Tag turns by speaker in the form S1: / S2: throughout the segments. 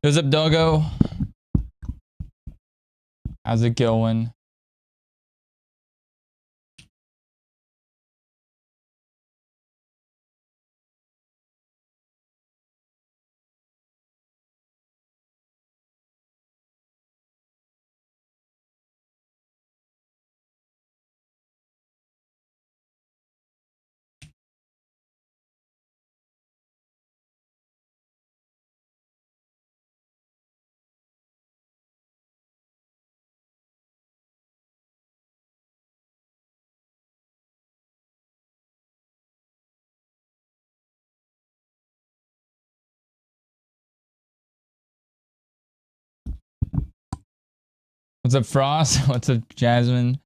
S1: What's up, doggo? How's it going? What's up, Frost? What's up, Jasmine?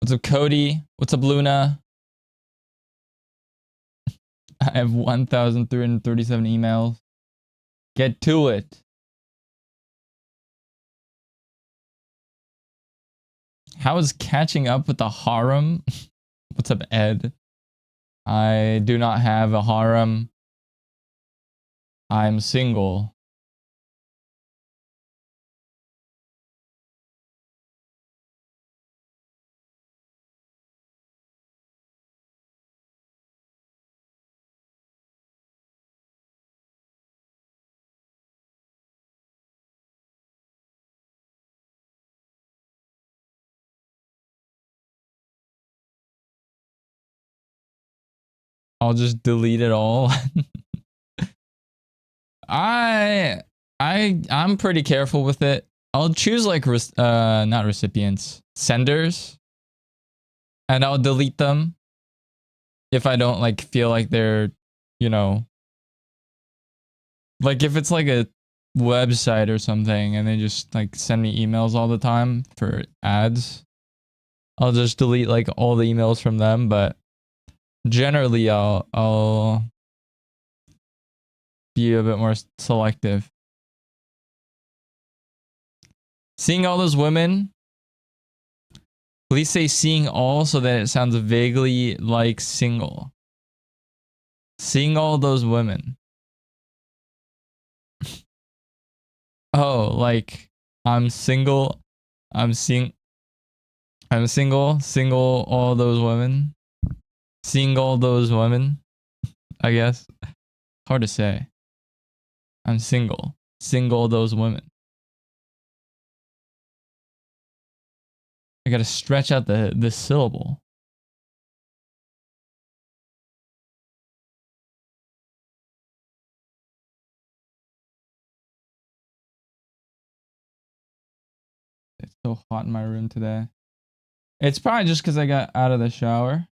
S1: What's up, Cody? What's up, Luna? I have 1,337 emails. Get to it. How is catching up with the harem? What's up, Ed? I do not have a harem. I'm single. I'll just delete it all. I'm pretty careful with it. I'll choose like not recipients, senders, and I'll delete them if I don't like feel like they're, you know, like if it's like a website or something and they just like send me emails all the time for ads, I'll just delete like all the emails from them, but generally I'll be a bit more selective. Seeing all those women, please say seeing all so that it sounds vaguely like single. Seeing all those women. Oh, like I'm single. I'm single, all those women. Seeing all those women, I guess. Hard to say. I'm single. Single those women. I gotta stretch out the syllable. It's so hot in my room today. It's probably just because I got out of the shower.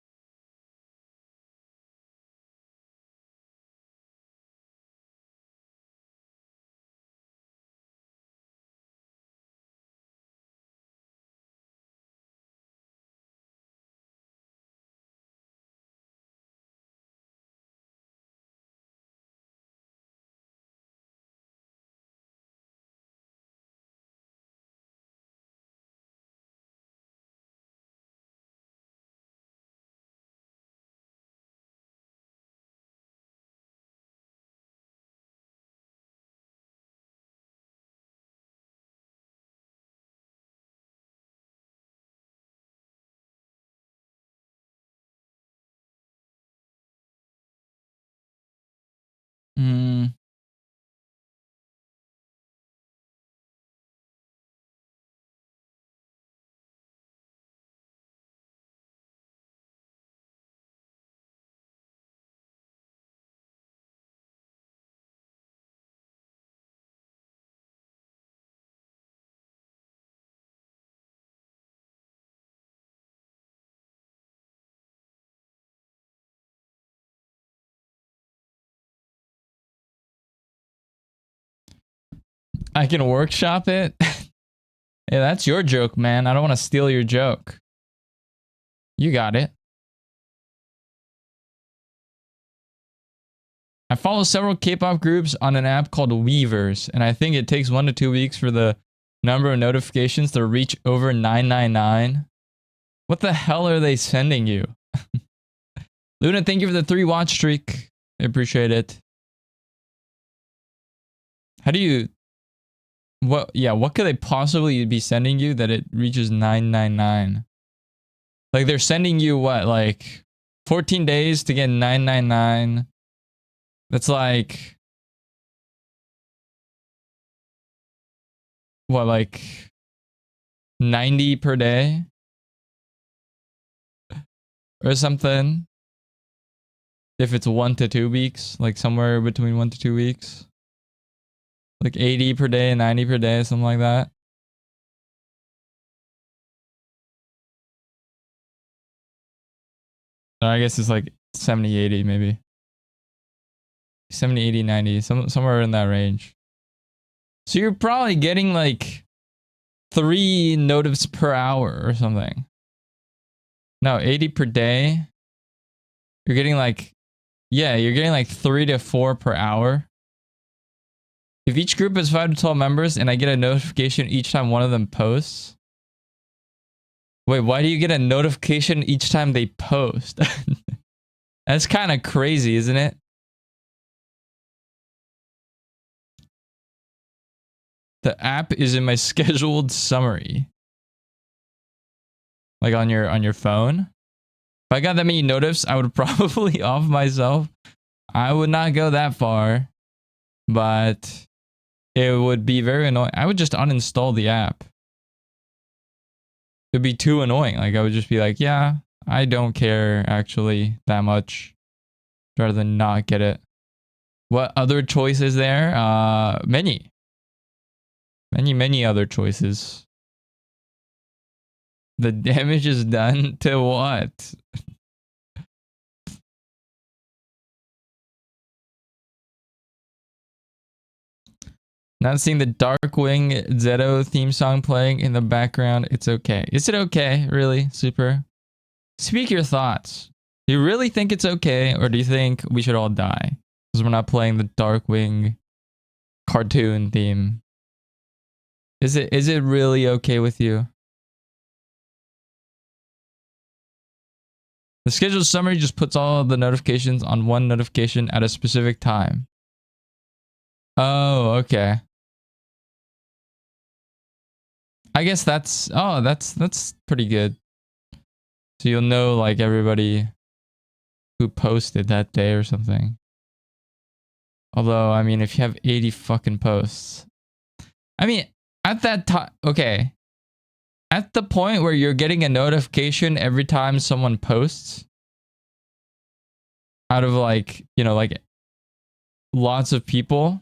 S1: Hmm. I can workshop it. Yeah, that's your joke, man. I don't want to steal your joke. You got it. I follow several K-pop groups on an app called Weavers, and I think it takes 1 to 2 weeks for the number of notifications to reach over 999. What the hell are they sending you? Luna, thank you for the 3 watch streak. I appreciate it. How do you... What? Yeah, what could they possibly be sending you that it reaches 999? Like, they're sending you what? Like, 14 days to get 999. That's like... What, like... 90 per day? Or something? If it's 1 to 2 weeks, like somewhere between 1 to 2 weeks. Like 80 per day, 90 per day, something like that. Or I guess it's like 70, 80 maybe. 70, 80, 90, somewhere in that range. So you're probably getting like 3 notifs per hour or something. No, 80 per day. You're getting like, yeah, you're getting like 3 to 4 per hour. If each group has 5 to 12 members and I get a notification each time one of them posts. Wait, why do you get a notification each time they post? That's kind of crazy, isn't it? The app is in my scheduled summary. Like on your phone. If I got that many notifs, I would probably off myself. I would not go that far, but it would be very annoying. I would just uninstall the app. It'd be too annoying. Like I would just be like, yeah, I don't care actually that much. Rather than not get it. What other choices there? Many. Many other choices. The damage is done to what? Not seeing the Darkwing Zeto theme song playing in the background. It's okay. Is it okay? Really? Super? Speak your thoughts. Do you really think it's okay? Or do you think we should all die? Because we're not playing the Darkwing cartoon theme. Is it really okay with you? The scheduled summary just puts all of the notifications on one notification at a specific time. Oh, okay. I guess that's pretty good. So you'll know like everybody who posted that day or something. Although, I mean, if you have 80 fucking posts. I mean, at that time, okay. At the point where you're getting a notification every time someone posts, out of like, you know, like lots of people,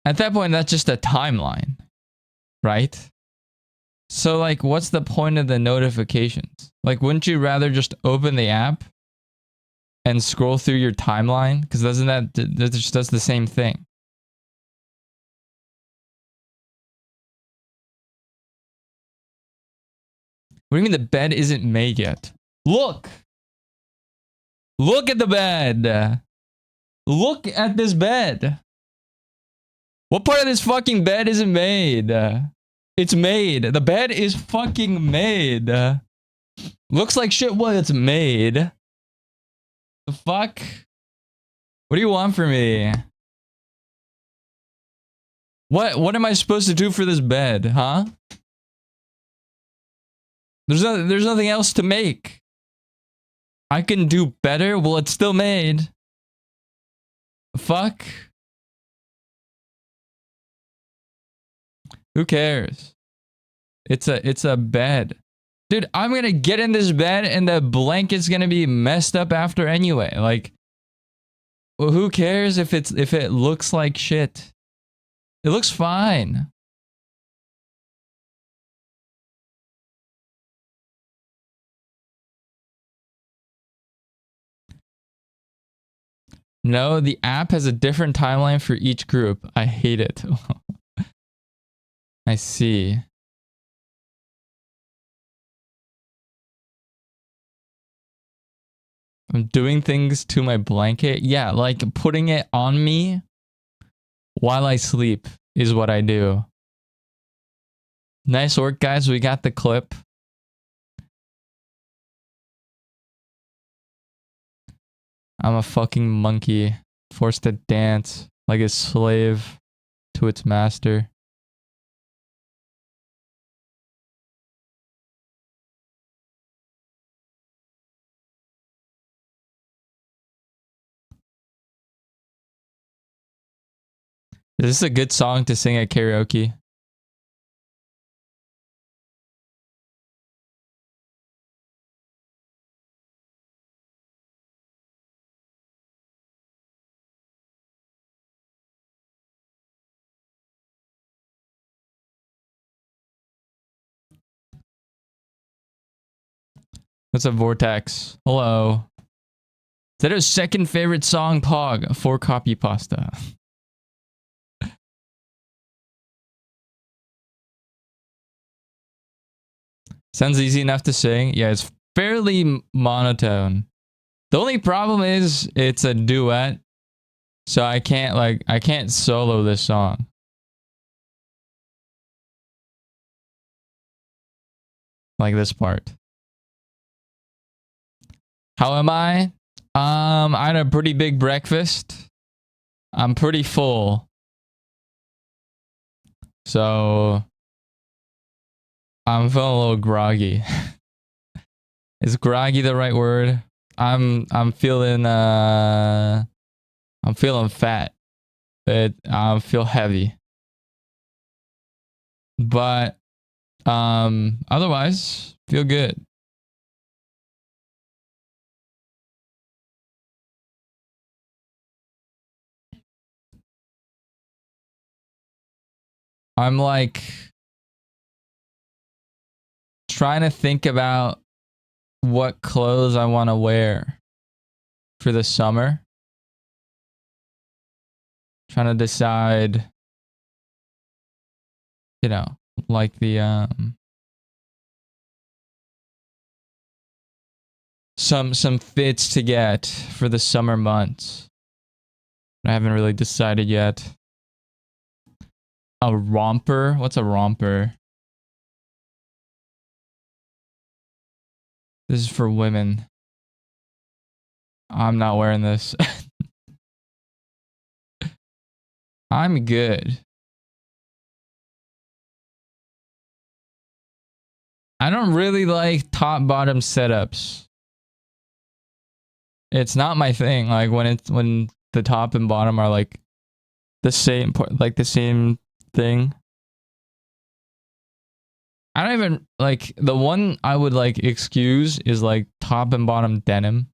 S1: at that point, that's just a timeline, right? So like, what's the point of the notifications? Like, wouldn't you rather just open the app and scroll through your timeline? Because doesn't that just does the same thing? What do you mean the bed isn't made yet? Look! Look at the bed! Look at this bed! What part of this fucking bed isn't made? It's made. The bed is fucking made. Looks like shit when it's made. The fuck? What do you want from me? What am I supposed to do for this bed, huh? There's nothing else to make. I can do better? Well, it's still made. Fuck. Who cares? It's a bed. Dude, I'm gonna get in this bed and the blanket's gonna be messed up after anyway. Like, well, who cares if it looks like shit? It looks fine. No, the app has a different timeline for each group. I hate it. I see. I'm doing things to my blanket. Yeah, like putting it on me while I sleep is what I do. Nice work, guys. We got the clip. I'm a fucking monkey. Forced to dance. like a slave to its master. Is this a good song to sing at karaoke? What's up, Vortex? Hello. Is that her second favorite song, Pog? 4 copy pasta. Sounds easy enough to sing. Yeah, it's fairly monotone. The only problem is it's a duet. So I can't solo this song. Like this part. How am I? I had a pretty big breakfast. I'm pretty full. So I'm feeling a little groggy. Is groggy the right word? I'm feeling fat. I feel heavy. But otherwise feel good. I'm like trying to think about what clothes I want to wear for the summer. Trying to decide, you know, like the some fits to get for the summer months. I haven't really decided yet. A romper? What's a romper? This is for women. I'm not wearing this. I'm good. I don't really like top bottom setups. It's not my thing. Like when the top and bottom are like the same thing. I don't even like the one I would like excuse is like top and bottom denim.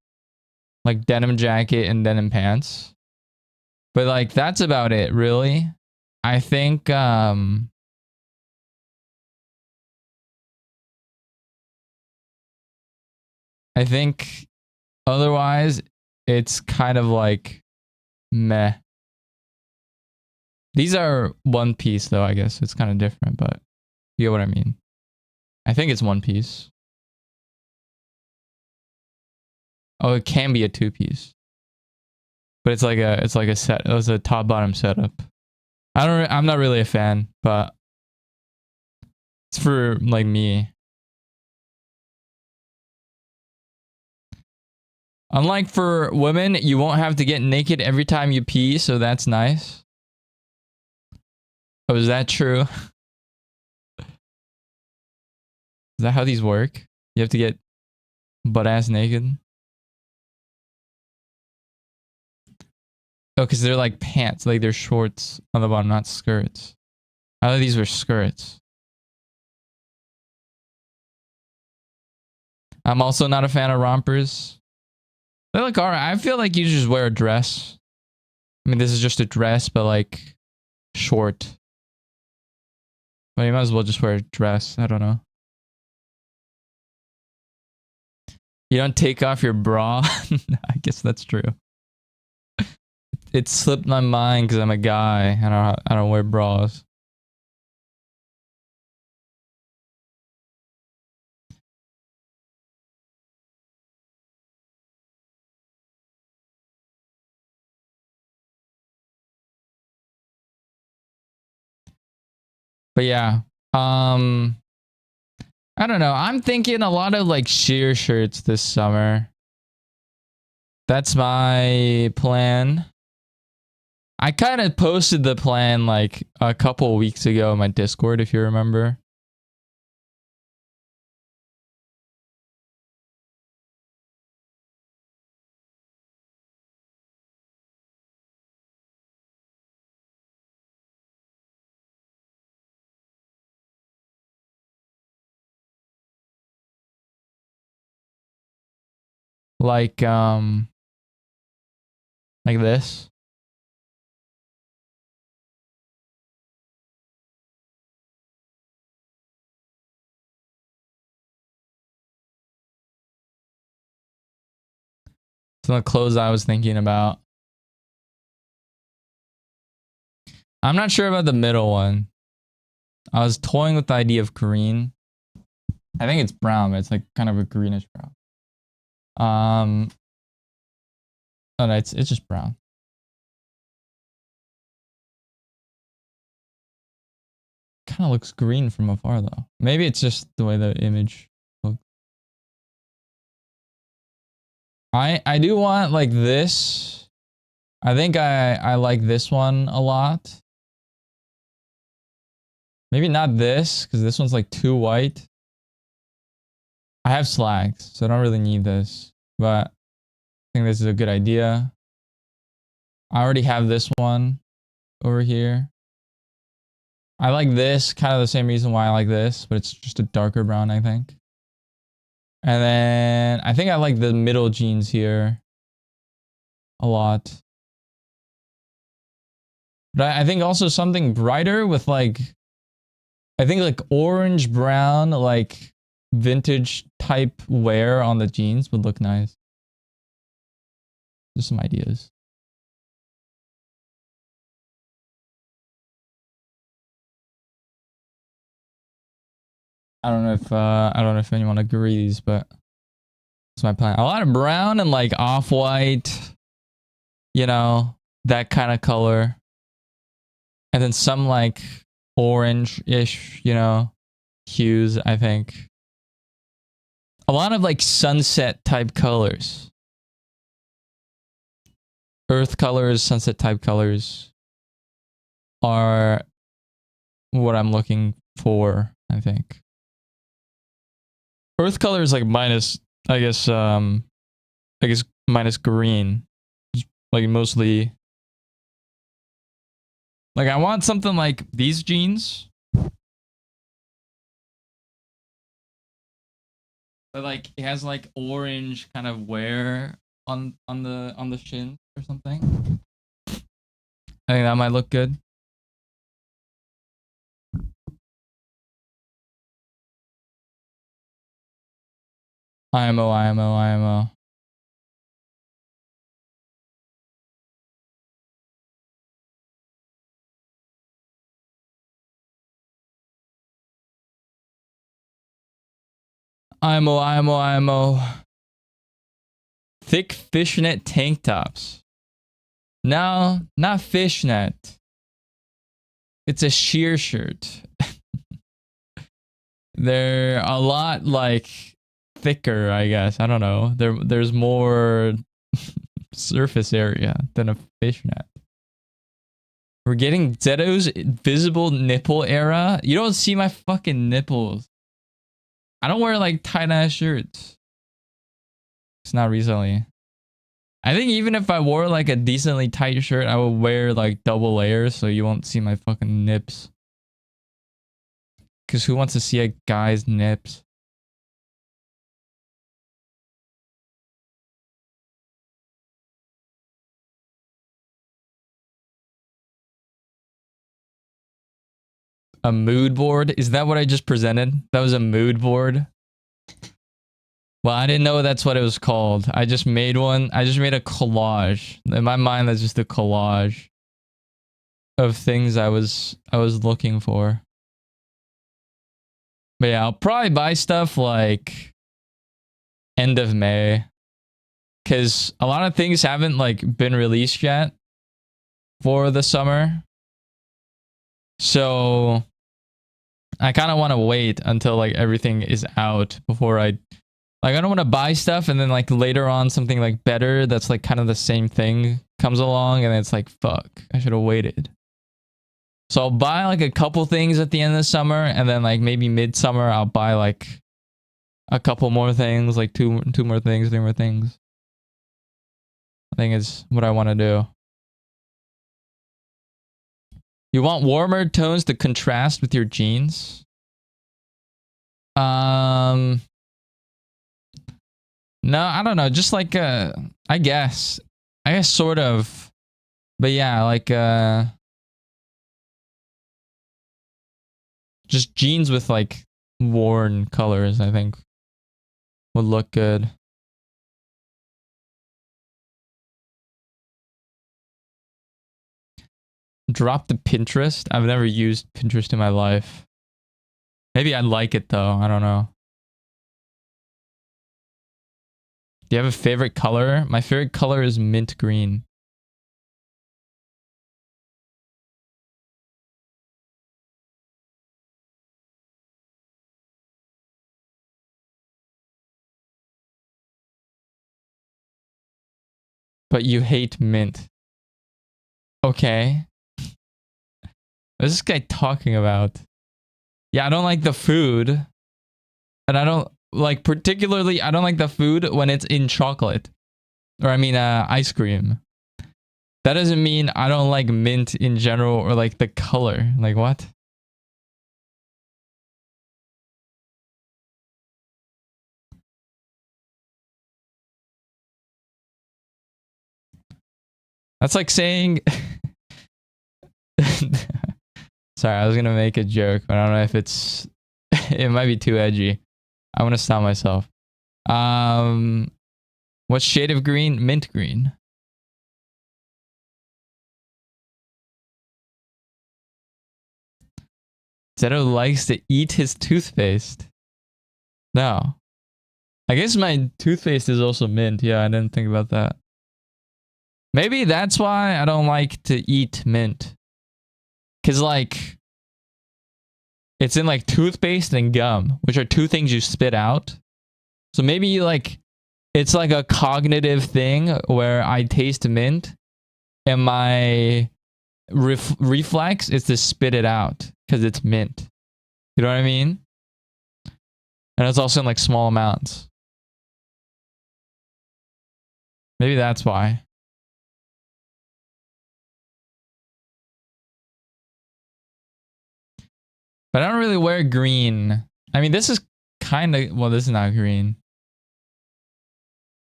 S1: Like denim jacket and denim pants. But like that's about it, really. I think otherwise it's kind of like meh. These are one piece though, I guess. It's kind of different, but you get what I mean. I think it's one piece. Oh, it can be a two piece. But it's like a set. It was a top bottom setup. I'm not really a fan, but it's for like me. Unlike for women, you won't have to get naked every time you pee, so that's nice. Oh, is that true? Is that how these work? You have to get butt ass naked? Oh, because they're like pants, like they're shorts on the bottom, not skirts. I thought these were skirts. I'm also not a fan of rompers. They look alright. I feel like you just wear a dress. I mean, this is just a dress, but like short. Well, you might as well just wear a dress. I don't know. You don't take off your bra? I guess that's true. It slipped my mind because I'm a guy and I don't wear bras. But yeah, I don't know. I'm thinking a lot of like sheer shirts this summer. That's my plan. I kind of posted the plan like a couple weeks ago in my Discord, if you remember. Like this. Some of the clothes I was thinking about. I'm not sure about the middle one. I was toying with the idea of green. I think it's brown, but it's like kind of a greenish brown. Oh no, it's just brown. Kind of looks green from afar though. Maybe it's just the way the image looks. I do want like this. I think I like this one a lot. Maybe not this, because this one's like too white. I have slacks, so I don't really need this. But I think this is a good idea. I already have this one over here. I like this, kind of the same reason why I like this, but it's just a darker brown, I think. And then I think I like the middle jeans here a lot. But I think also something brighter with like, I think like orange, brown, like vintage type wear on the jeans would look nice. Just some ideas. I don't know if anyone agrees, but that's my plan. A lot of brown and like off-white, you know, that kind of color. And then some like orange-ish, you know, hues, I think. A lot of like sunset type colors. Earth colors, sunset type colors are what I'm looking for, I think. Earth color is like minus, I guess minus green. Like mostly. Like I want something like these jeans. But like it has like orange kind of wear on the shin or something. I think that might look good. IMO, IMO, IMO. IMO, IMO, IMO. Thick fishnet tank tops. No, not fishnet. It's a sheer shirt. They're a lot like thicker, I guess. I don't know. There's more surface area than a fishnet. We're getting Zeto's visible nipple era. You don't see my fucking nipples. I don't wear like tight ass shirts. It's not recently. I think even if I wore like a decently tight shirt, I would wear like double layers so you won't see my fucking nips. Because who wants to see a guy's nips? A mood board? Is that what I just presented? That was a mood board? Well, I didn't know that's what it was called. I just made one. I just made a collage. In my mind, that's just a collage of things I was looking for. But yeah, I'll probably buy stuff like end of May. Because a lot of things haven't like been released yet for the summer. So I kind of want to wait until like everything is out before I Like, I don't want to buy stuff and then like later on something like better that's like kind of the same thing comes along and it's like, fuck, I should have waited. So I'll buy like a couple things at the end of the summer and then like maybe midsummer I'll buy like a couple more things, like two more things, 3 more things. I think is what I want to do. You want warmer tones to contrast with your jeans? No, I don't know. Just like I guess sort of. But yeah, like just jeans with like worn colors, I think would look good. Drop the Pinterest. I've never used Pinterest in my life. Maybe I'd like it though. I don't know. Do you have a favorite color? My favorite color is mint green. But you hate mint. Okay. What's this guy talking about? Yeah, I don't like the food. And I don't like, particularly, I don't like the food when it's in chocolate. Or I mean, ice cream. That doesn't mean I don't like mint in general or like the color. Like, what? That's like saying... Sorry, I was gonna make a joke, but I don't know if it's... it might be too edgy. I want to stop myself. What shade of green? Mint green. Zeto likes to eat his toothpaste. No. I guess my toothpaste is also mint. Yeah, I didn't think about that. Maybe that's why I don't like to eat mint. Because, like, it's in, like, toothpaste and gum, which are 2 things you spit out. So maybe, like, it's like a cognitive thing where I taste mint and my reflex is to spit it out because it's mint. You know what I mean? And it's also in, like, small amounts. Maybe that's why. But I don't really wear green. I mean, this is kind of... Well, this is not green.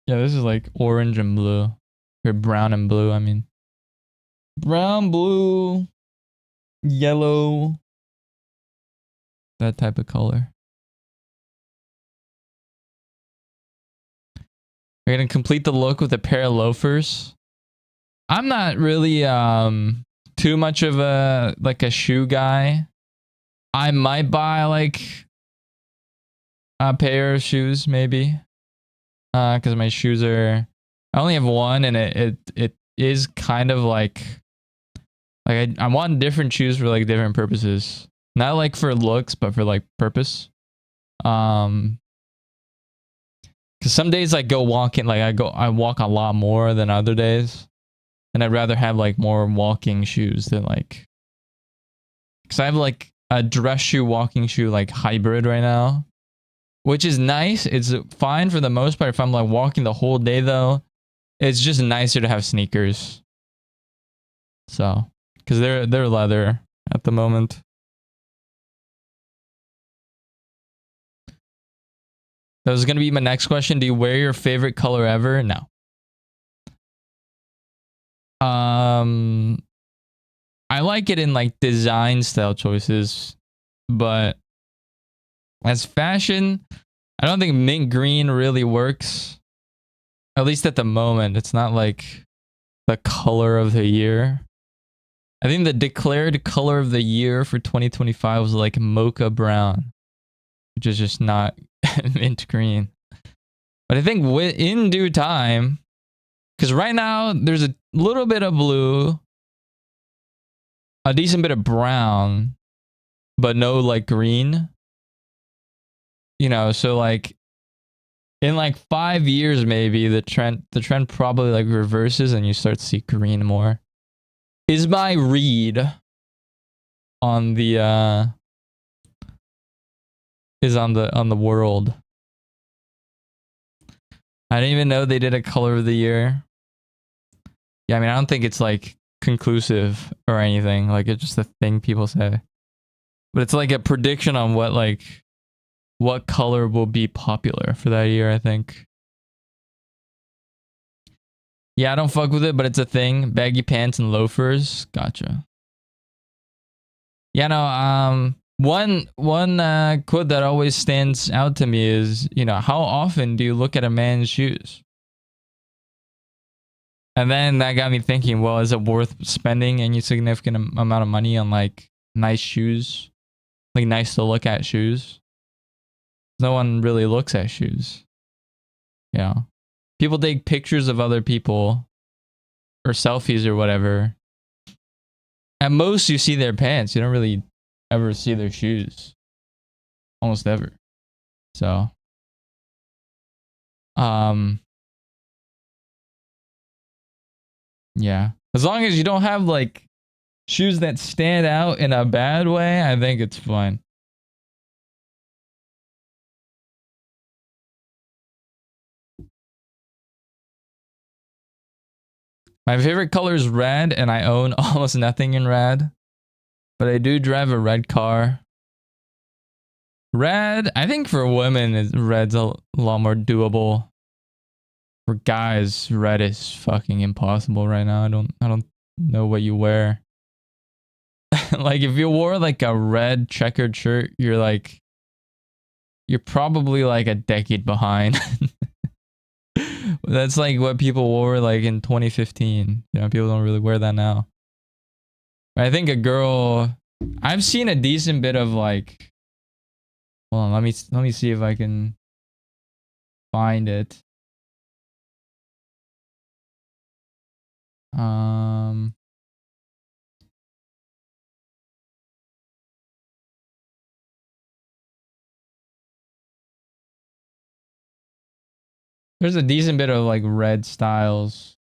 S1: Yeah, this is like orange and blue. Or brown and blue, I mean. Brown, blue, yellow. That type of color. We're going to complete the look with a pair of loafers. I'm not really too much of a shoe guy. I might buy like a pair of shoes maybe. Cuz my shoes are... I only have one and it is kind of like I want different shoes for like different purposes. Not like for looks, but for like purpose. Cuz some days I go walking, like I walk a lot more than other days. And I'd rather have like more walking shoes than like... Cuz I have like a dress shoe, walking shoe, like hybrid right now, which is nice. It's fine for the most part. If I'm like walking the whole day though, it's just nicer to have sneakers. So, because they're leather at the moment. That was gonna be my next question. Do you wear your favorite color ever? No. I like it in like design style choices, but as fashion, I don't think mint green really works. At least at the moment, it's not like the color of the year. I think the declared color of the year for 2025 was like mocha brown, which is just not mint green. But I think in due time, because right now there's a little bit of blue, a decent bit of brown, but no like green. You know, so like In like 5 years, maybe the trend probably like reverses and you start to see green more. Is my read on the on the world. I didn't even know they did a color of the year. Yeah, I mean, I don't think it's like conclusive or anything. Like it's just a thing people say. But it's like a prediction on what color will be popular for that year, I think. Yeah, I don't fuck with it, but it's a thing. Baggy pants and loafers. Gotcha. Yeah, no, one quote that always stands out to me is, you know, how often do you look at a man's shoes? And then that got me thinking, well, is it worth spending any significant amount of money on like nice shoes? Like nice to look at shoes? No one really looks at shoes. Yeah. People take pictures of other people or selfies or whatever. At most you see their pants. You don't really ever see their shoes. Almost ever. So yeah. As long as you don't have like shoes that stand out in a bad way, I think it's fine. My favorite color is red, and I own almost nothing in red. But I do drive a red car. Red, I think for women, red's a lot more doable. For guys, red is fucking impossible right now. I don't know what you wear. Like if you wore like a red checkered shirt, you're probably like a decade behind. That's like what people wore like in 2015. You know, people don't really wear that now. I think a girl, I've seen a decent bit of like, hold on, let me see if I can find it. There's a decent bit of like red styles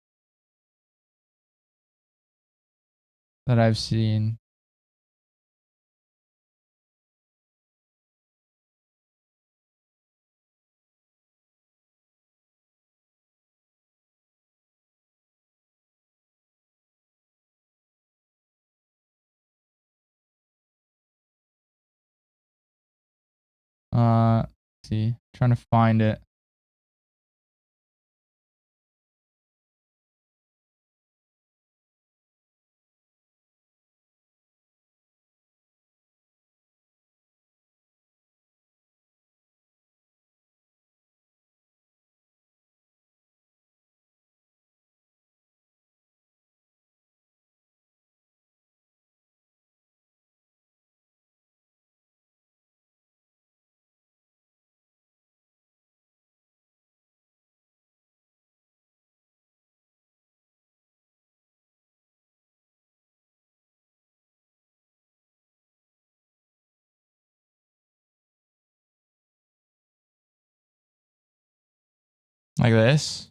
S1: that I've seen. Let's see, trying to find it. Like this.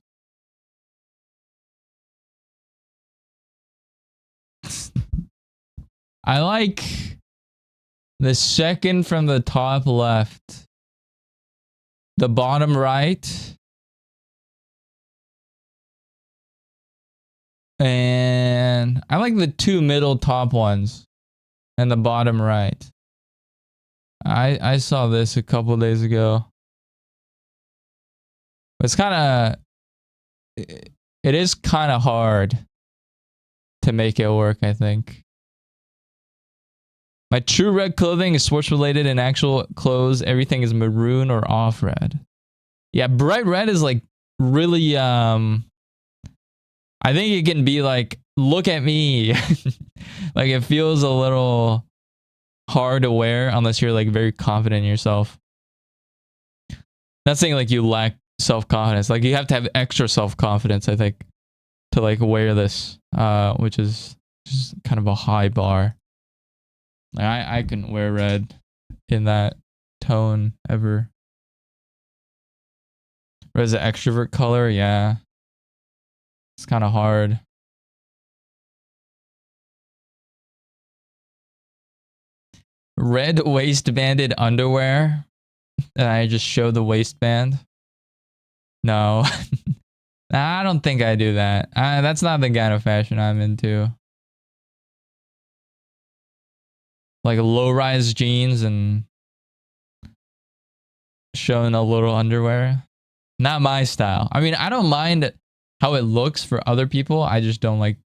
S1: I like the second from the top left, the bottom right, and I like the two middle top ones and the bottom right. I saw this a couple days ago. It's kind of, it is kind of hard to make it work, I think. My true red clothing is sports related, and actual clothes, everything is maroon or off red. Yeah, bright red is like really, I think it can be like, look at me. Like it feels a little hard to wear unless you're like very confident in yourself. Not saying like you lack self-confidence. Like you have to have extra self-confidence, I think, to like wear this, which is just kind of a high bar. Like I couldn't wear red in that tone ever. What is the extrovert color? Yeah. It's kind of hard. Red waistbanded underwear. And I just show the waistband. No. Nah, I don't think I do that. That's not the kind of fashion I'm into. Like low-rise jeans and showing a little underwear. Not my style. I mean, I don't mind how it looks for other people. I just don't like,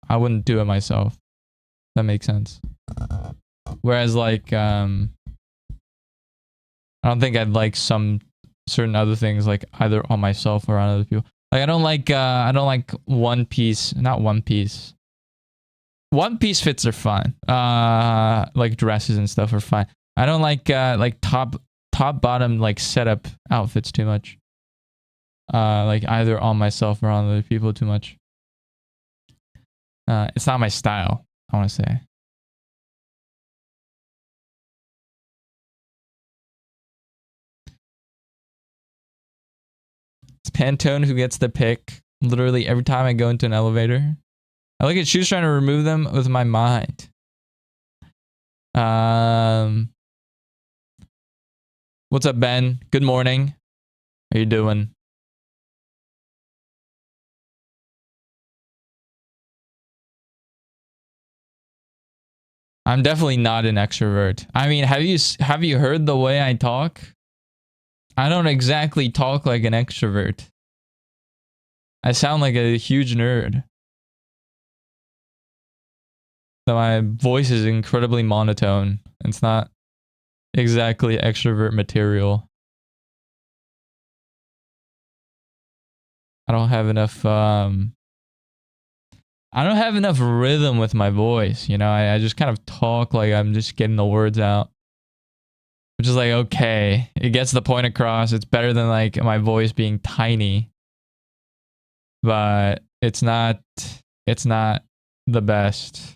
S1: I wouldn't do it myself. That makes sense. Whereas like, I don't think I'd like some certain other things like either on myself or on other people. Like I don't like one piece, not one piece. One piece fits are fine. Like dresses and stuff are fine. I don't like top bottom like setup outfits too much. Like either on myself or on other people too much. It's not my style, I want to say. It's Pantone who gets the pick. Literally every time I go into an elevator. I look at shoes trying to remove them with my mind. What's up, Ben? Good morning. How you doing? I'm definitely not an extrovert. I mean, have you heard the way I talk? I don't exactly talk like an extrovert. I sound like a huge nerd. So my voice is incredibly monotone. It's not exactly extrovert material. I don't have enough rhythm with my voice, you know? I just kind of talk like I'm just getting the words out. Which is like, okay, it gets the point across. It's better than like my voice being tiny. But it's not the best.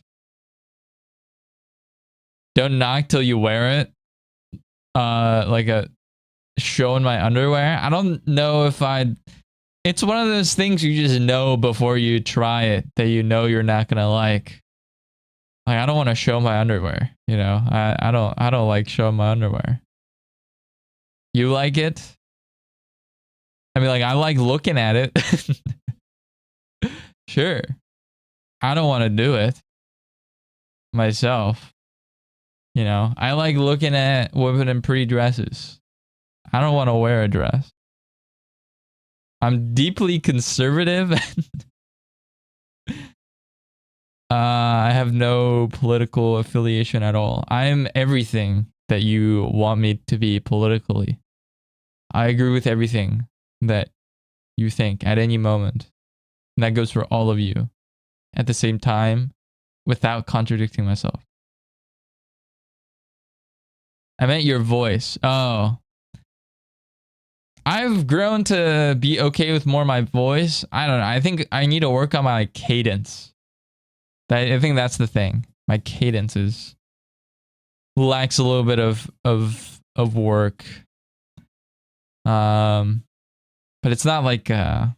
S1: Don't knock till you wear it. Like a show in my underwear. I don't know if I'd... It's one of those things you just know before you try it that you know you're not gonna like. Like I don't want to show my underwear, you know. I don't like showing my underwear. You like it? I mean, like I like looking at it. Sure. I don't want to do it myself. You know, I like looking at women in pretty dresses. I don't want to wear a dress. I'm deeply conservative. I have no political affiliation at all. I am everything that you want me to be politically. I agree with everything that you think at any moment. And that goes for all of you at the same time without contradicting myself. I meant your voice. Oh. I've grown to be okay with more my voice. I don't know. I think I need to work on my cadence. I think that's the thing. My cadence lacks a little bit of work. But it's not like I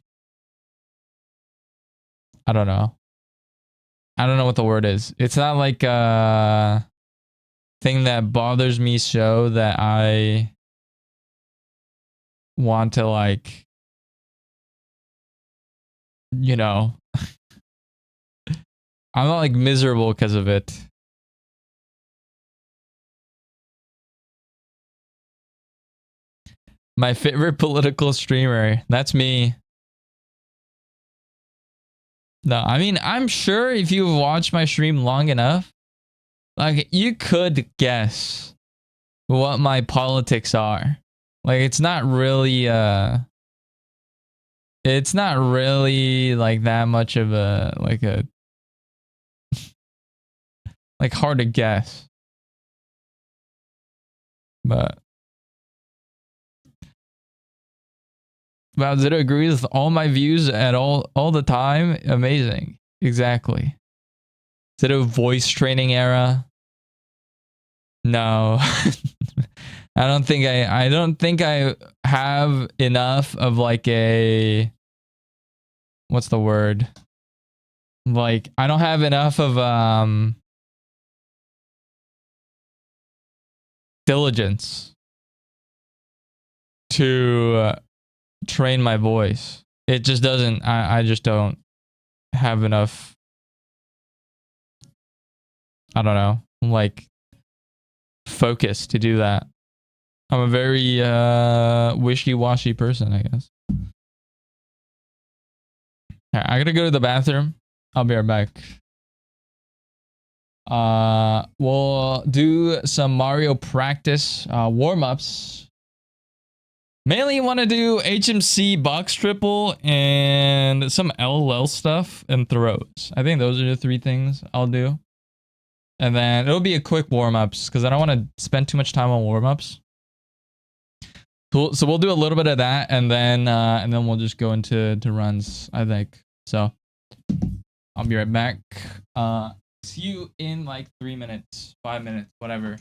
S1: don't know. I don't know what the word is. It's not like a thing that bothers me so that I want to like, you know, I'm not like miserable because of it. My favorite political streamer. That's me. No, I mean, I'm sure if you've watched my stream long enough, like you could guess what my politics are. Like it's not really like that much of a like hard to guess. But Zito agrees with all my views at all the time. Amazing. Exactly. Zito voice training era. No. I don't think I have enough of like a, what's the word? Like, I don't have enough of diligence to train my voice. It just doesn't, I just don't have enough, I don't know, like focus to do that. I'm a very wishy-washy person, I guess. Right, I gotta go to the bathroom. I'll be right back. We'll do some Mario practice warm-ups. Mainly want to do HMC box triple and some LOL stuff and throws. I think those are the three things I'll do. And then it'll be a quick warm-ups because I don't want to spend too much time on warm-ups. So we'll do a little bit of that and then we'll just go into runs, I think. So I'll be right back. See you in like 3 minutes, 5 minutes, whatever.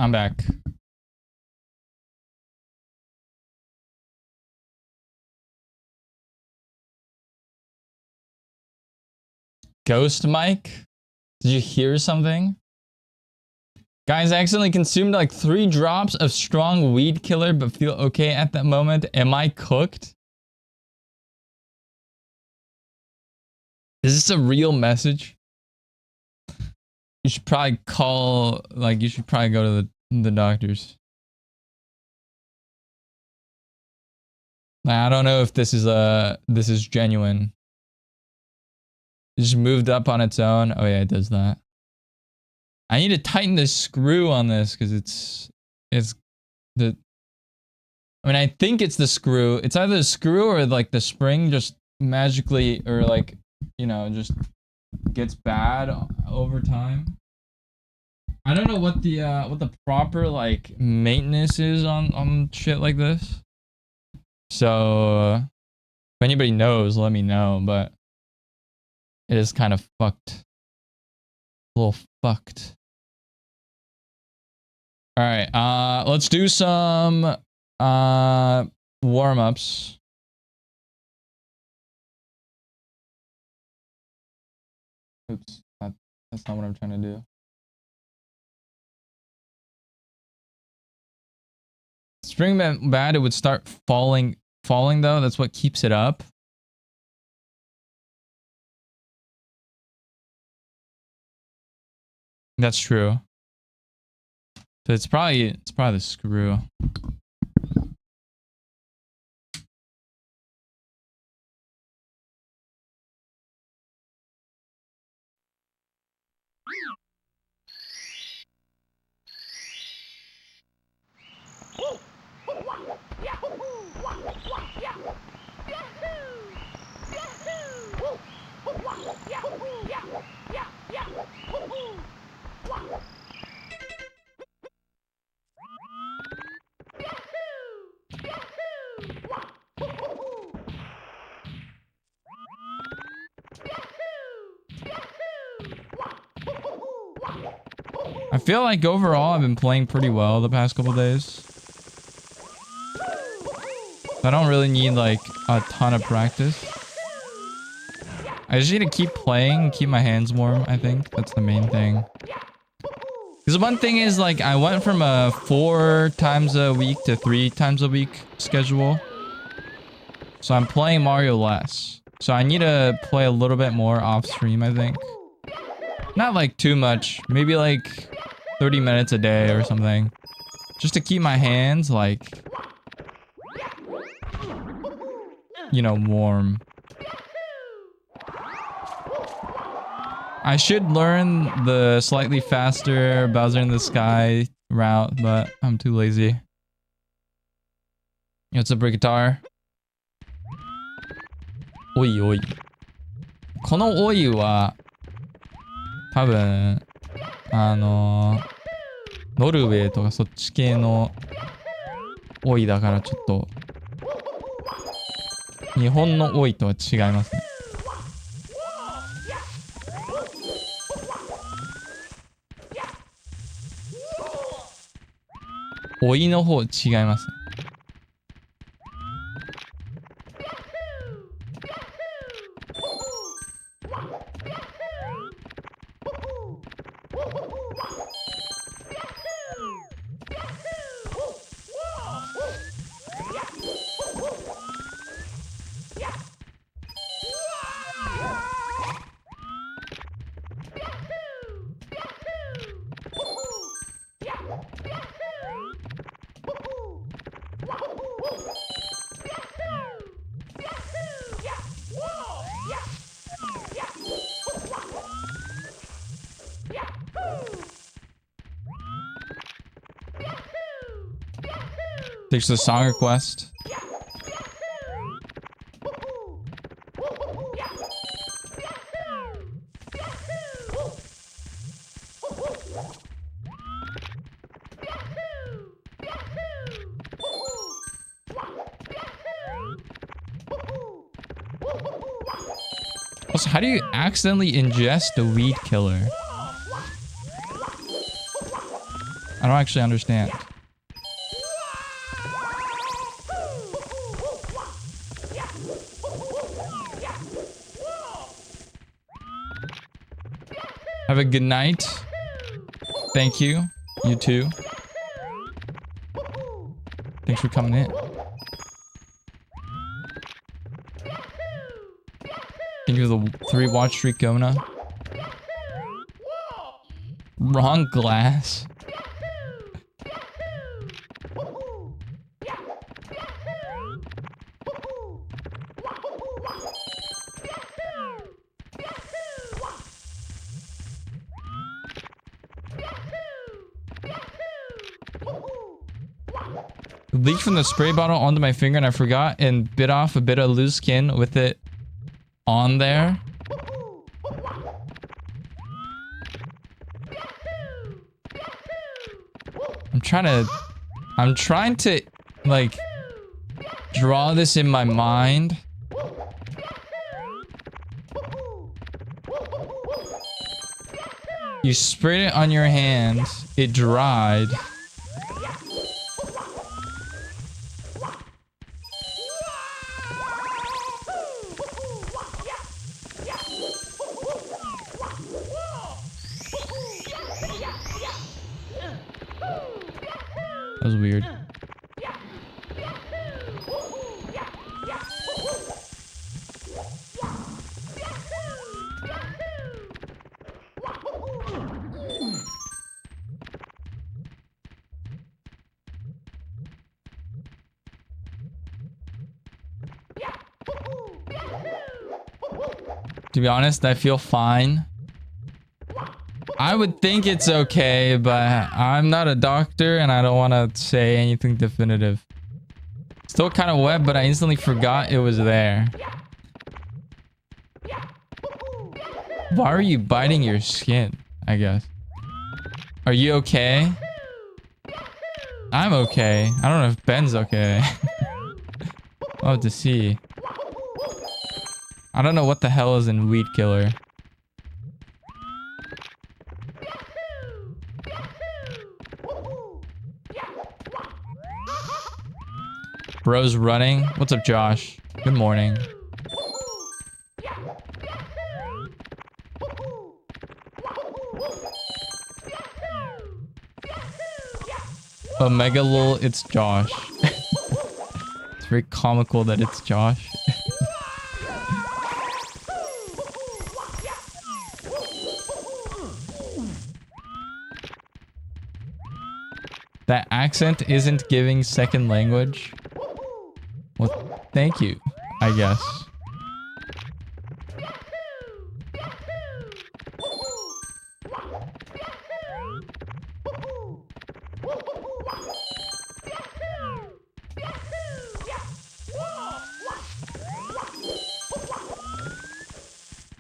S1: I'm back. Ghost Mike? Did you hear something? Guys, I accidentally consumed like 3 drops of strong weed killer but feel okay at that moment. Am I cooked? Is this a real message? You should probably call, like, you should probably go to the doctors. I don't know if this is genuine. It just moved up on its own. Oh yeah, it does that. I need to tighten the screw on this because it's the. I mean, I think it's the screw. It's either the screw or like the spring just magically or like, you know, just gets bad over time. I don't know what the proper like maintenance is on shit like this. So if anybody knows, let me know, but it is kind of fucked. A little fucked. All right, let's do some warm-ups. Oops, that's not what I'm trying to do. Spring bad, it would start falling though. That's what keeps it up. That's true. So it's probably the screw. I feel like overall I've been playing pretty well the past couple days. I don't really need like a ton of practice. I just need to keep playing, keep my hands warm, I think. That's the main thing. Because one thing is like I went from a 4 times a week to 3 times a week schedule. So I'm playing Mario less. So I need to play a little bit more off stream, I think. Not like too much. Maybe like 30 minutes a day or something. Just to keep my hands like, you know, warm. I should learn the slightly faster Bowser in the Sky route, but I'm too lazy. What's up, guitar? おいおい。このおいは多分ノルウェーとかそっち系のおいだからちょっと日本のおいとは違いますね。おいの方違いますね。There's a song request. Also, how do you accidentally ingest a weed killer? I don't actually understand. Have a good night. Thank you. You too. Thanks for coming in. Thank you for the 3 watch streak, Gona. Wrong glass. It leaked from the spray bottle onto my finger and I forgot and bit off a bit of loose skin with it on there. I'm trying to like draw this in my mind. You sprayed it on your hands, it dried. That was weird. To be honest, I feel fine. I would think it's okay, but I'm not a doctor and I don't want to say anything definitive. Still kind of wet, but I instantly forgot it was there. Why are you biting your skin, I guess? Are you okay? I'm okay. I don't know if Ben's okay. I'll have to see. I don't know what the hell is in Weed Killer. Bro's running. What's up, Josh? Good morning. Omega lol, it's Josh. It's very comical that it's Josh. That accent isn't giving second language. Well, thank you, I guess.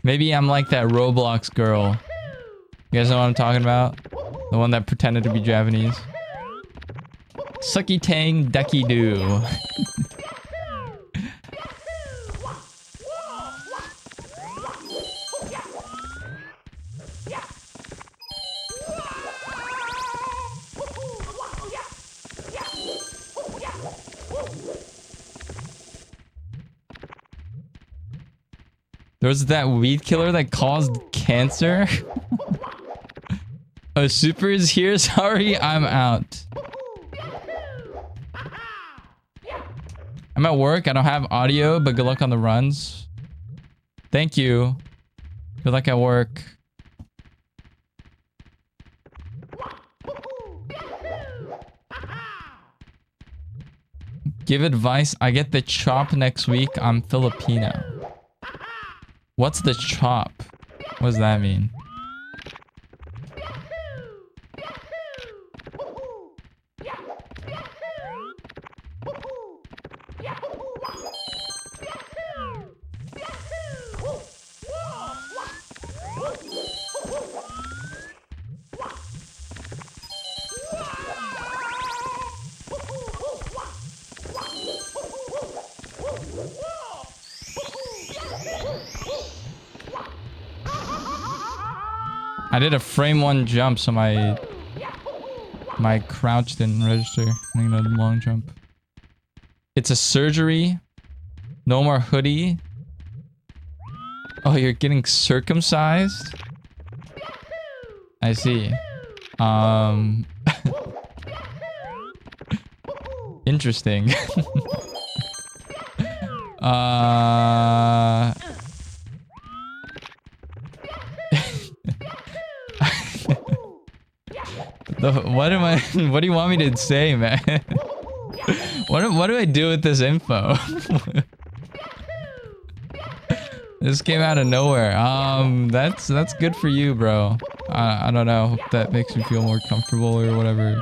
S1: Maybe I'm like that Roblox girl. You guys know what I'm talking about? The one that pretended to be Japanese. Sucky tang ducky doo. There was that weed killer that caused cancer. Oh, Super is here. Sorry, I'm out. I'm at work. I don't have audio, but good luck on the runs. Thank you. Good luck at work. Give advice. I get the chop next week. I'm Filipino. What's the chop? What does that mean? I did a frame 1 jump, so my My crouch didn't register. I'm gonna long jump. It's a surgery. No more hoodie. Oh, you're getting circumcised? I see. Interesting. What am I? What do you want me to say, man? What do I do with this info? This came out of nowhere. That's good for you, bro. I don't know. Hope that makes you feel more comfortable or whatever.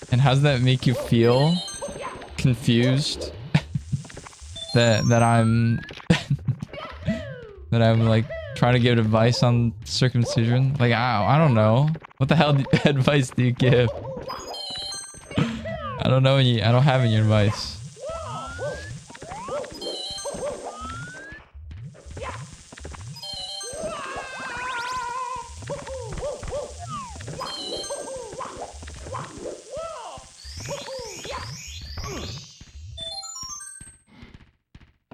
S1: And how does that make you feel? Confused? that I'm that I'm like trying to give advice on circumcision? Like I don't know. What the hell advice do you give? I don't know any. I don't have any advice.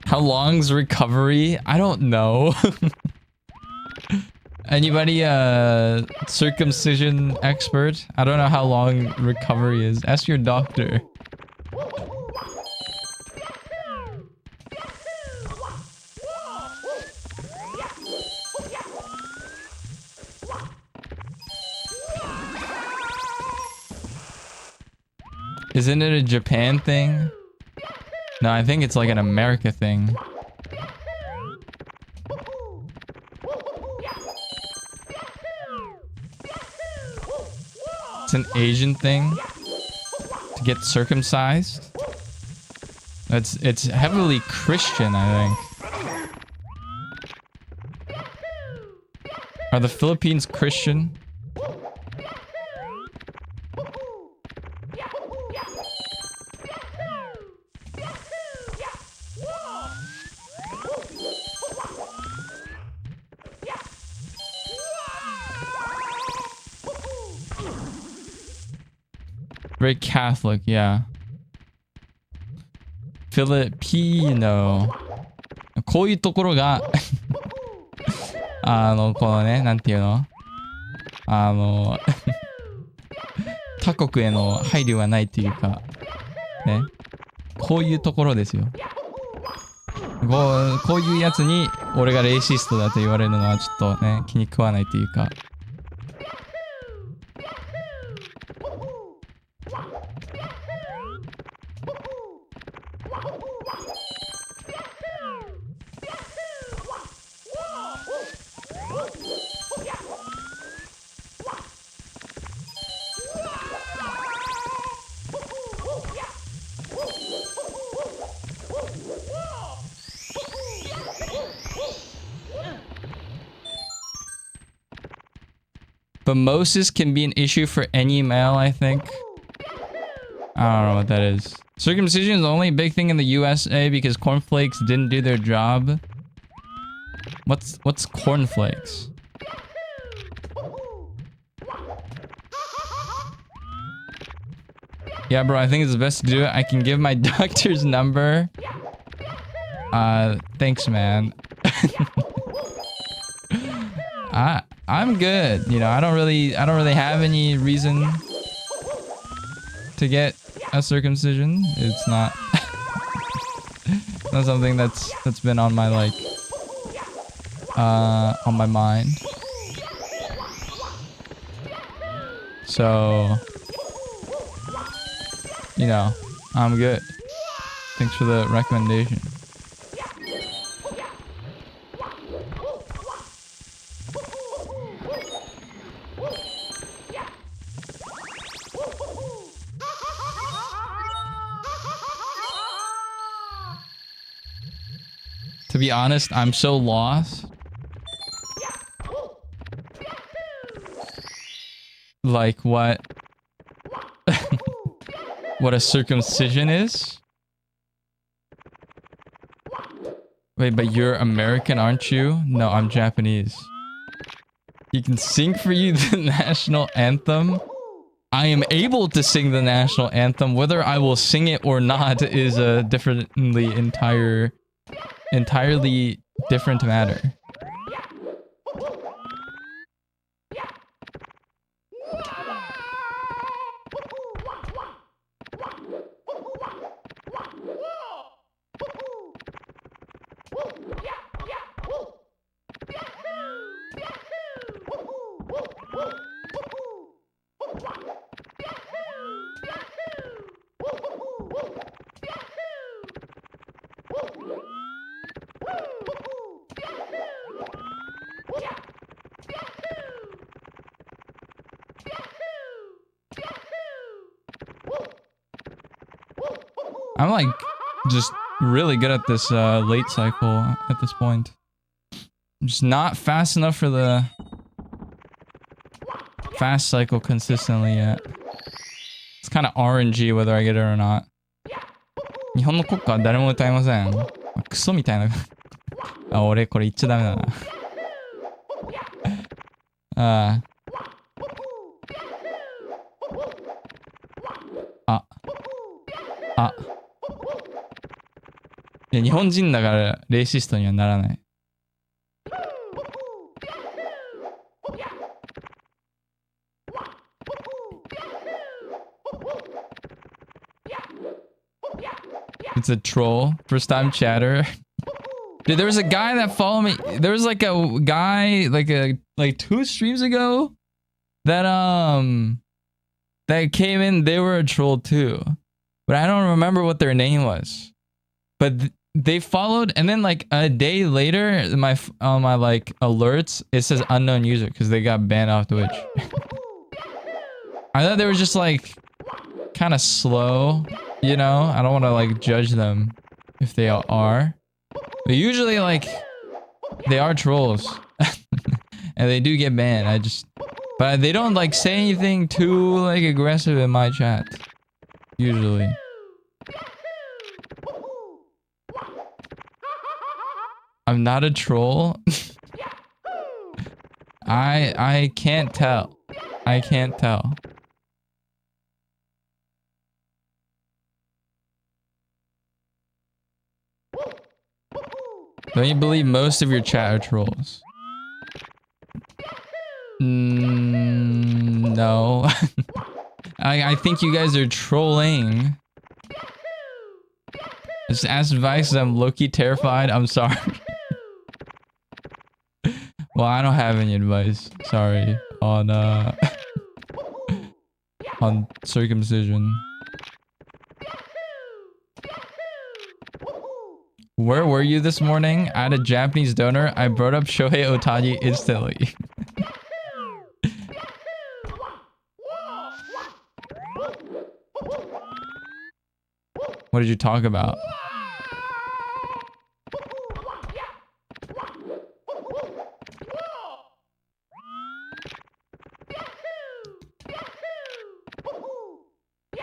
S1: How long's recovery? I don't know. Anybody circumcision expert? I don't know how long recovery is. Ask your doctor. Isn't it a Japan thing? No, I think it's like an America thing. It's an Asian thing to get circumcised. It's heavily Christian, I think. Are the Philippines Christian? Very Catholic, yeah. Filipino. こういうところがこのね、なんていうの他国への配慮がないっていうか、ね。こういうところですよ。こういうやつに俺がレイシストだと言われるのはちょっとね、気に食わないっていうか。Mimosis can be an issue for any male, I think. I don't know what that is. Circumcision is the only big thing in the USA because cornflakes didn't do their job. What's cornflakes? Yeah, bro, I think it's best to do it. I can give my doctor's number. Thanks, man. I'm good. You know, I don't really have any reason to get a circumcision. It's not not something that's been on my like on my mind. So, you know, I'm good. Thanks for the recommendation. be honest, I'm so lost. Like what? What a circumcision is? Wait, but you're American, aren't you? No, I'm Japanese. You can sing for you the national anthem. I am able to sing the national anthem. Whether I will sing it or not is a entirely different matter. I'm like just really good at this late cycle at this point. I'm just not fast enough for the fast cycle consistently yet. It's kind of RNG whether I get it or not. 日本の国歌は誰も歌いません。クソみたいな。あ、俺これ言っちゃダメだな。ああ。あ。いや、日本人だからレイシストにはならない。It's a troll. First time chatter. Dude, there was a guy that followed me. There was like a guy like 2 streams ago that that came in. They were a troll too. But I don't remember what their name was. But they followed, and then like a day later, my like alerts, it says unknown user because they got banned off Twitch. I thought they were just like kind of slow, you know? I don't want to like judge them if they are. But usually like they are trolls. And they do get banned. But they don't like say anything too like aggressive in my chat. Usually. I'm not a troll. I can't tell. I can't tell. Don't you believe most of your chat are trolls? No. I think you guys are trolling. Just ask advice because I'm low-key terrified. I'm sorry. Well, I don't have any advice. Sorry. On on circumcision. Where were you this morning? I had a Japanese donor. I brought up Shohei Ohtani instantly. What did you talk about?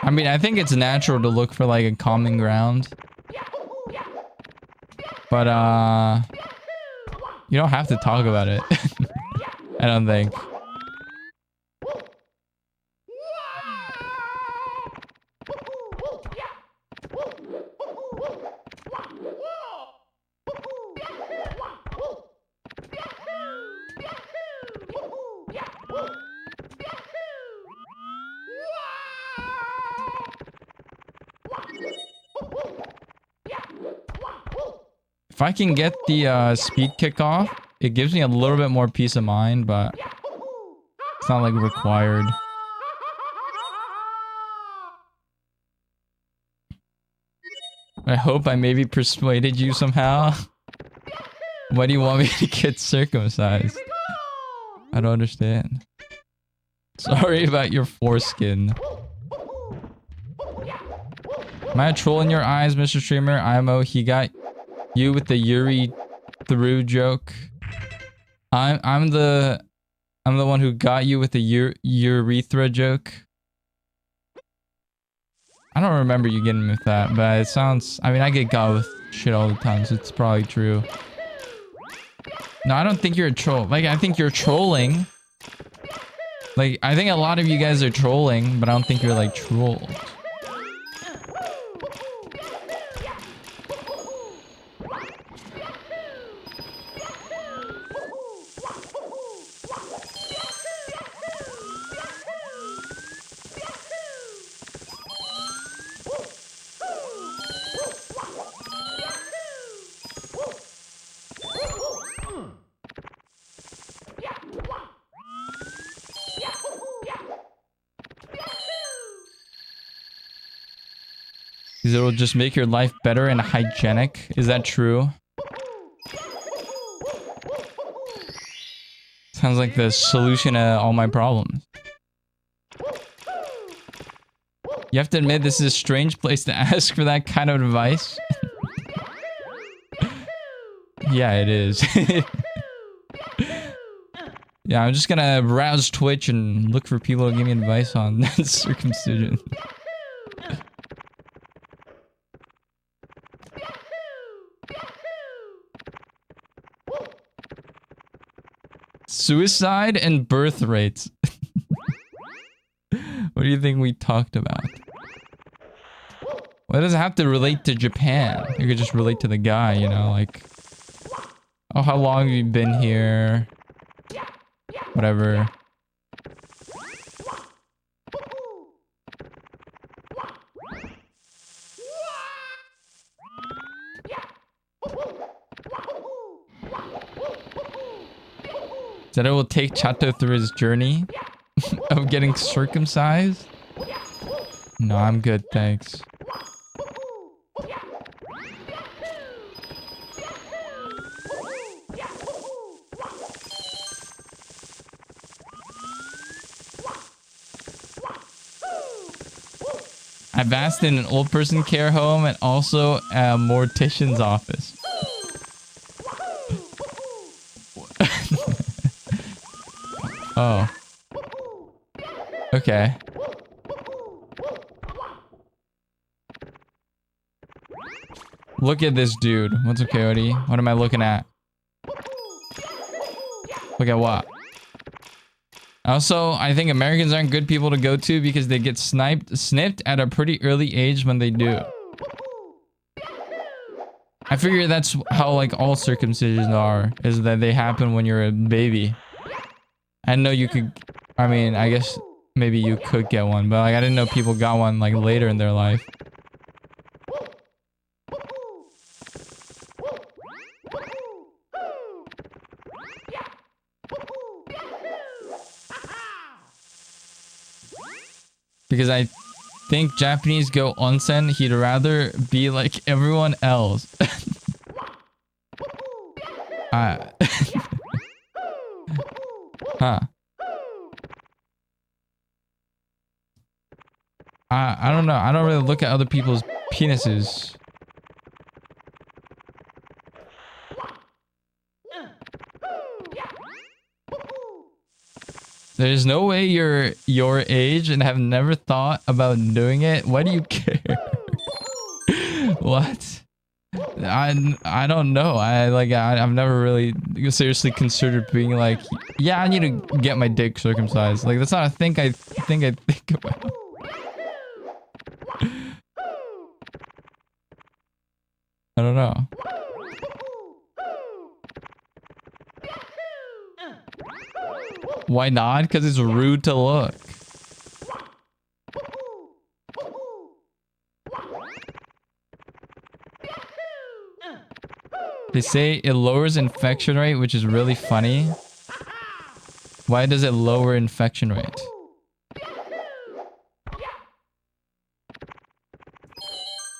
S1: I mean, I think it's natural to look for like a common ground. But you don't have to talk about it. I don't think. If I can get the speed kick off, it gives me a little bit more peace of mind, but it's not like required. I hope I maybe persuaded you somehow. Why do you want me to get circumcised? I don't understand. Sorry about your foreskin. Am I a troll in your eyes, Mr. Streamer? IMO, he got you with the Yuri through joke. I'm the one who got you with the urethra joke. I don't remember you getting me with that, but it sounds... I mean, I get got with shit all the time, so it's probably true. No, I don't think you're a troll. Like, I think you're trolling. Like, I think a lot of you guys are trolling, but I don't think you're, like, trolled. Because it'll just make your life better and hygienic. Is that true? Sounds like the solution to all my problems. You have to admit this is a strange place to ask for that kind of advice. Yeah, it is. Yeah, I'm just gonna browse Twitch and look for people to give me advice on circumcision. Suicide and birth rates. What do you think we talked about? Well, it doesn't have to relate to Japan. You could just relate to the guy, you know, like... Oh, how long have you been here? Whatever. That it will take Chato through his journey of getting circumcised? No, I'm good, thanks. I've asked in an old person care home and also a mortician's office. Oh. Okay. Look at this dude. What's okay, Odie? What am I looking at? Look at what? Also, I think Americans aren't good people to go to because they get snipped at a pretty early age when they do. I figure that's how like all circumcisions are, is that they happen when you're a baby. I know you could, I mean, I guess maybe you could get one, but like I didn't know people got one like later in their life. Because I think Japanese go onsen, he'd rather be like everyone else. Huh. I don't know. I don't really look at other people's penises. There's no way you're your age and have never thought about doing it. Why do you care? What? I don't know. I've never really seriously considered being like, yeah, I need to get my dick circumcised. Like that's not a thing I think about. I don't know. Why not? Because it's rude to look. They say it lowers infection rate, which is really funny. Why does it lower infection rate?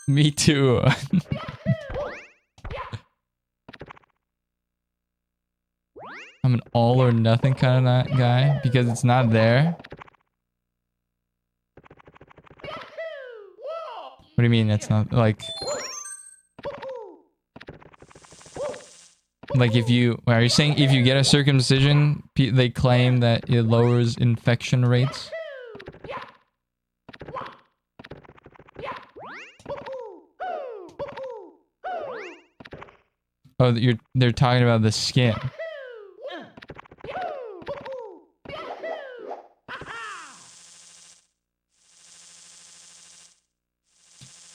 S1: Me too. I'm an all or nothing kind of guy because it's not there. What do you mean it's not like... Like if you, are you saying if you get a circumcision, they claim that it lowers infection rates? Oh, they're talking about the skin.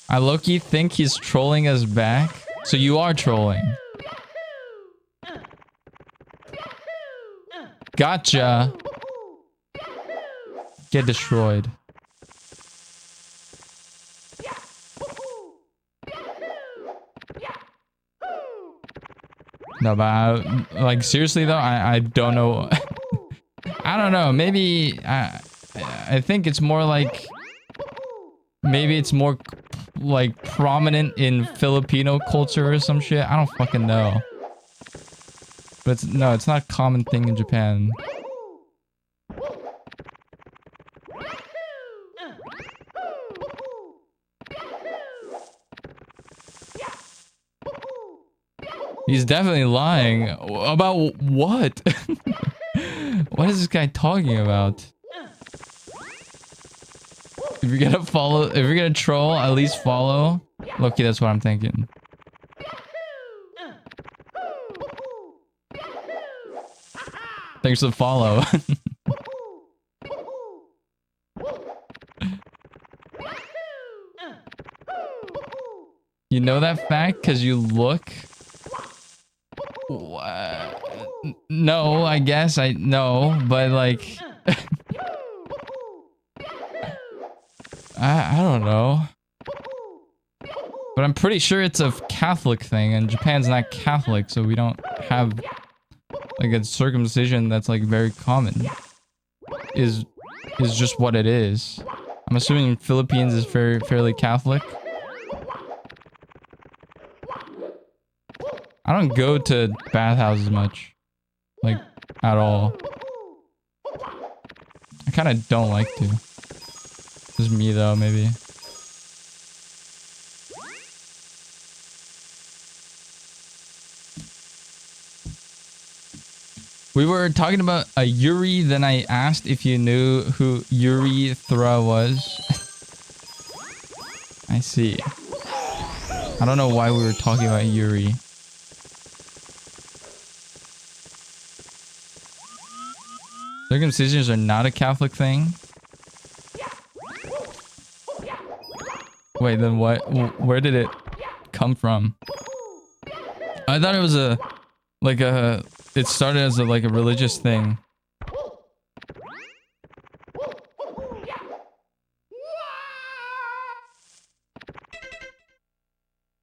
S1: I low-key think he's trolling us back. So you are trolling. Gotcha. Get destroyed. No, but like seriously though, I don't know. I don't know. Maybe I think it's more like maybe it's more like prominent in Filipino culture or some shit. I don't fucking know. But no, it's not a common thing in Japan. He's definitely lying. About what? What is this guy talking about? If you're gonna follow, if you're gonna troll, at least follow. Loki, that's what I'm thinking. Thanks for the follow. You know that fact because you look? No, I guess I know, but like... I don't know. But I'm pretty sure it's a Catholic thing, and Japan's not Catholic, so we don't have like a circumcision that's like very common. Is just what it is. I'm assuming Philippines is fairly Catholic. I don't go to bathhouses much. Like, at all. I kind of don't like to. Just me though, maybe. We were talking about a Yuri, then I asked if you knew who Urethra was. I see. I don't know why we were talking about Yuri. Circumcisions are not a Catholic thing? Wait, then what? Where did it come from? I thought it was a... like a... It started as a, like a religious thing.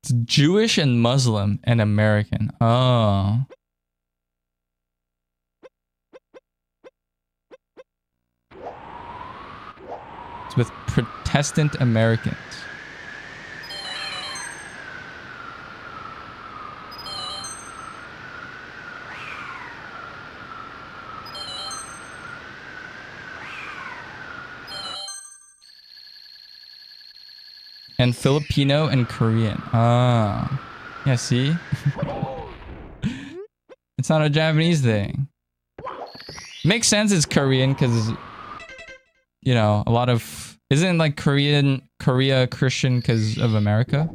S1: It's Jewish and Muslim and American. Oh. It's with Protestant Americans. And Filipino and Korean. Ah. Yeah, see? It's not a Japanese thing. Makes sense it's Korean because, you know, a lot of... Isn't like Korea Christian because of America?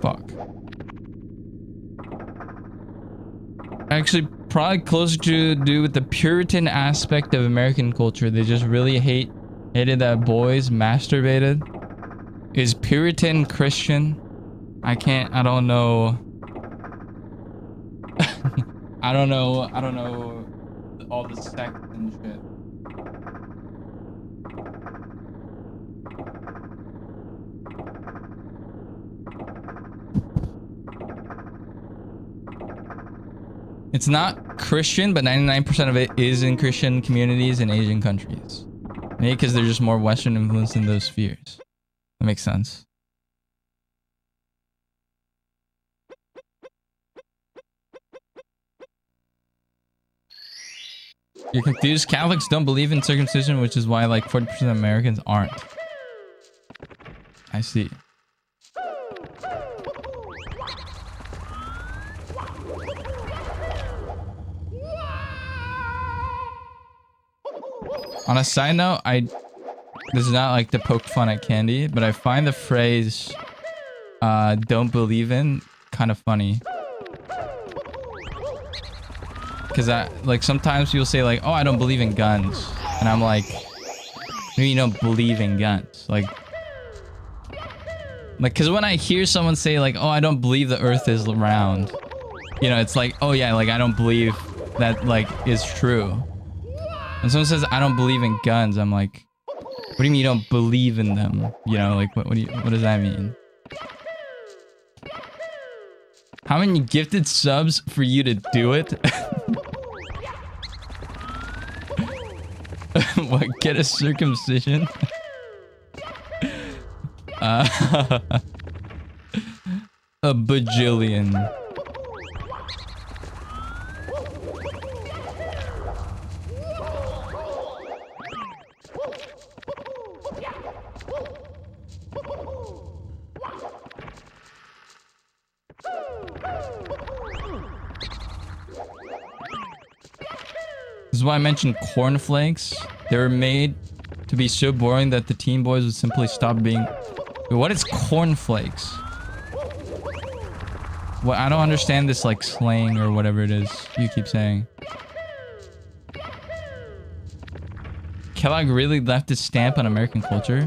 S1: Fuck. Actually, probably closer to do with the Puritan aspect of American culture. They just really hated that boys masturbated. Is Puritan Christian? I don't know. I don't know all the sects and shit. It's not Christian, but 99% of it is in Christian communities in Asian countries. Maybe because they're just more Western influenced in those spheres. That makes sense. You're confused. Catholics don't believe in circumcision, which is why like 40% of Americans aren't. I see. On a side note, this is not like to poke fun at Candy, but I find the phrase don't believe in kind of funny. Because like sometimes people say like, oh, I don't believe in guns. And I'm like, maybe you don't believe in guns. Like, because when I hear someone say like, oh, I don't believe the earth is round. You know, it's like, oh yeah, like I don't believe that like is true. When someone says I don't believe in guns, I'm like, what do you mean you don't believe in them? You know, like what does that mean? How many gifted subs for you to do it? What, get a circumcision? A bajillion. This is why I mentioned cornflakes. They were made to be so boring that the teen boys would simply stop being... Wait, what is cornflakes? Well, I don't understand this like slang or whatever it is you keep saying. Kellogg really left his stamp on American culture?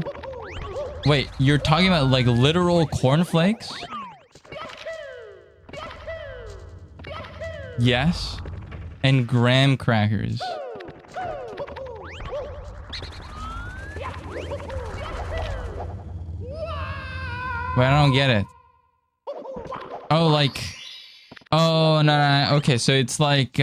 S1: Wait, you're talking about like literal cornflakes? Yes. And graham crackers. Wait, I don't get it. Oh, like... Oh, no. Okay, so it's like...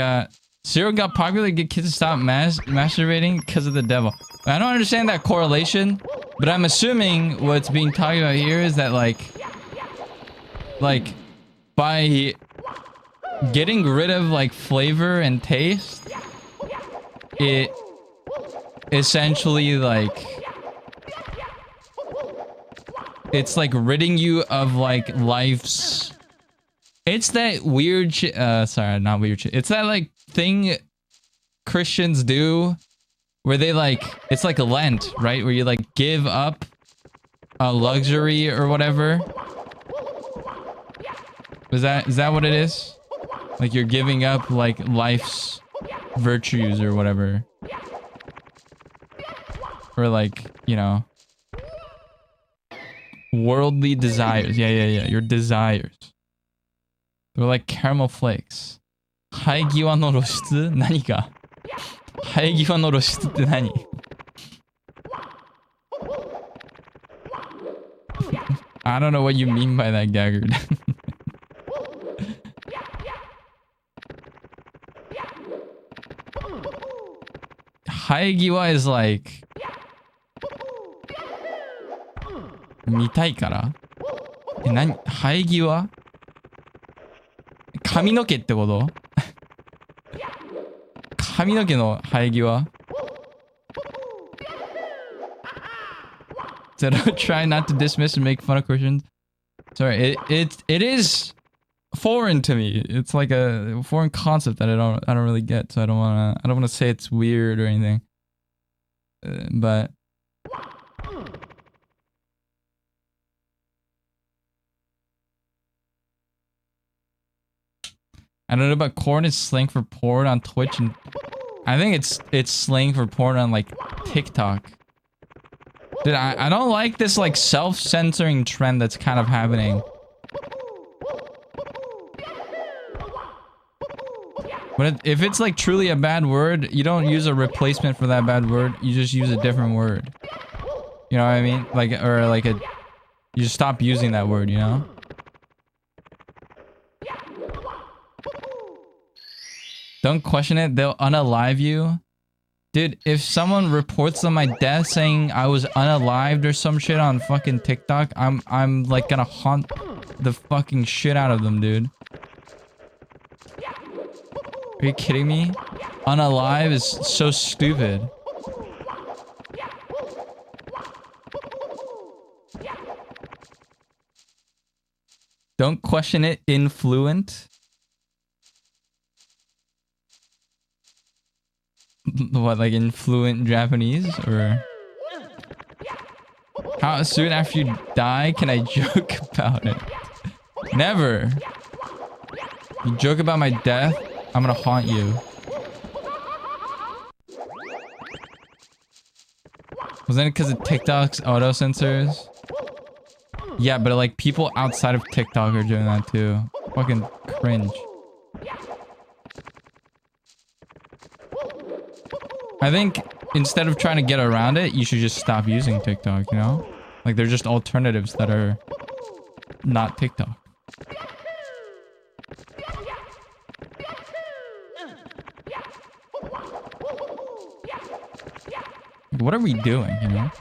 S1: cereal got popular to get kids to stop masturbating because of the devil. I don't understand that correlation, but I'm assuming what's being talked about here is that, like... by... getting rid of, like, flavor and taste... it... essentially, like... it's like ridding you of like life's... It's that weird shit. Sorry, not weird shit. It's that like thing Christians do where they like... It's like a Lent, right? Where you like give up a luxury or whatever. Is that what it is? Like you're giving up like life's virtues or whatever. Or like, you know... worldly desires. Yeah. Your desires. They're like caramel flakes. 生え際の露出? 何か? 生え際の露出って何? I don't know what you mean by that, Gaggard. Haegiwa is like... 見たいから？何？生え際？髪の毛ってこと？髪の毛の生え際？ So don't try not to dismiss and make fun of Christians. Sorry, it is foreign to me. It's like a foreign concept that I don't really get. So I don't wanna say it's weird or anything. But I don't know about corn is slang for porn on Twitch, and I think it's slang for porn on like TikTok. Dude, I don't like this like self-censoring trend that's kind of happening. But if it's like truly a bad word, you don't use a replacement for that bad word. You just use a different word. You know what I mean? Like, or like you just stop using that word, you know? Don't question it. They'll unalive you. Dude, if someone reports on my death saying I was unalived or some shit on fucking TikTok, I'm like gonna haunt the fucking shit out of them, dude. Are you kidding me? Unalive is so stupid. Don't question it, influent. What, like influent Japanese? Or how soon after you die can I joke about it? Never. You joke about my death, I'm gonna haunt you. Wasn't it because of TikTok's auto censors? Yeah, but like people outside of TikTok are doing that too. Fucking cringe. I think instead of trying to get around it, you should just stop using TikTok, you know? Like they're just alternatives that are not TikTok. What are we doing, you know?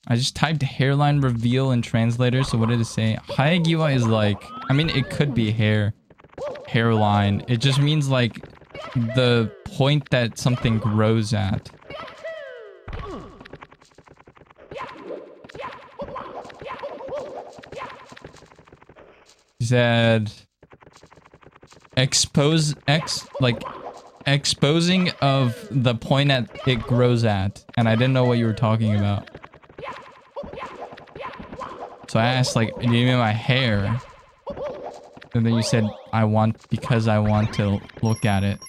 S1: I just typed hairline reveal in translator, so what did it say? Haegiwa is like, I mean, it could be hairline. It just means like the point that something grows at. He said exposing of the point that it grows at, and I didn't know what you were talking about. So I asked, like, do you mean my hair? And then you said, because I want to look at it.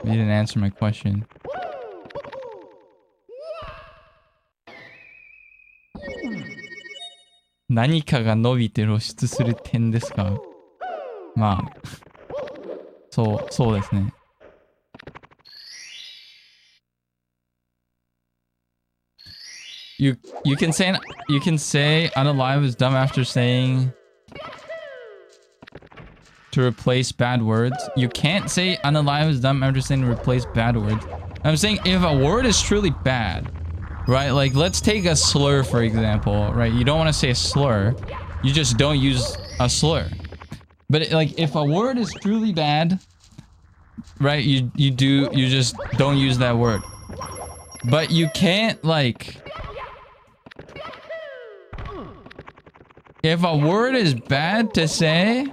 S1: You didn't answer my question. Nanika ga nobite露出する点ですか? まあ、そうですね。You can say unalive is dumb after saying to replace bad words. You can't say unalive is dumb after saying to replace bad words. I'm saying if a word is truly bad, right? Like let's take a slur for example, right? You don't want to say a slur, you just don't use a slur. But like if a word is truly bad, right? You just don't use that word. But you can't like. If a word is bad to say,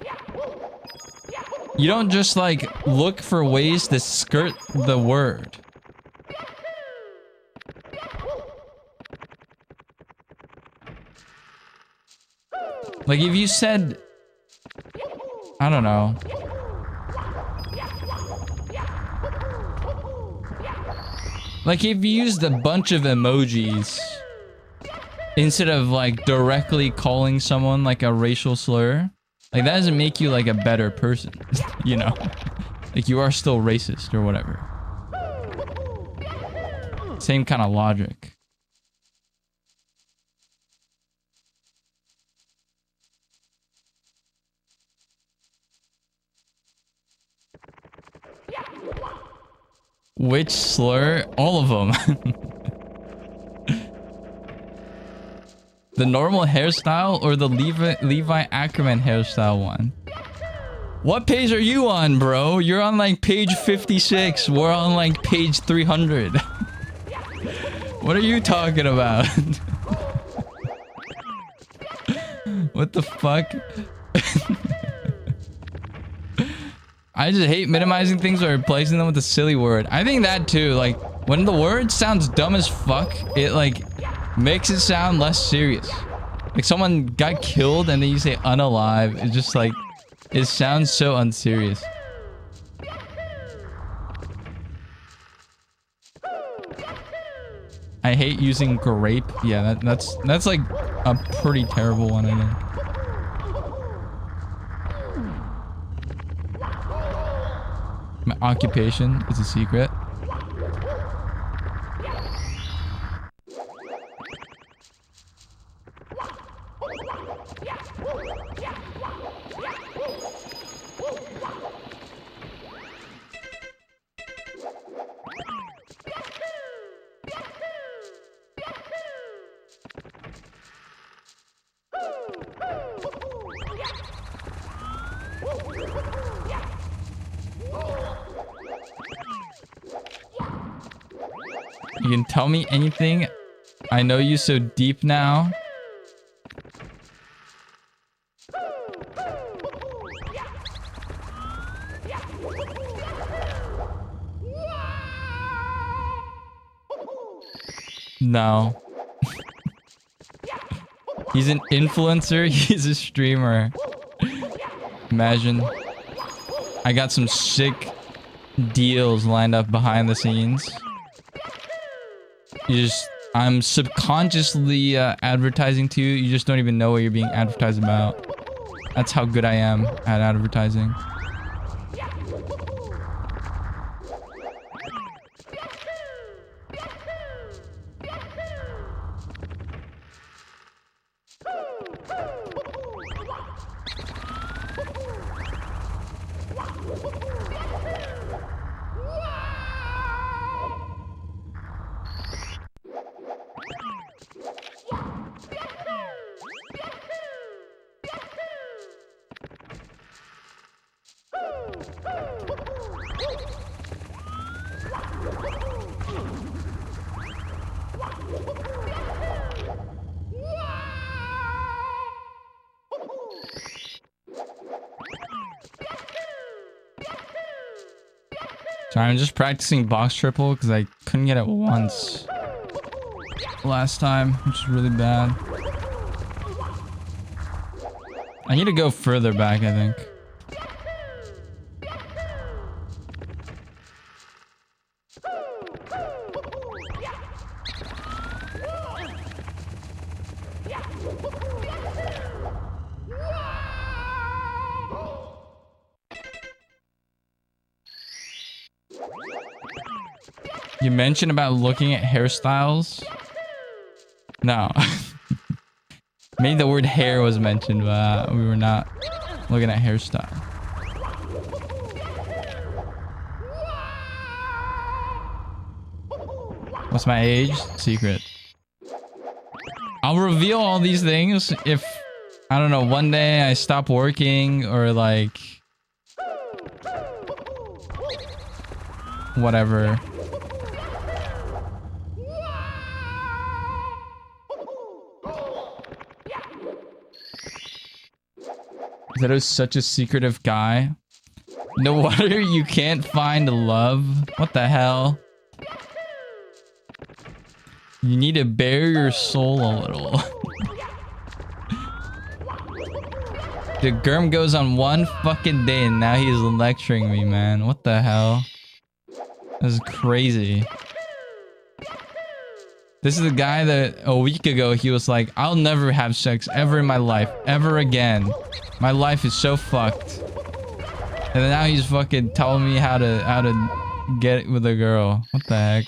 S1: you don't just like look for ways to skirt the word. Like if you said, I don't know. Like if you used a bunch of emojis instead of like directly calling someone like a racial slur, like that doesn't make you like a better person, you know? Like you are still racist or whatever. Same kind of logic. Which slur? All of them. The normal hairstyle or the Levi Ackerman hairstyle one? What page are you on, bro? You're on like page 56. We're on like page 300. What are you talking about? What the fuck? I just hate minimizing things or replacing them with a silly word. I think that too. Like when the word sounds dumb as fuck, it like makes it sound less serious. Like someone got killed and then you say unalive. It's just like, it sounds so unserious. I hate using grape. Yeah, that's like a pretty terrible one, I think. My occupation is a secret. You can tell me anything. I know you so deep now. No. He's an influencer. He's a streamer. Imagine. I got some sick deals lined up behind the scenes. I'm subconsciously advertising to you. You just don't even know what you're being advertised about. That's how good I am at advertising. Sorry, I'm just practicing box triple because I couldn't get it once last time, which is really bad. I need to go further back, I think. You mentioned about looking at hairstyles? No. Maybe the word hair was mentioned, but we were not looking at hairstyle. What's my age? Secret. I'll reveal all these things if, I don't know, one day I stop working or like... whatever. That was such a secretive guy. No wonder you can't find love. What the hell? You need to bare your soul a little. The Germ goes on one fucking day and now he's lecturing me, man. What the hell? This is crazy. This is the guy that a week ago he was like, I'll never have sex ever in my life, ever again. My life is so fucked. And then now he's fucking telling me how to get it with a girl. What the heck?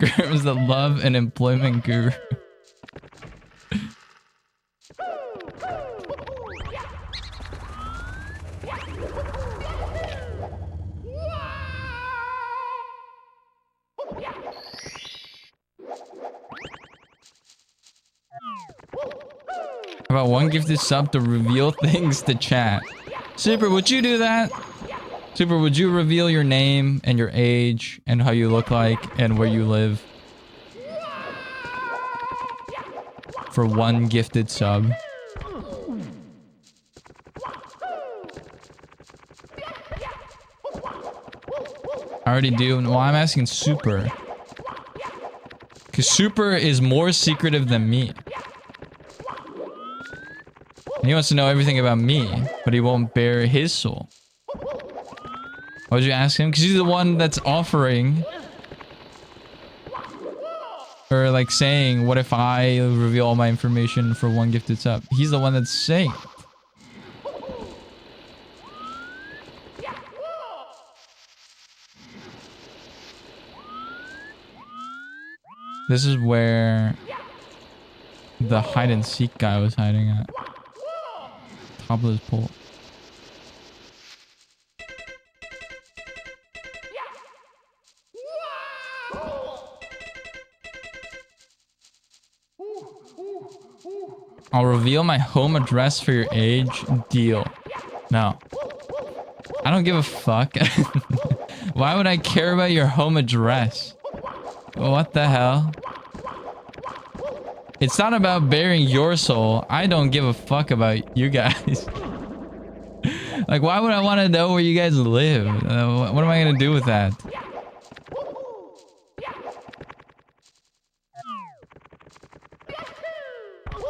S1: Germ is the love and employment guru. About one gifted sub to reveal things to chat. Super, would you do that? Super, would you reveal your name and your age and how you look like and where you live? For one gifted sub. I already do. Well, I'm asking Super. Because Super is more secretive than me. And he wants to know everything about me, but he won't bare his soul. Why would you ask him? Because he's the one that's offering. Or like saying, what if I reveal all my information for one gifted sub? He's the one that's saying it. This is where the hide and seek guy was hiding at. Top of his pole. I'll reveal my home address for your age. Deal. No. I don't give a fuck. Why would I care about your home address? What the hell? It's not about bearing your soul. I don't give a fuck about you guys. Like, why would I want to know where you guys live? What am I going to do with that?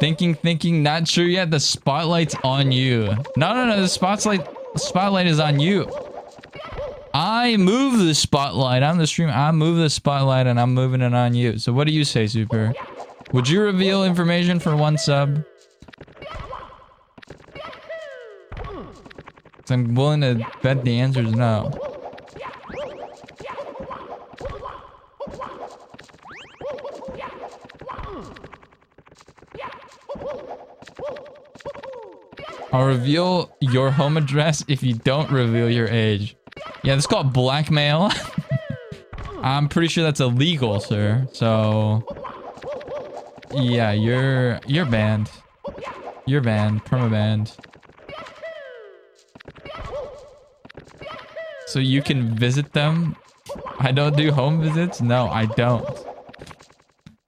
S1: Thinking, not sure yet. The spotlight's on you. No, the spotlight is on you. I move the spotlight. I'm the streamer. I move the spotlight and I'm moving it on you. So what do you say, Super? Would you reveal information for 1 sub? I'm willing to bet the answer is no. I'll reveal your home address if you don't reveal your age. Yeah, that's called blackmail. I'm pretty sure that's illegal, sir. So, yeah, you're banned. You're banned. Permabanned. So you can visit them? I don't do home visits? No, I don't.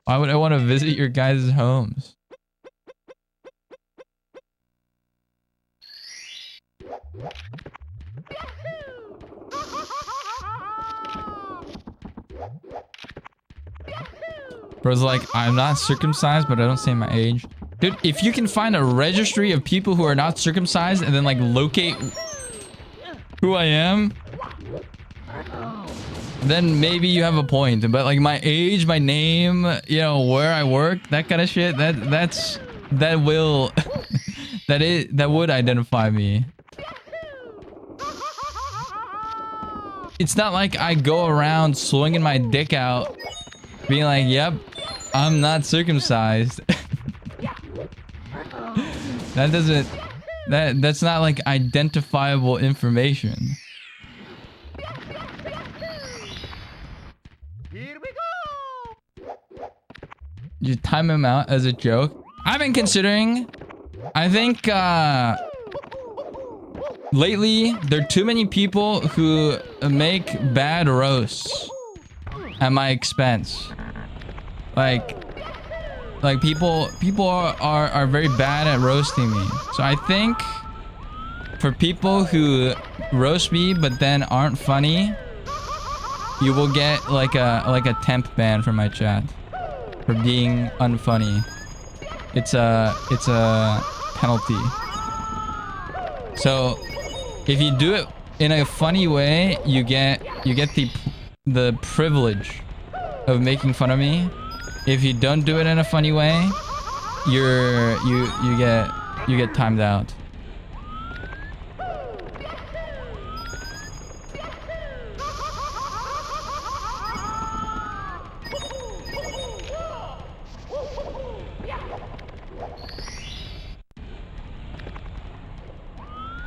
S1: Why would I want to visit your guys' homes? Bro's like, I'm not circumcised, but I don't say my age. Dude, if you can find a registry of people who are not circumcised and then like locate who I am, then maybe you have a point. But like my age, my name, you know, where I work, that kind of shit, that would identify me. It's not like I go around swinging my dick out being like, yep, I'm not circumcised. That's not like identifiable information. Here we go. You time him out as a joke. I've been considering, I think lately there are too many people who make bad roasts at my expense. Like people are very bad at roasting me. So I think for people who roast me but then aren't funny, you will get like a temp ban from my chat for being unfunny. It's a penalty. So if you do it in a funny way, you get the privilege of making fun of me. If you don't do it in a funny way, you get timed out.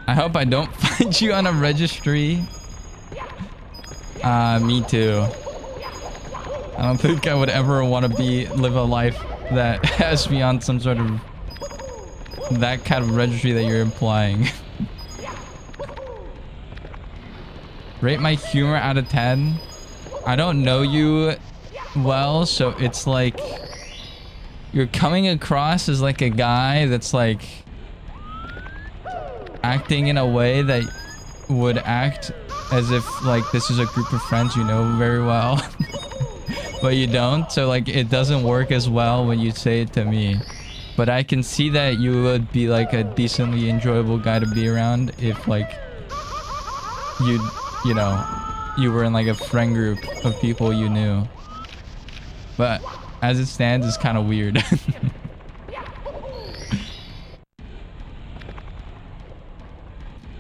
S1: I hope I don't find you on a registry. Me too. I don't think I would ever want to live a life that has me on some sort of that kind of registry that you're implying. Rate my humor out of 10. I don't know you well, so it's like you're coming across as like a guy that's like acting in a way that would act as if like this is a group of friends you know very well. But you don't, so like it doesn't work as well when you say it to me. But I can see that you would be like a decently enjoyable guy to be around if like you know, you were in like a friend group of people you knew. But as it stands, it's kind of weird.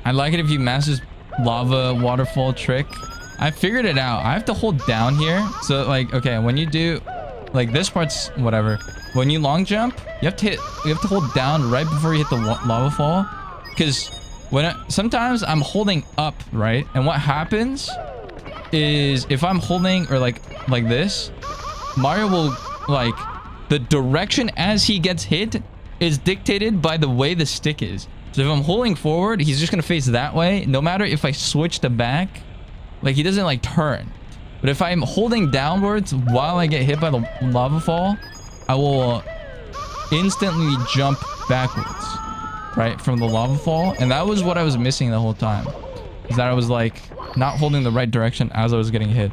S1: I like it if you master this lava waterfall trick. I figured it out. I have to hold down here. So like, okay, when you do like this part's whatever. When you long jump, you have to hold down right before you hit the lava fall. Because sometimes I'm holding up, right? And what happens is if I'm holding or like this, Mario will like the direction as he gets hit is dictated by the way the stick is. So if I'm holding forward, he's just gonna face that way. No matter if I switch to back, Like, he doesn't like turn. But if I'm holding downwards while I get hit by the lava fall, I will instantly jump backwards, right, from the lava fall. And that was what I was missing the whole time. Is that I was like not holding the right direction as I was getting hit.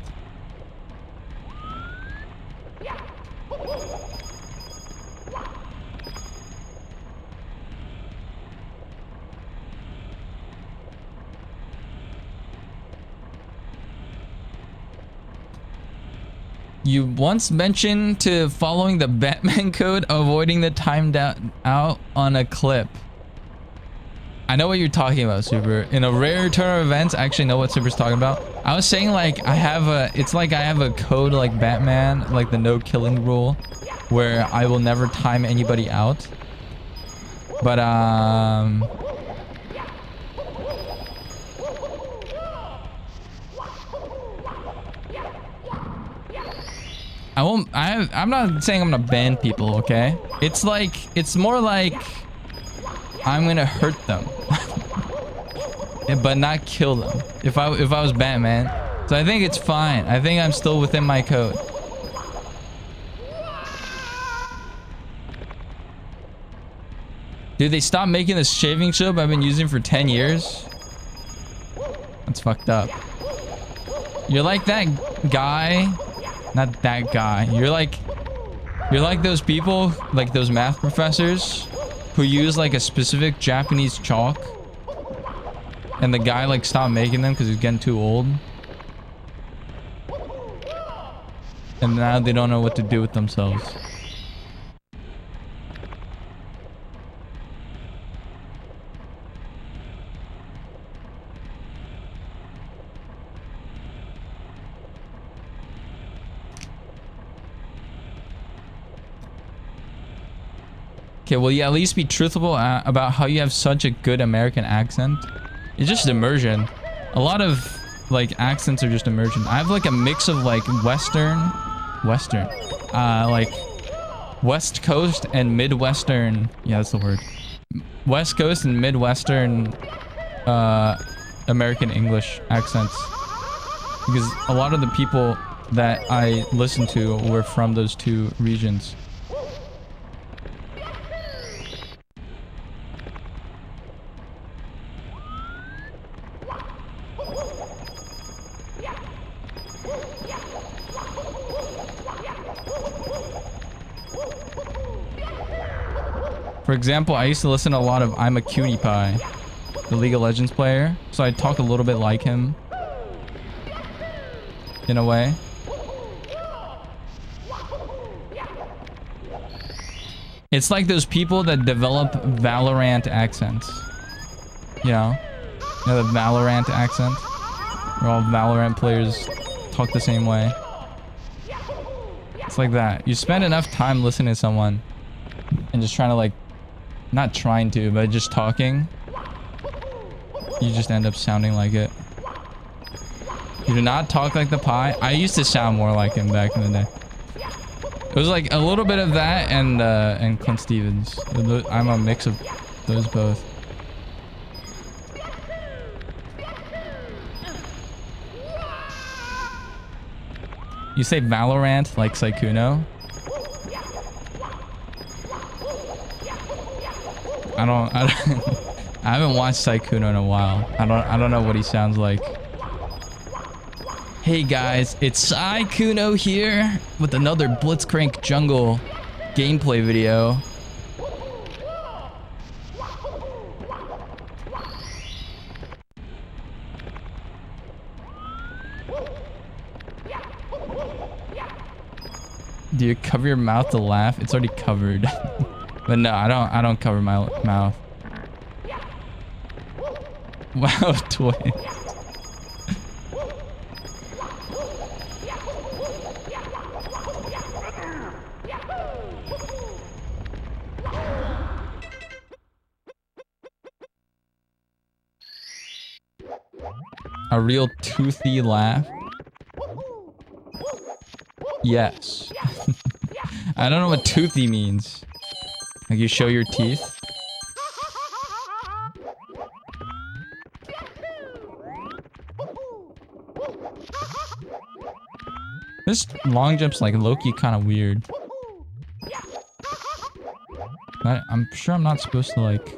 S1: You once mentioned to following the Batman code, avoiding the timed out on a clip. I know what you're talking about, Super. In a rare turn of events, I actually know what Super's talking about. I was saying like it's like I have a code like Batman, like the no killing rule, where I will never time anybody out. But I'm not saying I'm gonna ban people, okay? It's more like I'm gonna hurt them. But not kill them. If I was Batman. So I think it's fine. I think I'm still within my code. Dude, they stopped making this shaving soap I've been using for 10 years. That's fucked up. You're like that guy. Not that guy. You're like those people, like those math professors who use like a specific Japanese chalk. And the guy like stopped making them because he's getting too old. And now they don't know what to do with themselves. Okay, will you at least be truthful about how you have such a good American accent? It's just immersion. A lot of like accents are just immersion. I have like a mix of like like West Coast and Midwestern. Yeah, that's the word. West Coast and Midwestern American English accents. Because a lot of the people that I listen to were from those two regions. For example, I used to listen to a lot of I'm a Cutie Pie, the League of Legends player. So I talk a little bit like him. In a way. It's like those people that develop Valorant accents. You know the Valorant accent? Where all Valorant players talk the same way. It's like that. You spend enough time listening to someone and just trying to like, not trying to, but just talking, you just end up sounding like it. You do not talk like the pie. I used to sound more like him back in the day. It was like a little bit of that and Clint Stevens. I'm a mix of those both. You say Valorant like Sykkuno? I haven't watched Sykkuno in a while. I don't know what he sounds like. Hey guys, it's Sykkuno here with another Blitzcrank Jungle gameplay video. Do you cover your mouth to laugh? It's already covered. But no, I don't cover my mouth. Wow, twist. A real toothy laugh? Yes. I don't know what toothy means. Like you show your teeth? This long jump's like low-key kind of weird. I'm sure I'm not supposed to like...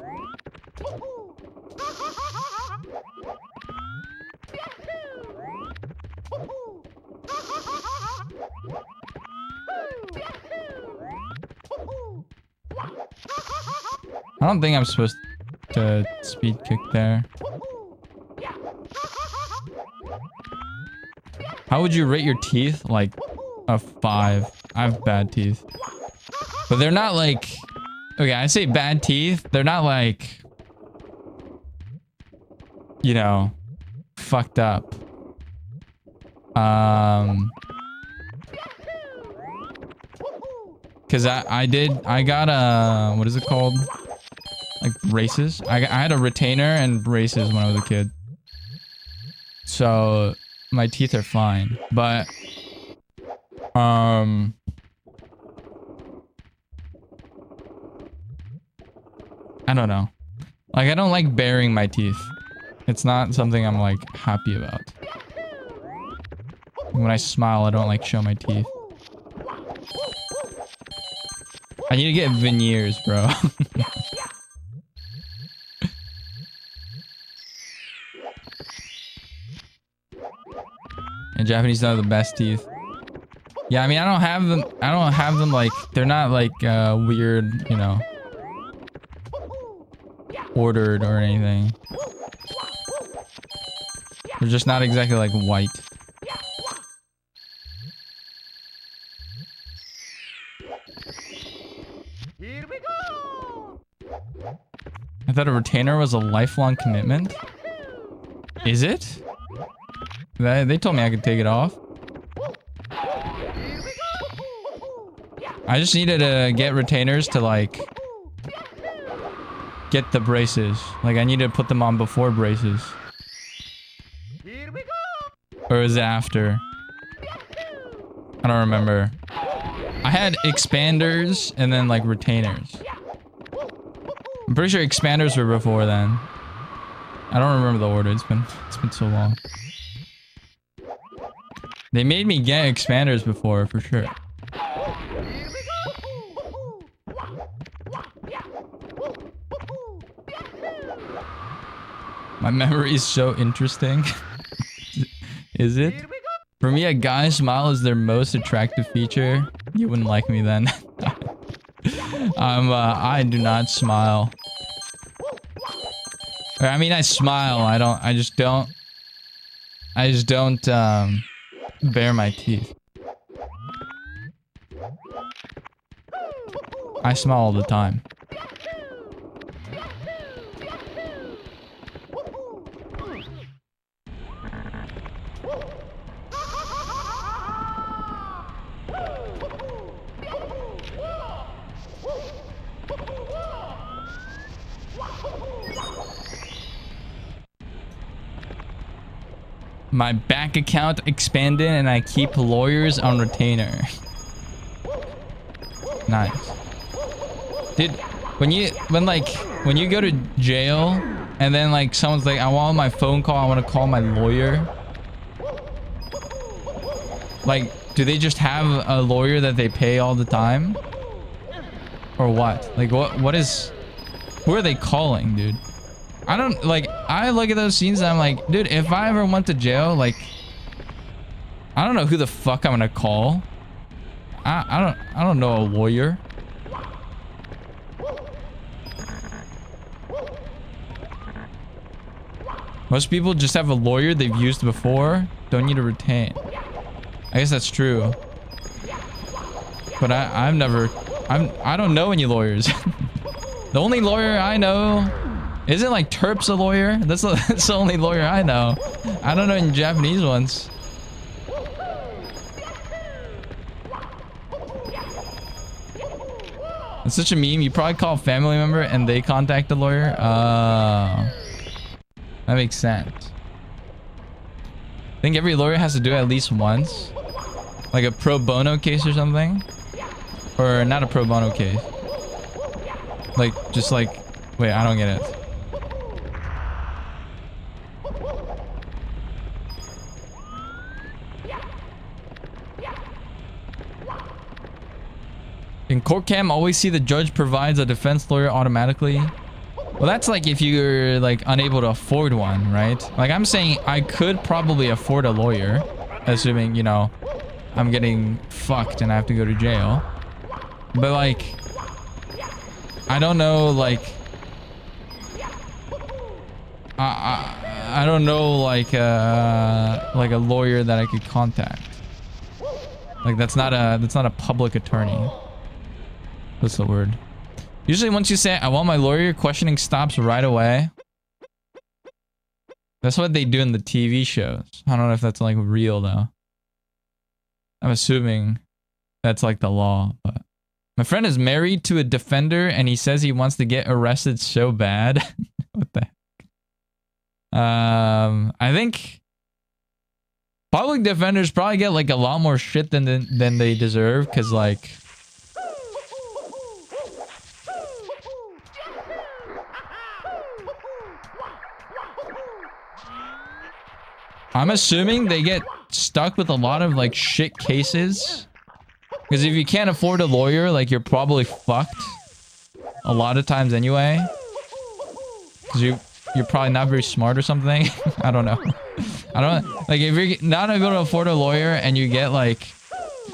S1: I don't think I'm supposed to speed kick there. How would you rate your teeth? Like a 5. I have bad teeth. But they're not like... Okay, I say bad teeth. They're not like... You know... Fucked up. Because I got what is it called? Like braces. I had a retainer and braces when I was a kid. So my teeth are fine. But I don't know. Like I don't like baring my teeth. It's not something I'm like happy about. When I smile, I don't like show my teeth. I need to get veneers, bro. And Japanese don't have the best teeth. Yeah, I mean, I don't have them. I don't have them like they're not like weird, you know, ordered or anything. They're just not exactly like white.
S2: Here we go.
S1: I thought a retainer was a lifelong commitment. Is it? They told me I could take it off. I just needed to get retainers to like get the braces. Like I need to put them on before braces.
S2: Here we go.
S1: Or is it after? I don't remember. I had expanders and then like retainers. I'm pretty sure expanders were before then. I don't remember the order. It's been so long. They made me get expanders before for sure. My memory is so interesting. Is it? For me, a guy's smile is their most attractive feature. You wouldn't like me then. I do not smile. Or, I mean, I smile. I just don't bare my teeth. I smile all the time. My bank account expanded and I keep lawyers on retainer. Nice. Dude, when you go to jail and then like someone's like, I want my phone call, I want to call my lawyer. Like, do they just have a lawyer that they pay all the time? Or what? Like what is, who are they calling, dude? I don't like, I look at those scenes and I'm like, dude, if I ever went to jail, like, I don't know who the fuck I'm gonna call. I don't know a lawyer. Most people just have a lawyer they've used before, don't need to retain. I guess that's true. But I don't know any lawyers. The only lawyer I know, isn't like Terps a lawyer? That's the only lawyer I know. I don't know any Japanese ones. It's such a meme. You probably call a family member and they contact a lawyer. That makes sense. I think every lawyer has to do it at least once. Like a pro bono case or something. Or not a pro bono case. Like, just like... Wait, I don't get it. In court cam, always see the judge provides a defense lawyer automatically. Well, that's like if you're like unable to afford one, right? Like I'm saying I could probably afford a lawyer, assuming, you know, I'm getting fucked and I have to go to jail. But like, I don't know, like, I don't know, like a lawyer that I could contact. Like that's not a public attorney. What's the word? Usually once you say, I want my lawyer, questioning stops right away. That's what they do in the TV shows. I don't know if that's like real though. I'm assuming that's like the law, but my friend is married to a defender and he says he wants to get arrested so bad. What the heck? I think public defenders probably get like a lot more shit than they deserve, because like I'm assuming they get stuck with a lot of like shit cases. Because if you can't afford a lawyer, like you're probably fucked a lot of times anyway. Because you're probably not very smart or something. I don't know. I don't like if you're not able to afford a lawyer and you get like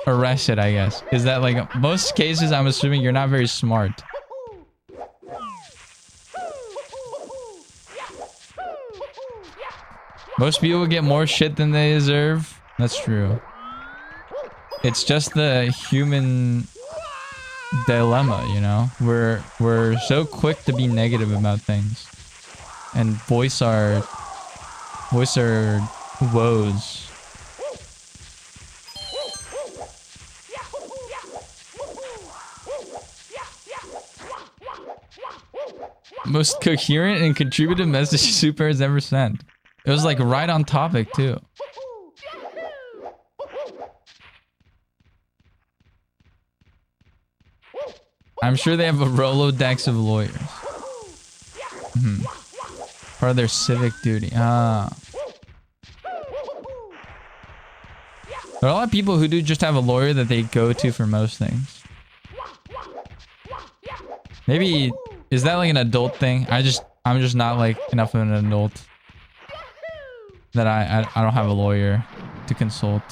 S1: arrested, I guess. Is that like most cases I'm assuming you're not very smart. Most people get more shit than they deserve. That's true. It's just the human dilemma, you know? We're so quick to be negative about things and voice our woes. Most coherent and contributive message Super has ever sent. It was like right on topic too. I'm sure they have a Rolodex of lawyers. Part of their civic duty. Ah. There are a lot of people who do just have a lawyer that they go to for most things. Maybe, is that like an adult thing? I'm just not like enough of an adult that I don't have a lawyer to consult.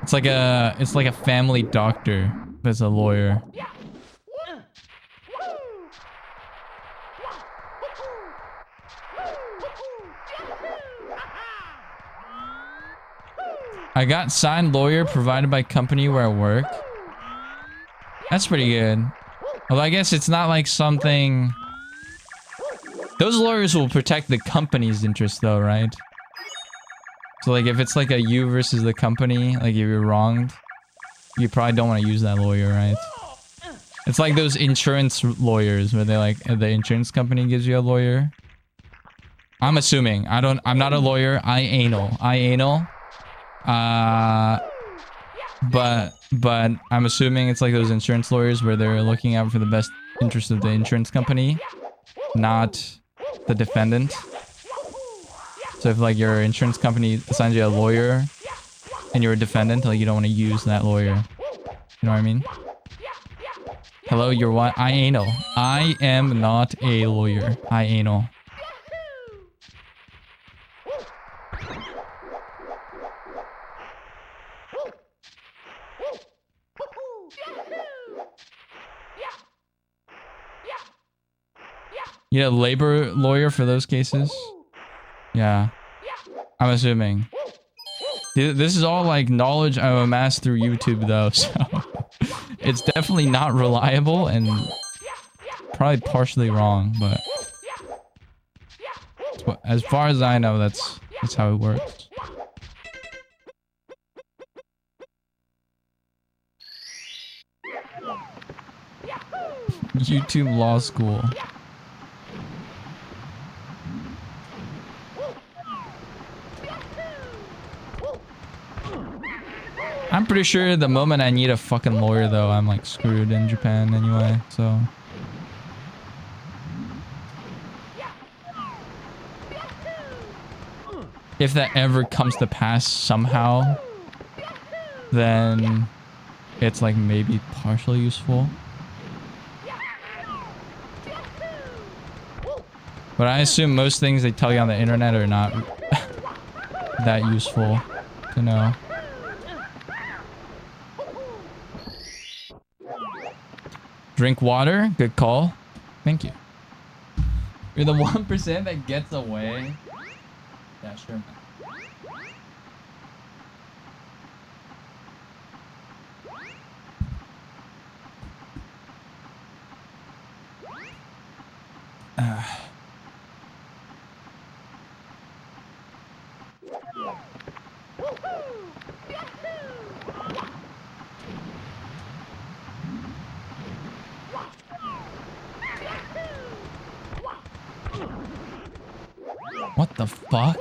S1: It's like a family doctor, but it's a lawyer. I got signed lawyer provided by company where I work. That's pretty good. Well, I guess it's not like something... Those lawyers will protect the company's interest though, right? So like if it's like a you versus the company, like if you're wronged, you probably don't want to use that lawyer, right? It's like those insurance lawyers where they like, the insurance company gives you a lawyer. I'm assuming. I'm not a lawyer. I anal. But I'm assuming it's like those insurance lawyers where they're looking out for the best interest of the insurance company, not the defendant. So if like your insurance company assigns you a lawyer and you're a defendant, like you don't want to use that lawyer. You know what I mean? Hello, you're what? I anal. I am not a lawyer. I anal. You need a labor lawyer for those cases? Yeah. I'm assuming. This is all like knowledge I've amassed through YouTube though, so it's definitely not reliable and probably partially wrong, but as far as I know, that's how it works. YouTube law school. I'm pretty sure the moment I need a fucking lawyer though, I'm like screwed in Japan anyway, so. If that ever comes to pass somehow, then it's like maybe partially useful. But I assume most things they tell you on the internet are not that useful to know. Drink water. Good call. Thank you. You're the 1% that gets away. Yeah, sure, man. What the fuck?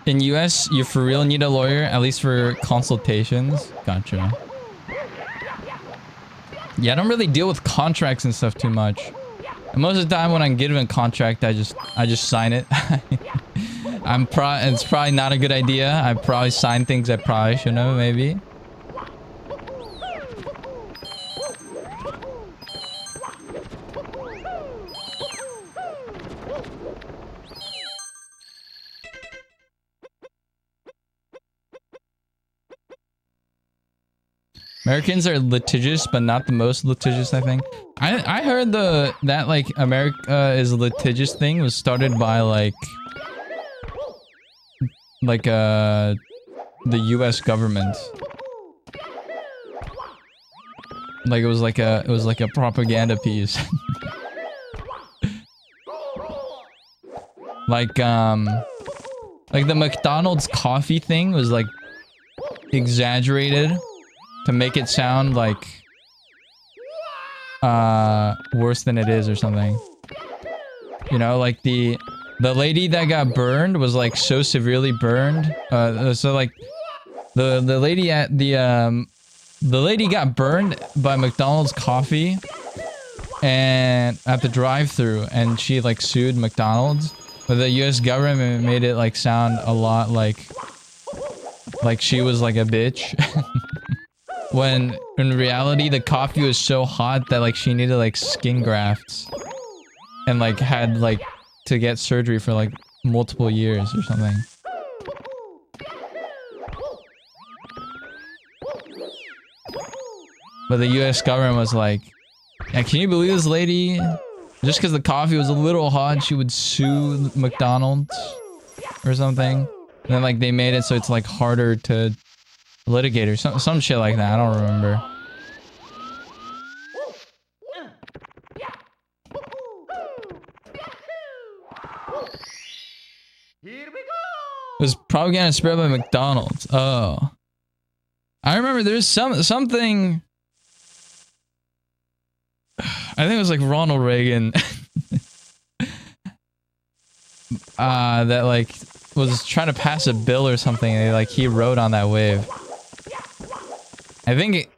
S1: In US, you for real need a lawyer, at least for consultations. Gotcha. Yeah, I don't really deal with contracts and stuff too much. And most of the time when I'm given a contract, I just sign it. It's probably not a good idea. I probably sign things I probably shouldn't have, maybe. Americans are litigious, but not the most litigious, I think. I heard that like America is a litigious thing was started by like the US government. Like it was like a propaganda piece. like the McDonald's coffee thing was like exaggerated to make it sound like worse than it is or something. You know, like the lady that got burned was like so severely burned. So like the lady at the lady got burned by McDonald's coffee and at the drive-thru, and she like sued McDonald's, but the US government made it like sound a lot like she was like a bitch. When in reality the coffee was so hot that like she needed like skin grafts and like had like to get surgery for like multiple years or something. But the US government was like, yeah, can you believe this lady? Just because the coffee was a little hot, she would sue McDonald's or something. And then like they made it so it's like harder to litigate or some shit like that. I don't remember.
S2: Here we go.
S1: It was propaganda spread by McDonald's. Oh, I remember there's something. I think it was like Ronald Reagan. That like was trying to pass a bill or something, and like he rode on that wave. I think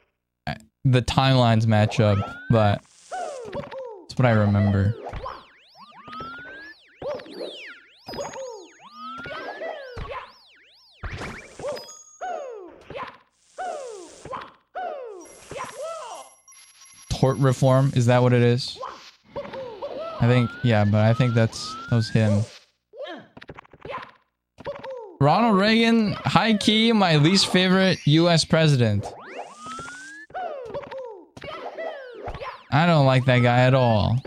S1: the timelines match up, but that's what I remember. Tort reform, is that what it is? I think, yeah, but I think that was him. Ronald Reagan, high key, my least favorite US president. I don't like that guy at all.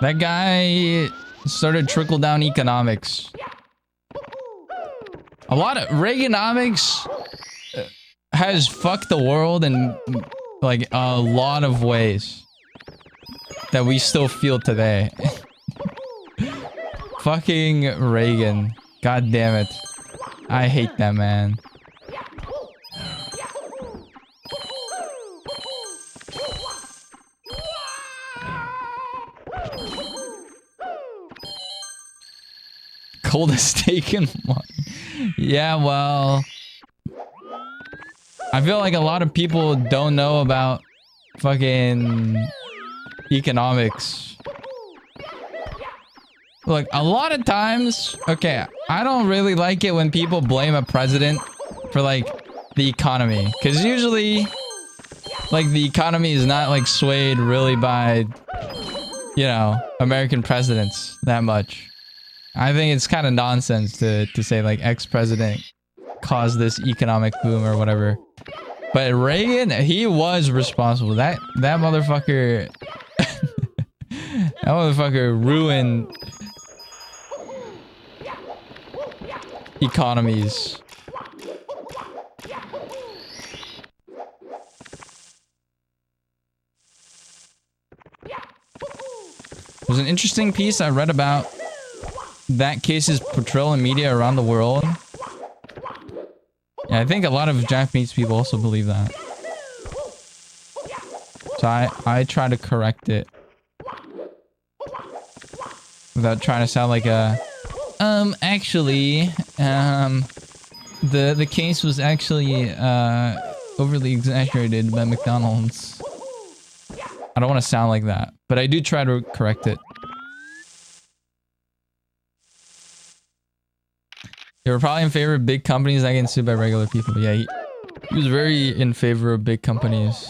S1: That guy started trickle-down economics. A lot of Reaganomics has fucked the world in like a lot of ways that we still feel today. Fucking Reagan. God damn it. I hate that man. Coldest steak in one. Yeah, well, I feel like a lot of people don't know about fucking economics. Look, a lot of times, okay, I don't really like it when people blame a president for like the economy, because usually like the economy is not like swayed really by, you know, American presidents that much. I think it's kind of nonsense to say like ex-president caused this economic boom or whatever. But Reagan, he was responsible. That motherfucker that motherfucker ruined economies. There's an interesting piece I read about that case's portrayal in media around the world. Yeah, I think a lot of Japanese people also believe that. So I try to correct it without trying to sound like a actually the case was actually overly exaggerated by McDonald's. I don't want to sound like that, but I do try to correct it. They were probably in favor of big companies that get sued by regular people. But yeah, he was very in favor of big companies.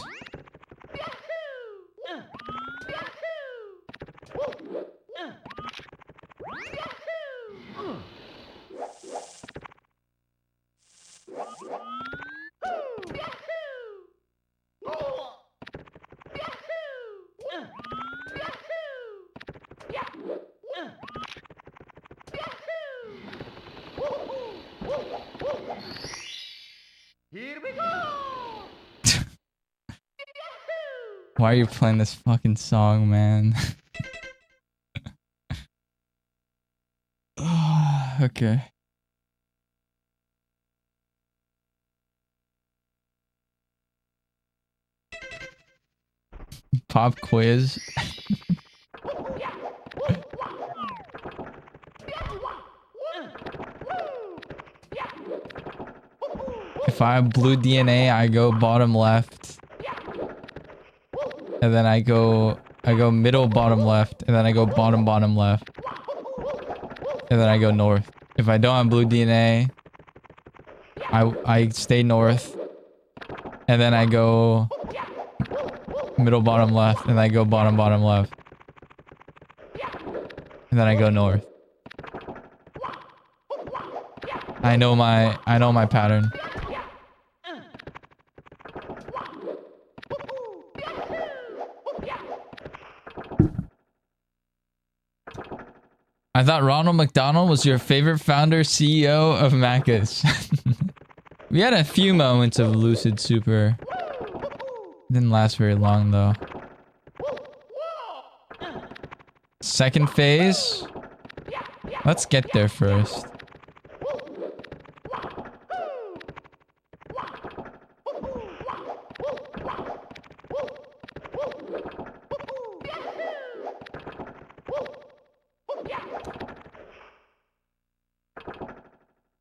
S2: Here we go!
S1: Why are you playing this fucking song, man? Okay. Pop quiz. If I have blue DNA, I go bottom left. And then I go middle bottom left, and then I go bottom left. And then I go north. If I don't have blue DNA, I stay north. And then I go middle bottom left, and then I go bottom left. And then I go north. I know my pattern. I thought Ronald McDonald was your favorite founder CEO of Macca's. We had a few moments of lucid super. Didn't last very long though. Second phase? Let's get there first.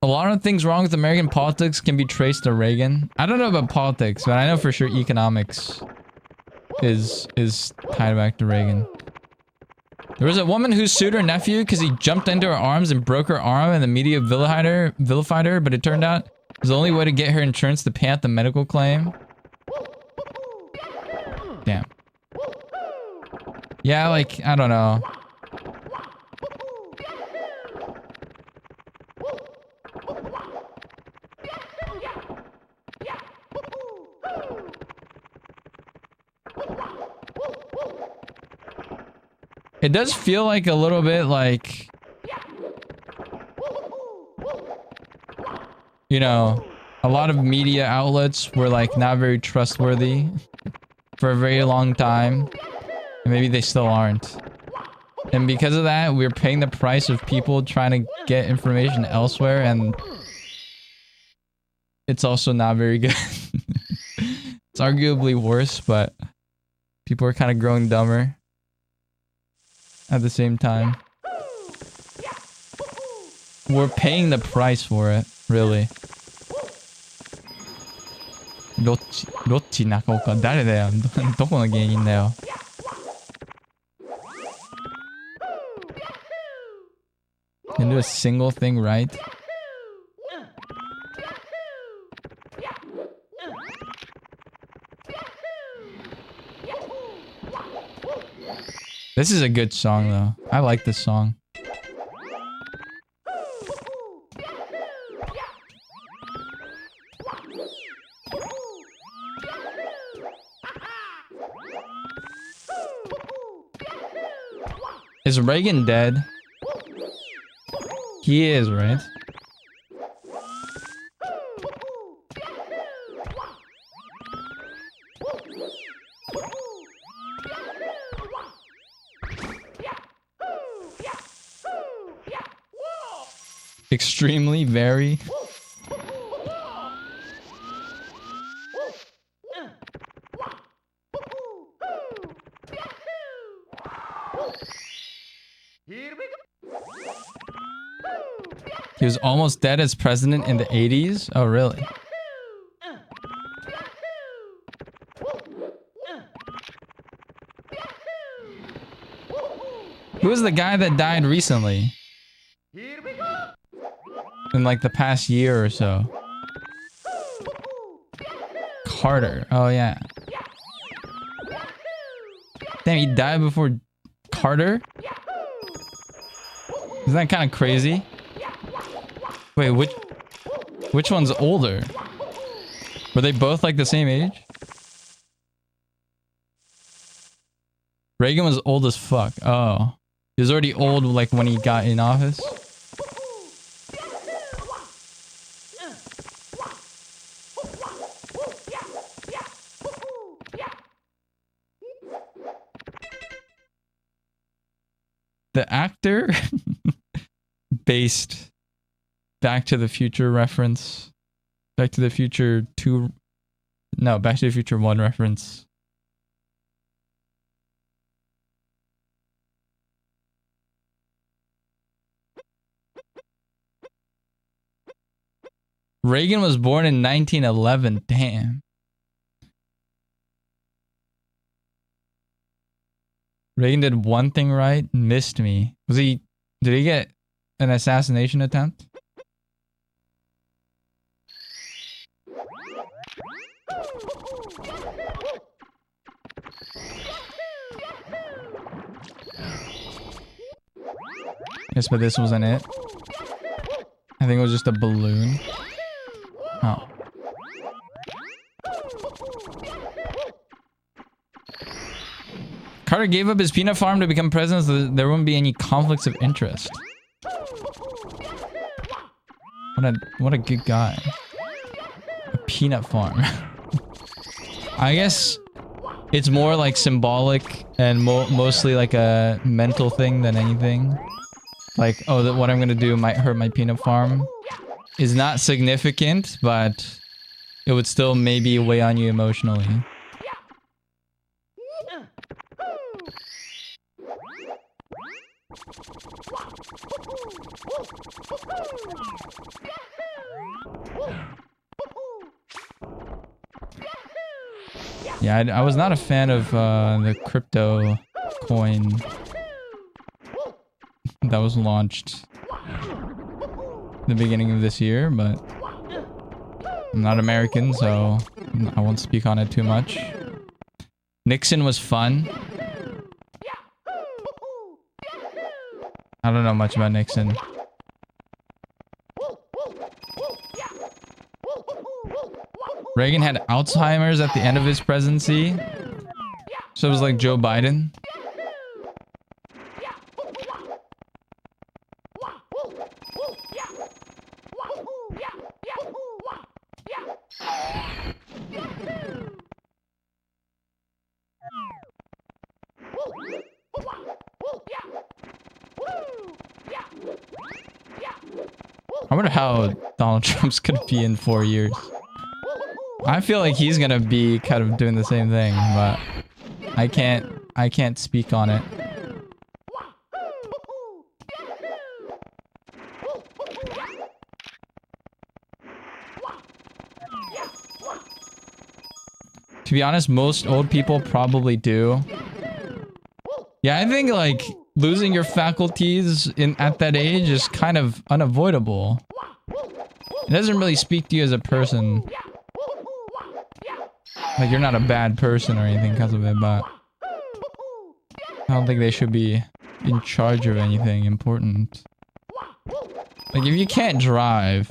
S1: A lot of things wrong with American politics can be traced to Reagan. I don't know about politics, but I know for sure economics is tied back to Reagan. There was a woman who sued her nephew because he jumped into her arms and broke her arm, and the media vilified her, but it turned out it was the only way to get her insurance to pay out the medical claim. Damn. Yeah, like, I don't know. It does feel like a little bit like, you know, a lot of media outlets were like not very trustworthy for a very long time. And maybe they still aren't. And because of that, we're paying the price of people trying to get information elsewhere, and it's also not very good. It's arguably worse, but people are kind of growing dumber at the same time. We're paying the price for it, really. ロッチ中岡誰だよどこの芸人だよ Can do a single thing right? This is a good song though. I like this song. Is Reagan dead? He is, right? Extremely, very. He was almost dead as president in the 80s? Oh, really? Who was the guy that died recently? In like the past year or so. Carter. Oh, yeah. Damn, he died before Carter? Isn't that kind of crazy? Wait, which one's older? Were they both like the same age? Reagan was old as fuck. Oh. He was already old like when he got in office. The actor based Back to the Future reference. Back to the Future 2. No, Back to the Future 1 reference. Reagan was born in 1911. Damn. Reagan did one thing right, missed me. Did he get an assassination attempt? Yes, but this wasn't it. I think it was just a balloon. Oh. Carter gave up his peanut farm to become president so there wouldn't be any conflicts of interest. What a good guy. A peanut farm. I guess it's more like symbolic and mostly like a mental thing than anything. Like, oh, what I'm gonna do might hurt my peanut farm is not significant, but it would still maybe weigh on you emotionally. Yeah, I was not a fan of the crypto coin that was launched the beginning of this year, but I'm not American, so I won't speak on it too much. Nixon was fun. I don't know much about Nixon. Reagan had Alzheimer's at the end of his presidency, so it was like Joe Biden. I wonder how Donald Trump's gonna be in 4 years. I feel like he's gonna be kind of doing the same thing, but I can't speak on it. To be honest, most old people probably do. Yeah, I think like losing your faculties at that age is kind of unavoidable. It doesn't really speak to you as a person. Like you're not a bad person or anything because of it, but I don't think they should be in charge of anything important. Like if you can't drive,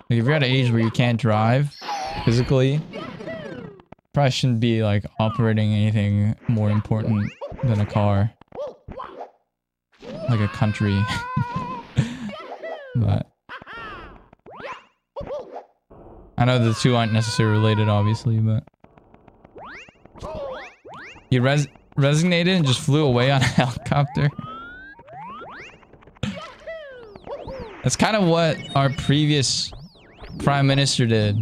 S1: like if you're at an age where you can't drive physically, probably shouldn't be like operating anything more important than a car. Like a country. But I know the two aren't necessarily related, obviously, but he resignated and just flew away on a helicopter. That's kind of what our previous prime minister did.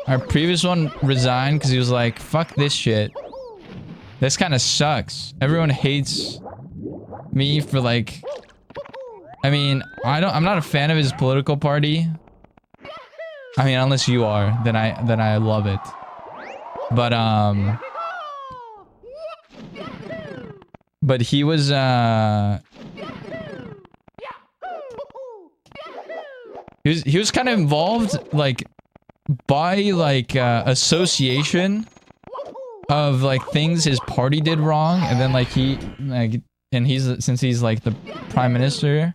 S1: Our previous one resigned because he was like, fuck this shit. This kind of sucks. Everyone hates me for like... I mean, I'm not a fan of his political party. I mean, unless you are, then I love it. But he was he was kind of involved like by like association of like things his party did wrong, and then like since he's like the prime minister,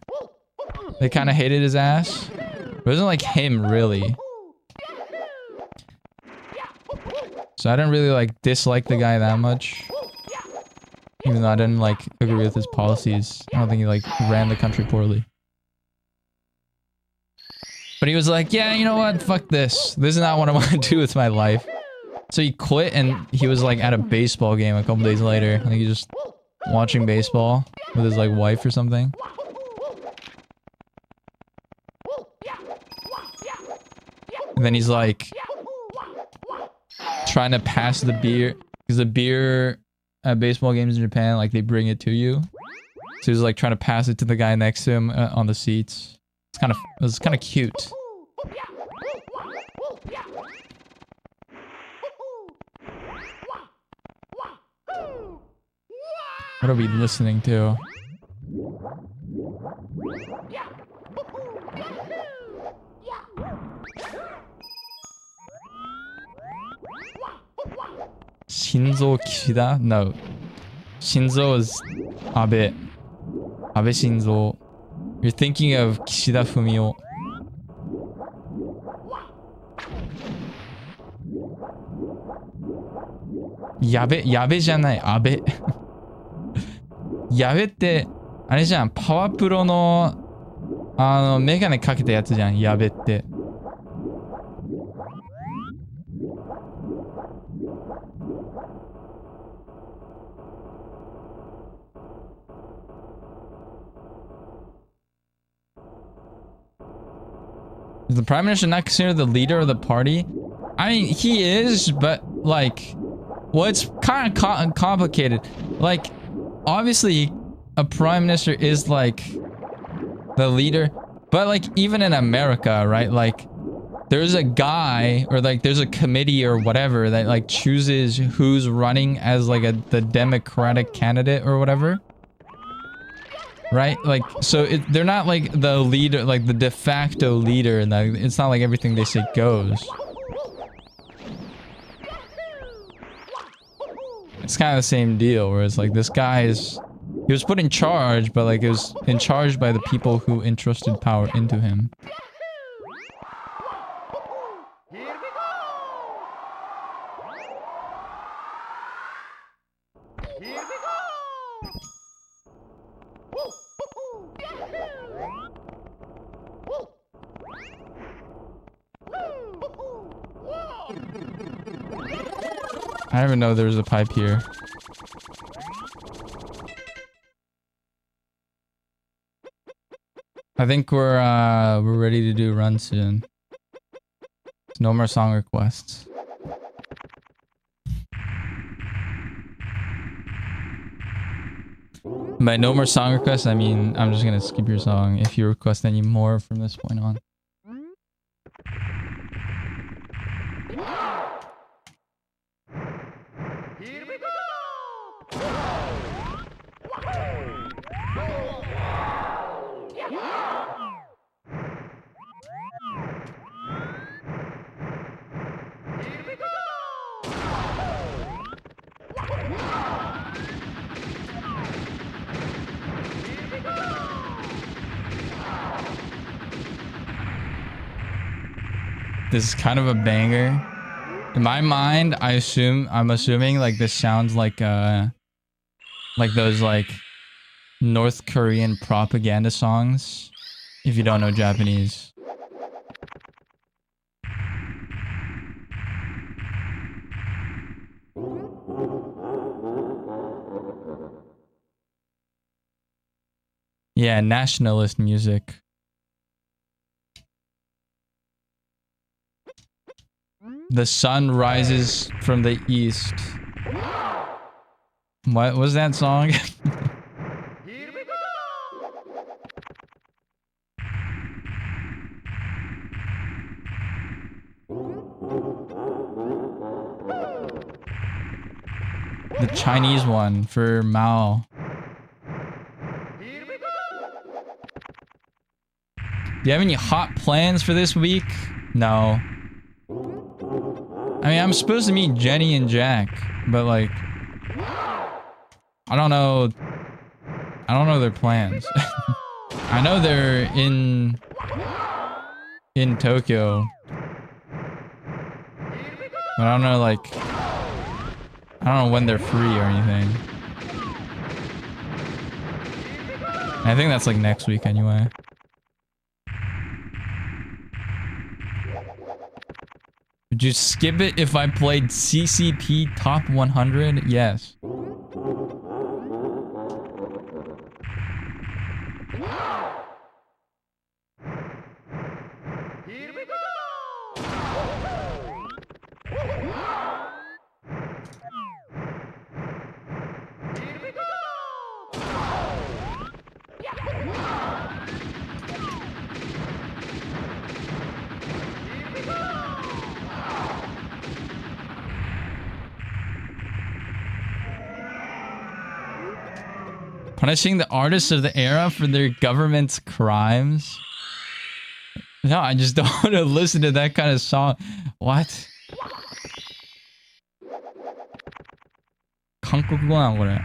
S1: they kind of hated his ass. It wasn't like him really. So I didn't really like dislike the guy that much. Even though I didn't like agree with his policies. I don't think he like ran the country poorly. But he was like, yeah, you know what? Fuck this. This is not what I want to do with my life. So he quit and he was like at a baseball game a couple days later. I think he just watching baseball with his like wife or something. And then he's like trying to pass the beer, because the beer at baseball games in Japan, like they bring it to you. So he was like trying to pass it to the guy next to him on the seats. It was kind of cute. What are we listening to? Shinzo Kishida? No. Shinzo is Abe. Abe Shinzo. You're thinking of Kishida Fumio. Yabe じゃない、Abe。ヤベって、あれじゃん、パワプロの、メガネかけたやつじゃん、ヤベって。Is the Prime Minister not considered the leader of the party? I mean, he is, but like, well, it's kind of complicated. Like, obviously, a Prime Minister is like the leader, but like even in America, right? Like, there's a guy or like there's a committee or whatever that like chooses who's running as like the Democratic candidate or whatever. Right? Like, so they're not like the leader, like the de facto leader, and it's not like everything they say goes. It's kind of the same deal, where it's like this guy he was put in charge, but like it was in charge by the people who entrusted power into him. I didn't even know there was a pipe here. I think we're ready to do run soon. No more song requests. By no more song requests, I mean I'm just gonna skip your song if you request any more from this point on.
S2: Here we go! Here we go! Here we go!
S1: This is kind of a banger. In my mind, I'm assuming like this sounds like those like North Korean propaganda songs. If you don't know Japanese. Yeah, nationalist music. The sun rises from the east. What was that song?
S2: Here we go!
S1: The Chinese one for Mao.
S2: Here we go!
S1: Do you have any hot plans for this week? No. I mean, I'm supposed to meet Jenny and Jack, but like, I don't know their plans. I know they're in Tokyo, but I don't know like, I don't know when they're free or anything. I think that's like next week anyway. Would you skip it if I played CCP Top 100? Yes.
S2: Here we go! Here we go! Here we go!
S1: Punishing the artists of the era for their government's crimes? No, I just don't want to listen to that kind of song. What? 한국어야 그래.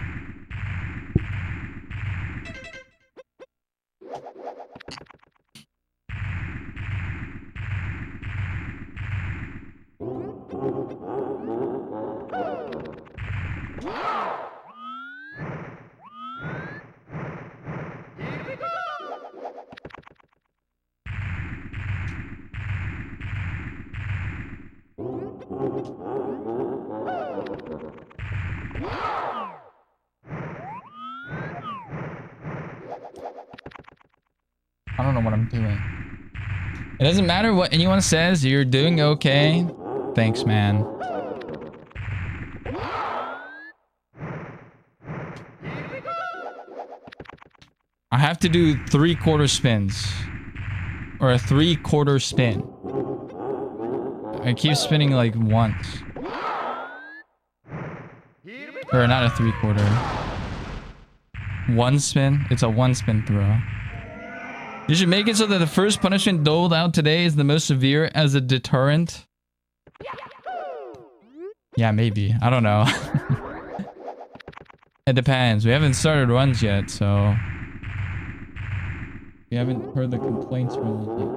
S2: Here we go!
S1: I don't know what I'm doing. It doesn't matter what anyone says, you're doing okay. Thanks, man.
S2: Here we go!
S1: I have to do 3/4 spins. Or a 3/4 spin. I keep spinning like once.
S2: Here we go!
S1: Or not a 3/4. One spin? It's a one spin throw. You should make it so that the first punishment doled out today is the most severe as a deterrent. Yeah, maybe. I don't know. It depends. We haven't started runs yet, so... We haven't heard the complaints from you yet.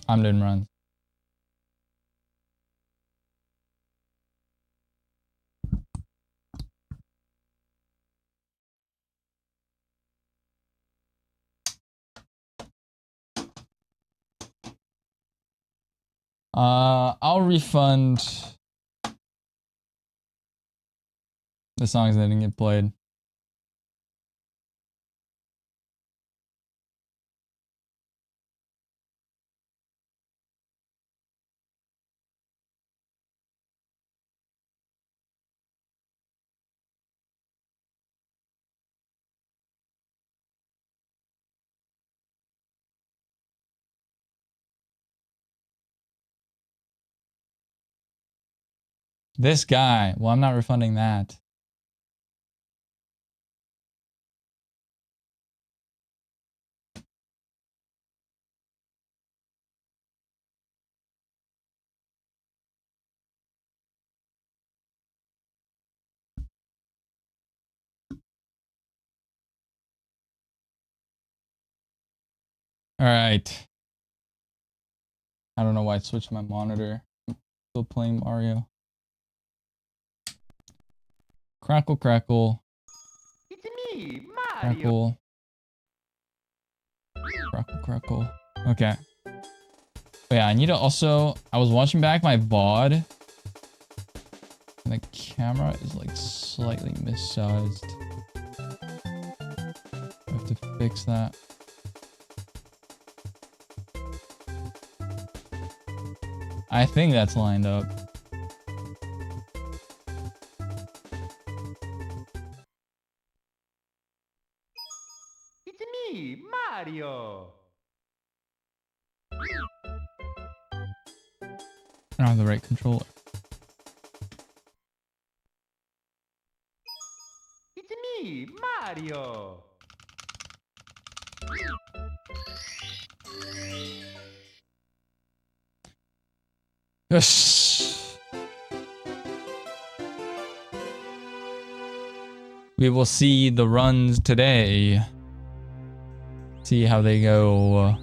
S1: I'm doing runs. I'll refund the songs that didn't get played. This guy. Well, I'm not refunding that. All right. I don't know why I switched my monitor. I'm still playing Mario. Crackle, crackle.
S2: It's me, Mario.
S1: Crackle. Crackle, crackle. Okay. But yeah, I need to also... I was watching back my VOD. And the camera is like slightly missized. I have to fix that. I think that's lined up.
S2: It's me, Mario.
S1: I don't have the right controller.
S2: It's me, Mario.
S1: Yes. We will see the runs today. See how they go.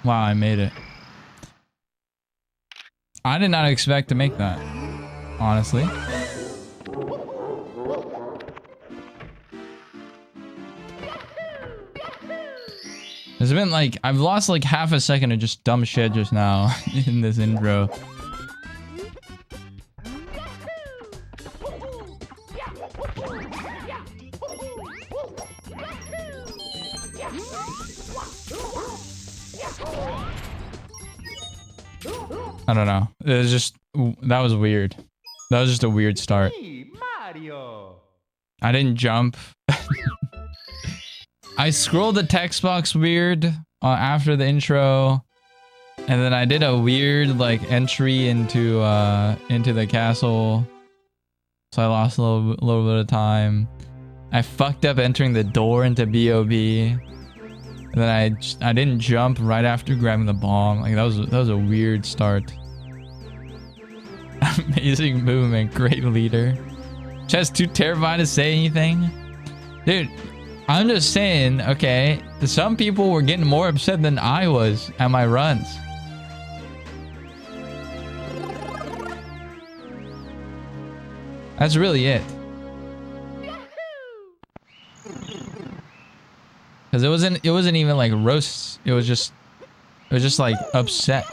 S1: Wow, I made it. I did not expect to make that, honestly. It's been like, I've lost like half a second of just dumb shit just now in this intro. I don't know. It was just, that was weird. That was just a weird start.
S2: Me, Mario.
S1: I didn't jump. I scrolled the text box weird after the intro, and then I did a weird like entry into the castle, so I lost a little bit of time. I fucked up entering the door into BOB, and then I didn't jump right after grabbing the bomb. Like that was a weird start. Amazing movement, great leader. Just too terrified to say anything, dude. I'm just saying, okay, some people were getting more upset than I was at my runs. That's really it. Because it wasn't even like roasts. It was just like upset.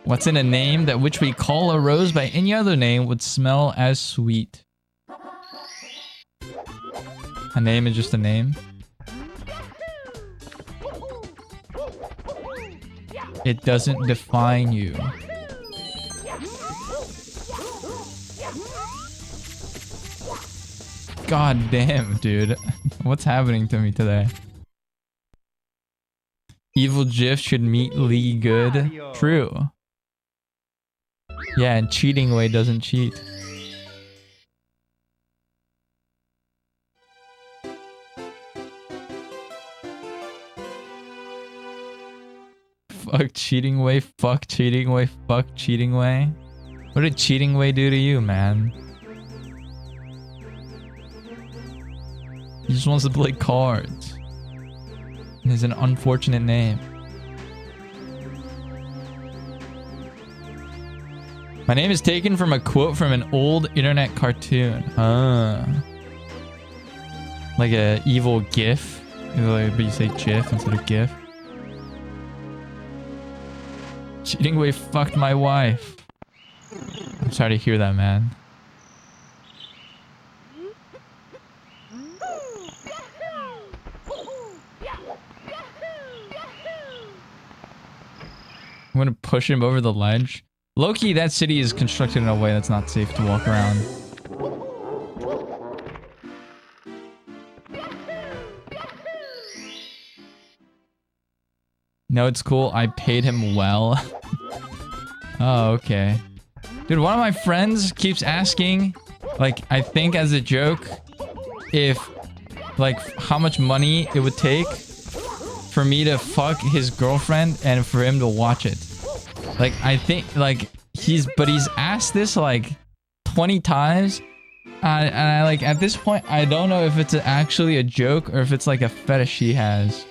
S1: What's in a name that which we call a rose by any other name would smell as sweet? A name is just a name. It doesn't define you. God damn, dude. What's happening to me today? Evil Jiff should meet Lee good.
S2: Mario.
S1: True. Yeah, and cheating way doesn't cheat. Fuck cheating way, fuck cheating way, fuck cheating way. What did cheating way do to you, man? He just wants to play cards. And it's an unfortunate name. My name is taken from a quote from an old internet cartoon. Like a evil GIF. But you say GIF instead of GIF. Cheating way fucked my wife. I'm sorry to hear that, man. I'm gonna push him over the ledge. Low-key, that city is constructed in a way that's not safe to walk around. No, it's cool. I paid him well. Oh, okay. Dude, one of my friends keeps asking, like, I think as a joke, if, like, how much money it would take for me to fuck his girlfriend and for him to watch it. Like, I think, like, he's asked this, like, 20 times. And I, like, at this point, I don't know if it's actually a joke or if it's, like, a fetish he has.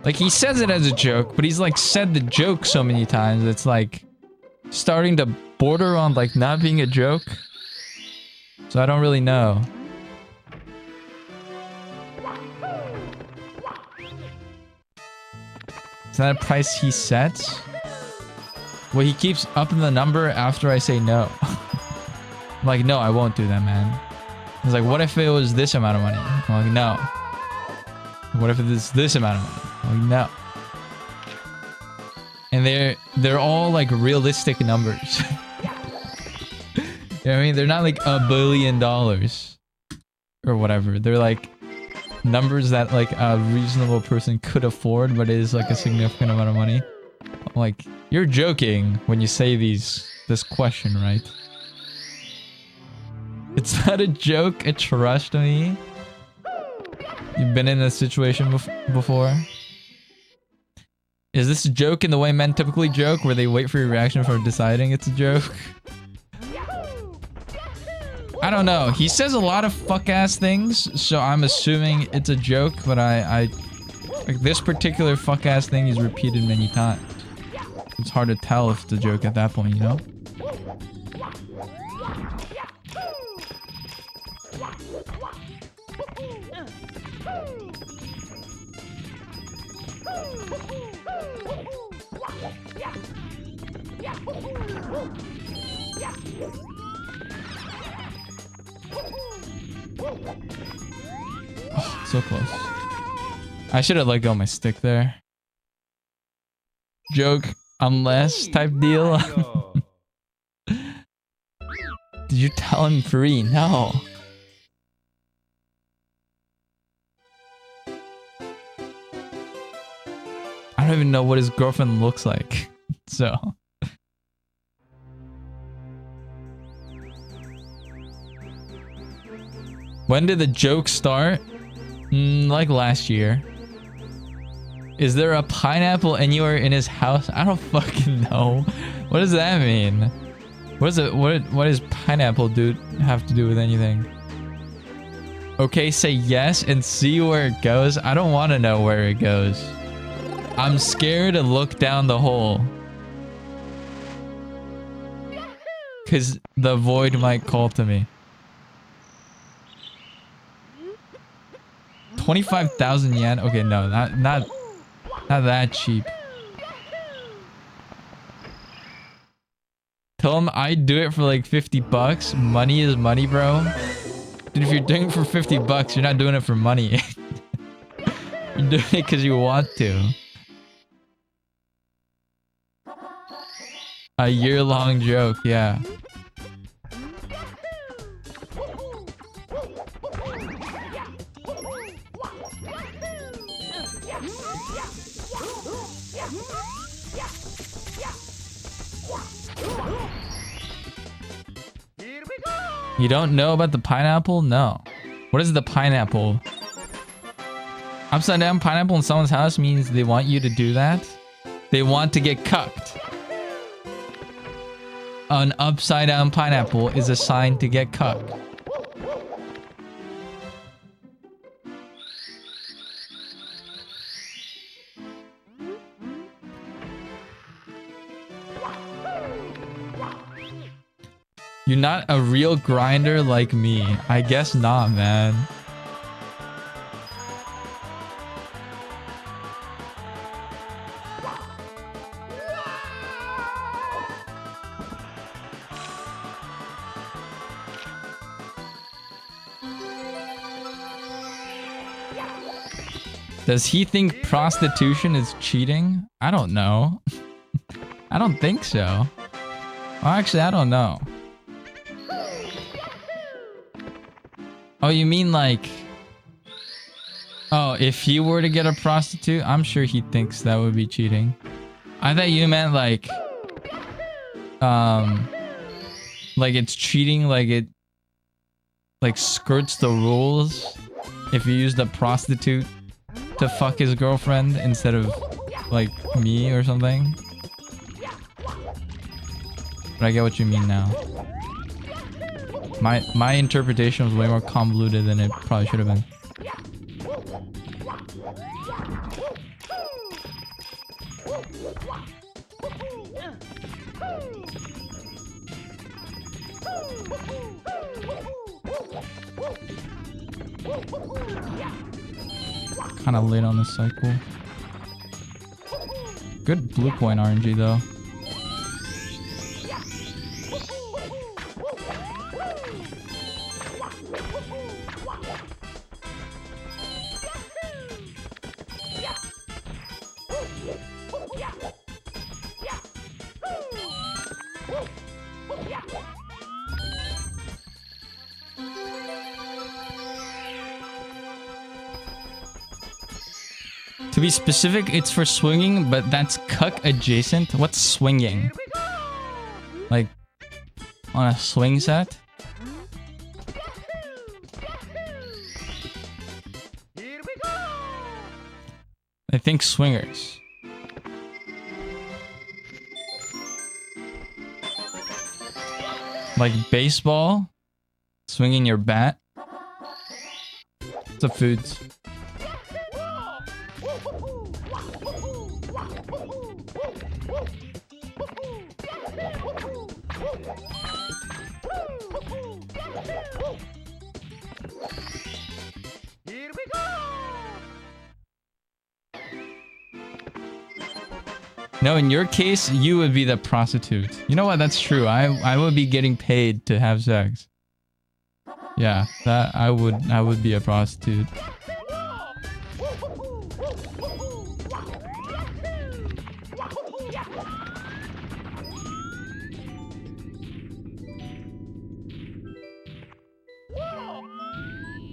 S1: Like, he says it as a joke, but he's, like, said the joke so many times, it's, like, starting to border on, like, not being a joke. So I don't really know. Is that a price he sets? Well, he keeps upping the number after I say no. I'm like, no, I won't do that, man. He's like, what if it was this amount of money? I'm like, no. What if it's this amount of money? I'm like, no. And they're all like realistic numbers. You know what I mean? They're not like $1 billion or whatever. They're like numbers that like a reasonable person could afford, but it is like a significant amount of money. I'm like, you're joking when you say this question, right? It's not a joke, trust me. You've been in a situation before? Is this a joke in the way men typically joke, where they wait for your reaction before deciding it's a joke? I don't know. He says a lot of fuck-ass things, so I'm assuming it's a joke, but I like this particular fuck-ass thing is repeated many times. It's hard to tell if it's a joke at that point, you know? Oh, so close. I should have let go of my stick there. Joke, unless type deal. Did you tell him free? No. I don't even know what his girlfriend looks like. So. When did the joke start? Like last year. Is there a pineapple anywhere in his house? I don't fucking know. What does that mean? What does pineapple have to do with anything? Okay, say yes and see where it goes. I don't want to know where it goes. I'm scared to look down the hole. Cause the void might call to me. 25,000 yen? Okay, no, not that cheap. Tell him I'd do it for like 50 bucks. Money is money, bro. Dude, if you're doing it for 50 bucks, you're not doing it for money. You're doing it because you want to. A year-long joke, yeah. You don't know about the pineapple? No. What is the pineapple? Upside down pineapple in someone's house means they want you to do that? They want to get cucked. An upside down pineapple is a sign to get cucked. You're not a real grinder like me. I guess not, man. Does he think prostitution is cheating? I don't know. I don't think so. Well, actually, I don't know. Oh, you mean like... Oh, if he were to get a prostitute, I'm sure he thinks that would be cheating. I thought you meant like... Like it's cheating, like it... Like skirts the rules. If you use the prostitute to fuck his girlfriend instead of like me or something. But I get what you mean now. My interpretation was way more convoluted than it probably should have been. Kind of late on the cycle. Good blue point RNG though. To be specific, it's for swinging, but that's cuck adjacent. What's swinging? Like, on a swing set? I think swingers. Like baseball? Swinging your bat? What's up, foods? No, in your case, you would be the prostitute. You know what? That's true. I would be getting paid to have sex. Yeah, that I would be a prostitute.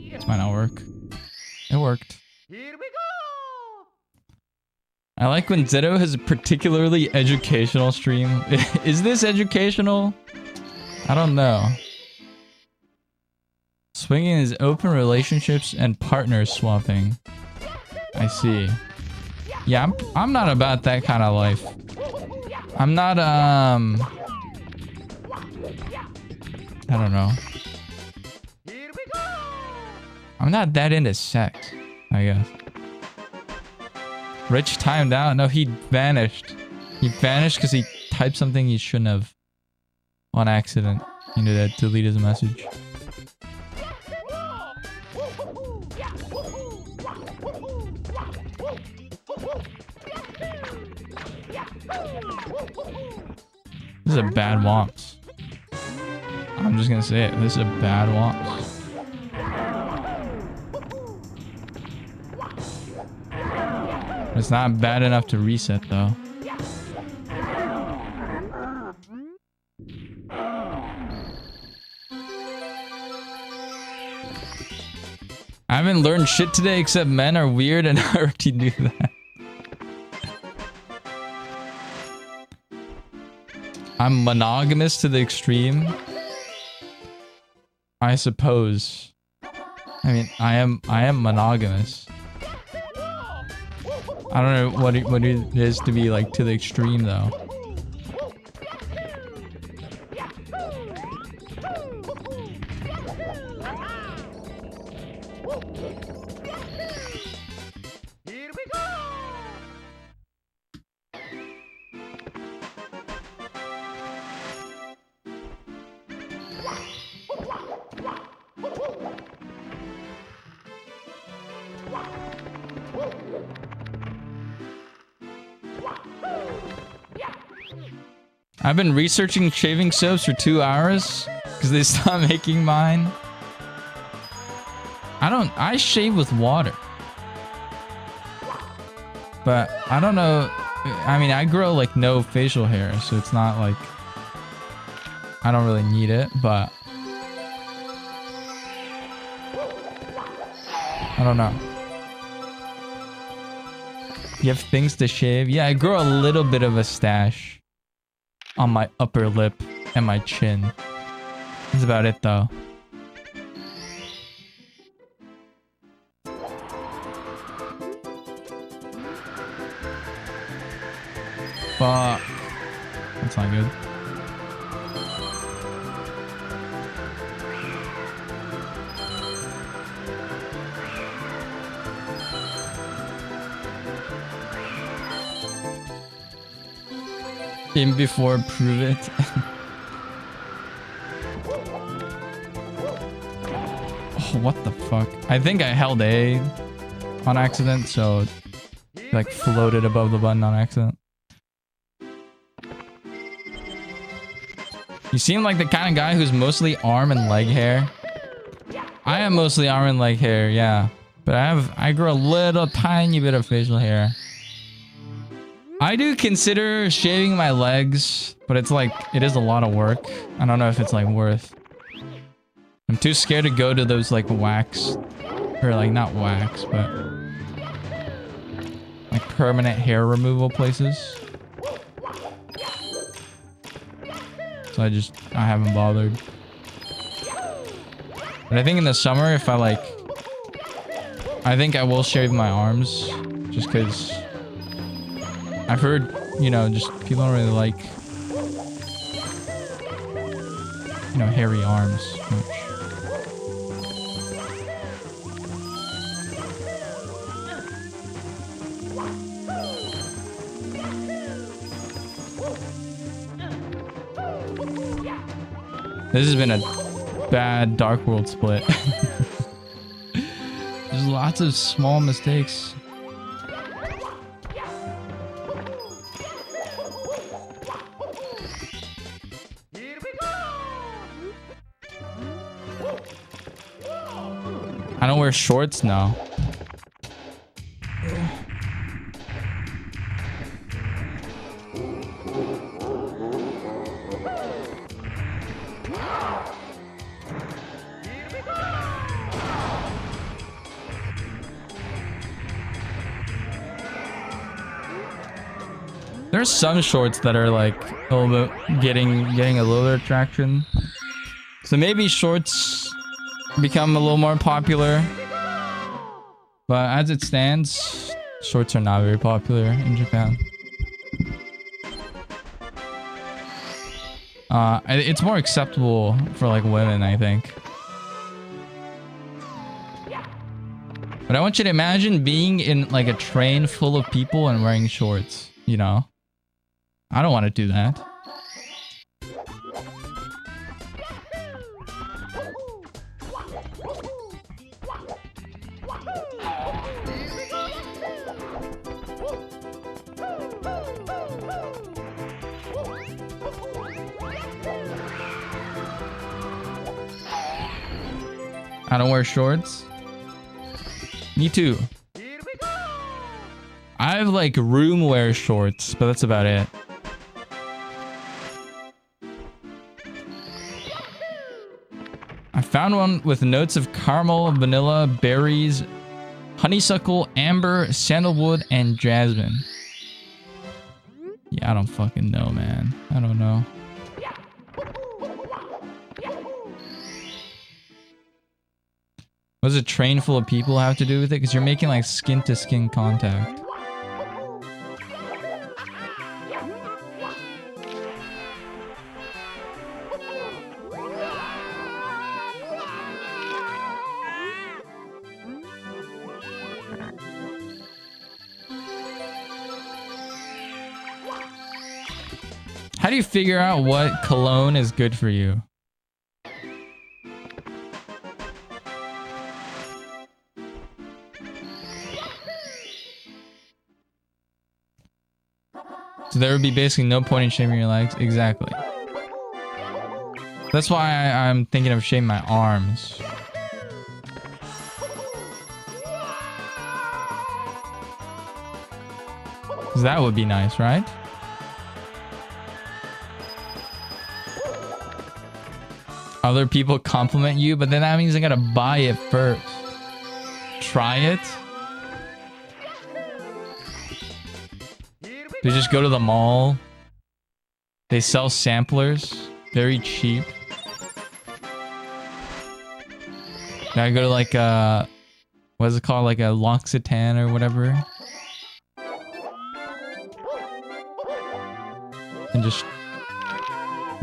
S1: This might not work. It worked. I like when Zeto has a particularly educational stream. Is this educational? I don't know. Swinging is open relationships and partner swapping. I see. Yeah, I'm not about that kind of life. I'm not, I don't know. I'm not that into sex, I guess. Rich timed out. No, he vanished. He vanished because he typed something he shouldn't have. On accident. He knew that delete his message. This is a bad womps. I'm just gonna say it. This is a bad womps. It's not bad enough to reset though. I haven't learned shit today except men are weird and I already knew that. I'm monogamous to the extreme. I suppose. I mean, I am monogamous. I don't know what it is to be like to the extreme though. I've been researching shaving soaps for 2 hours because they stopped making mine. I shave with water. But I don't know. I mean, I grow like no facial hair, so it's not like I don't really need it, but I don't know. You have things to shave? Yeah, I grow a little bit of a stash on my upper lip and my chin. That's about it though. Fuck. That's not good. In before, prove it. Oh, what the fuck? I think I held A on accident, so it, like floated above the button on accident. You seem like the kind of guy who's mostly arm and leg hair. I am mostly arm and leg hair, yeah. But I grow a little tiny bit of facial hair. I do consider shaving my legs, but it's like, it is a lot of work. I don't know if it's like worth. I'm too scared to go to those like wax, or like not wax, but like permanent hair removal places. So I haven't bothered. But I think in the summer, if I think I will shave my arms just because I've heard, you know, just people don't really like, you know, hairy arms much. This has been a bad Dark World split. There's lots of small mistakes. I don't wear shorts now. There's some shorts that are like a little bit getting a little bit of traction. So maybe shorts become a little more popular. But as it stands, shorts are not very popular in Japan. It's more acceptable for like women, I think. But I want you to imagine being in like a train full of people and wearing shorts, you know? I don't want to do that. I don't wear shorts. Me too. I have like room wear shorts, but that's about it. Found one with notes of caramel, vanilla, berries, honeysuckle, amber, sandalwood, and jasmine. Yeah, I don't fucking know, man. I don't know. What does a train full of people have to do with it? Because you're making like skin-to-skin contact. How do you figure out what cologne is good for you? So there would be basically no point in shaving your legs. Exactly. That's why I'm thinking of shaving my arms. Because that would be nice, right? Other people compliment you, but then that means I gotta buy it first. Try it. They just go to the mall. They sell samplers. Very cheap. Now I go to like what is it called? Like a L'Occitane or whatever. And just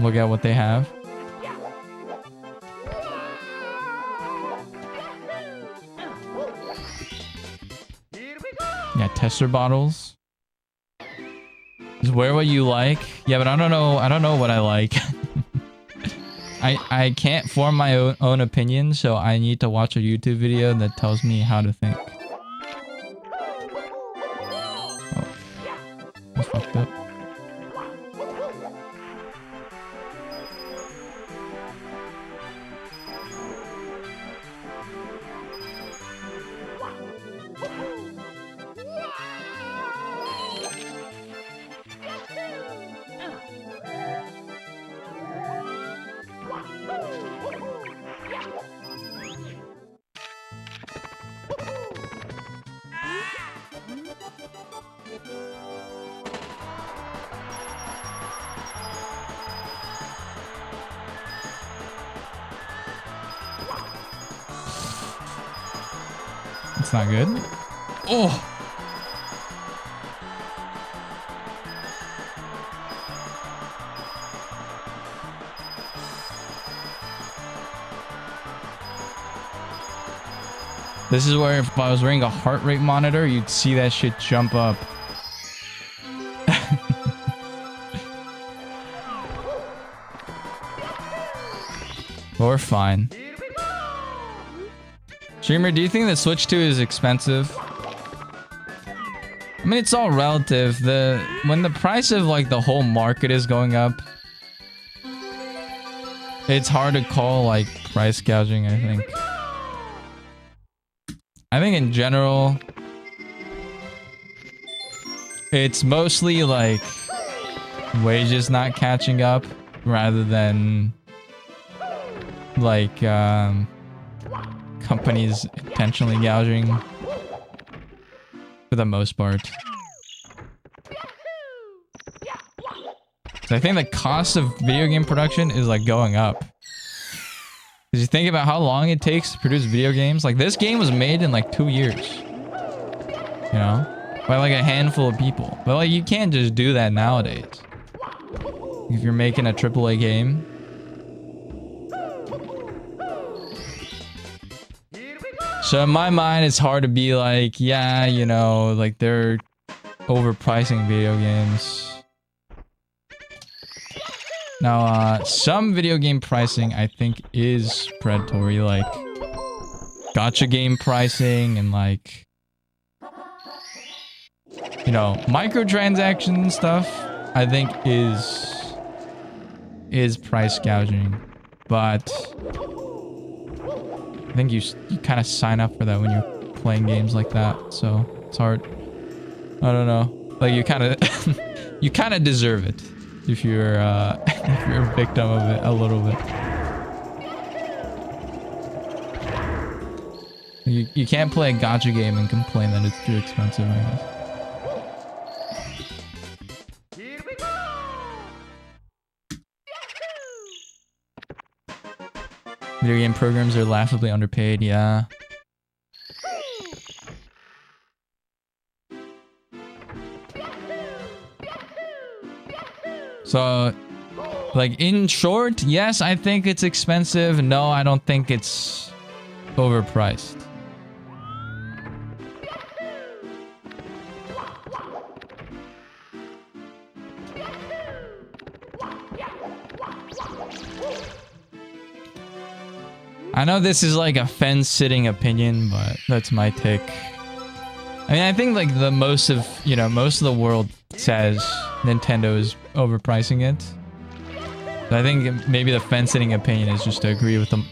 S1: look at what they have. Yeah, tester bottles. Just wear what you like. Yeah, but I don't know what I like. I can't form my own opinion, so I need to watch a YouTube video that tells me how to think. Oh. I fucked up. It's not good. Oh! This is where if I was wearing a heart rate monitor, you'd see that shit jump up. We're fine. Streamer, do you think the Switch 2 is expensive? I mean, it's all relative. When the price of like the whole market is going up, it's hard to call like price gouging, I think. I think in general, it's mostly like wages not catching up rather than like companies intentionally gouging for the most part. So I think the cost of video game production is like going up. Because you think about how long it takes to produce video games. Like this game was made in like 2 years. You know? By like a handful of people. But like you can't just do that nowadays. If you're making a AAA game. So in my mind, it's hard to be like, yeah, you know, like they're overpricing video games. Now, some video game pricing, I think, is predatory, like gacha game pricing and like, you know, microtransaction stuff, I think is price gouging. But I think you kind of sign up for that when you're playing games like that, so it's hard. I don't know. Like you kind of you kind of deserve it. If you're if you're a victim of it a little bit. You can't play a gacha game and complain that it's too expensive, I guess.
S2: Here we go!
S1: Video game programs are laughably underpaid, yeah. So, like, in short, yes, I think it's expensive. No, I don't think it's overpriced. I know this is like a fence-sitting opinion, but that's my take. I mean, I think like most of the world says Nintendo is overpricing it. So I think maybe the fence-sitting opinion is just to agree with the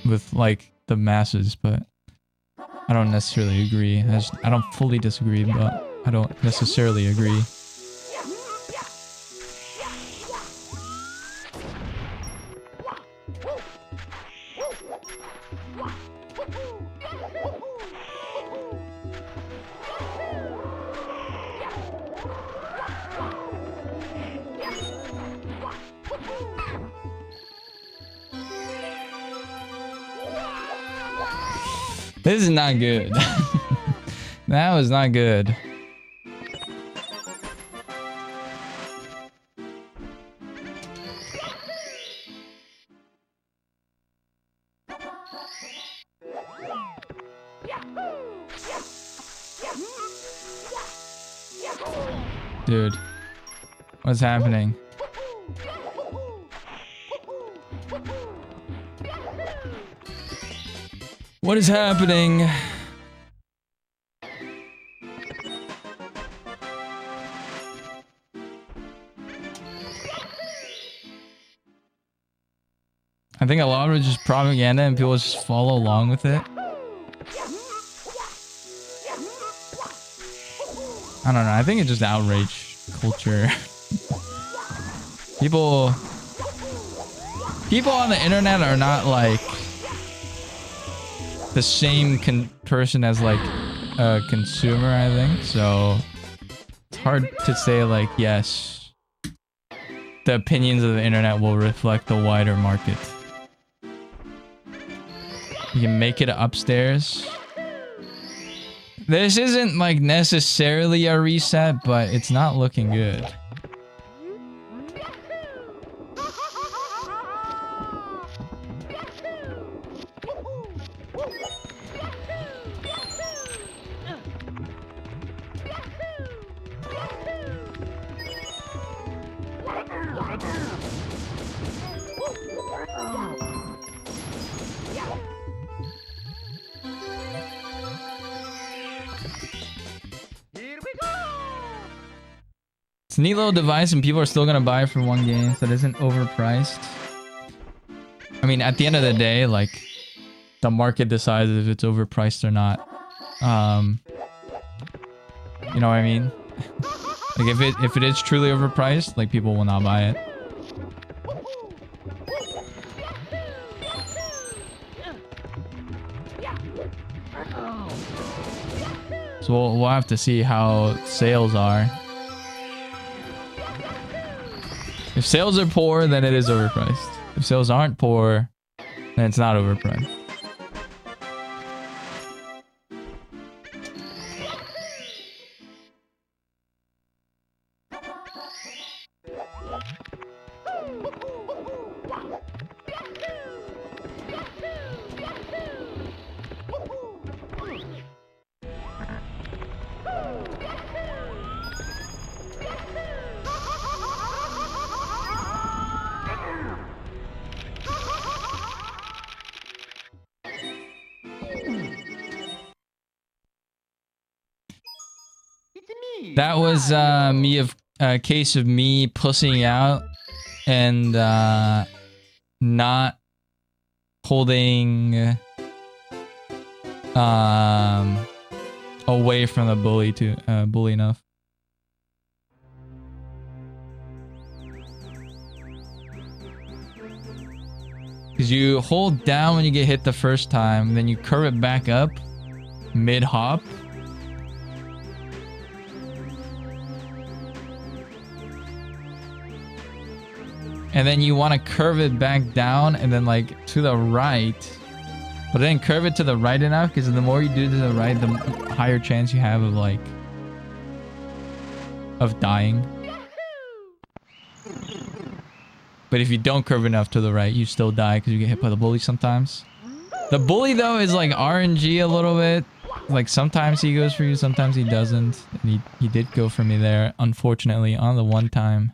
S1: masses, but I don't necessarily agree. I don't fully disagree, but I don't necessarily agree. This is not good. That was not good. Dude, what's happening? What is happening? I think a lot of it is just propaganda and people just follow along with it. I don't know. I think it's just outrage culture. People on the internet are not like the same person as like a consumer, I think. So it's hard to say like, yes, the opinions of the internet will reflect the wider market. You can make it upstairs. This isn't like necessarily a reset, but it's not looking good. It's a neat little device and people are still gonna buy it for one game, so it isn't overpriced. I mean, at the end of the day, like, the market decides if it's overpriced or not. You know what I mean? Like, if it is truly overpriced, like, people will not buy it. So we'll have to see how sales are. If sales are poor, then it is overpriced. If sales aren't poor, then it's not overpriced. That was a case of me pussing out and not holding away from the bully enough. Because you hold down when you get hit the first time, then you curve it back up, mid-hop. And then you want to curve it back down and then like to the right. But then curve it to the right enough because the more you do to the right, the higher chance you have of like... of dying. But if you don't curve enough to the right, you still die because you get hit by the bully sometimes. The bully though is like RNG a little bit. Like sometimes he goes for you, sometimes he doesn't. And he did go for me there, unfortunately, on the one time.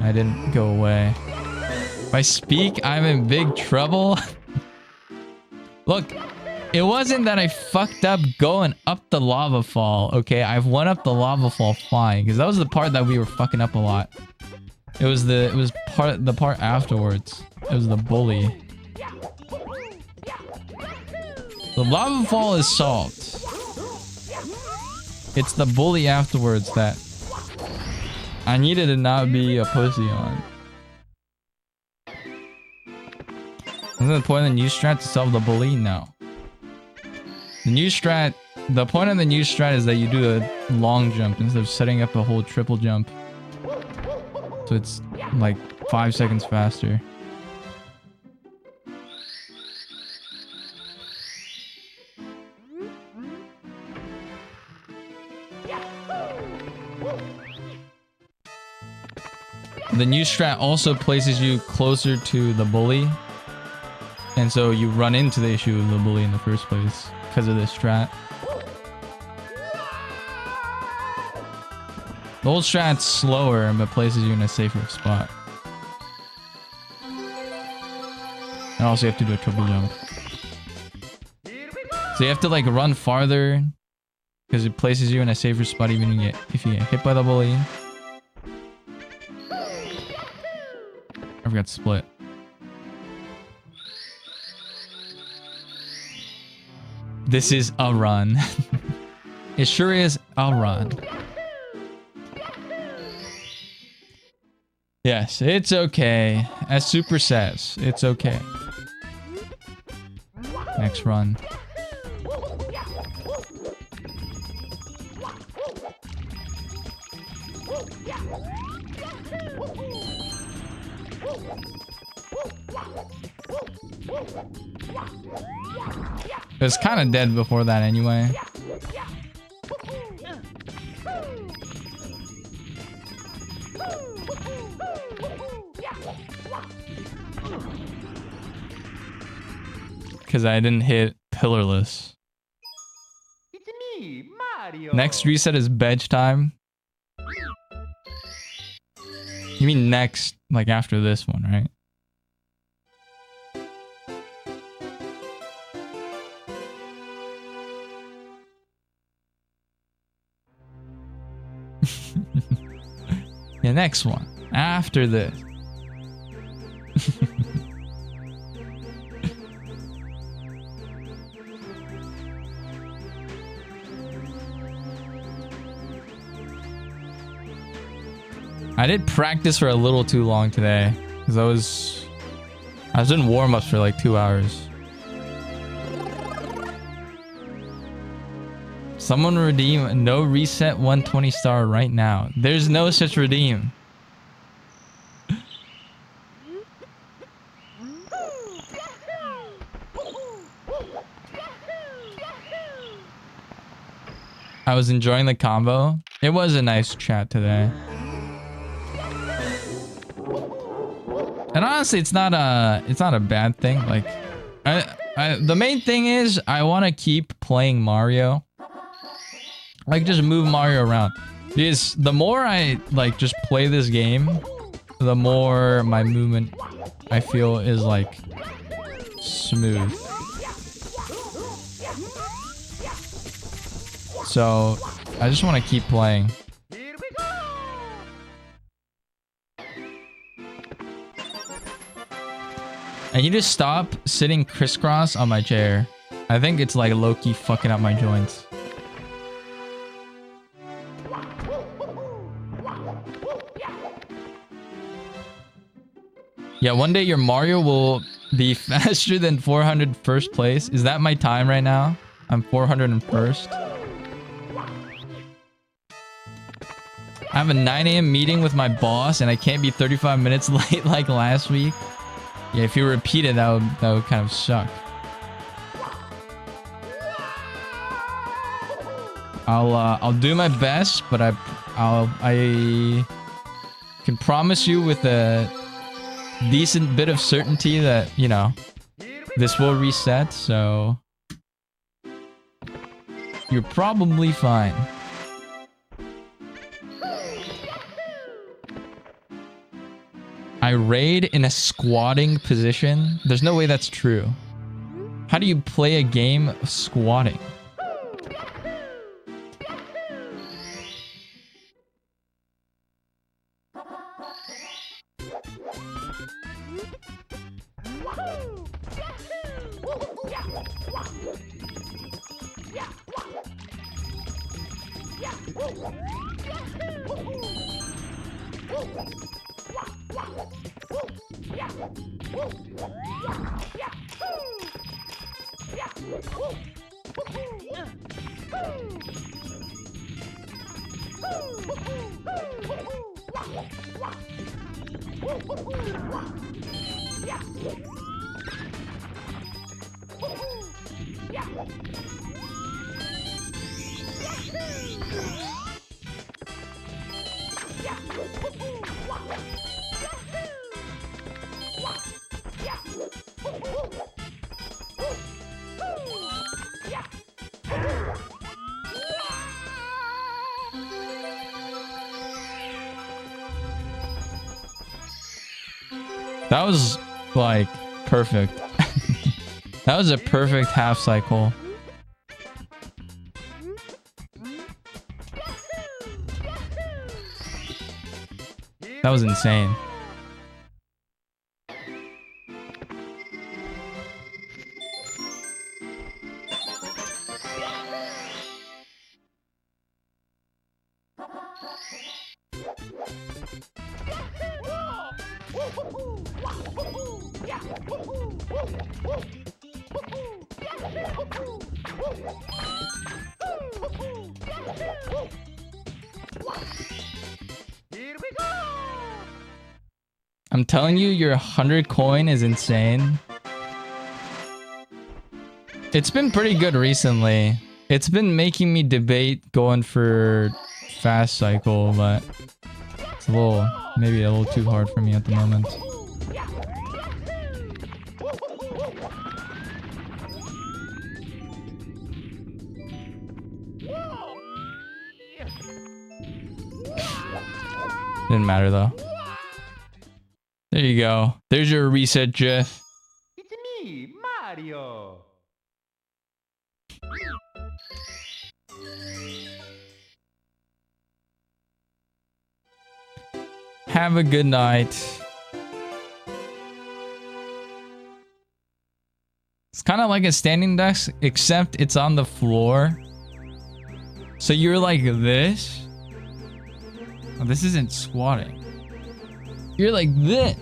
S1: I didn't go away. If I speak, I'm in big trouble. Look, it wasn't that I fucked up going up the lava fall, okay? I've went up the lava fall flying, because that was the part that we were fucking up a lot. It was the part afterwards. It was the bully. The lava fall is solved. It's the bully afterwards that I needed to not be a pussy on. Isn't the point of the new strat to solve the bully? No. The new strat, the point of the new strat is that you do a long jump instead of setting up a whole triple jump. So it's like 5 seconds faster. The new strat also places you closer to the bully. And so you run into the issue of the bully in the first place because of this strat. The old strat's slower but places you in a safer spot. And also you have to do a triple jump. So you have to like run farther because it places you in a safer spot even if you get hit by the bully. I forgot to split. This is a run. It sure is a run. Yes, it's okay. As Super says, it's okay. Next run. It was kind of dead before that anyway. Because I didn't hit pillarless.
S2: It's me, Mario.
S1: Next reset is bench time. You mean next, like after this one, right? The next one after this. I did practice for a little too long today because I was in warm-ups for like 2 hours. Someone redeem no reset 120 star right now. There's no such redeem. I was enjoying the combo. It was a nice chat today. And honestly, it's not a bad thing. Like, the main thing is I want to keep playing Mario. Like, just move Mario around. Because the more I like just play this game, the more my movement I feel is like smooth. So I just want to keep playing. And you just stop sitting crisscross on my chair. I think it's like low-key fucking up my joints. Yeah, one day your Mario will be faster than 400 first place. Is that my time right now? I'm 401st. I have a 9 a.m. meeting with my boss, and I can't be 35 minutes late like last week. Yeah, if you repeat it, that would kind of suck. I'll do my best, but I can promise you with a decent bit of certainty that, you know, this will reset, so you're probably fine. I raid in a squatting position? There's no way that's true. How do you play a game squatting? That was like perfect. That was a perfect half cycle. That was insane. I'm telling you, your 100 coin is insane. It's been pretty good recently. It's been making me debate going for fast cycle, but it's a little, maybe a little too hard for me at the moment. Didn't matter though. There you go. There's your reset GIF.
S2: It's me, Mario.
S1: Have a good night. It's kind of like a standing desk, except it's on the floor. So you're like this. Oh, this isn't squatting. You're like this.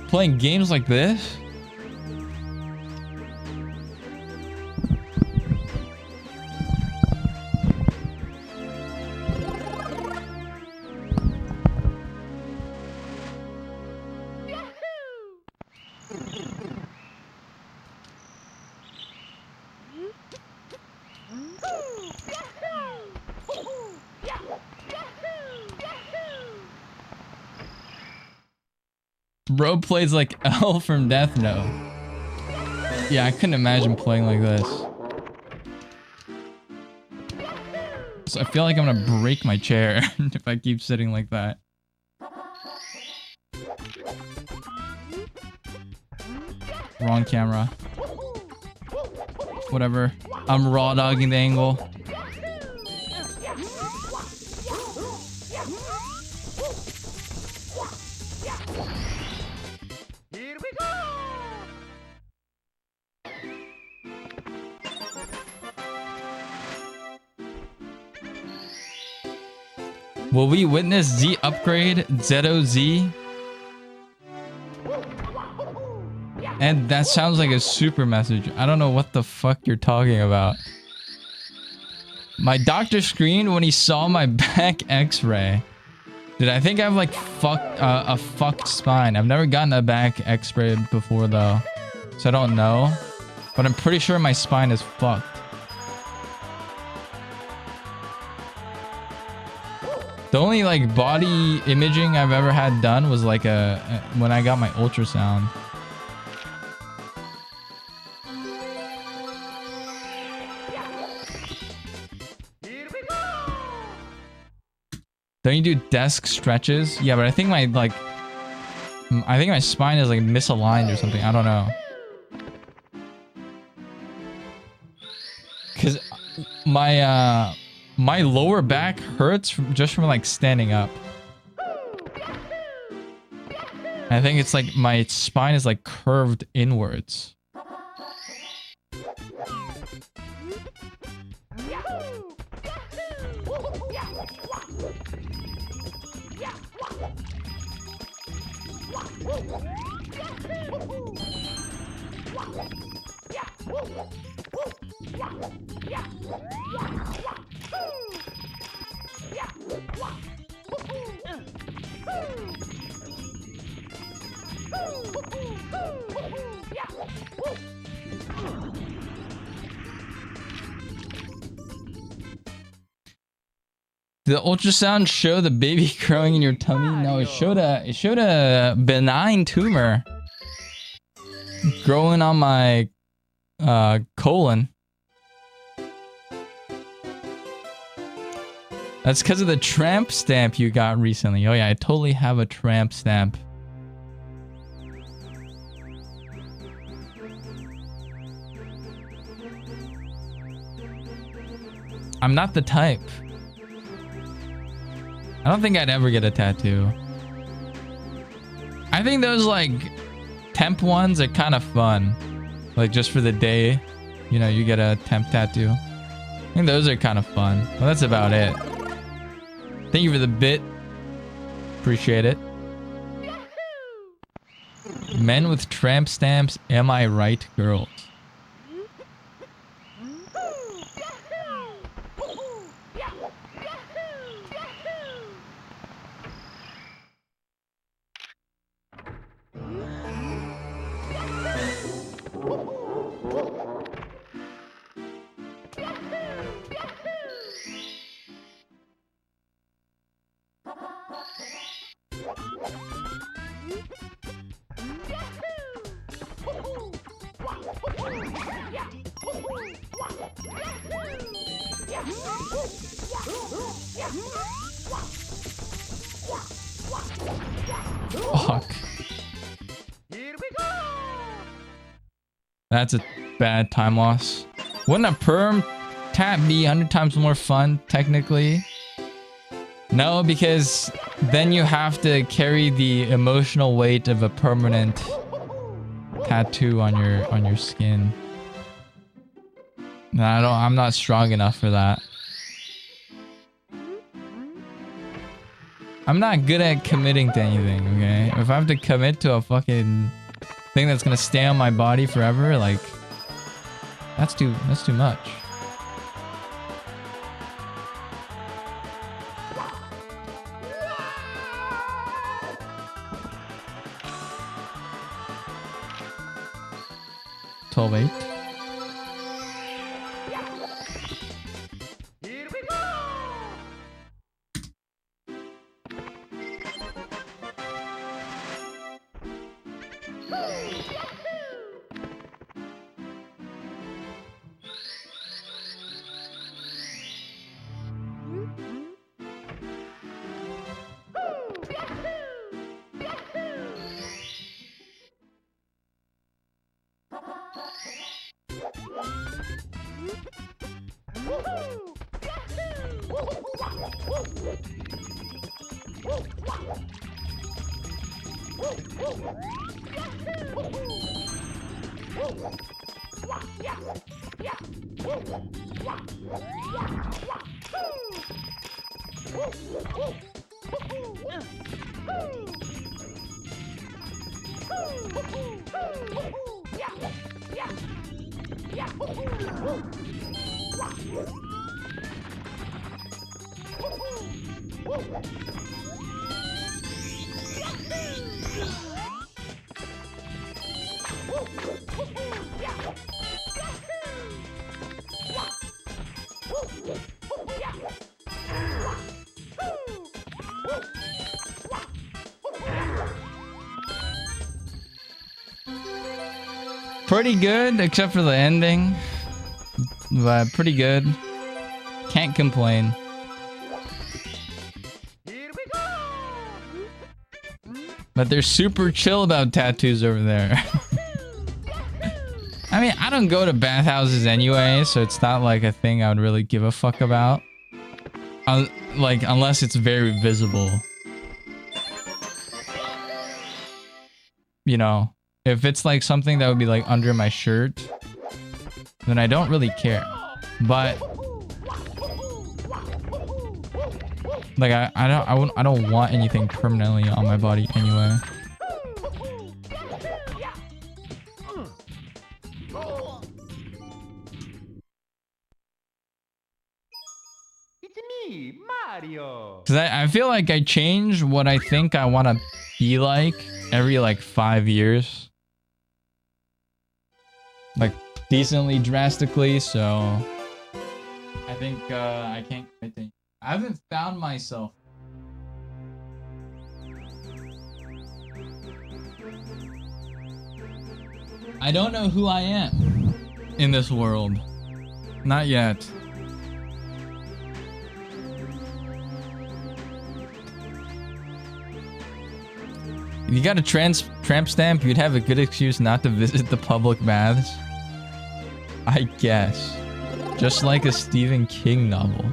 S1: Playing games like this? Bro plays like L from Death Note. Yeah, I couldn't imagine playing like this. So I feel like I'm gonna break my chair if I keep sitting like that. Wrong camera. Whatever. I'm raw dogging the angle. Will we witness Z upgrade ZOZ? And that sounds like a super message. I don't know what the fuck you're talking about. My doctor screamed when he saw my back x-ray. Dude, I think I have like a fucked spine. I've never gotten a back x-ray before though. So I don't know. But I'm pretty sure my spine is fucked. The only like body imaging I've ever had done was like when I got my ultrasound. Don't you do desk stretches? Yeah, but I think my spine is like misaligned or something. I don't know. Cause my lower back hurts just from like standing up. I think it's like my spine is like curved inwards. Did the ultrasound show the baby growing in your tummy? No, it showed a benign tumor growing on my colon. That's because of the tramp stamp you got recently. Oh yeah, I totally have a tramp stamp. I'm not the type. I don't think I'd ever get a tattoo. I think those like temp ones are kind of fun. Like just for the day, you know, you get a temp tattoo. I think those are kind of fun. Well, that's about it. Thank you for the bit. Appreciate it. Men with tramp stamps, am I right, girls? Fuck. That's a bad time loss. Wouldn't a perm tat be 100 times more fun, technically? No, because then you have to carry the emotional weight of a permanent tattoo on your skin. No, I'm not strong enough for that. I'm not good at committing to anything, okay? If I have to commit to a fucking thing that's gonna stay on my body forever, like that's too much. $12.8. Pretty good, except for the ending. But pretty good. Can't complain. But they're super chill about tattoos over there. I mean, I don't go to bathhouses anyway, so it's not like a thing I would really give a fuck about. Like, unless it's very visible. You know, if it's like something that would be like under my shirt, then I don't really care. But like I don't want anything permanently on my body anyway.
S2: It's me, Mario.
S1: Cause I feel like I change what I think I want to be like every like 5 years. Like decently drastically, so I think I can't commit to. I haven't found myself. I don't know who I am in this world. Not yet. If you got a tramp stamp, you'd have a good excuse not to visit the public baths. I guess. Just like a Stephen King novel.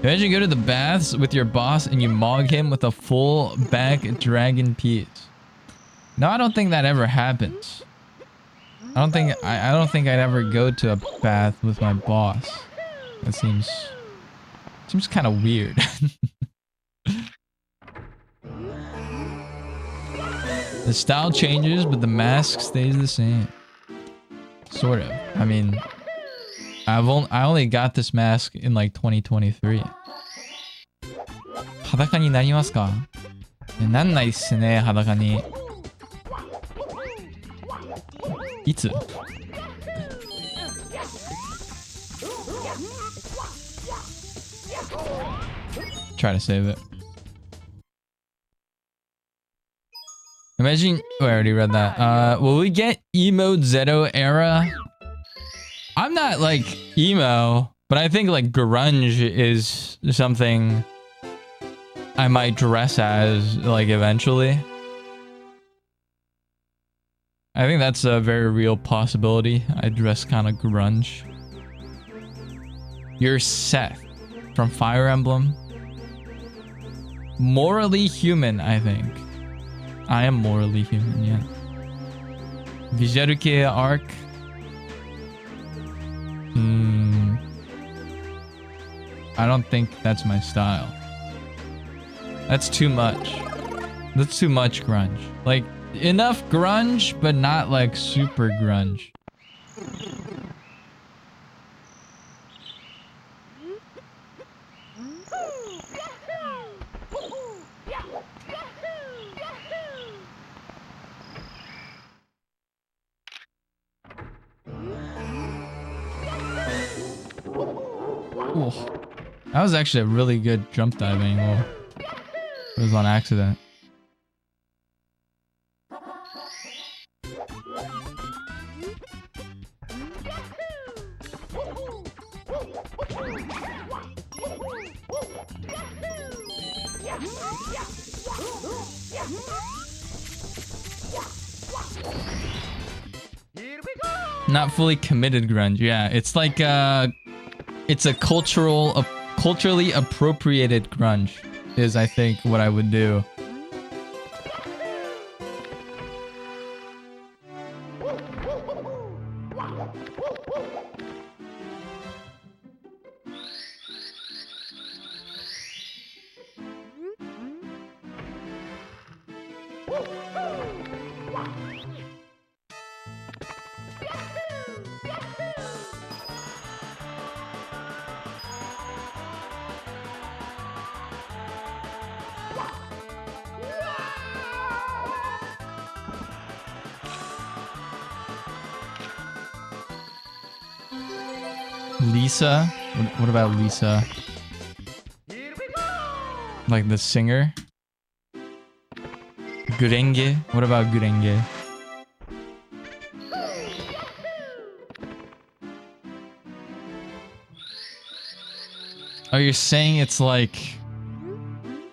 S1: Imagine you go to the baths with your boss and you mog him with a full back dragon piece. No, I don't think that ever happens. I don't think I'd ever go to a bath with my boss. That seems kind of weird. The style changes, but the mask stays the same. Sort of. I mean, I only got this mask in like 2023. 裸になりますか？なんないっすね、裸に。いつ？ Try to save it. Imagine, oh, I already read that. Will we get emo Zeto era? I'm not like emo, but I think like grunge is something I might dress as like eventually. I think that's a very real possibility. I dress kind of grunge. You're Seth from Fire Emblem. Morally human, I think. I am morally human, yeah. Vijeruke arc. I don't think that's my style. That's too much. That's too much grunge. Like, enough grunge, but not like super grunge. Ooh. That was actually a really good jump dive angle. It was on accident. Not fully committed grunge. Yeah, it's like it's a culturally appropriated grunge is I think what I would do. Lisa? What about Lisa?
S2: Here we go!
S1: Like the singer? Gurenge? What about Gurenge? Oh, you're saying it's like...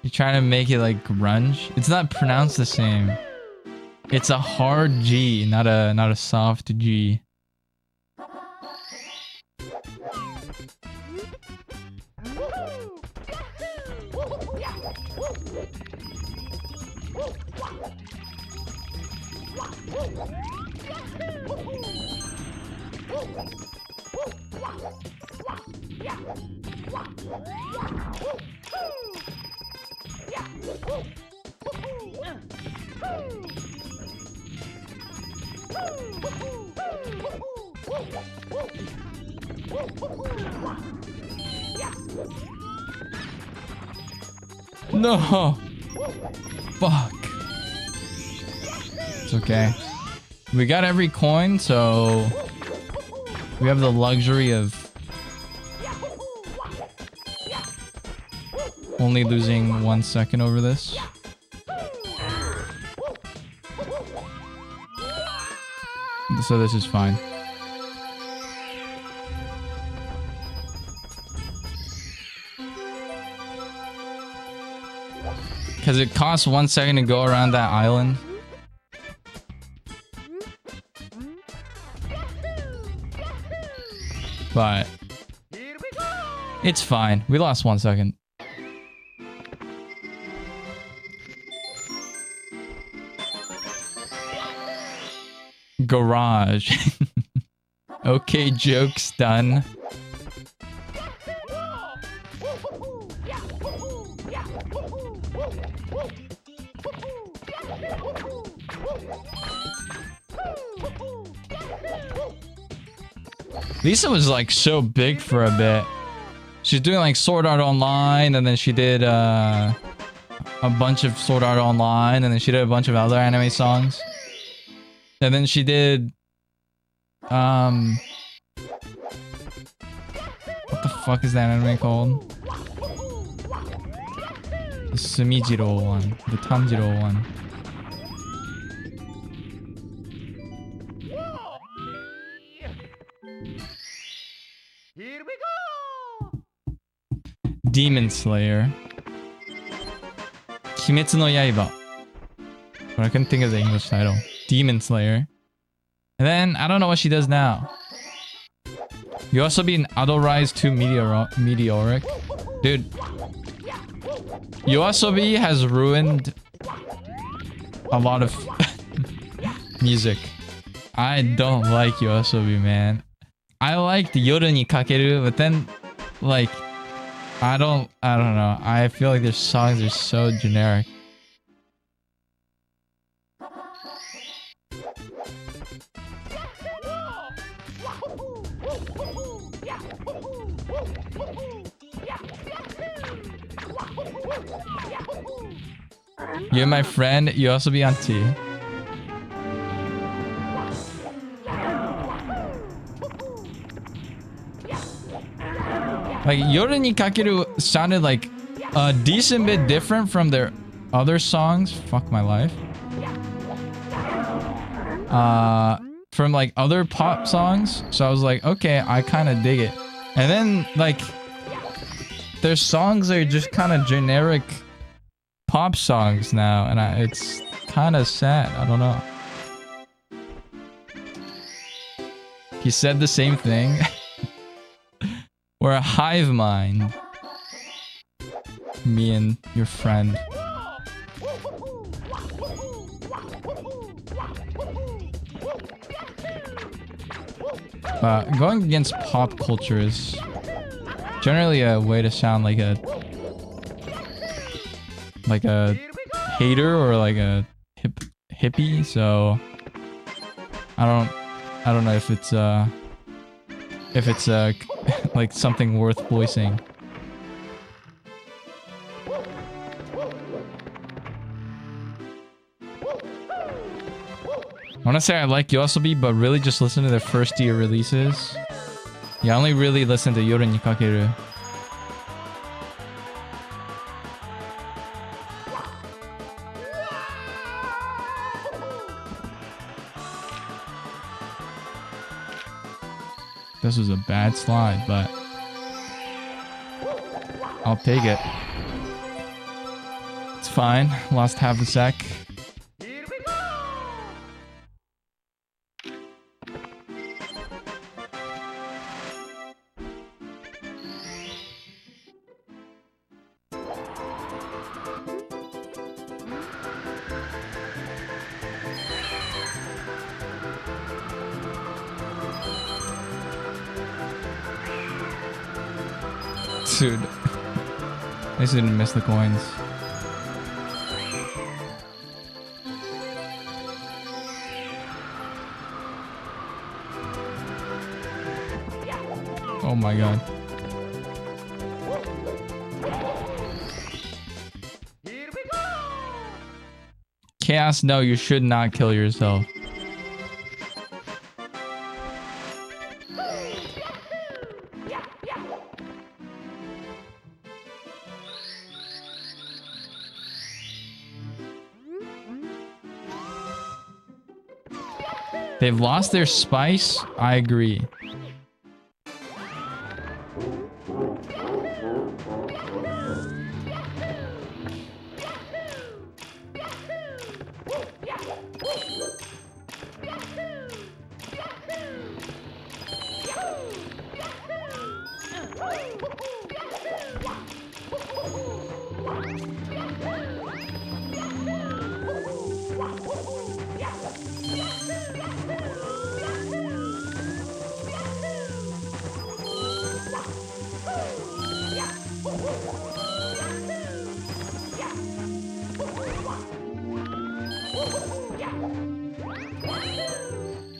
S1: You're trying to make it like grunge? It's not pronounced the same. It's a hard G, not a soft G. No! Fuck. It's okay. We got every coin, so we have the luxury of only losing 1 second over this. So this is fine. Because it costs 1 second to go around that island. But it's fine. We lost 1 second. Garage. Okay, joke's done. Lisa was like so big for a bit. She's doing like Sword Art Online, and then she did a bunch of Sword Art Online, and then she did a bunch of other anime songs. And then she did what the fuck is that anime called? The Sumijiro one, the Tanjiro one.
S2: Here we go!
S1: Demon Slayer. Kimetsu no Yaiba. But I couldn't think of the English title. Demon Slayer. And then, I don't know what she does now. You also be an Adorise 2 Meteoric. Dude. Yoasobi has ruined a lot of music. I don't like Yoasobi, man. I liked Yoru ni Kakeru, but then, like, I don't know. I feel like their songs are so generic. You're my friend, you also be on T. Like, Yoru ni Kakeru sounded like a decent bit different from their other songs. Fuck my life. From like other pop songs. So I was like, okay, I kind of dig it. And then like their songs are just kind of generic pop songs now, and it's kind of sad. I don't know. He said the same thing. We're a hive mind. Me and your friend. Going against pop culture is generally a way to sound like a hater or like a hippie. So I don't know if it's like something worth voicing. I want to say I like Yoasobi, but really just listen to their first year releases. Yeah, I only really listen to Yoru ni Kakeru. This was a bad slide, but I'll take it. It's fine. Lost half a sec.
S2: Here we go!
S1: Dude. At least I didn't miss the coins. Oh my god.
S2: Here we go!
S1: Chaos, no, you should not kill yourself. They've lost their spice? I agree.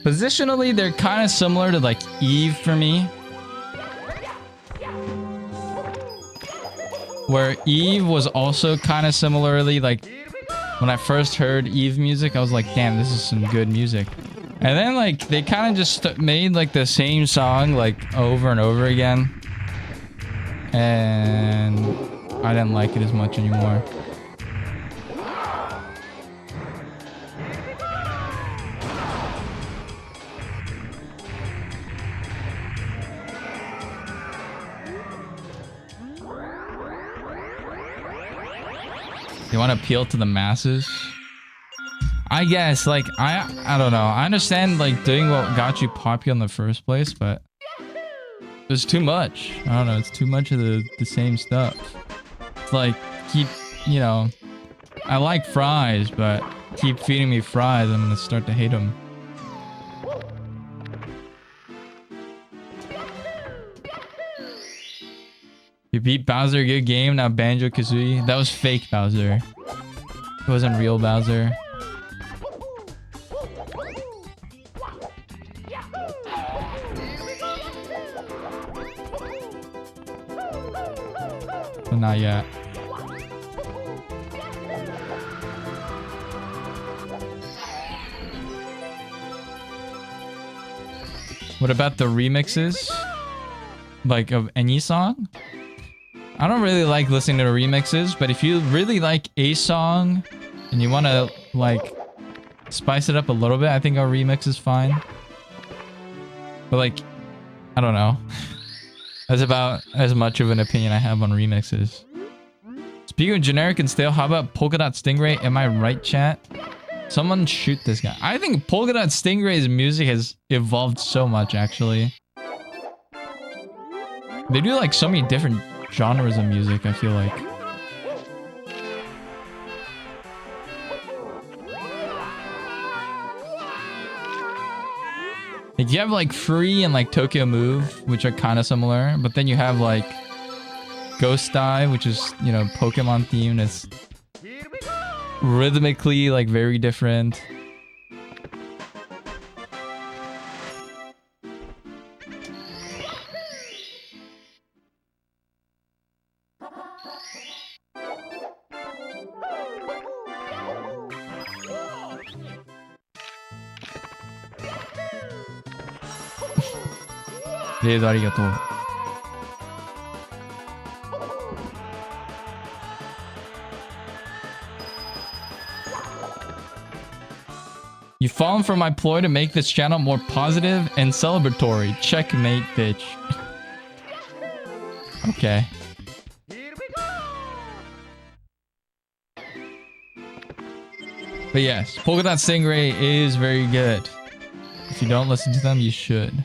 S1: Positionally, they're kind of similar to like Eve for me. Where Eve was also kind of similarly like when I first heard Eve music, I was like, damn, this is some good music. And then like they kind of just made like the same song like over and over again. And I didn't like it as much anymore. You want to appeal to the masses? I guess, like, I don't know. I understand, like, doing what got you popular in the first place, but there's too much. I don't know. It's too much of the same stuff. It's like, keep, you know, I like fries, but keep feeding me fries, I'm gonna start to hate them. You beat Bowser, good game. Now Banjo-Kazooie. That was fake Bowser. It wasn't real Bowser. But not yet. What about the remixes? Like of any song? I don't really like listening to remixes, but if you really like a song and you want to like spice it up a little bit, I think a remix is fine. But like, I don't know. That's about as much of an opinion I have on remixes. Speaking of generic and stale, how about Polka Dot Stingray? Am I right, chat? Someone shoot this guy. I think Polka Dot Stingray's music has evolved so much, actually. They do like so many different genres of music, I feel like. Like you have like Free and like Tokyo Move, which are kind of similar, but then you have like Ghost Dive, which is, you know, Pokemon themed. It's rhythmically like very different. レードありがとう。You've fallen for my ploy to make this channel more positive and celebratory. Checkmate, bitch. Okay.
S2: Here we go.
S1: But yes, Polka Dot Stingray is very good. If you don't listen to them, you should.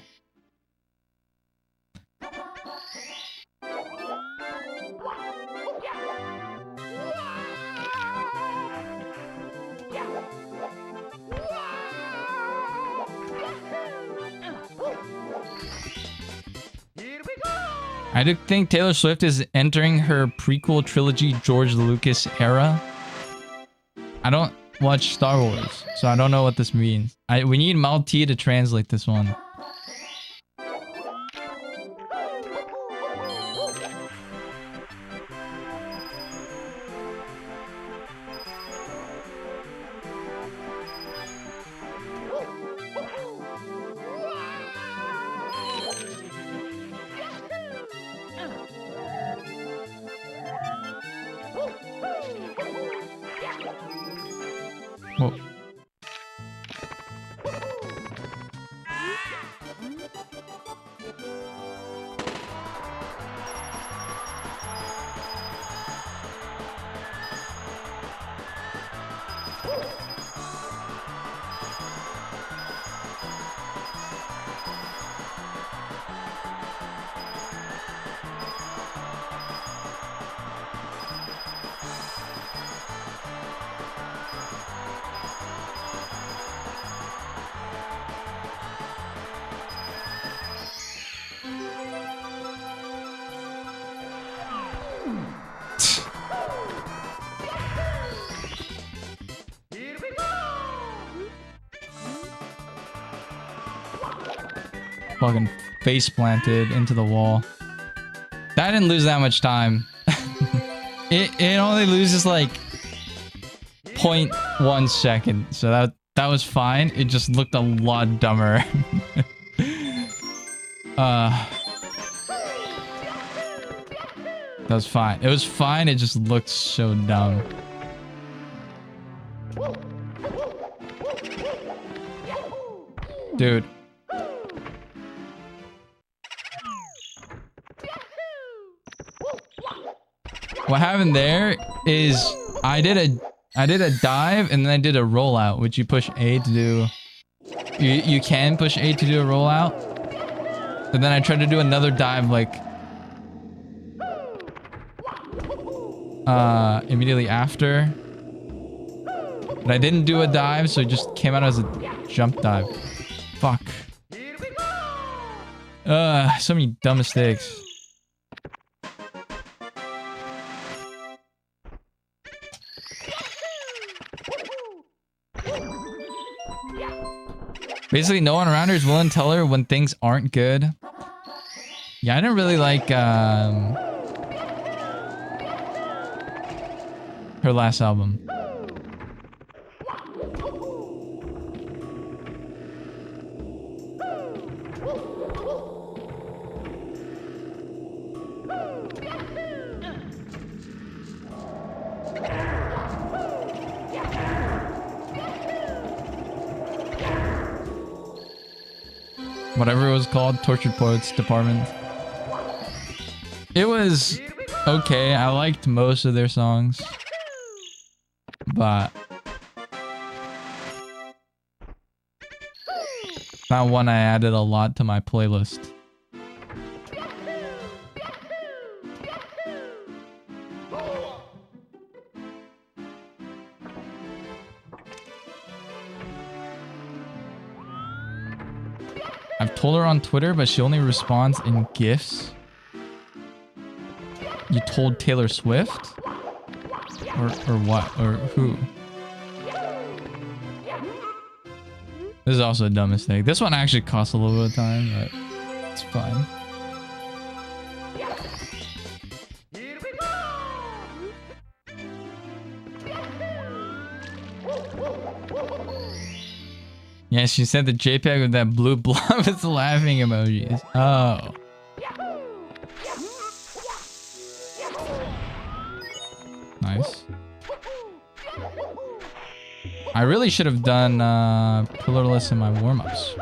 S2: Here we go.
S1: I do think Taylor Swift is entering her prequel trilogy George Lucas era. I don't watch Star Wars, so I don't know what this means. We need Malti to translate this one. Whoa.
S2: Here we go.
S1: Fucking face planted into the wall. That didn't lose that much time. it only loses like 0.1 second. So that was fine. It just looked a lot dumber. That was fine. It was fine. It just looked so dumb. Dude. What happened there is I did a dive and then I did a rollout, which you push A to do. You can push A to do a rollout. And then I tried to do another dive like immediately after. But I didn't do a dive, so it just came out as a jump dive. Fuck.
S2: Here we go.
S1: So many dumb mistakes. Basically, no one around her is willing to tell her when things aren't good. Yeah, I didn't really like her last album. Whatever it was called, Tortured Poets Department. It was okay. I liked most of their songs. But not one I added a lot to my playlist. I've told her on Twitter, but she only responds in GIFs. You told Taylor Swift? Or what? Or who? This is also a dumb mistake. This one actually costs a little bit of time, but it's fine.
S2: Here we go.
S1: Yeah, she sent the JPEG with that blue blob with the laughing emojis. Oh. Nice. I really should have done pillarless in my warm-ups.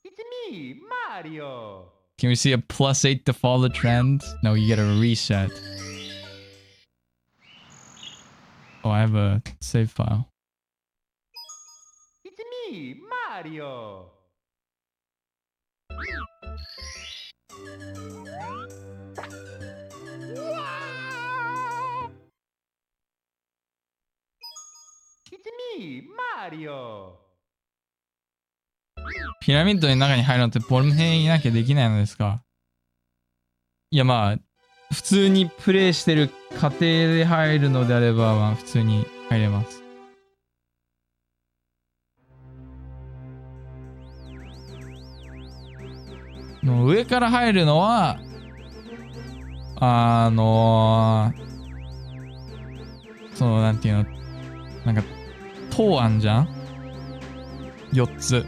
S2: It's me, Mario.
S1: Can we see a +8 to follow the trend? No, you get a reset. Oh, I have a save file.
S2: It's me, Mario. It's me, Mario.
S1: ピラミッドの中に入るのってボルヘンいなきゃできないのですか？いやまあ、普通にプレイしてる過程で入るのであれば、まあ普通に入れます。もう上から入るのは、そのなんていうの、なんか塔あんじゃん ?4 つ。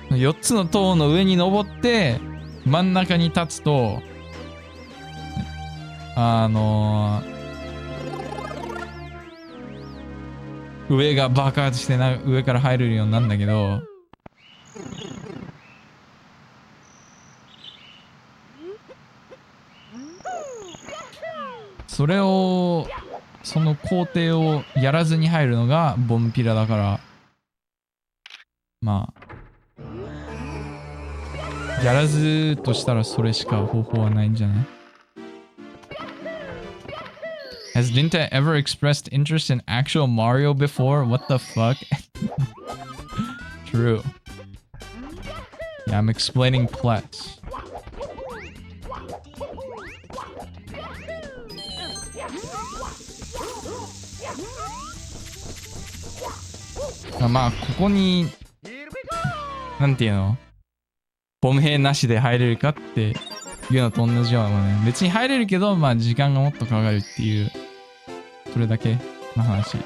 S1: 4つの塔の上に登って真ん中に立つと上が爆発して上から入れるようになるんだけど、その工程をやらずに入るのがボンピラだから、まあやらずとしたらそれしか方法はないんじゃない？ Has Dinta ever expressed interest in actual Mario before? What the fuck? True. Yeah, I'm explaining Plex.まあここになんていうの？ボム兵なしで入れるかっていうのと同じようなもんね。別に入れるけど、まあ時間がもっとかかるっていう、それだけの話。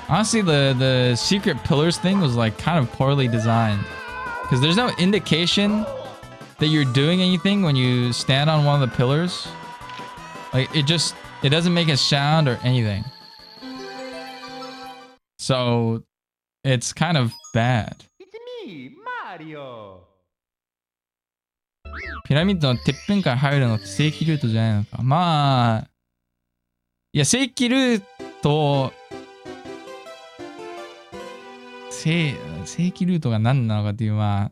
S1: Honestly, the secret pillars thing was like kind of poorly designed. Because there's no indication that you're doing anything when you stand on one of the pillars. Like, it doesn't make a sound or anything. So, it's kind of bad.
S2: It's me, Mario.
S1: ピラミッドのてっぺんから入るのって正規ルートじゃないのか。まあ、いや、正規ルート、正規ルートが何なのかっていう、まあ、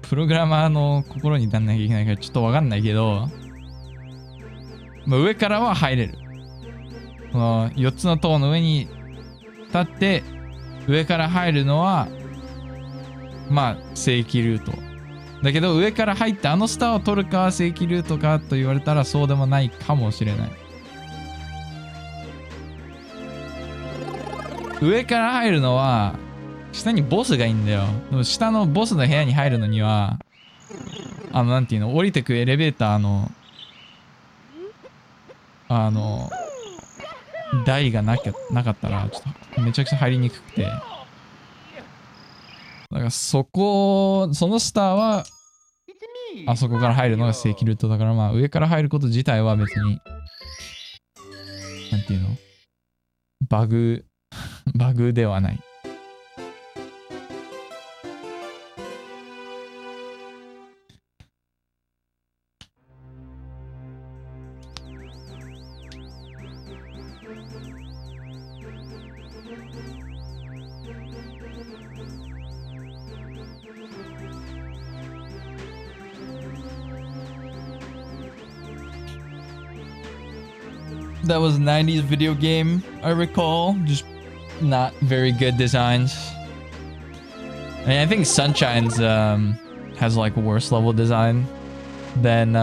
S1: プログラマーの心に至んなきゃいけないからちょっとわかんないけど、まあ、上からは入れる。この4つの塔の上に立って上から入るのはまあ正規ルートだけど、上から入ってあのスターを取るかは正規ルートかと言われたらそうでもないかもしれない。上から入るのは下にボスがいいんだよ。でも下のボスの部屋に入るのにはなんていうの、降りてくエレベーターの台がなかったらちょっとめちゃくちゃ入りにくくて、だからそのスターはあそこから入るのが正規ルートだから、まあ上から入ること自体は別になんていうの、バグではない。That was 90s video game, I recall. Just not very good designs. I mean, I think Sunshine's has like worse level design than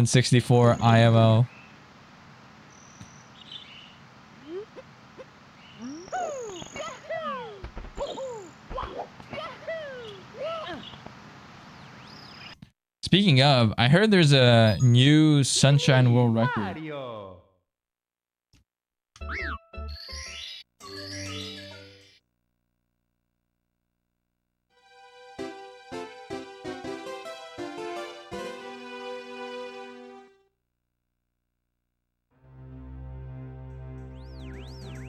S1: 64 IMO. Speaking of, I heard there's a new Sunshine world record.
S2: Mario.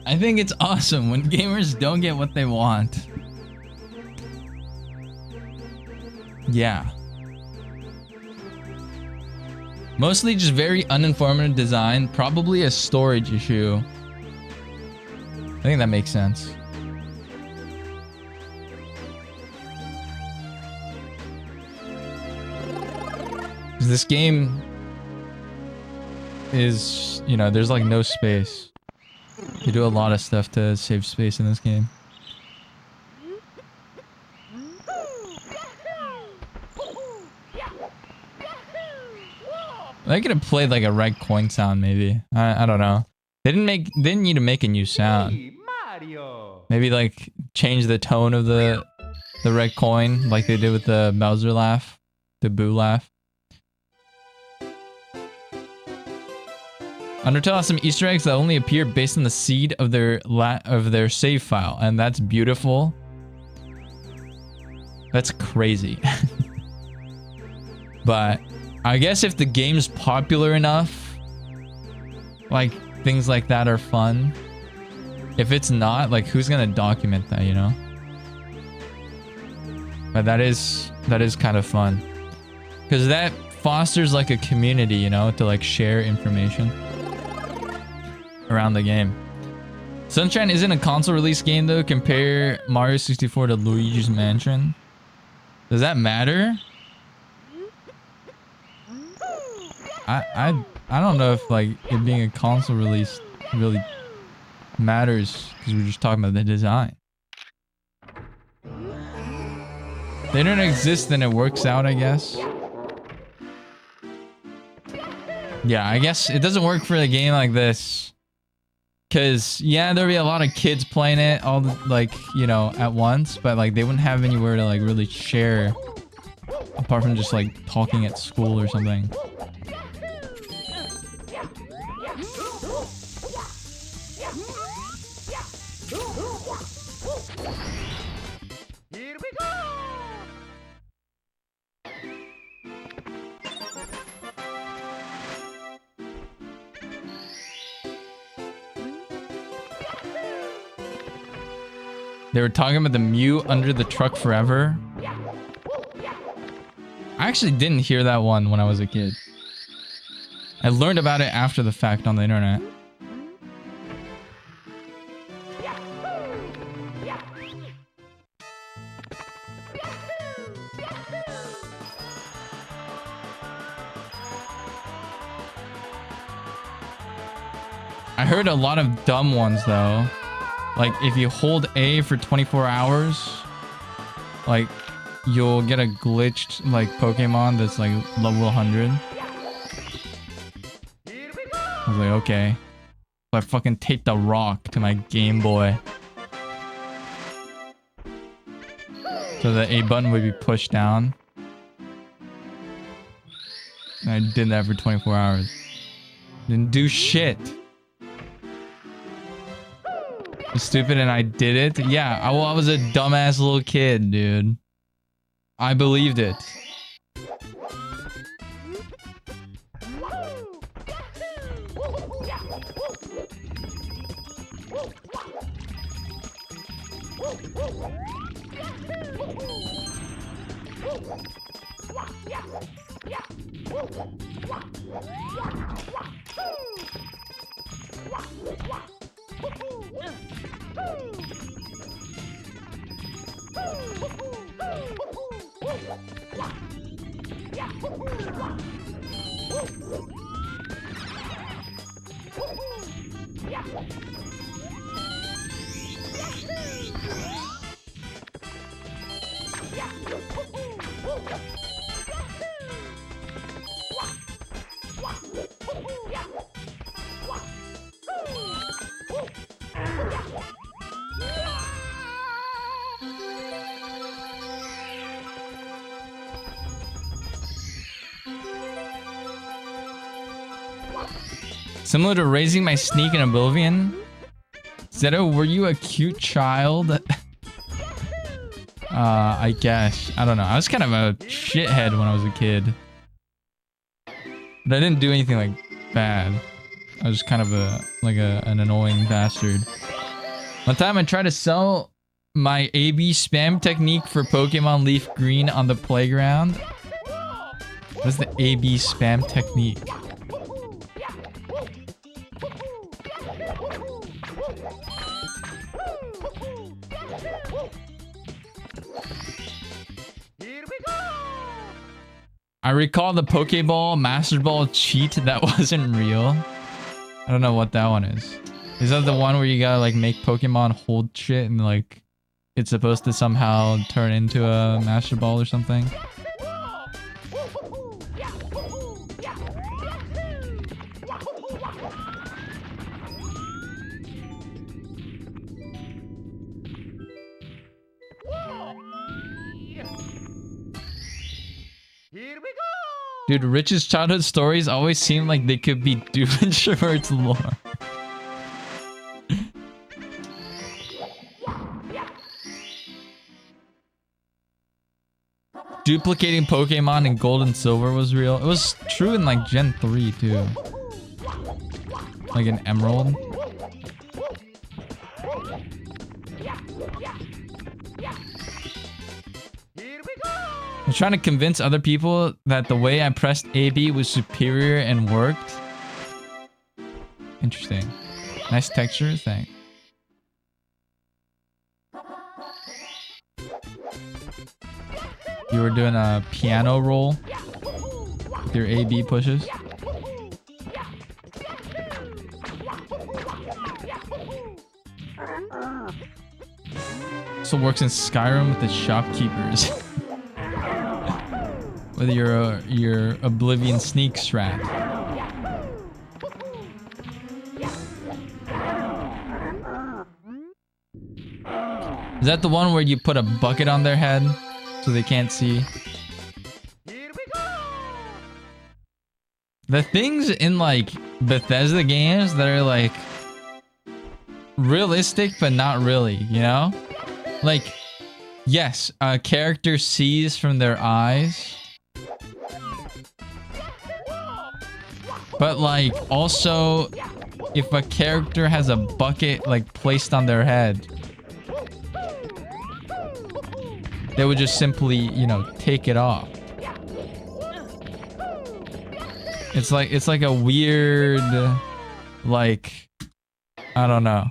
S1: I think it's awesome when gamers don't get what they want. Yeah. Mostly just very uninformative design, probably a storage issue. I think that makes sense. This game is, you know, there's like no space. You do a lot of stuff to save space in this game. They could have played like a red coin sound, maybe. I don't know. They didn't need to make a new sound.
S2: Mario.
S1: Maybe like change the tone of the red coin, like they did with the Bowser laugh, the Boo laugh. Undertale has some Easter eggs that only appear based on the seed of their save file, and that's beautiful. That's crazy. But I guess if the game's popular enough, like things like that are fun. If it's not, like who's gonna document that, you know? But that is kind of fun. Because that fosters like a community, you know, to like share information around the game. Sunshine isn't a console release game though. Compare Mario 64 to Luigi's Mansion. Does that matter? I don't know if like it being a console release really matters because we're just talking about the design. They don't exist, then it works out, I guess. Yeah, I guess it doesn't work for a game like this. Cause yeah, there'll be a lot of kids playing it all like, you know, at once, but like they wouldn't have anywhere to like really share apart from just like talking at school or something.
S2: Here we go.
S1: They were talking about the Mew under the truck forever. I actually didn't hear that one when I was a kid. I learned about it after the fact on the internet. I heard a lot of dumb ones though. Like if you hold A for 24 hours, like you'll get a glitched like Pokemon that's like level 100. I was like, okay. So I fucking taped a rock to my Game Boy. So the A button would be pushed down. And I did that for 24 hours. Didn't do shit. Stupid and I did it? Yeah, I was a dumbass little kid, dude. I believed it. Similar to raising my sneak in Oblivion. Zeto, were you a cute child? I guess. I don't know. I was kind of a shithead when I was a kid. But I didn't do anything like bad. I was kind of an annoying bastard. One time I tried to sell my AB spam technique for Pokemon Leaf Green on the playground. What is the AB spam technique? I recall the Pokeball Master Ball cheat that wasn't real. I don't know what that one is. Is that the one where you gotta like make Pokemon hold shit and like it's supposed to somehow turn into a Master Ball or something? Dude, Rich's childhood stories always seem like they could be Doom Introvert's lore. Duplicating Pokemon in Gold and Silver was real. It was true in like Gen 3 too. Like in Emerald. I'm trying to convince other people that the way I pressed AB was superior and worked. Interesting. Nice texture, thanks. You were doing a piano roll with your AB pushes. Also works in Skyrim with the shopkeepers. With your Oblivion sneak strat. Is that the one where you put a bucket on their head so they can't see? The things in like Bethesda games that are like realistic but not really, you know? Like, yes, a character sees from their eyes. But like, also, if a character has a bucket like placed on their head, they would just simply, you know, take it off. It's like a weird, like, I don't know.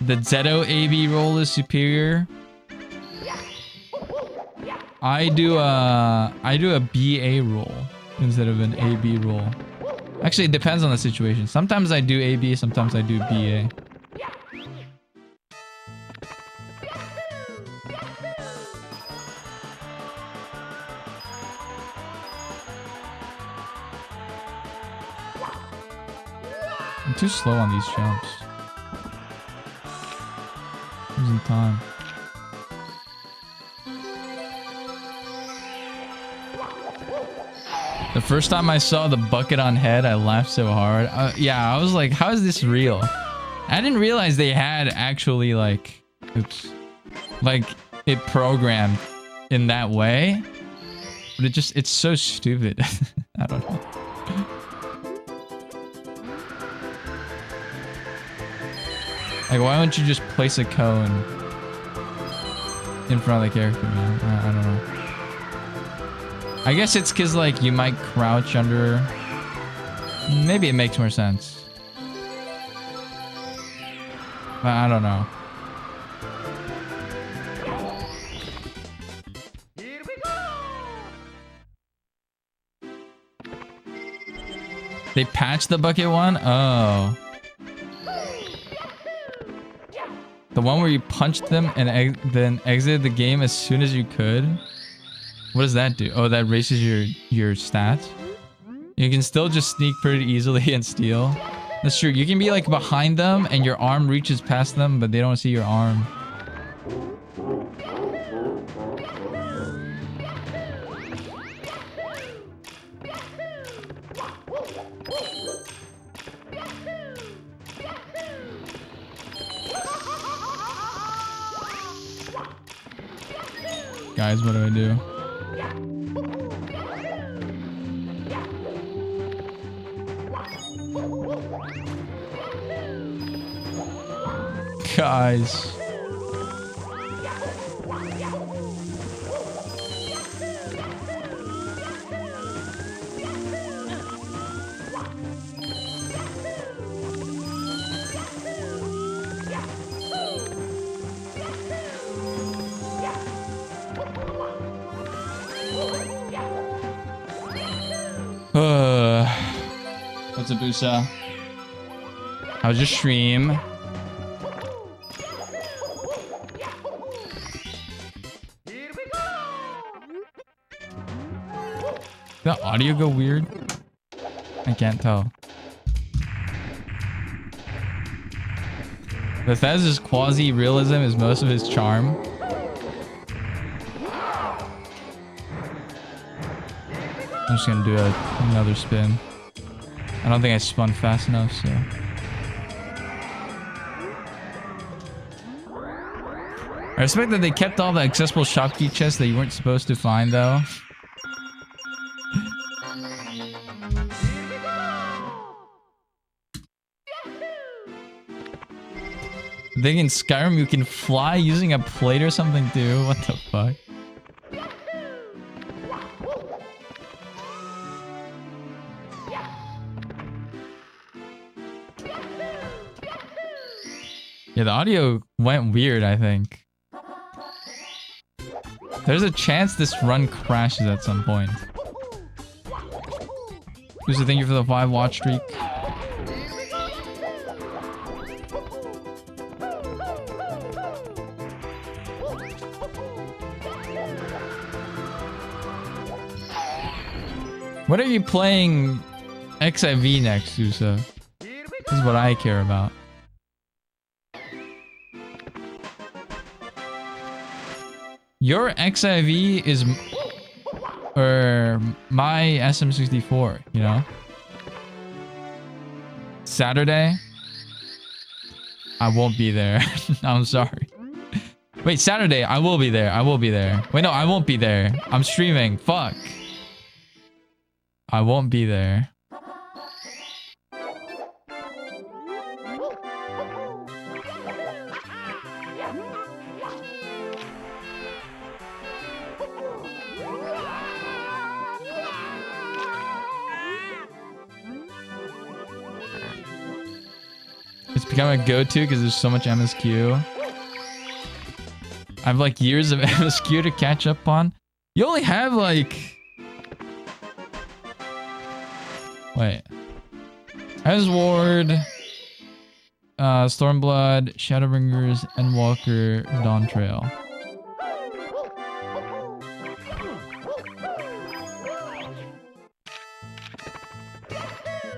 S1: The Zeto AB roll is superior. I do a BA roll instead of an AB roll. Actually, it depends on the situation. Sometimes I do AB, sometimes I do BA. I'm too slow on these jumps. Losing time. The first time I saw the bucket on head, I laughed so hard. Yeah, I was like, how is this real? I didn't realize they had actually like, oops, like it programmed in that way. But it's so stupid. I don't know. Like, why don't you just place a cone in front of the character, man? I don't know. I guess it's because, like, you might crouch under... Maybe it makes more sense. But I don't know.
S2: Here we go!
S1: They patched the bucket one? Oh. The one where you punched them and then exited the game as soon as you could? What does that do? Oh, that raises your stats? You can still just sneak pretty easily and steal. That's true. You can be like behind them and your arm reaches past them, but they don't see your arm. Guys, what do I do? Guys. What's up, Usa? How's your stream?
S2: Here we go.
S1: Did the audio go weird? I can't tell. Bethesda's quasi-realism is most of his charm. I'm just gonna do another spin. I don't think I spun fast enough, so. I respect that they kept all the accessible shopkeep chests that you weren't supposed to find, though. I think in Skyrim you can fly using a plate or something too. What the fuck? Yeah, the audio went weird, I think. There's a chance this run crashes at some point. Usa, thank you for the 5 watch streak. What are you playing XIV next, Usa? This is what I care about. Your XIV is or my SM64, you know? Saturday? I won't be there. I'm sorry. Wait, Saturday, I will be there. I will be there. Wait, no, I won't be there. I'm streaming. Fuck. I won't be there. It's become a go-to because there's so much MSQ. I have like years of MSQ to catch up on. You only have like... Wait. Ezward, Stormblood, Shadowbringers, Endwalker, Dawntrail.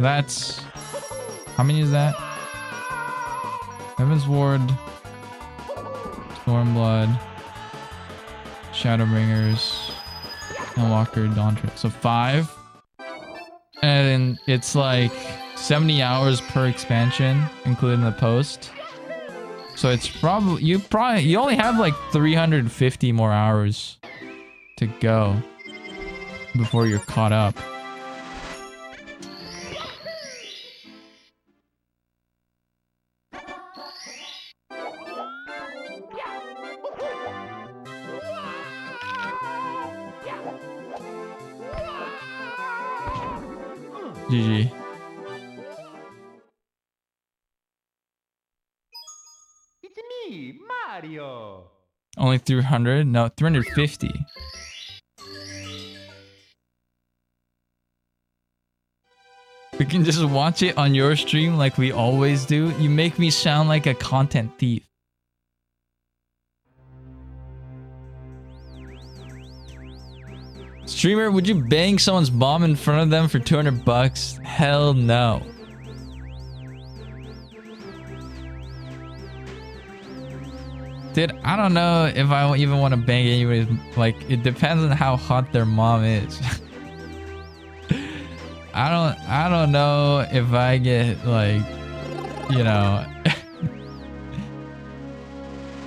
S1: That's... How many is that? Heaven's Ward, Stormblood, Shadowbringers, Endwalker, Dawntrail. So 5. And it's like 70 hours per expansion, including the post. So it's probably you only have like 350 more hours to go before you're caught up. GG.
S2: It's me, Mario.
S1: Only 300? No, 350. We can just watch it on your stream like we always do. You make me sound like a content thief. Streamer, would you bang someone's mom in front of them for 200 bucks? Hell no. Dude, I don't know if I even want to bang anybody's... Like, it depends on how hot their mom is. I don't know if I get, like, you know...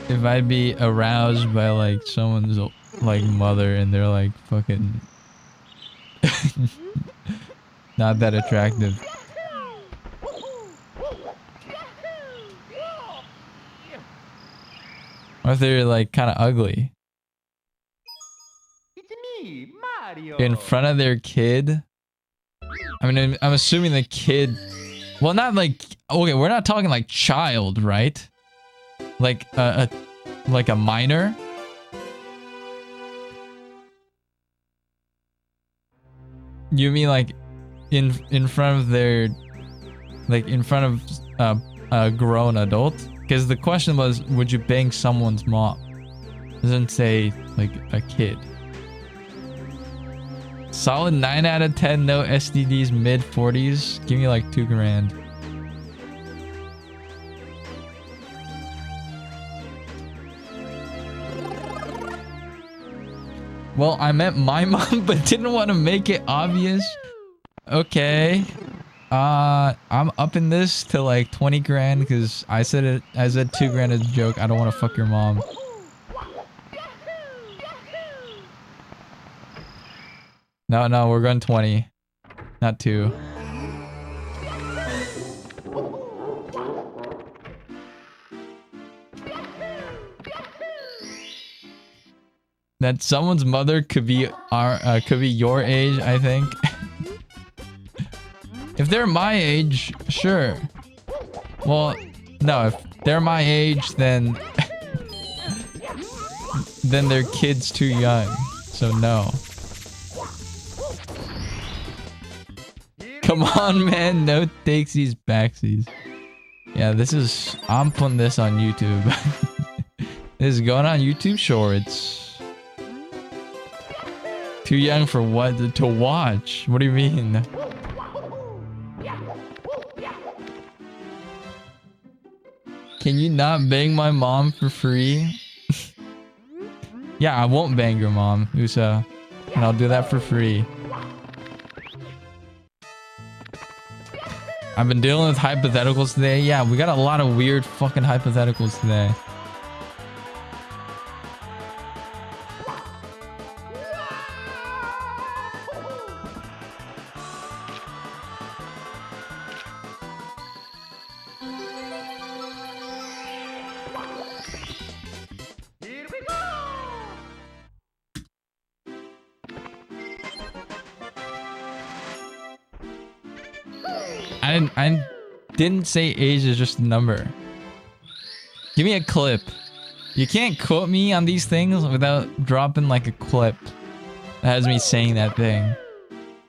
S1: if I'd be aroused by, like, someone's like mother and they're like fucking not that attractive. Or if they're like kind of ugly
S2: It's me, Mario.
S1: in front of their kid. I mean, I'm assuming the kid. Well, not like okay, we're not talking like child, right? Like like a minor. You mean like in front of their like in front of a grown adult? Because the question was, would you bang someone's mom? It doesn't say like a kid. Solid 9 out of 10. No STDs. Mid 40s. Give me like 2 grand. Well, I meant my mom, but didn't want to make it obvious. Okay. I'm upping this to like 20 grand because I said 2 grand as a joke. I don't want to fuck your mom. No, we're going 20. Not 2. That someone's mother could be your age, I think. If they're my age, sure. Well, no, if they're my age, then then their kid's too young. So no. Come on, man. No takesies, backsies. Yeah, I'm putting this on YouTube. This is going on YouTube Shorts. Too young for what? To watch? What do you mean? Can you not bang my mom for free? Yeah, I won't bang your mom, Usa. And I'll do that for free. I've been dealing with hypotheticals today. Yeah, we got a lot of weird fucking hypotheticals today.
S2: Here we go.
S1: I didn't say age is just a number. Give me a clip. You can't quote me on these things without dropping like a clip that has me saying that thing.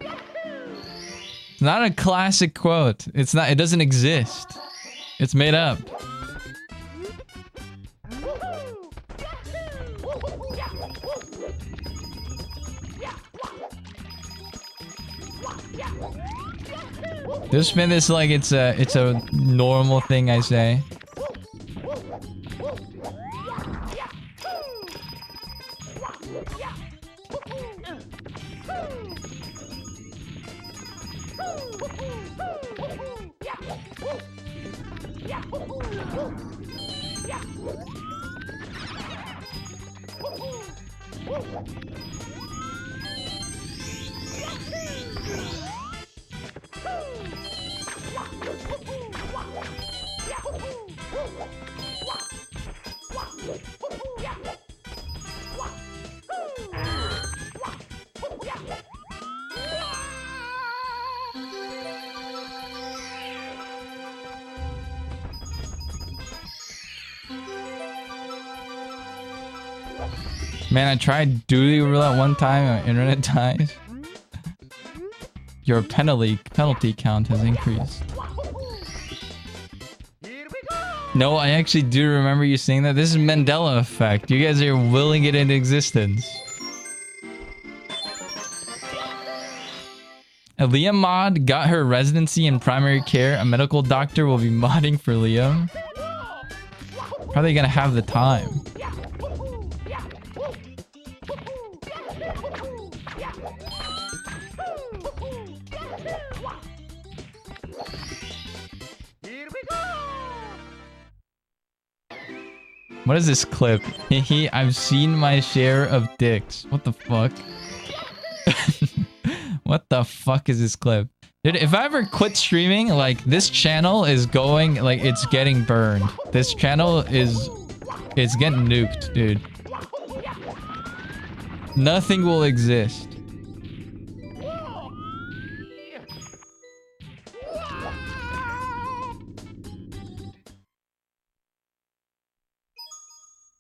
S1: It's not a classic quote. It's not. It doesn't exist. It's made up. Just spin this like it's a normal thing I say. Man, I tried duty roulette one time and my internet dies. Your penalty count has increased. No, I actually do remember you saying that. This is Mandela effect. You guys are willing it into existence. A Liam mod got her residency in primary care. A medical doctor will be modding for Liam. How are they gonna have the time? What is this clip? Hehe, I've seen my share of dicks. What the fuck? What the fuck is this clip? Dude, if I ever quit streaming, like, this channel is going, like, it's getting burned. This channel is... It's getting nuked, dude. Nothing will exist.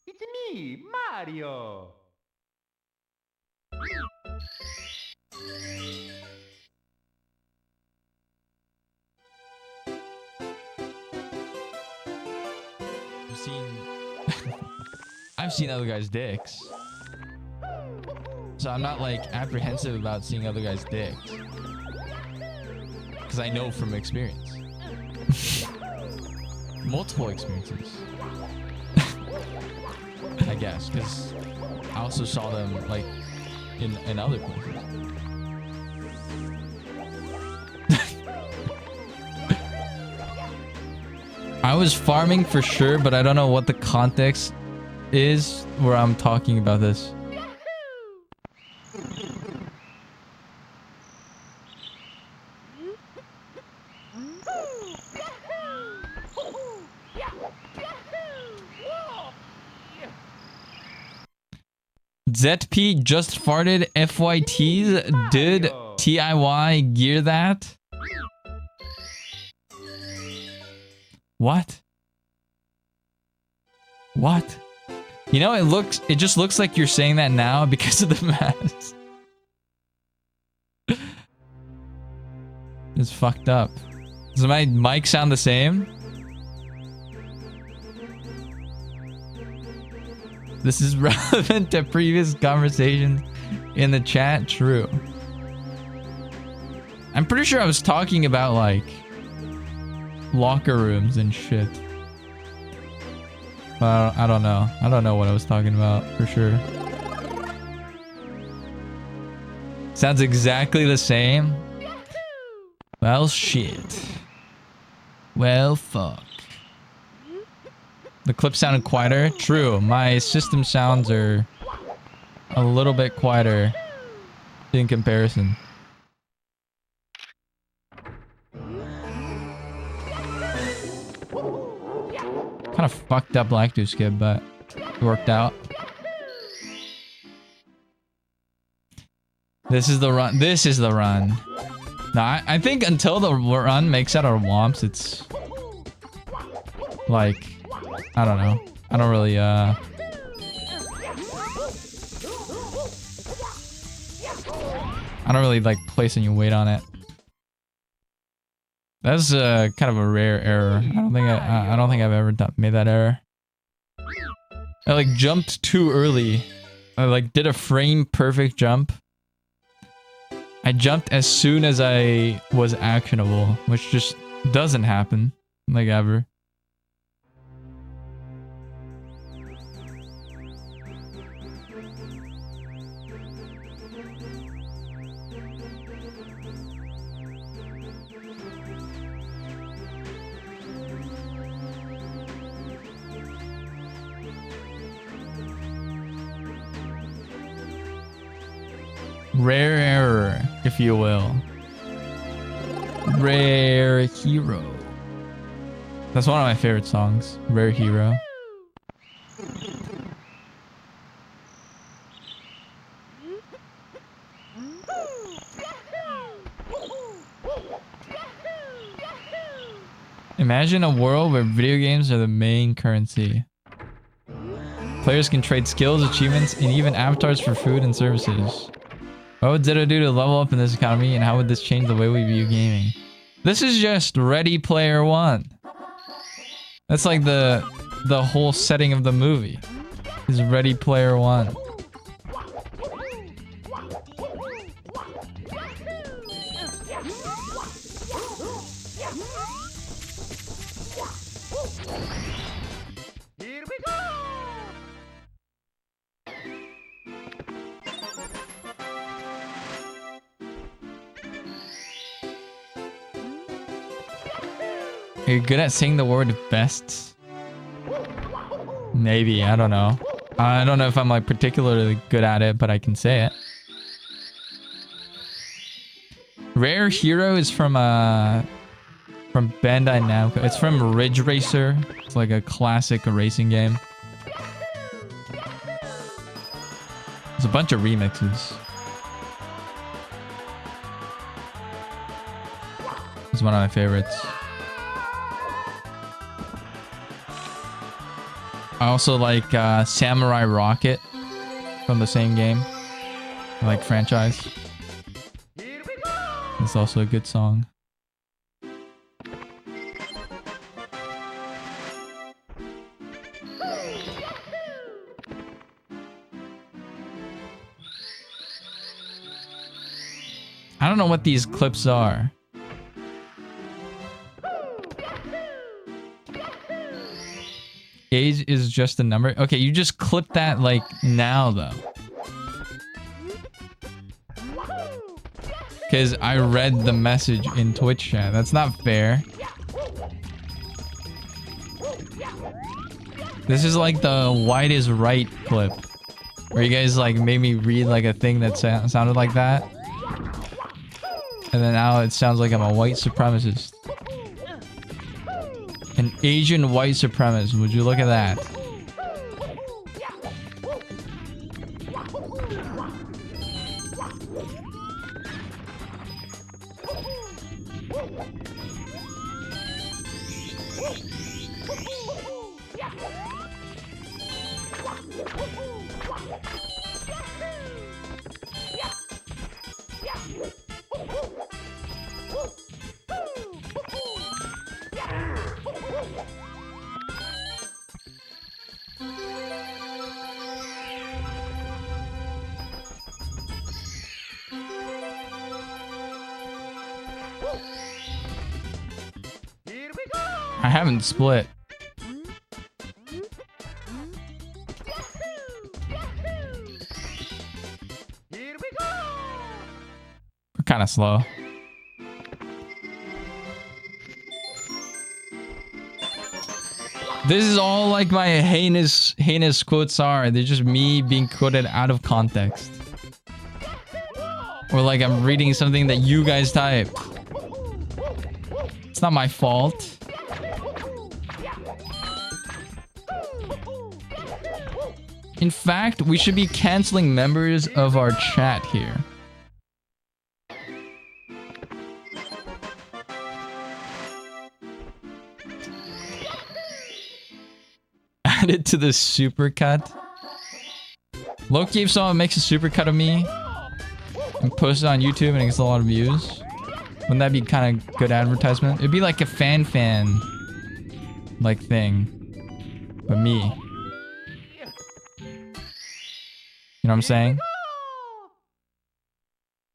S2: It's me, Mario.
S1: I've seen... I've seen other guys' dicks. So I'm not, like, apprehensive about seeing other guys' dicks. Because I know from experience. Multiple experiences. I guess, because I also saw them, like, in other places. I was farming for sure, but I don't know what the context is where I'm talking about this. ZP just farted FYTs. Did TIY gear that? What? What? You know, it just looks like you're saying that now because of the mask. It's fucked up. Does my mic sound the same? This is relevant to previous conversations in the chat. True. I'm pretty sure I was talking about, like, locker rooms and shit. But I don't know. I don't know what I was talking about for sure. Sounds exactly the same. Well, shit. Well, fuck. The clip sounded quieter. True. My system sounds are a little bit quieter in comparison. Kind of fucked up Lacto skip, but it worked out. This is the run. This is the run. No, I think until the run makes out our womps, it's like, I don't know. I don't really, I don't really like place any weight on it. That's kind of a rare error. I don't think I've ever made that error. I like jumped too early. I like did a frame perfect jump. I jumped as soon as I was actionable, which just doesn't happen, like, ever. Rare error, if you will. Rare Hero. That's one of my favorite songs. Rare Hero. Imagine a world where video games are the main currency. Players can trade skills, achievements, and even avatars for food and services. What would Zeta do to level up in this economy, and how would this change the way we view gaming? This is just Ready Player One. That's like the whole setting of the movie. Is Ready Player One.
S2: Here we go.
S1: Are you good at saying the word bests? Maybe, I don't know. I don't know if I'm like particularly good at it, but I can say it. Rare Hero is from Bandai Namco. It's from Ridge Racer. It's like a classic racing game. There's a bunch of remixes. It's one of my favorites. I also like Samurai Rocket from the same game. I like franchise. It's also a good song. I don't know what these clips are. Age is just a number. Okay, you just clip that like now though. Because I read the message in Twitch chat. That's not fair. This is like the white is right clip. Where you guys like made me read like a thing that sounded like that. And then now it sounds like I'm a white supremacist. An Asian white supremacist. Would you look at that? I haven't split. We're kind of slow. This is all like my heinous quotes are. They're just me being quoted out of context. Or like I'm reading something that you guys typed. It's not my fault. In fact, we should be canceling members of our chat here. Add it to the supercut. Loki, if someone makes a supercut of me and posts it on YouTube and it gets a lot of views, wouldn't that be kind of good advertisement? It'd be like a fan like thing, but me. You know what I'm saying?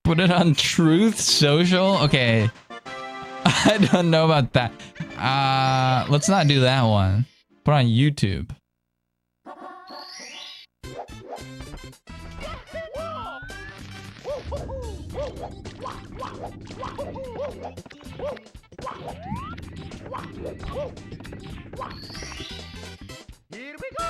S1: Put it on Truth Social? Okay. I don't know about that. Let's not do that one. Put it on YouTube.
S2: Here we go!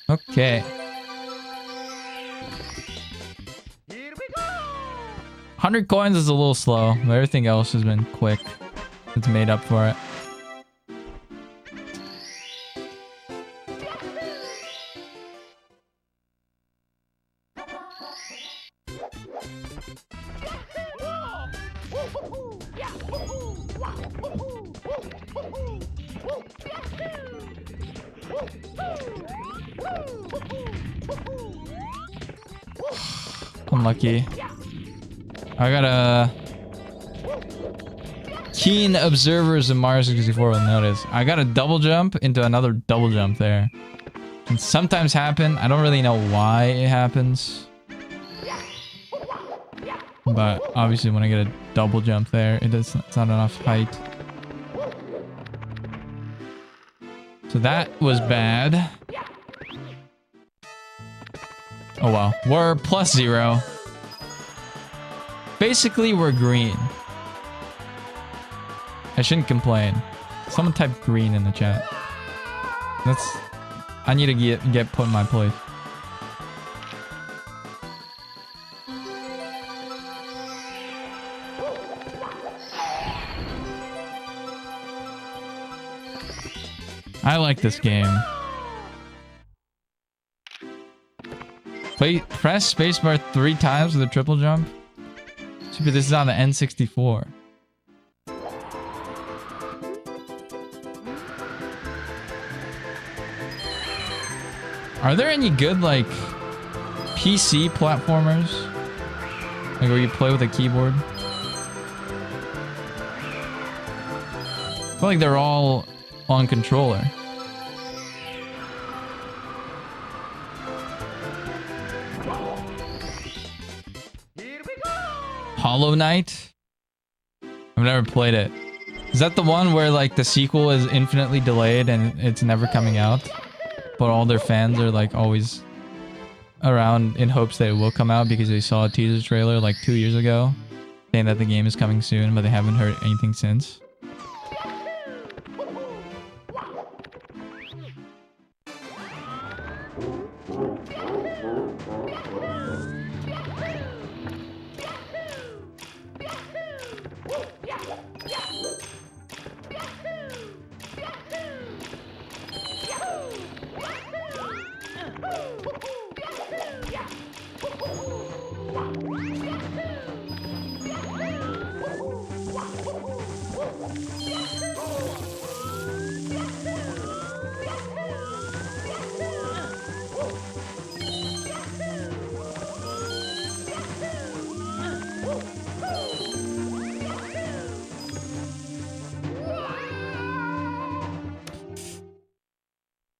S1: Okay. 100 coins is a little slow, but everything else has been quick. It's made up for it. Unlucky. I got a keen observers of Mario 64 will notice. I got a double jump into another double jump there. Can sometimes happen. I don't really know why it happens. But obviously when I get a double jump there, it's not enough height. So that was bad. Oh well. We're +0. Basically, we're green. I shouldn't complain. Someone type green in the chat. I need to get put in my place. I like this game. Press spacebar 3 times with a triple jump. Super, this is on the N64. Are there any good, like, PC platformers? Like, where you play with a keyboard? I feel like they're all on controller. Hollow Knight? I've never played it. Is that the one where like the sequel is infinitely delayed and it's never coming out? But all their fans are like always around in hopes that it will come out because they saw a teaser trailer like 2 years ago saying that the game is coming soon, but they haven't heard anything since.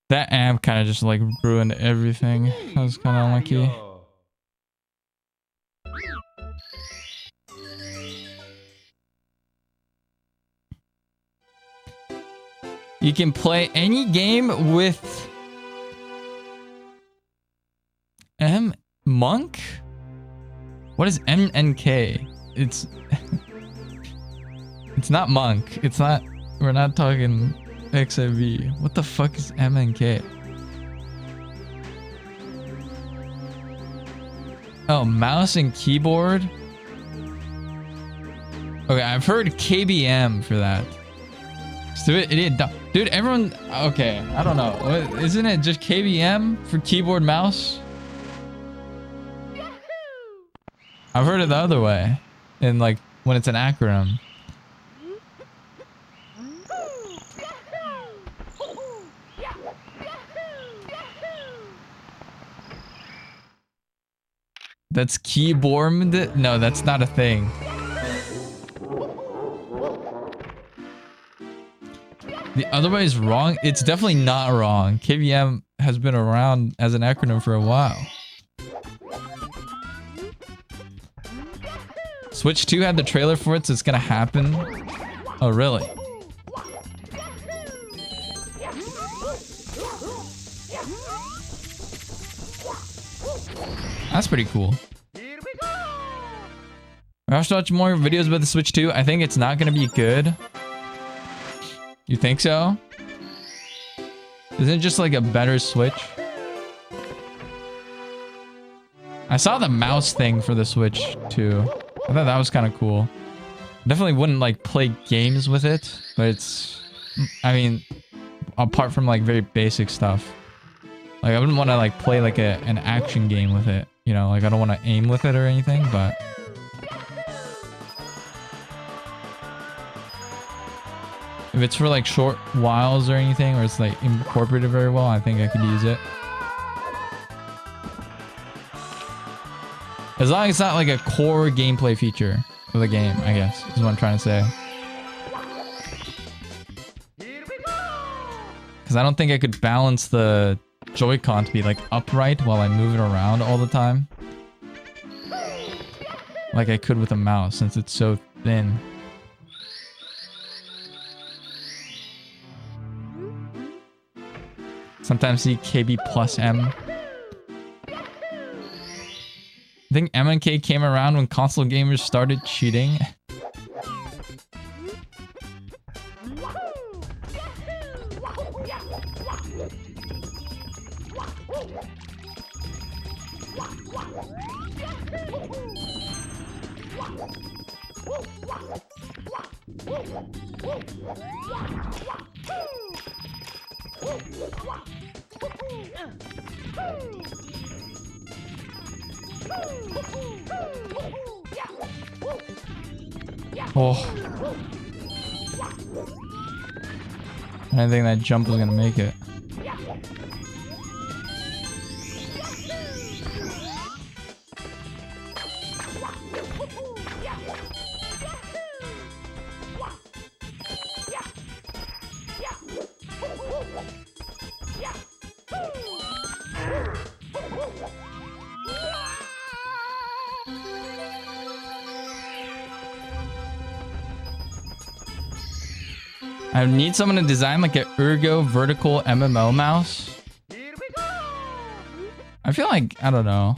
S1: That amp kind of just like ruined everything. That was kind of unlucky. You can play any game with Monk? What is MNK? It's it's not Monk. It's not, we're not talking XIV. What the fuck is MNK? Oh, mouse and keyboard? Okay, I've heard KBM for that. Stupid idiot. Dude, everyone... Okay, I don't know. Isn't it just KBM for keyboard mouse? I've heard it the other way. In like, when it's an acronym. That's keyboard? No, that's not a thing. The other way is wrong? It's definitely not wrong. KVM has been around as an acronym for a while. Switch 2 had the trailer for it, so it's gonna happen. Oh, really? That's pretty cool. I should watch more videos about the Switch 2. I think it's not gonna be good. You think so? Isn't it just like a better Switch? I saw the mouse thing for the Switch too. I thought that was kind of cool. Definitely wouldn't like play games with it, but it's... I mean, apart from like very basic stuff. Like I wouldn't want to like play like an action game with it. You know, like I don't want to aim with it or anything, but... If it's for like short whiles or anything, or it's like incorporated very well, I think I could use it. As long as it's not like a core gameplay feature of the game, I guess, is what I'm trying to say.
S2: Here we go.
S1: Because I don't think I could balance the Joy-Con to be like upright while I move it around all the time. Like I could with a mouse since it's so thin. Sometimes see KB plus M. I think M and K came around when console gamers started cheating. Oh. I didn't think that jump was gonna make it. I need someone to design like an ergo vertical MMO mouse.
S2: Here we go.
S1: I feel like, I don't know.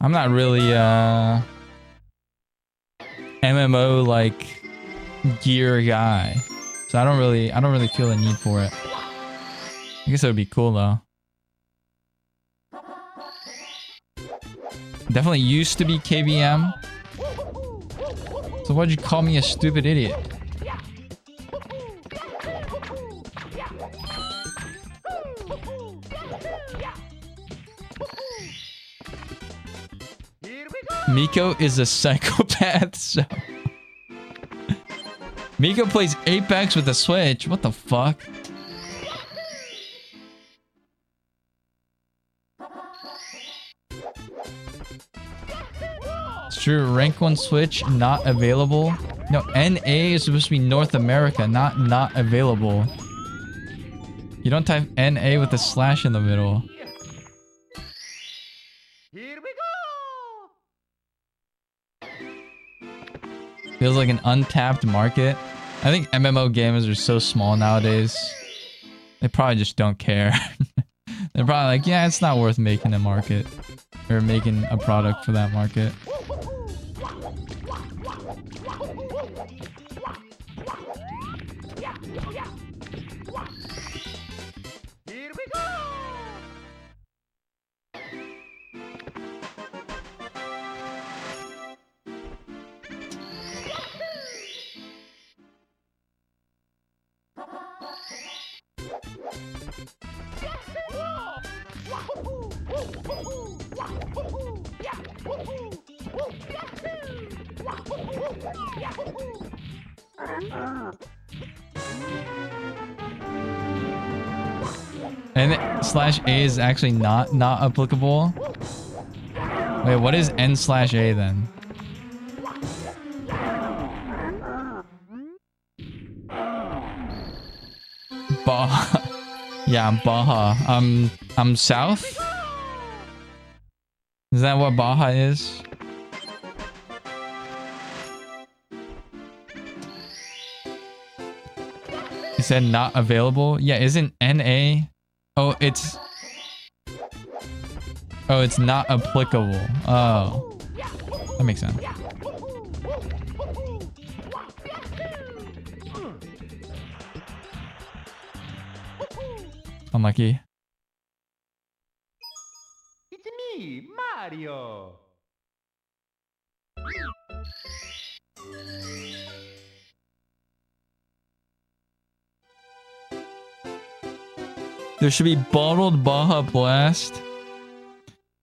S1: I'm not really MMO like gear guy. So I don't really feel the need for it. I guess it would be cool though. Definitely used to be KBM. So why'd you call me a stupid idiot?
S2: Here we go.
S1: Miko is a psychopath, so... Miko plays Apex with a Switch. What the fuck? It's true, rank 1 Switch not available. No, NA is supposed to be North America, not available. You don't type NA with a slash in the middle.
S2: Here we go.
S1: Feels like an untapped market. I think MMO gamers are so small nowadays. They probably just don't care. They're probably like, yeah, it's not worth making a market. Or making a product for that market.
S2: Here we go.
S1: N slash A is actually not applicable. Wait, what is N slash A then? Baja. Yeah, I'm Baja. I'm south? Is that what Baja is? You said not available? Yeah, isn't NA? Oh, it's not applicable. Oh. That makes sense. Unlucky.
S2: It's me, Mario.
S1: There should be bottled Baja Blast.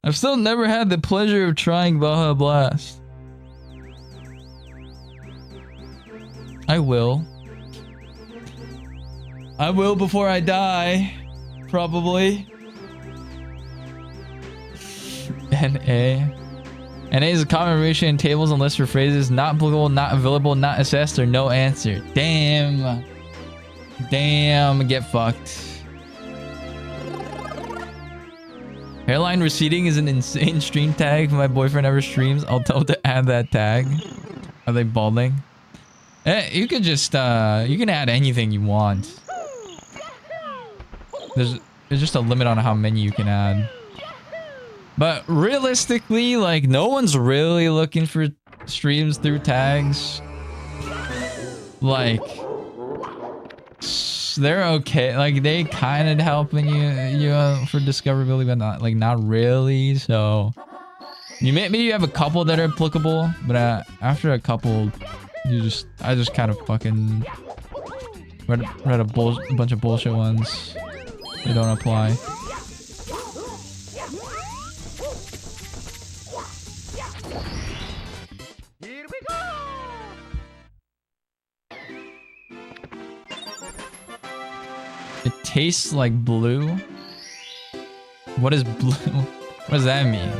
S1: I've still never had the pleasure of trying Baja Blast. I will. I will before I die. Probably. NA. NA is a common ratio in tables and lists for phrases not applicable, not available, not assessed, or no answer. Damn. Damn, get fucked. Hairline receding is an insane stream tag. If my boyfriend ever streams, I'll tell him to add that tag. Are they balding? You could just, you can add anything you want. There's just a limit on how many you can add. But realistically, like, no one's really looking for streams through tags. Like, they're okay. Like, they kind of helping you for discoverability, but not really. So, maybe you have a couple that are applicable, but after a couple, I just kind of fucking read a bunch of bullshit ones. They don't apply.
S2: Here we go.
S1: It tastes like blue. What is blue? What does that mean?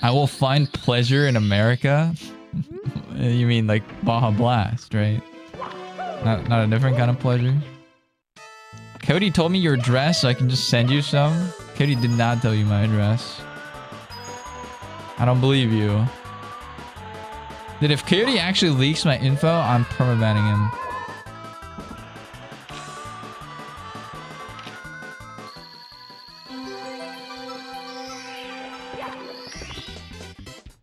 S1: I will find pleasure in America. You mean like Baja Blast, right? Not a different kind of pleasure. Cody told me your address, so I can just send you some. Cody did not tell you my address. I don't believe you. Dude, if Cody actually leaks my info, I'm permabanning him.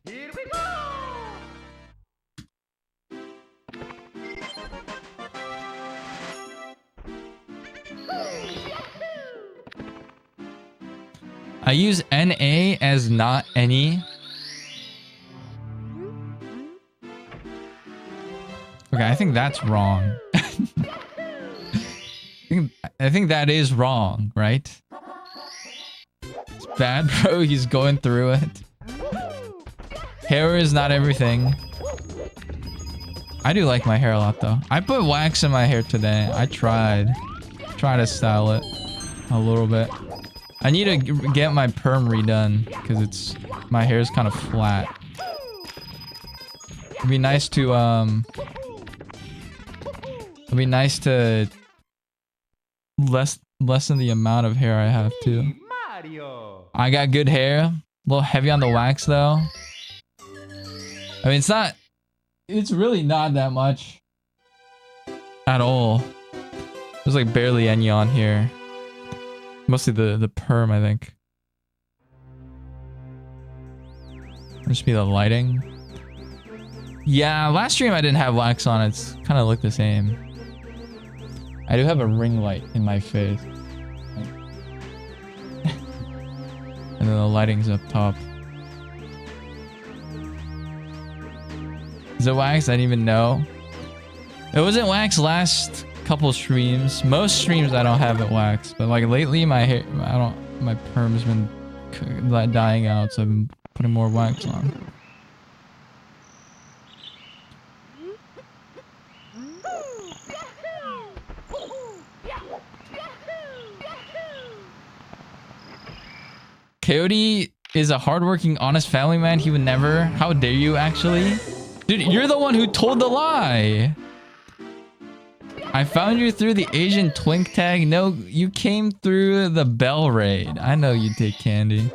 S2: Here we go.
S1: I use NA as not any. Okay, I think that's wrong. I think that is wrong, right? It's bad, bro. He's going through it. Hair is not everything. I do like my hair a lot, though. I put wax in my hair today. I tried to style it a little bit. I need to get my perm redone because my hair is kind of flat. It'd be nice to lessen the amount of hair I have too.
S2: Mario.
S1: I got good hair. A little heavy on the wax though. I mean, it's really not that much at all. There's like barely any on here. Mostly the perm, I think. Must be the lighting. Yeah, last stream I didn't have wax on. It's kind of looked the same. I do have a ring light in my face. And then the lighting's up top. Is it wax? I didn't even know. It wasn't wax last couple streams. Most streams I don't have it wax, but like lately my hair, my perm's been dying out, so I've been putting more wax on. Coyote is a hardworking, honest family man. He would never. How dare you, actually? Dude, you're the one who told the lie. I found you through the Asian twink tag. No, you came through the Bell raid. I know you take candy.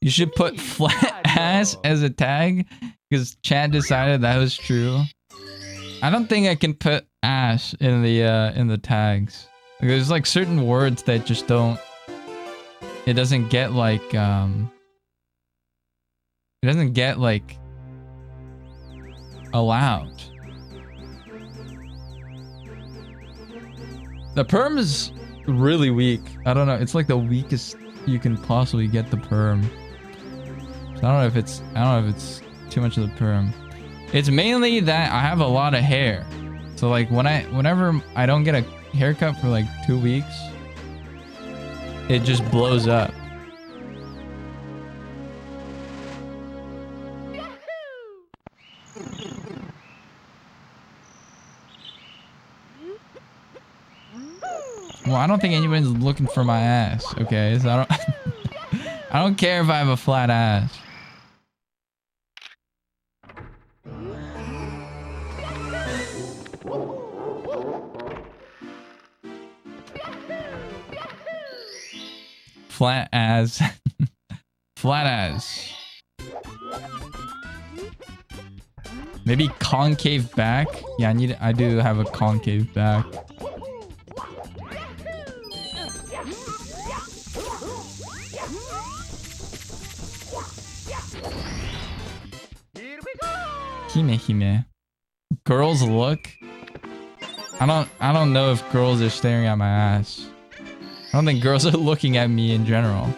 S1: You should put flat ass as a tag because Chad decided that was true. I don't think I can put ass in the tags. There's like certain words that just don't. It doesn't get like It doesn't get like allowed. The perm is really weak. I don't know. It's like the weakest you can possibly get the perm. So I don't know if it's too much of the perm. It's mainly that I have a lot of hair. So like whenever I don't get a haircut for like 2 weeks, it just blows up. Well, I don't think anyone's looking for my ass, okay? So I don't I don't care if I have a flat ass. Flat ass. Flat ass. Maybe concave back? Yeah, I do have a concave back. Hime. Girls look. I don't know if girls are staring at my ass. I don't think girls are looking at me in general.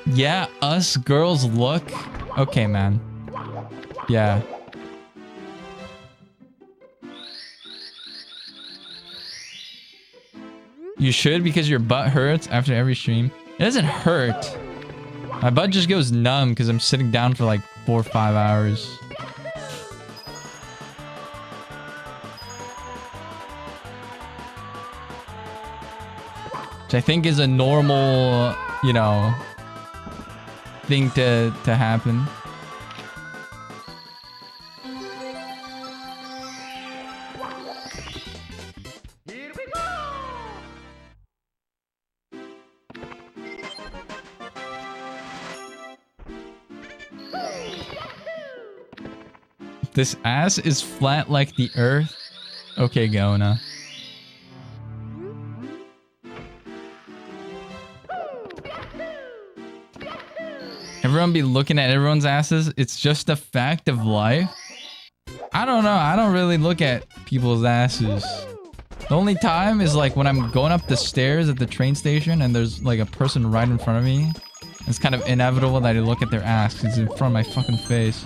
S1: Yeah, us girls look. Okay, man. Yeah. You should, because your butt hurts after every stream. It doesn't hurt. My butt just goes numb because I'm sitting down for like 4 or 5 hours. Which I think is a normal, you know, thing to happen.
S2: Here we go!
S1: This ass is flat like the earth. Okay, Gona. Everyone be looking at everyone's asses. It's just a fact of life. I don't know. I don't really look at people's asses. The only time is like when I'm going up the stairs at the train station and there's like a person right in front of me. It's kind of inevitable that I look at their ass because it's in front of my fucking face.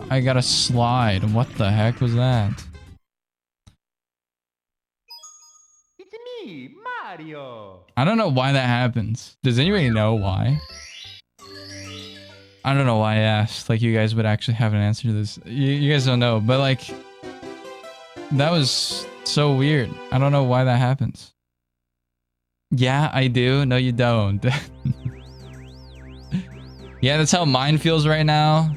S1: I got a slide. What the heck was that?
S2: It's me, Mario!
S1: I don't know why that happens. Does anybody know why? I don't know why I asked. Like, you guys would actually have an answer to this. You guys don't know, but like... That was so weird. I don't know why that happens. Yeah, I do. No, you don't. Yeah, that's how mine feels right now.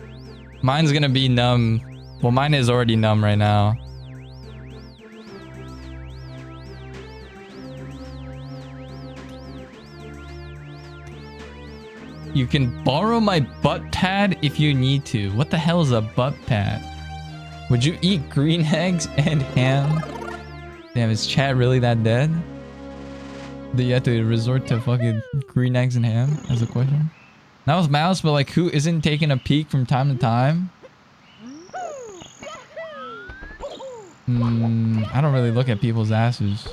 S1: Mine's gonna be numb. Well, mine is already numb right now. You can borrow my butt pad if you need to. What the hell is a butt pad? Would you eat green eggs and ham? Damn, is chat really that dead? Do you have to resort to fucking green eggs and ham as a question? Not with Mouse, but like who isn't taking a peek from time to time? I don't really look at people's asses.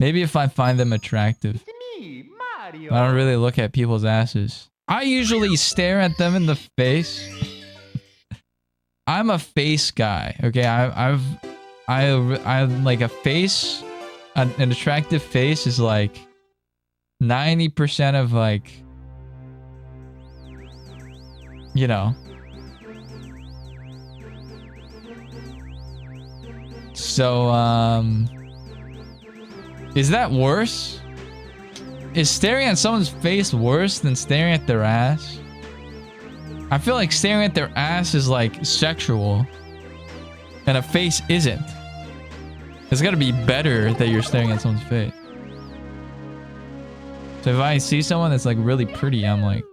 S1: Maybe if I find them attractive.
S2: It's me, Mario!
S1: But I don't really look at people's asses. I usually stare at them in the face. I'm a face guy. Okay, I like a face. An attractive face is like 90% of like, you know. So, is that worse? Is staring at someone's face worse than staring at their ass? I feel like staring at their ass is like sexual, and a face isn't. It's gotta be better that you're staring at someone's face. So if I see someone that's like really pretty, I'm like,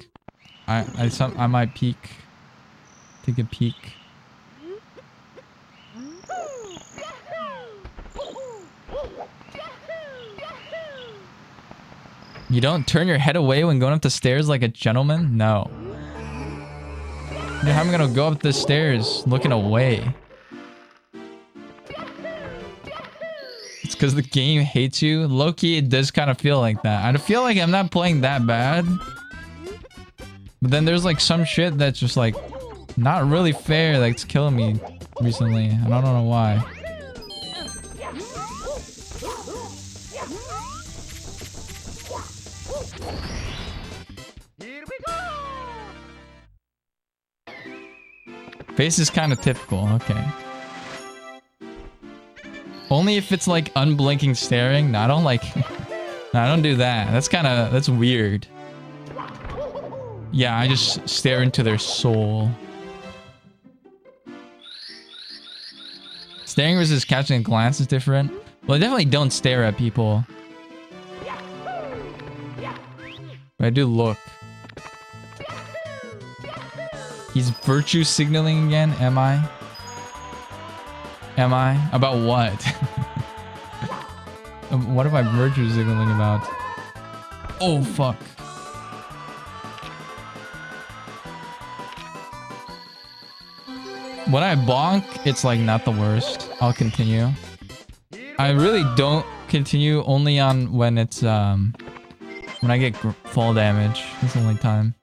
S1: I might peek, take a peek. You don't turn your head away when going up the stairs like a gentleman? No. Dude, how am I gonna go up the stairs looking away? It's because the game hates you. Low-key, it does kind of feel like that. I feel like I'm not playing that bad. But then there's like some shit that's just like not really fair that's killing me recently. I don't know why.
S2: Here we go.
S1: Face is kind of typical. Okay. Only if it's like unblinking staring. No, I don't like... No, I don't do that. That's weird. Yeah, I just stare into their soul. Staring versus catching a glance is different. Well, I definitely don't stare at people. But I do look. He's virtue signaling again, am I? Am I? About what? What am I virtue signaling about? Oh, fuck. When I bonk, it's like not the worst. I'll continue. I really don't continue only on when it's when I get fall damage. That's the only time.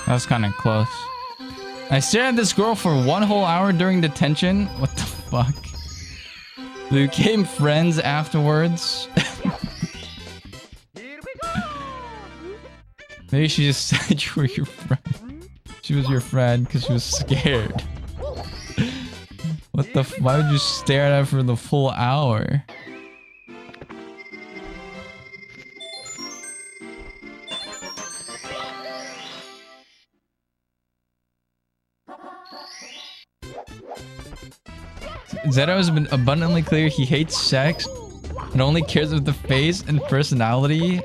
S1: That was kind of close. I stared at this girl for 1 whole hour during detention. What the fuck? We became friends afterwards. Maybe she just said you were your friend. She was your friend because she was scared. What the f- Why would you stare at her for the full hour? Zeto has been abundantly clear he hates sex and only cares about the face and personality.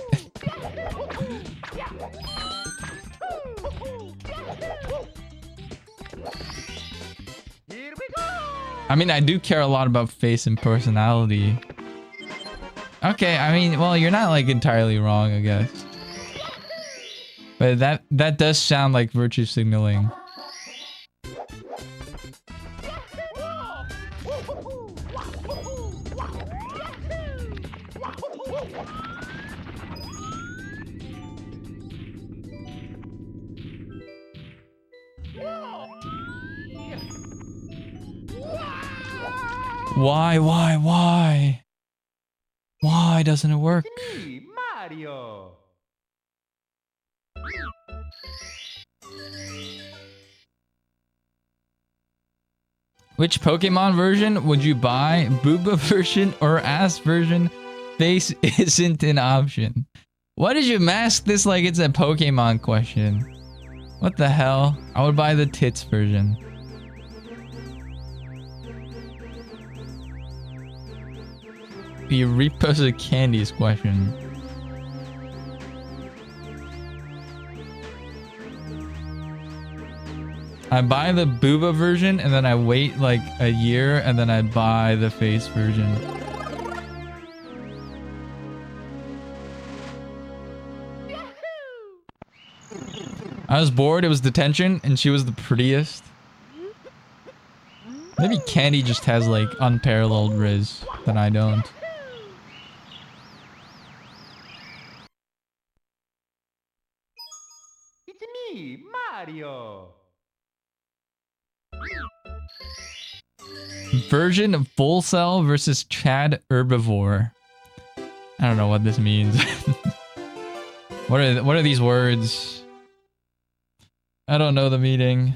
S1: I mean, I do care a lot about face and personality. Okay, I mean, well, you're not like entirely wrong, I guess. But that does sound like virtue signaling. Why? Why doesn't it work?
S2: Me, Mario.
S1: Which Pokemon version would you buy? Booba version or ass version? Face isn't an option. Why did you mask this like it's a Pokemon question? What the hell? I would buy the tits version. You reposted Candy's question. I buy the Booba version and then I wait like a year and then I buy the face version. I was bored. It was detention, and she was the prettiest. Maybe Candy just has like unparalleled riz that I don't.
S2: It's me, Mario.
S1: Version of Full Cell versus Chad Herbivore. I don't know what this means. What are these words? I don't know the meaning.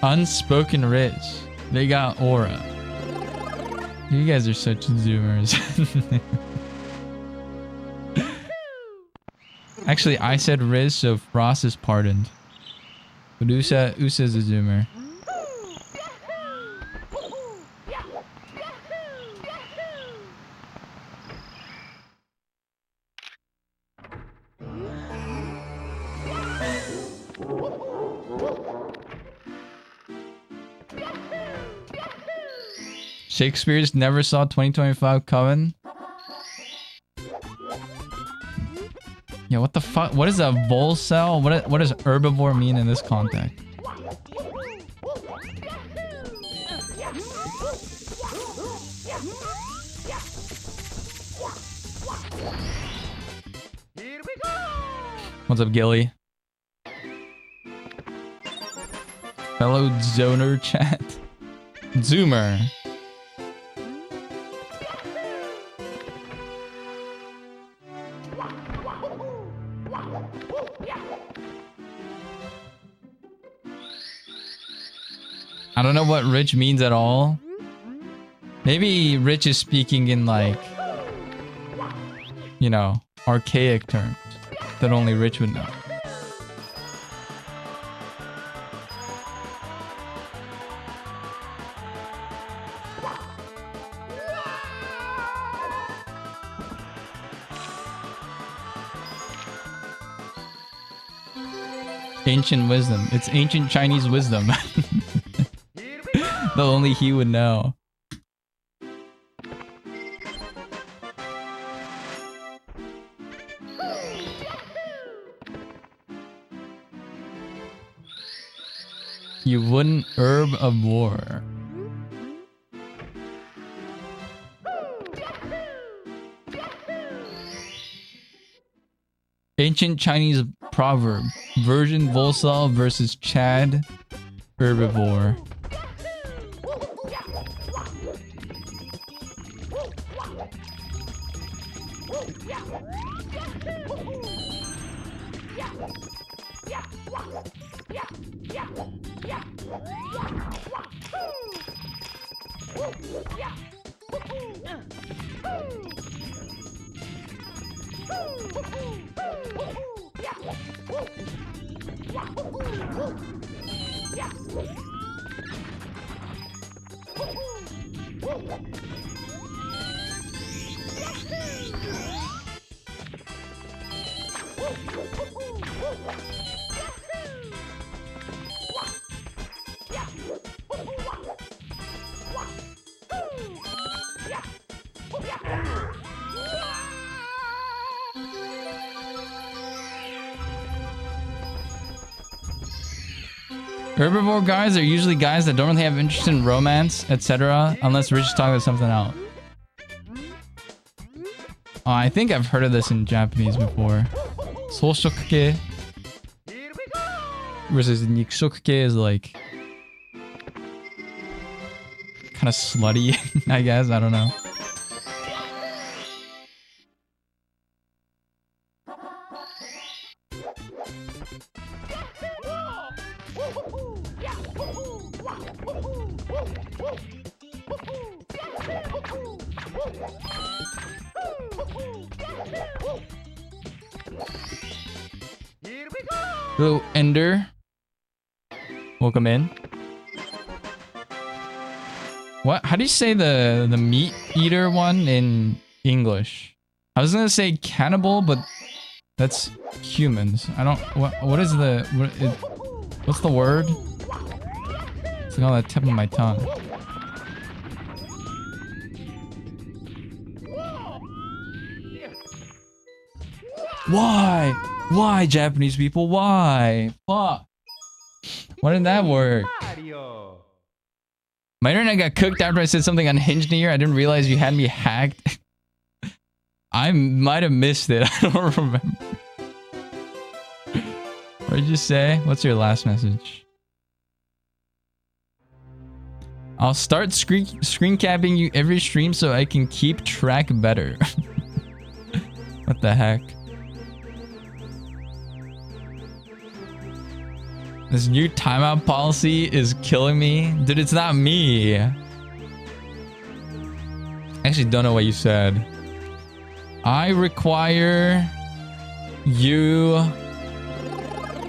S1: Unspoken Riz. They got aura. You guys are such zoomers. Actually, I said Riz, so Frost is pardoned. But Usa's a zoomer. Shakespeare's never saw 2025 coming. Yeah, what the fuck? What is a vol cell? What does herbivore mean in this context? What's up, Gilly? Fellow zoner chat. Zoomer. I don't know what rich means at all. Maybe rich is speaking in like, you know, archaic terms that only rich would know. Ancient wisdom. It's ancient Chinese wisdom. That only he would know. You wouldn't herb of war. Ancient Chinese proverb. Virgin Volsal versus Chad Herbivore. Herbivore guys are usually guys that don't really have interest in romance, etc. Unless we're just talking about something else. Oh, I think I've heard of this in Japanese before. Soushokuke versus Nikushokuke is like kind of slutty, I guess. I don't know. Hello, Ender. Welcome in. What? How do you say the meat eater one in English. I was gonna say cannibal, but that's humans. I don't. What is the? What's the word? It's like on the tip of my tongue. Why? Why, Japanese people? Why? Fuck. Why didn't that work? My internet got cooked after I said something unhinged in here. I didn't realize you had me hacked. I might have missed it. I don't remember. What did you say? What's your last message? I'll start screen capping you every stream so I can keep track better. What the heck? This new timeout policy is killing me. Dude, it's not me. I actually don't know what you said. I require you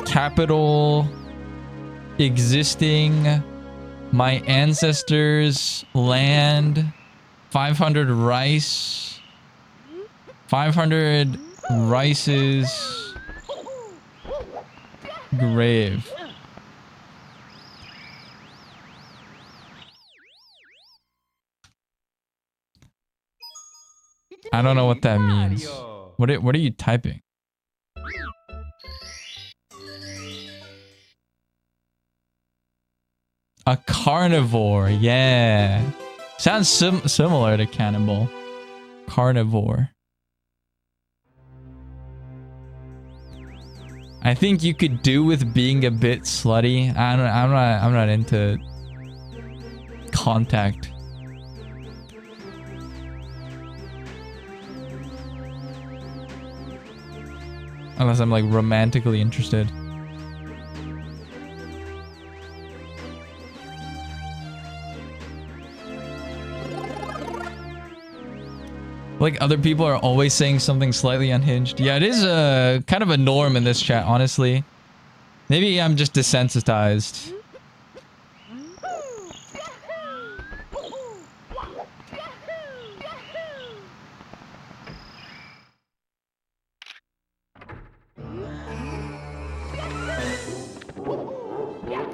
S1: capital existing my ancestors land 500 rice 500 rice's grave. I don't know what that means. What are you typing? A carnivore, yeah. Sounds similar to cannibal. Carnivore. I think you could do with being a bit slutty. I'm not into contact. Unless I'm like romantically interested. Like other people are always saying something slightly unhinged. Yeah, it is a kind of a norm in this chat, honestly. Maybe I'm just desensitized.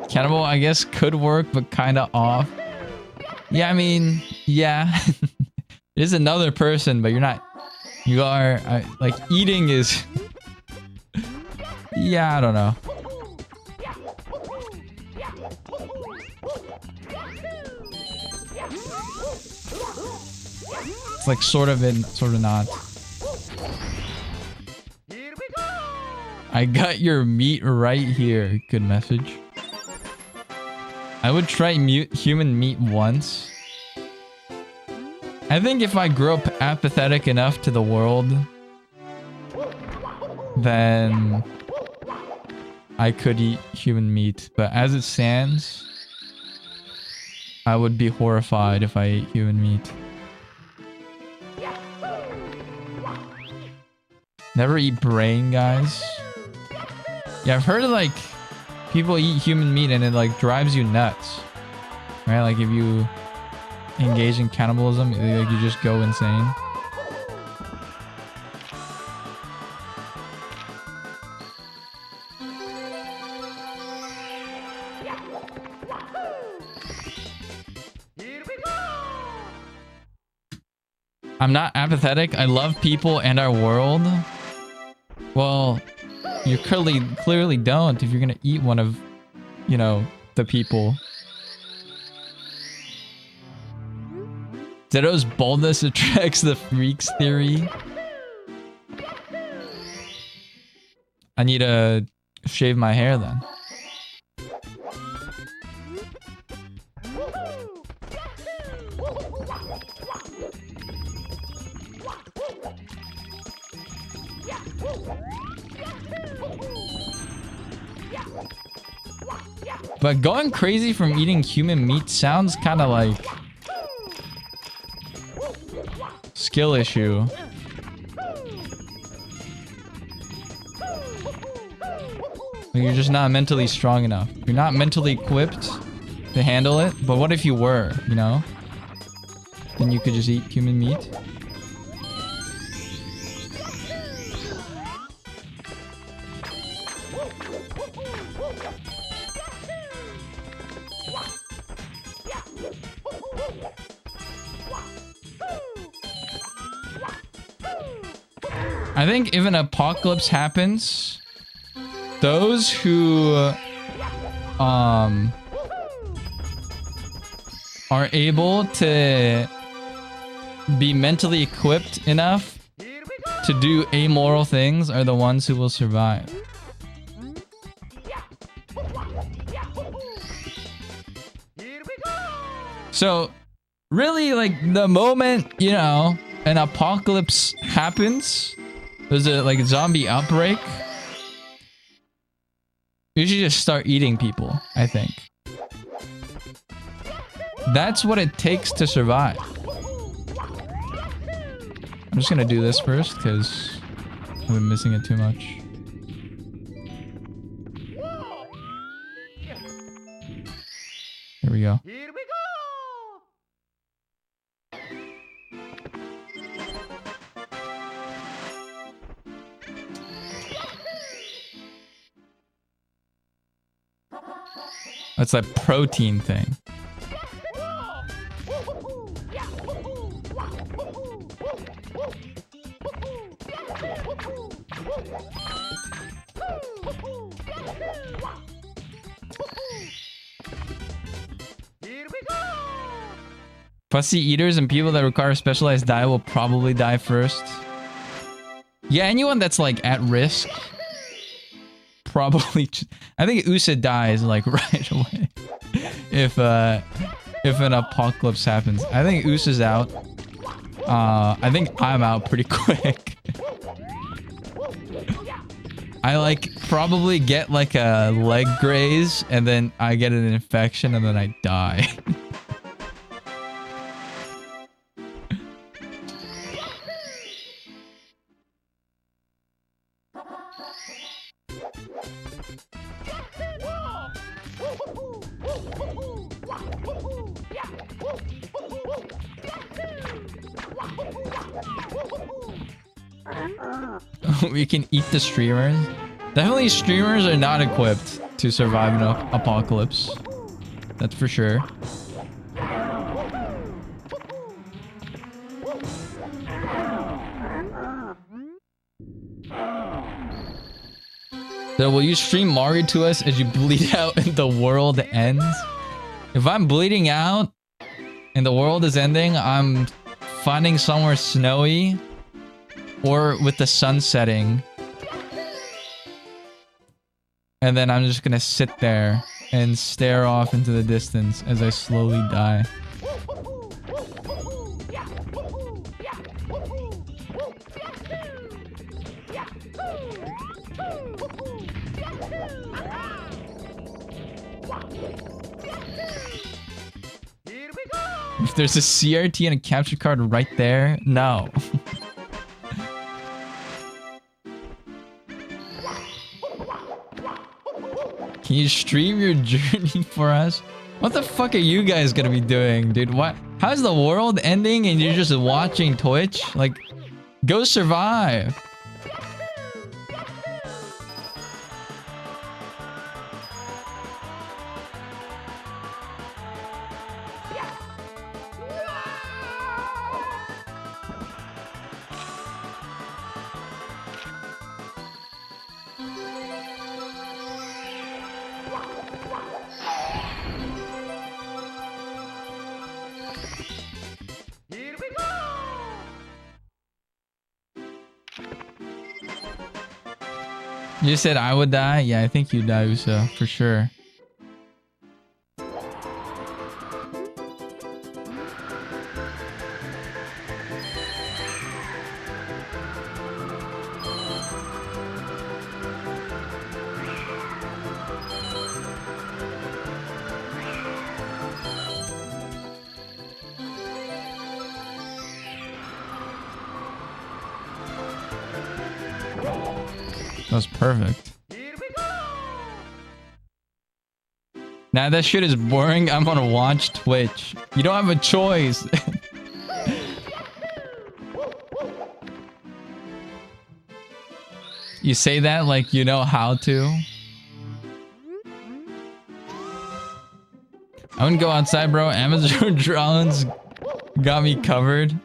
S1: Cannibal, I guess, could work, but kind of off. Yeah, I mean, yeah. It is another person, but you're not... You are... like, eating is... Yeah, I don't know. It's like sort of in, sort of not. I got your meat right here. Good message. I would try human meat once. I think if I grew up apathetic enough to the world, then I could eat human meat. But as it stands, I would be horrified if I ate human meat. Never eat brain, guys. Yeah, I've heard of like people eat human meat and it like drives you nuts, right? Like if you engage in cannibalism, like you just go insane. I'm not apathetic. I love people and our world. Well, you clearly don't if you're gonna eat one of, you know, the people. Zero's boldness attracts the freaks theory. I need to shave my hair then. But going crazy from eating human meat sounds kind of like skill issue. Like you're just not mentally strong enough. You're not mentally equipped to handle it. But what if you were, you know? Then you could just eat human meat. I think if an apocalypse happens, those who are able to be mentally equipped enough to do amoral things are the ones who will survive. So, really, like, the moment, you know, an apocalypse happens, there's a, like, zombie outbreak, you should just start eating people, I think. That's what it takes to survive. I'm just gonna do this first, because I've been missing it too much. Here we go. That's that protein thing. Pussy eaters and people that require a specialized diet will probably die first. Yeah, anyone that's like at risk. Probably. I think Usa dies like right away. If an apocalypse happens. I think Usa's out. I think I'm out pretty quick. I like probably get like a leg graze and then I get an infection and then I die. We can eat the streamers. Definitely streamers are not equipped to survive an apocalypse. That's for sure. So will you stream Mario to us as you bleed out and the world ends? If I'm bleeding out and the world is ending, I'm finding somewhere snowy or with the sun setting. And then I'm just gonna sit there and stare off into the distance as I slowly die. If there's a CRT and a capture card right there, no. Can you stream your journey for us? What the fuck are you guys gonna be doing, dude? What? How's the world ending and you're just watching Twitch? Like, go survive. You said I would die? Yeah, I think you'd die, Uso, for sure. That was perfect. Nah, that shit is boring. I'm gonna watch Twitch. You don't have a choice. You say that like you know how to. I wouldn't go outside, bro. Amazon drones got me covered.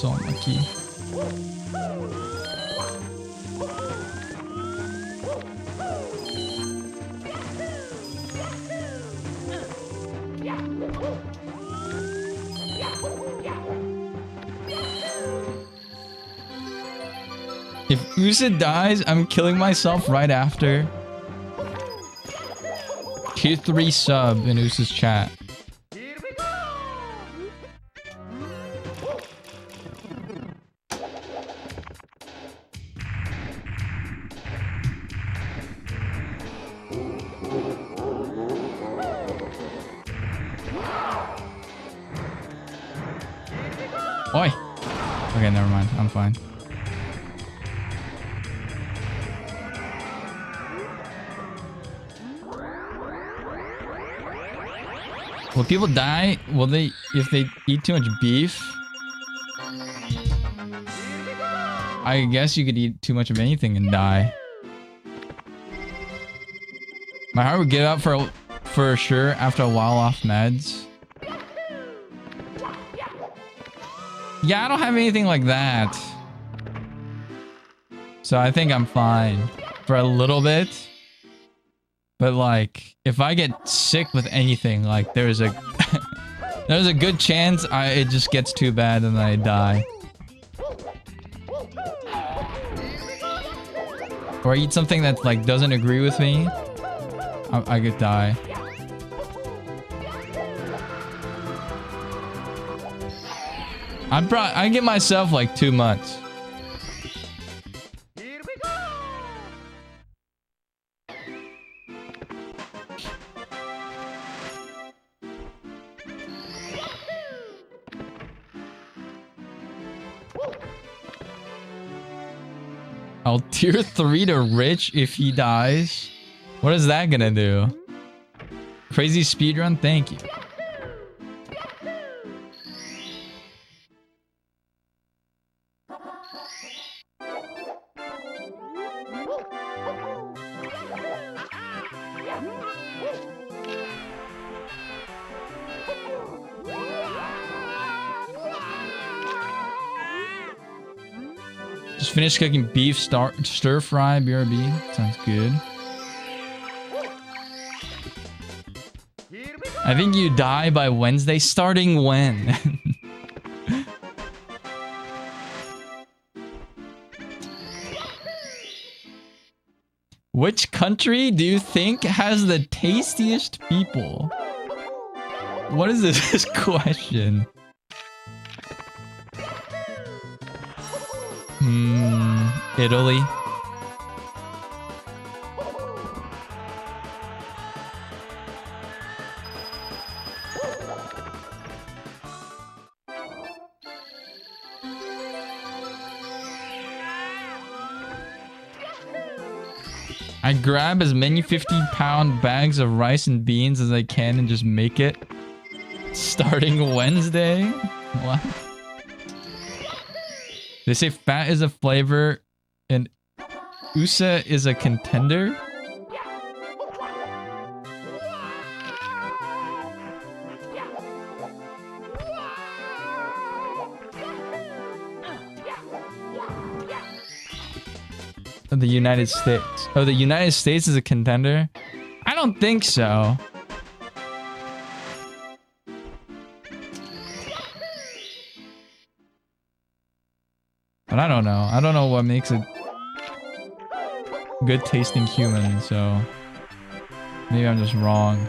S1: so unlucky. If Usa dies, I'm killing myself right after. Tier 3 sub in Usa's chat.
S2: Here we go!
S1: Oi! Okay, never mind. I'm fine. Will people die? Will they if they eat too much beef? I guess you could eat too much of anything and die. My heart would give up for sure after a while off meds. Yeah, I don't have anything like that. So I think I'm fine for a little bit. But like, if I get sick with anything, like there's a there's a good chance it just gets too bad and I die. Or I eat something that like doesn't agree with me, I could die. I give myself like 2 months.
S2: Here we go!
S1: I'll tier 3 to Rich if he dies. What is that gonna do? Crazy speedrun? Thank you. Just finished cooking beef stir fry BRB. Sounds good. I think you die by Wednesday. Starting when? Which country do you think has the tastiest people? What is this question? Italy. I grab as many 50-pound bags of rice and beans as I can and just make it. Starting Wednesday? What? They say fat is a flavor and USA is a contender? The United States. Oh, the United States is a contender? I don't think so. But I don't know. I don't know what makes a good tasting human, so maybe I'm just wrong.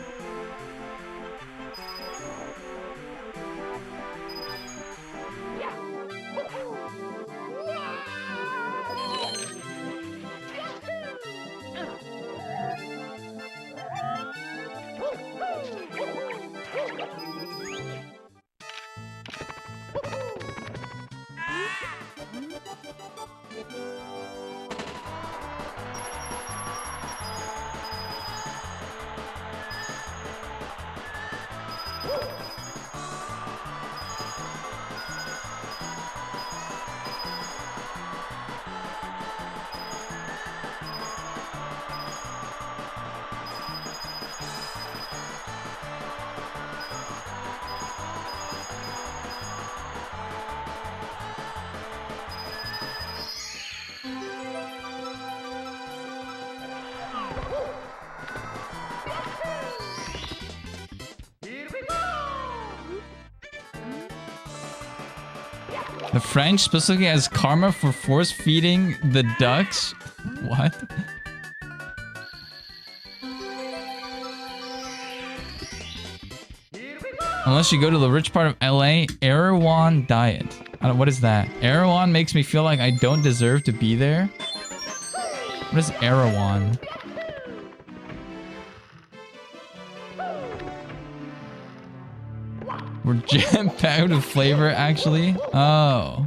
S1: The French specifically has karma for force feeding the ducks. What? Unless you go to the rich part of LA, Erewhon diet. I don't, what is that? Erewhon makes me feel like I don't deserve to be there. What is Erewhon? We're jam-packed with flavor, actually. Oh.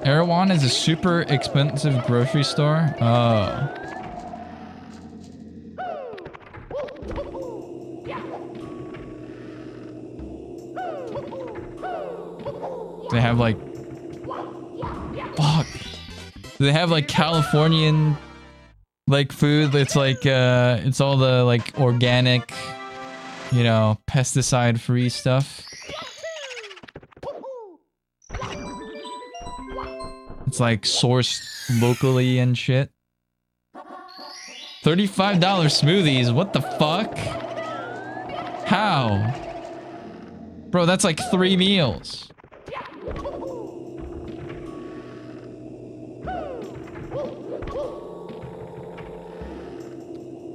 S1: Erewhon is a super expensive grocery store. Oh. They have like... Fuck. They have like Californian like food that's like it's all the like organic, you know, pesticide free stuff. It's like sourced locally and shit. $35 smoothies, what the fuck? How? Bro, that's like 3 meals.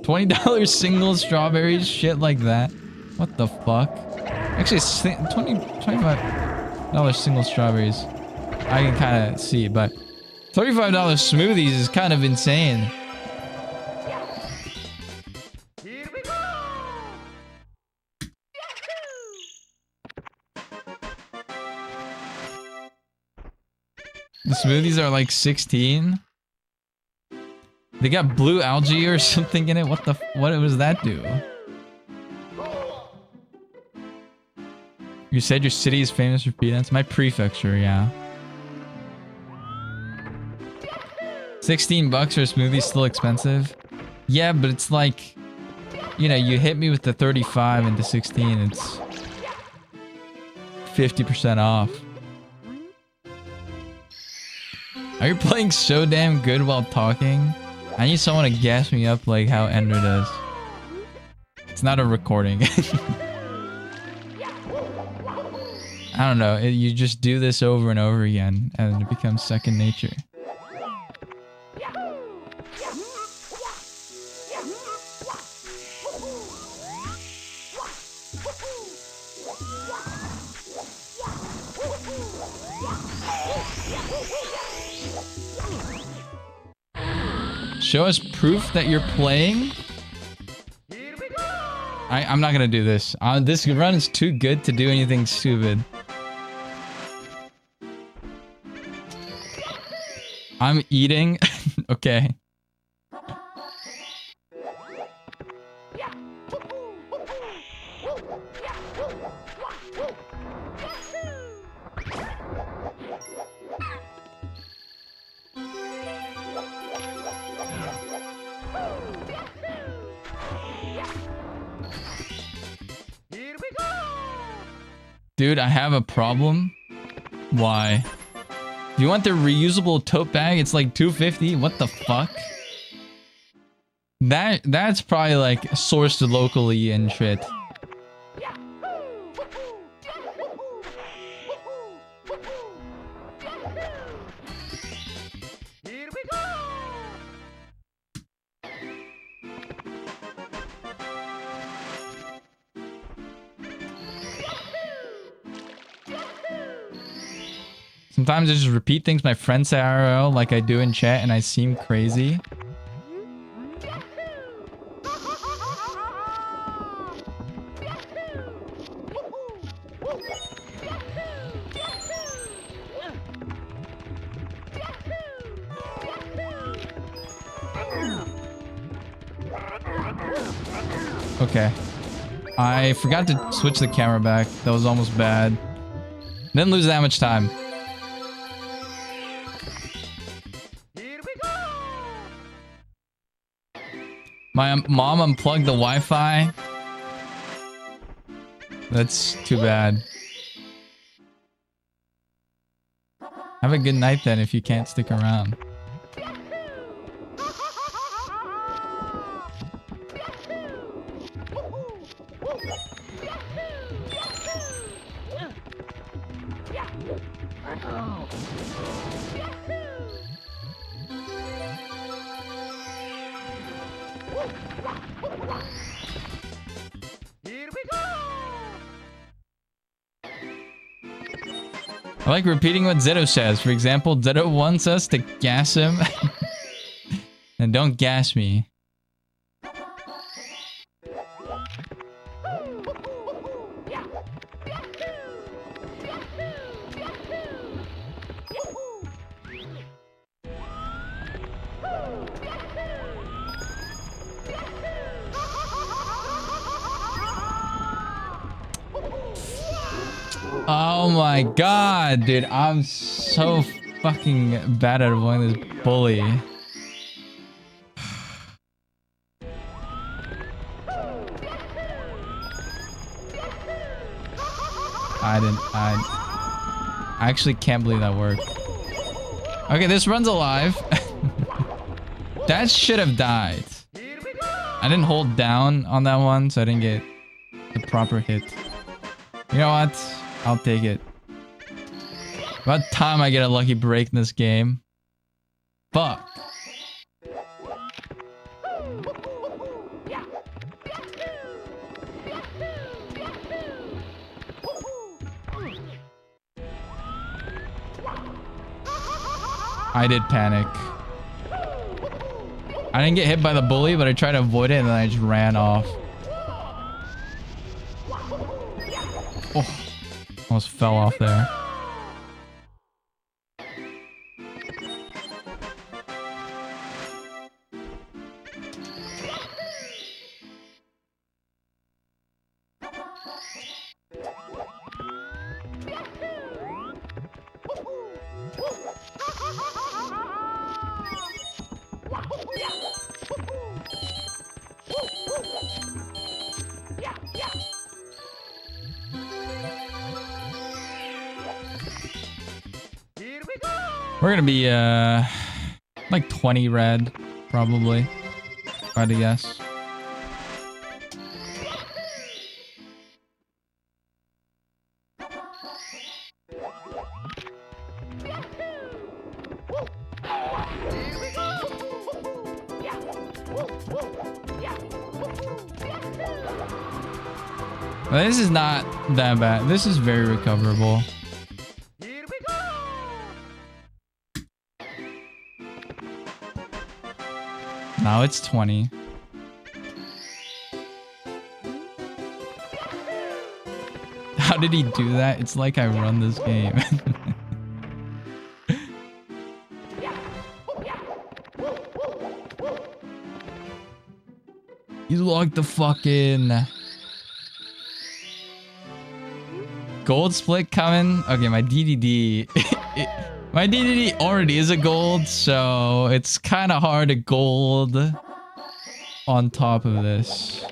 S1: $20 single strawberries, shit like that. What the fuck? Actually, $25 single strawberries. I can kind of see, but $35 smoothies is kind of insane.
S2: Here we go.
S1: The smoothies are like 16. They got blue algae or something in it. What does that do? You said your city is famous for peanuts? My prefecture, yeah. 16 bucks for a smoothie, still expensive? Yeah, but it's like, you know, you hit me with the 35 into 16, it's 50% off. Are you playing so damn good while talking? I need someone to gas me up like how Ender does. It's not a recording. I don't know, you just do this over and over again and it becomes second nature. Show us proof that you're playing? I'm not gonna do this. This run is too good to do anything stupid. I'm eating. Okay. Dude, I have a problem. Why? If you want the reusable tote bag, it's like $2.50. What the fuck? That's probably like sourced locally and shit. Sometimes I just repeat things my friends say IRL like I do in chat and I seem crazy. Okay. I forgot to switch the camera back. That was almost bad. Didn't lose that much time. My mom unplugged the Wi-Fi. That's too bad. Have a good night then if you can't stick around.
S2: Here we go!
S1: I like repeating what Zeto says. For example, Zeto wants us to gas him. And don't gas me. Oh my god, dude. I'm so fucking bad at avoiding this bully. I actually can't believe that worked. Okay, this run's alive. That should have died. I didn't hold down on that one, so I didn't get the proper hit. You know what? I'll take it. About time I get a lucky break in this game. Fuck. I did panic. I didn't get hit by the bully, but I tried to avoid it and then I just ran off. Oh, almost fell off there. We're gonna be like 20 red, probably. If I had to guess. Well, this is not that bad. This is very recoverable. Now it's 20. How did he do that? It's like I run this game. You logged the fucking gold split coming. Okay, my DDD. My DDD already is a gold, so it's kind of hard to gold on top of this.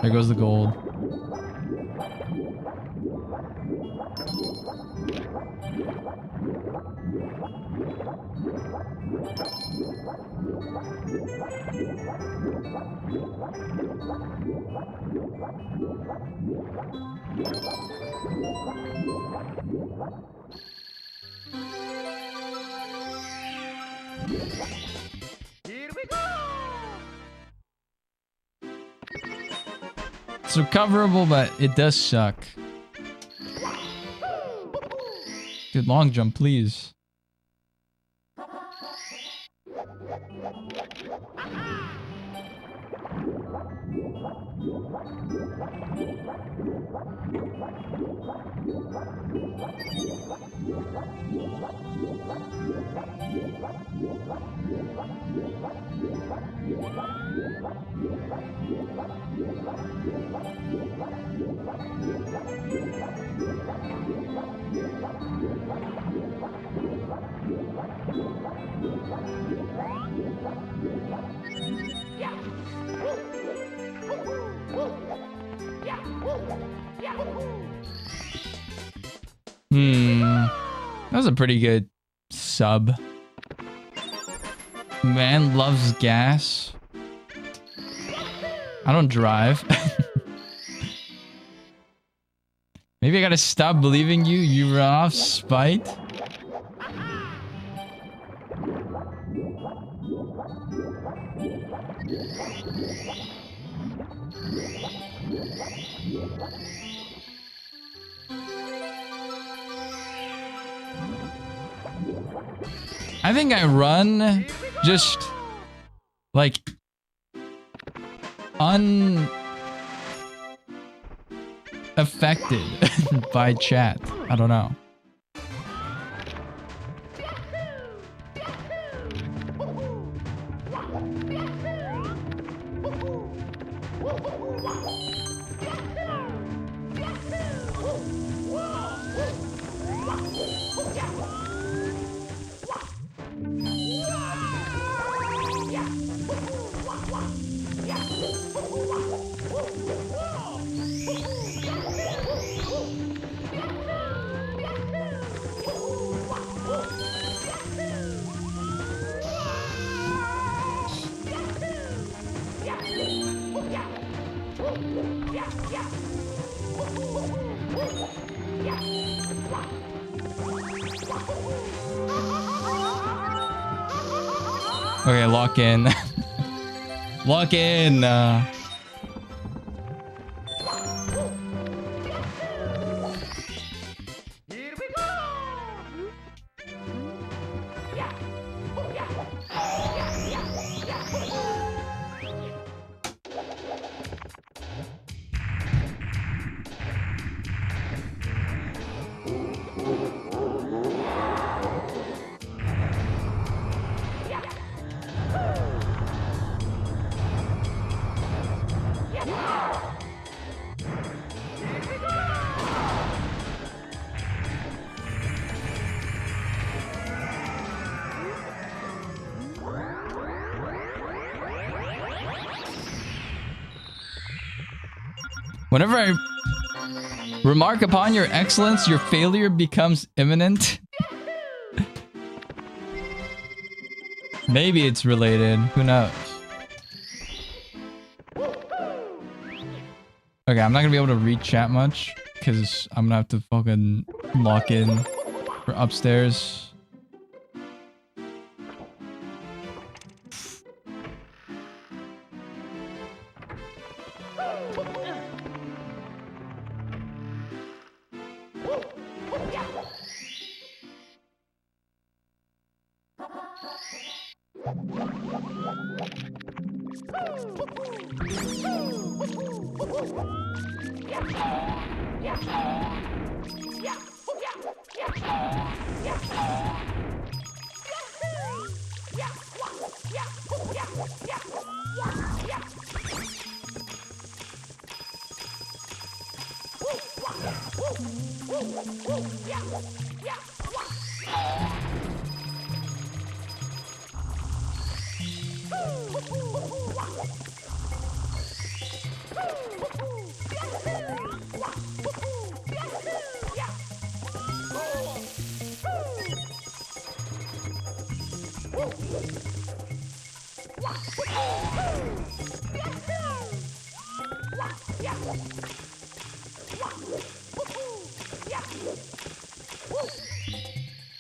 S1: There goes the gold.
S2: Here we go!
S1: It's recoverable, but it does suck. Good long jump, please. was a pretty good sub. Man loves gas. I don't drive. Maybe I gotta stop believing you. You run off spite. I think I run just like unaffected by chat. I don't know. Okay, lock in. Lock in.
S2: Here we go!
S1: Whenever I remark upon your excellence, your failure becomes imminent. Maybe it's related. Who knows? Okay, I'm not gonna be able to read chat much because I'm gonna have to fucking lock in for upstairs.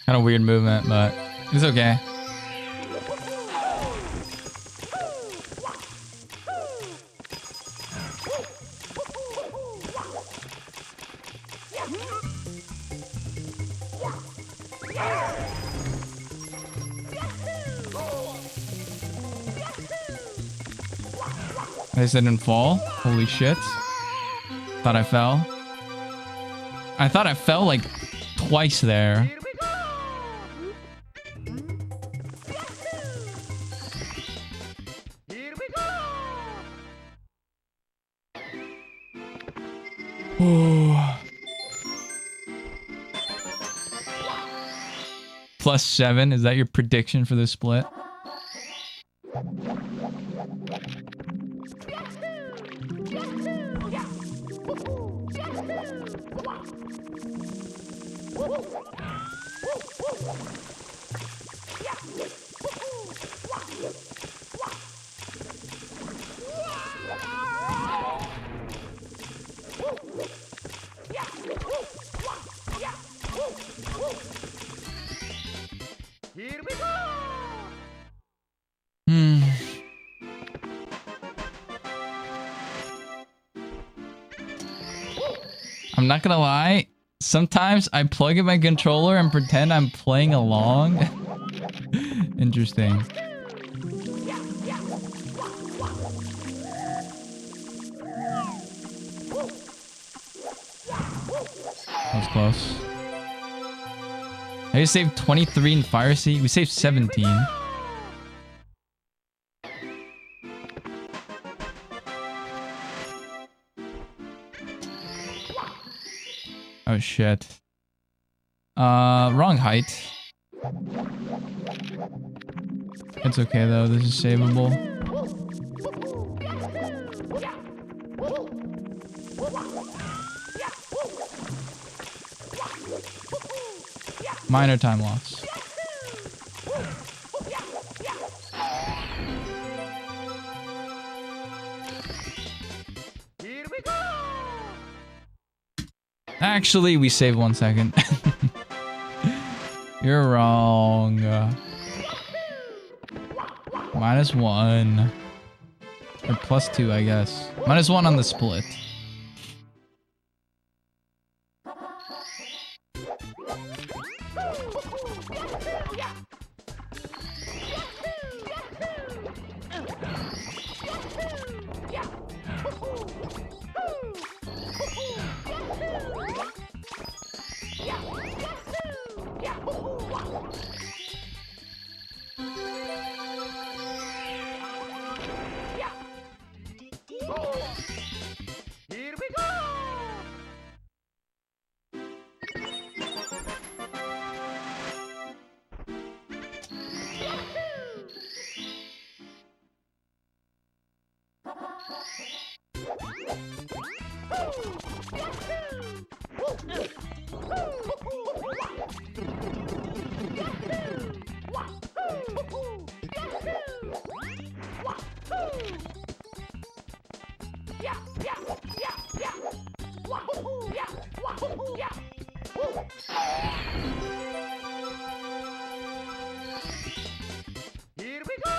S1: Kind of weird movement, but it's okay. I didn't fall. Holy shit. Thought I fell. I thought I fell like twice there.
S2: Here we go!
S1: +7. Is that your prediction for this split?
S2: Here we go!
S1: Hmm. I'm not gonna lie. Sometimes I plug in my controller and pretend I'm playing along. Interesting. That was close. I just saved 23 in Fire Sea. We saved 17. Oh shit. Wrong height. It's okay though, this is savable. Minor time loss.
S2: Here we go!
S1: Actually, we save 1 second. You're wrong. -1. Or +2, I guess. -1 on the split.
S2: Here we go! Here we go!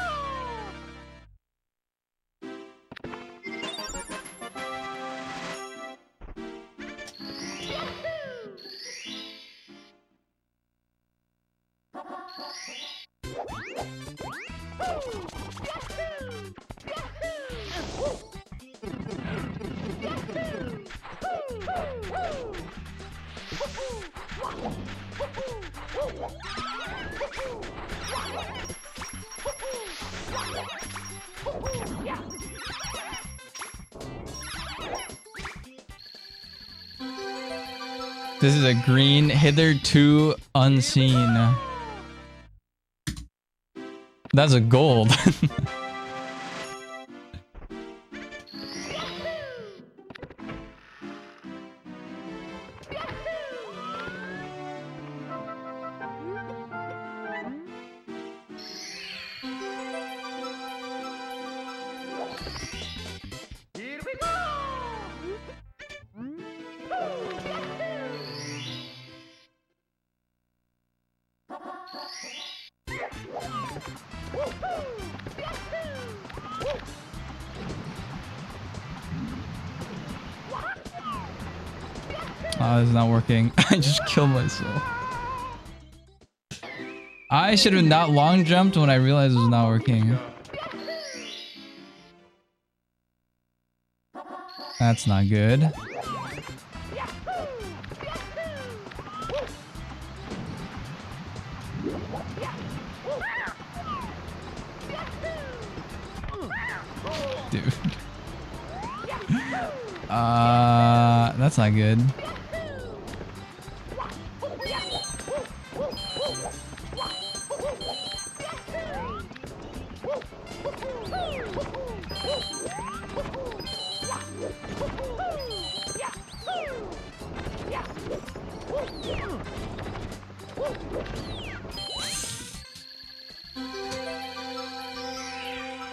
S1: This is a green, hitherto unseen. That's a gold.
S2: Here we go!
S1: Oh, this is not working. I just killed myself. I should have not long jumped when I realized it was not working. That's not good. Dude. That's not good.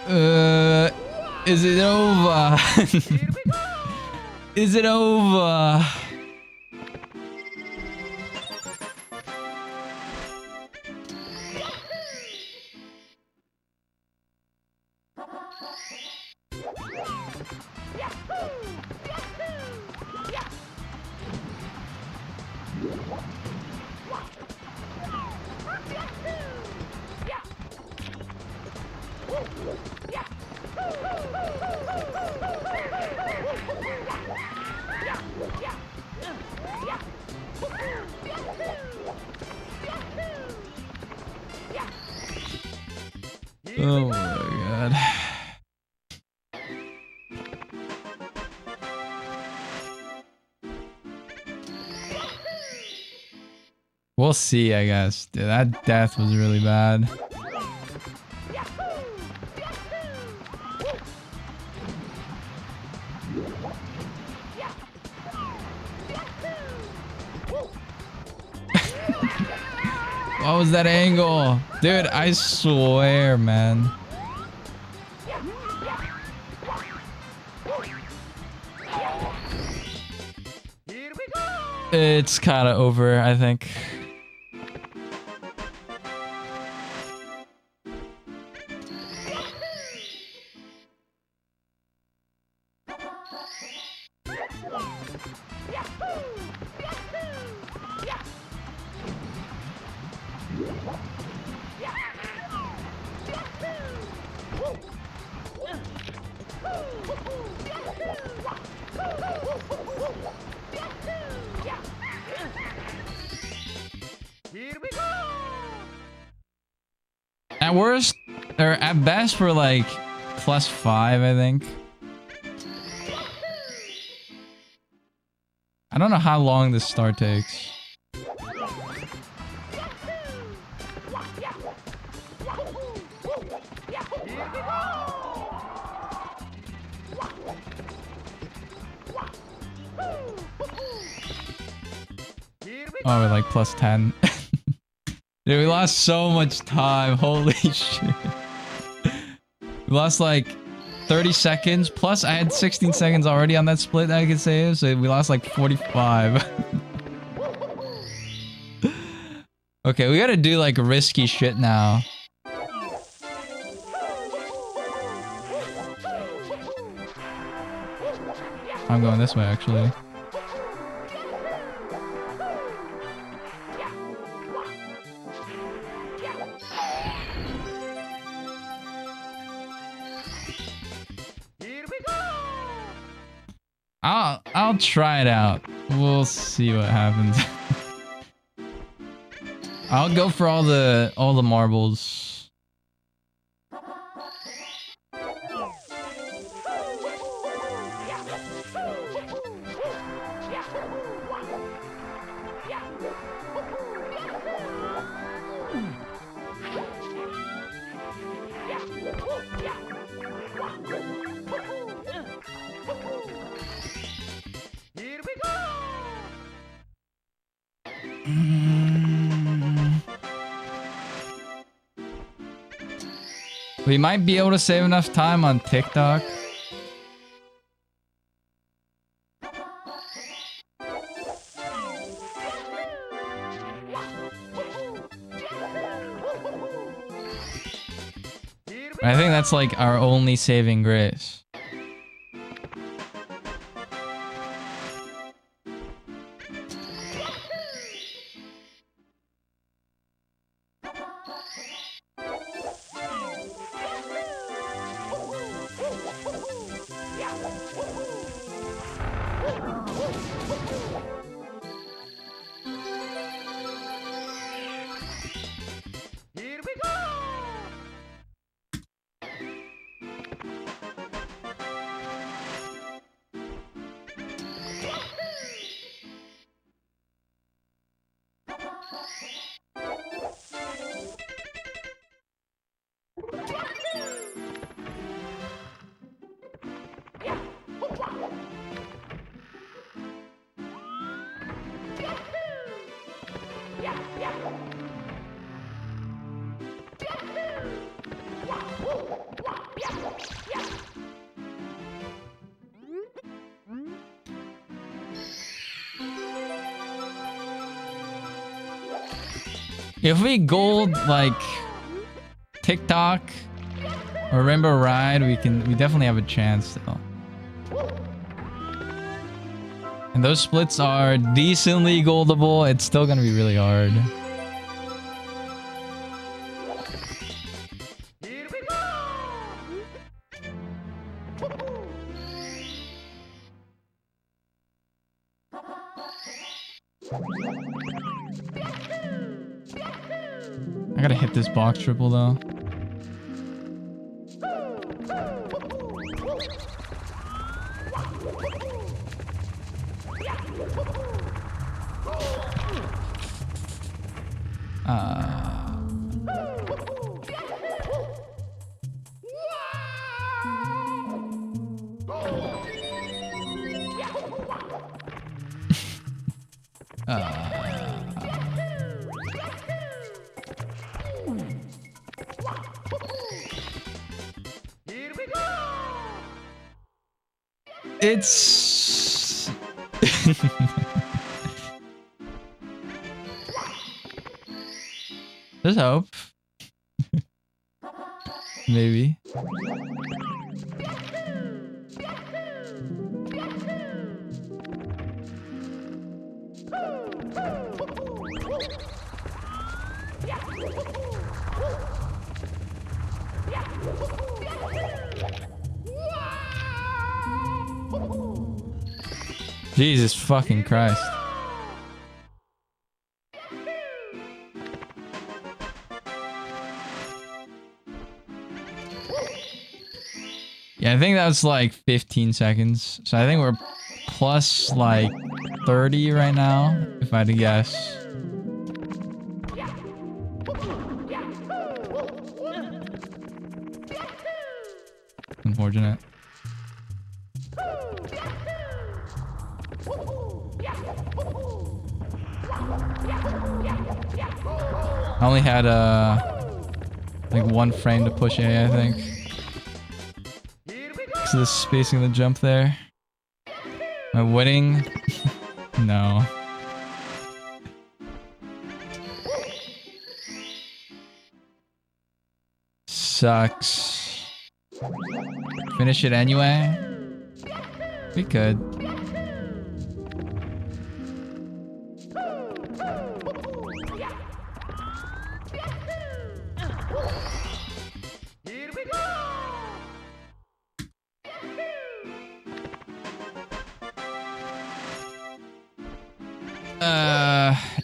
S1: Is it over?
S2: Here we go!
S1: Is it over? Oh my god. We'll see, I guess. Dude, that death was really bad. What was that angle? Dude, I swear, man.
S2: Here we go!
S1: It's kind of over, I think.
S2: Here we go!
S1: At worst, or at best, we're like +5, I think. I don't know how long this start takes. Oh, we're like +10. Dude, we lost so much time. Holy shit. We lost like 30 seconds. Plus, I had 16 seconds already on that split that I could save. So we lost like 45. Okay, we gotta do like risky shit now. I'm going this way, actually.
S2: Here we go!
S1: I'll try it out. We'll see what happens. I'll go for all the marbles.
S2: Here we go!
S1: We might be able to save enough time on TikTok. I think that's like our only saving grace.
S2: Here we go!
S1: If we gold like TikTok or Rainbow Ride, we definitely have a chance though. And those splits are decently goldable. It's still gonna be really hard.
S2: Here we go!
S1: I gotta hit this box triple though.
S2: Here we go!
S1: It's there's hope. Maybe. Jesus fucking Christ. Yeah, I think that was like 15 seconds. So I think we're plus like 30 right now, if I had to guess. Unfortunate. I only had like one frame to push A, I think. Because of the spacing of the jump there. Am I winning? No. Sucks. Finish it anyway? We could.
S2: Here we go!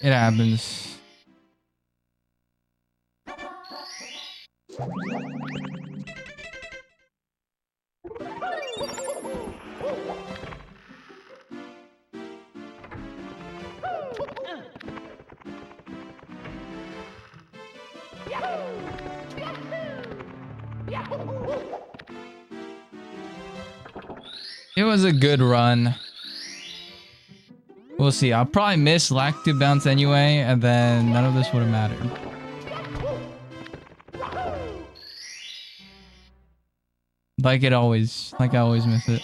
S1: It happens. It was a good run. We'll see. I'll probably miss Lacto Bounce anyway, and then none of this would have mattered. Like I always miss it.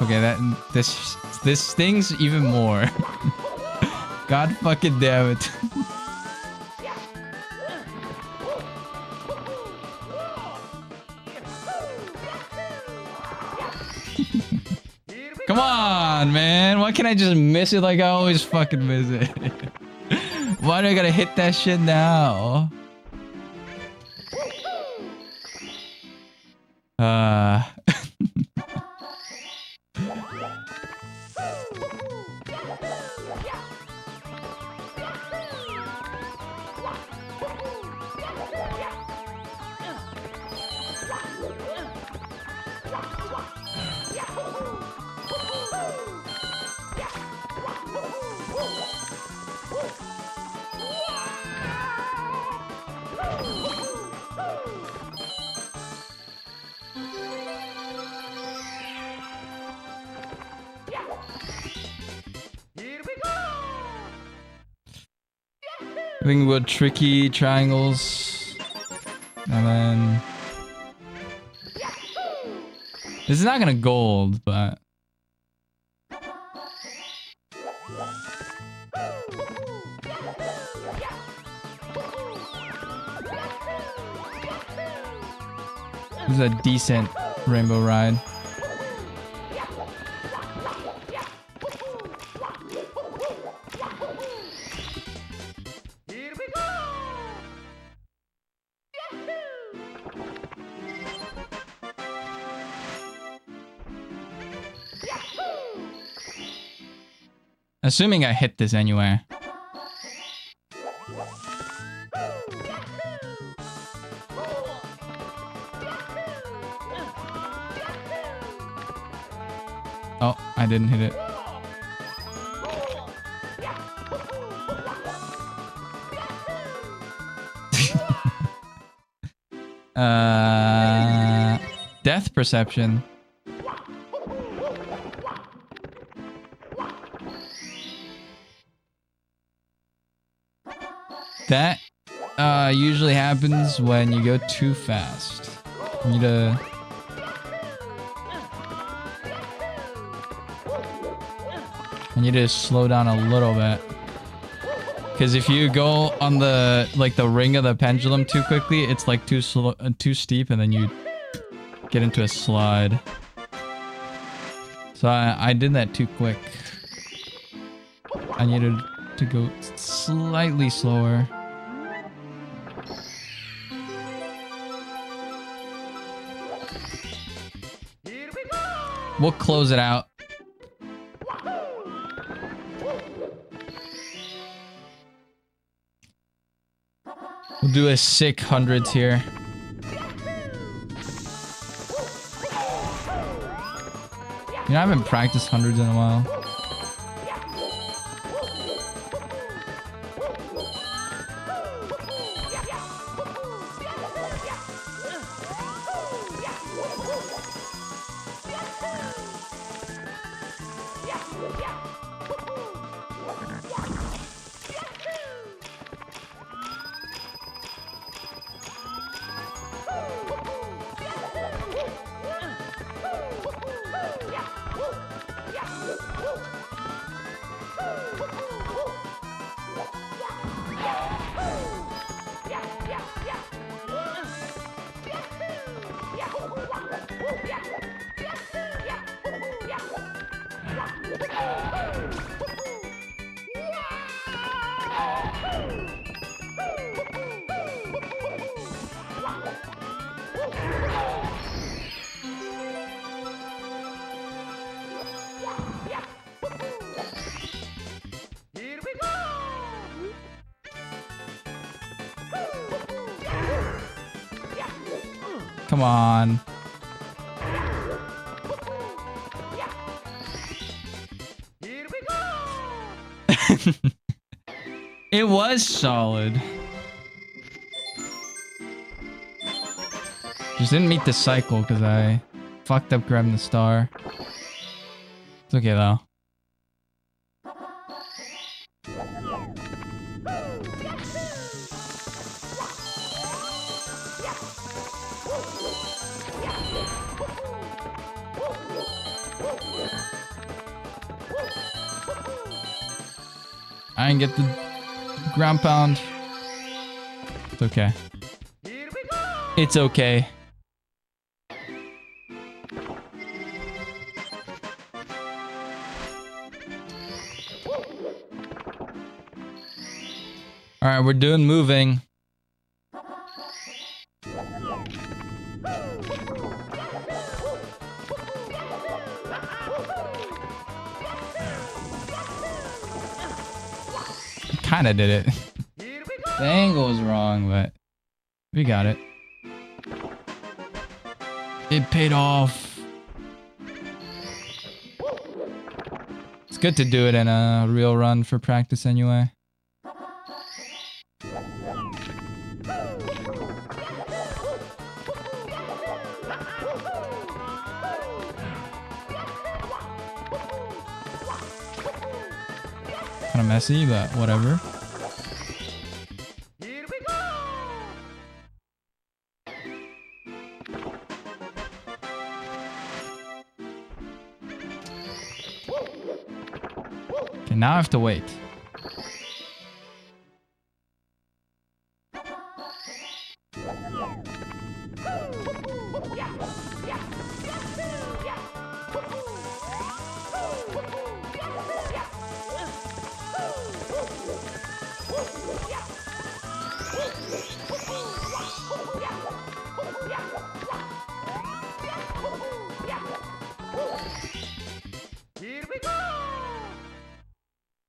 S1: Okay, this stings even more. God fucking damn it. Come on, man. Why can't I just miss it like I always fucking miss it? Why do I gotta hit that shit now? Thinking about tricky triangles. And then... This is not gonna gold, but... This is a decent rainbow ride.
S2: Here we go!
S1: Assuming I hit this anyway. Oh, I didn't hit it. Death perception. That usually happens when you go too fast. You need to... I need to slow down a little bit. Because if you go on the the ring of the pendulum too quickly, it's like too slow, too steep, and then you get into a slide. So I did that too quick. I needed to go slightly slower.
S2: Here we go!
S1: We'll close it out. We'll do a sick hundreds here. You know, I haven't practiced hundreds in a while.
S2: Here we go!
S1: Come on.
S2: Here we go!
S1: It was solid. Just didn't meet the cycle because I fucked up grabbing the star. It's okay though. I didn't get the ground pound. It's okay.
S2: Here we go!
S1: It's okay. Alright, we're doing moving. Kinda did it.
S2: Here we go!
S1: The angle was wrong, but we got it. It paid off. It's good to do it in a real run for practice anyway. Kind of messy, but whatever. Okay, now I have to wait.
S2: Here we go!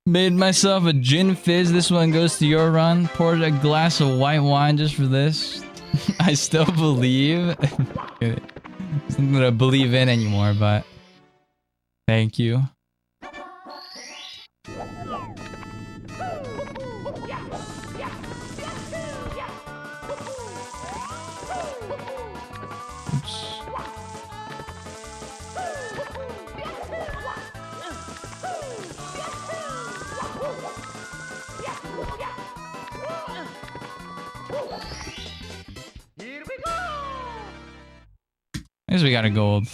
S1: Made myself a gin fizz. This one goes to your run. Poured a glass of white wine just for this. I still believe. It's something that I believe in anymore, but thank you. Oops.
S2: Here we go!
S1: I guess we got a gold.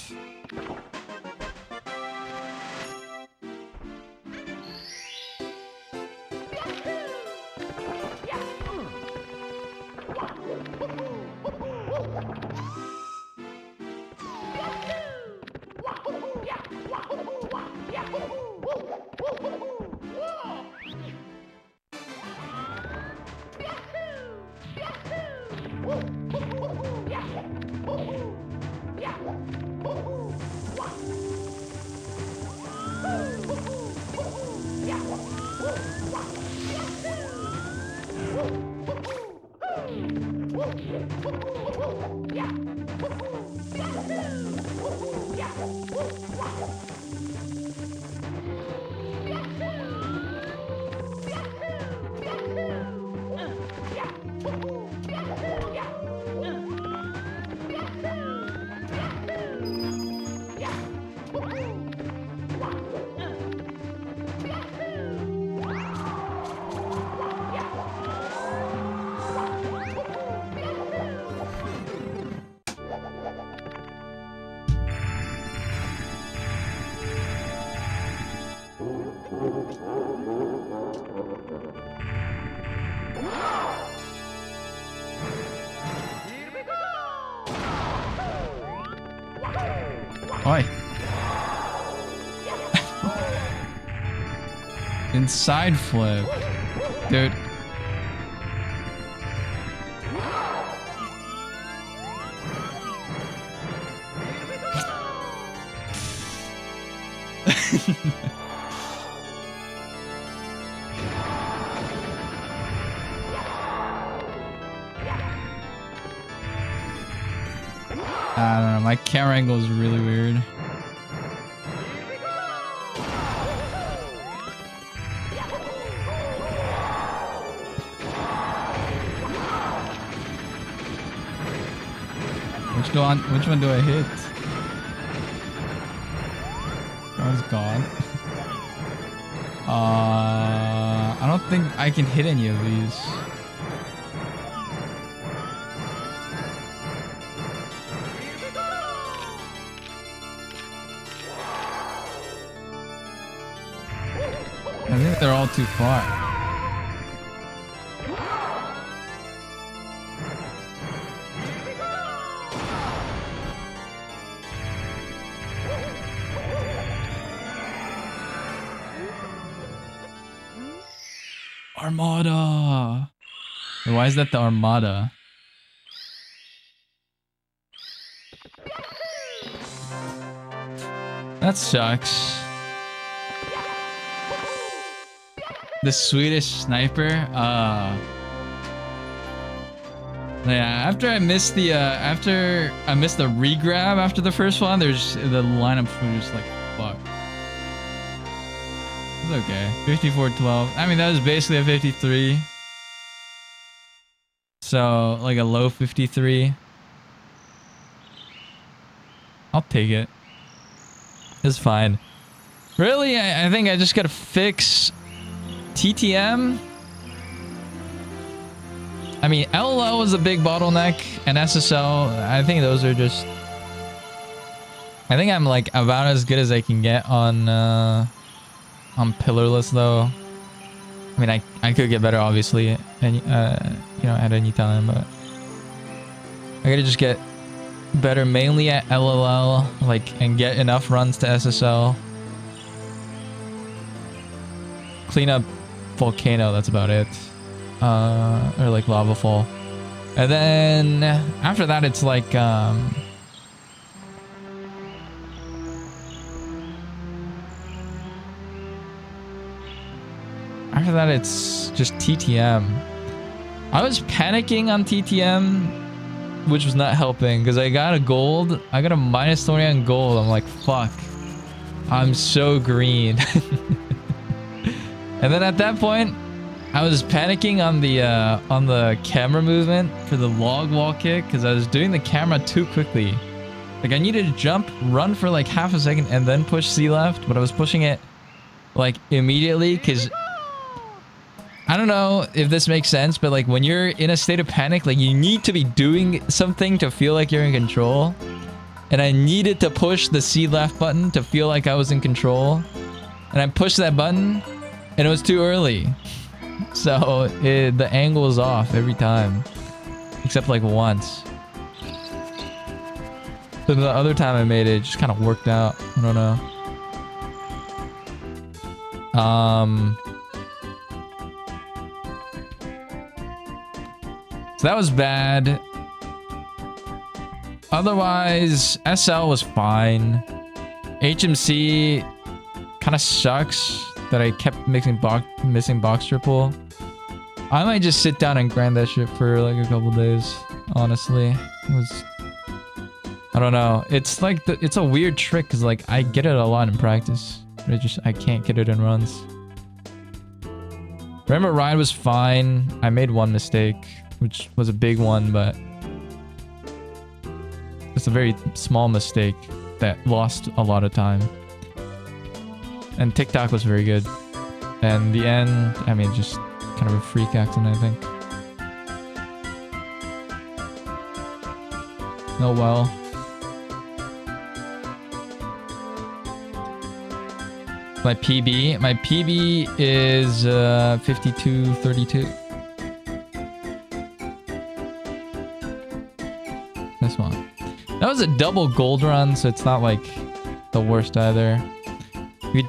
S2: Here we go!
S1: Oi. Inside flip. Dude. I don't know, my camera angle is really weird. Which one do I hit? That one's gone. I don't think I can hit any of these. I think they're all too far. Armada. Why is that the Armada? That sucks. The Swedish sniper. Yeah. After I missed the regrab after the first one, there's the lineup was just like fuck. It's okay. 54-12. I mean, that was basically a 53. So, like a low 53. I'll take it. It's fine. Really, I think I just gotta fix TTM. I mean, LOL was a big bottleneck, and SSL, I think those are just... I think I'm like about as good as I can get on pillarless though. I mean, I could get better obviously, and you know, at any time, but I gotta just get better mainly at LOL, like, and get enough runs to SSL. Clean up Volcano, that's about it. Or like Lava Fall. And then after that it's like after that it's just TTM. I was panicking on TTM, which was not helping because I got a gold. I got a -20 on gold. I'm like, fuck. I'm so green. And then at that point, I was panicking on the camera movement for the log wall kick because I was doing the camera too quickly. Like I needed to jump, run for like half a second, and then push C left, but I was pushing it like immediately because I don't know if this makes sense, but like when you're in a state of panic, like you need to be doing something to feel like you're in control. And I needed to push the C left button to feel like I was in control. And I pushed that button and it was too early. So the angle is off every time. Except like once. So the other time I made it, just kind of worked out. I don't know. So that was bad. Otherwise, SL was fine. HMC kind of sucks that I kept missing box triple. I might just sit down and grind that shit for like a couple days. Honestly, it was. I don't know. It's like it's a weird trick because like I get it a lot in practice, but I can't get it in runs. Remember, ride was fine. I made one mistake, which was a big one, but it's a very small mistake that lost a lot of time. And TikTok was very good. And the end, I mean, just kind of a freak accident, I think. Oh well. My PB is 52:32. This one. That was a double gold run, so it's not like the worst either. We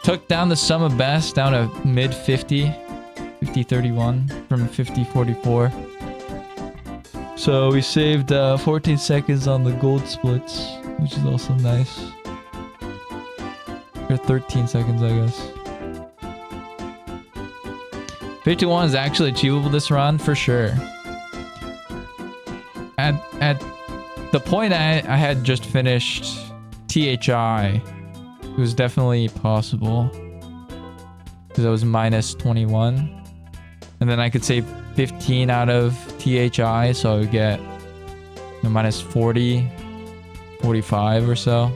S1: took down the sum of best down to mid 50, 50:31 from 50:44. So we saved 14 seconds on the gold splits, which is also nice. Or 13 seconds, I guess. 51 is actually achievable this run for sure. At the point I had just finished THI, it was definitely possible because I was -21, and then I could save 15 out of THI, so I would get -40, 45 or so.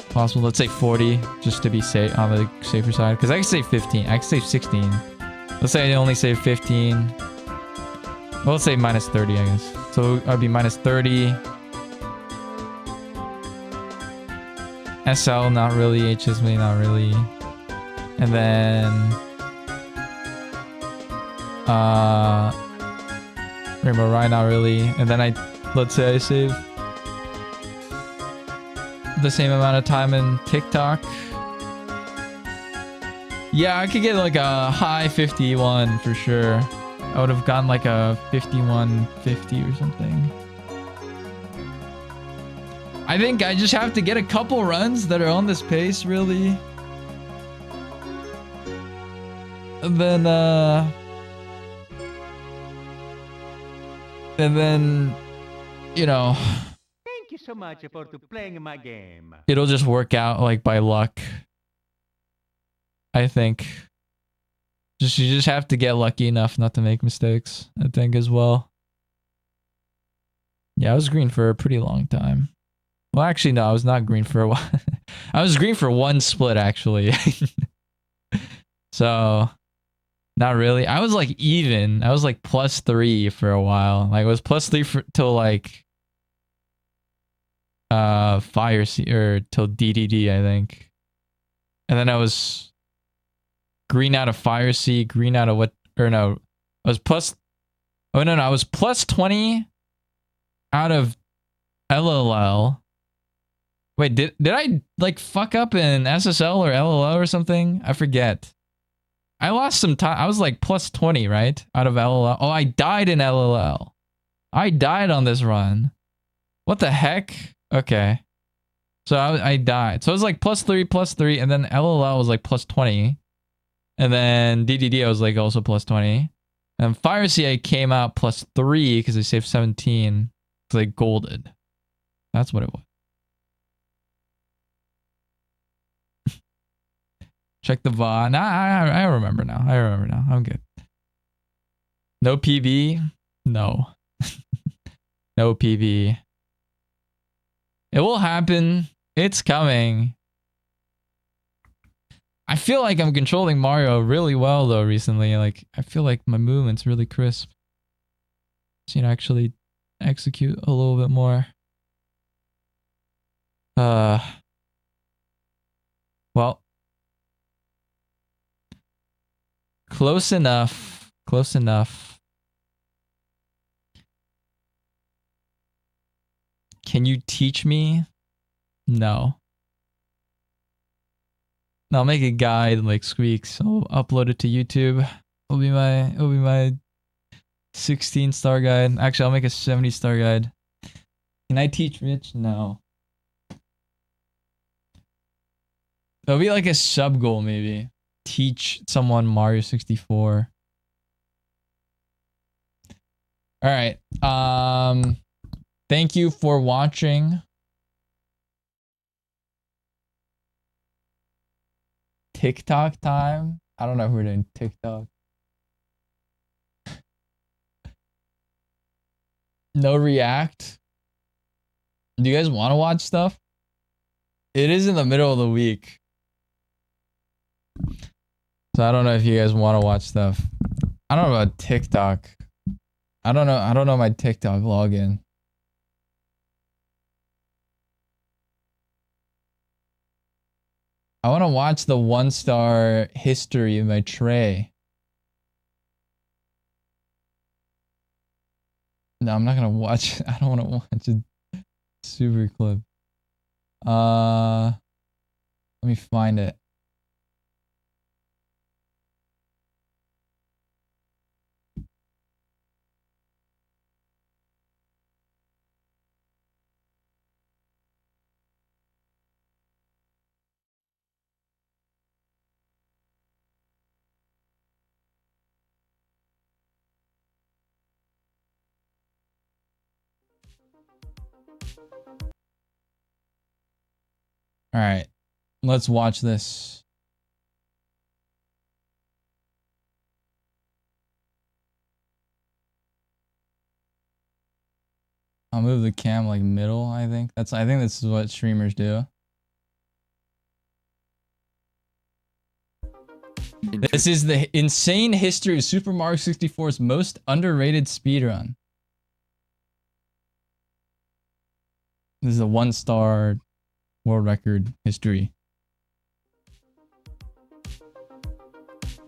S1: Possible. Let's say 40 just to be safe on the safer side, because I can save 15. I can save 16. Let's say I only save 15. Well, let's say -30, I guess. So I'd be -30. SL not really, HSM not really, and then Rainbow Ride not really, and then let's say I save the same amount of time in TikTok. Yeah, I could get like a high 51 for sure. I would have gotten like a 51.50 or something. I think I just have to get a couple runs that are on this pace, really. And then, you know,
S2: Thank you so much for playing my game.
S1: it'll just work out like by luck. I think. You just have to get lucky enough not to make mistakes, I think, as well. Yeah, I was green for a pretty long time. Well, actually, no, I was not green for a while. I was green for one split, actually. So, Not really. I was like even. I was like +3 for a while. Like, it was +3 till like Fire C or till DDD, I think. And then I was green out of Fire C, green out of what, or no, I was plus, oh no, I was +20 out of LLL. Wait, did I like fuck up in SSL or LLL or something? I forget. I lost some time. I was like +20, right? Out of LLL. Oh, I died in LLL. I died on this run. What the heck? Okay. So I died. So it was like +3, and then LLL was like +20. And then DDD I was like also +20. And Fire C I came out +3 because I saved 17. Because I golded. That's what it was. Check the VOD. Nah, I remember now. I remember now. I'm good. No PB? No. No PB. It will happen. It's coming. I feel like I'm controlling Mario really well though recently. Like, I feel like my movement's really crisp. So, you know, actually execute a little bit more. Well. Close enough. Close enough. Can you teach me? No. I'll make a guide like Squeaks. I'll upload it to YouTube. It'll be my 16-star guide. Actually, I'll make a 70-star guide. Can I teach Rich? No. It'll be like a sub goal maybe. Teach someone Mario 64. All right. Thank you for watching. TikTok time. I don't know if we're doing TikTok. No react. Do you guys want to watch stuff? It is in the middle of the week. So I don't know if you guys want to watch stuff. I don't know about TikTok. I don't know my TikTok login. I want to watch the 1-star history of my tray. No, I'm not gonna watch. I don't want to watch a super clip. Let me find it. All right, let's watch this. I'll move the cam like middle, I think. I think this is what streamers do. This is the insane history of Super Mario 64's most underrated speedrun. This is a 1-star world record history.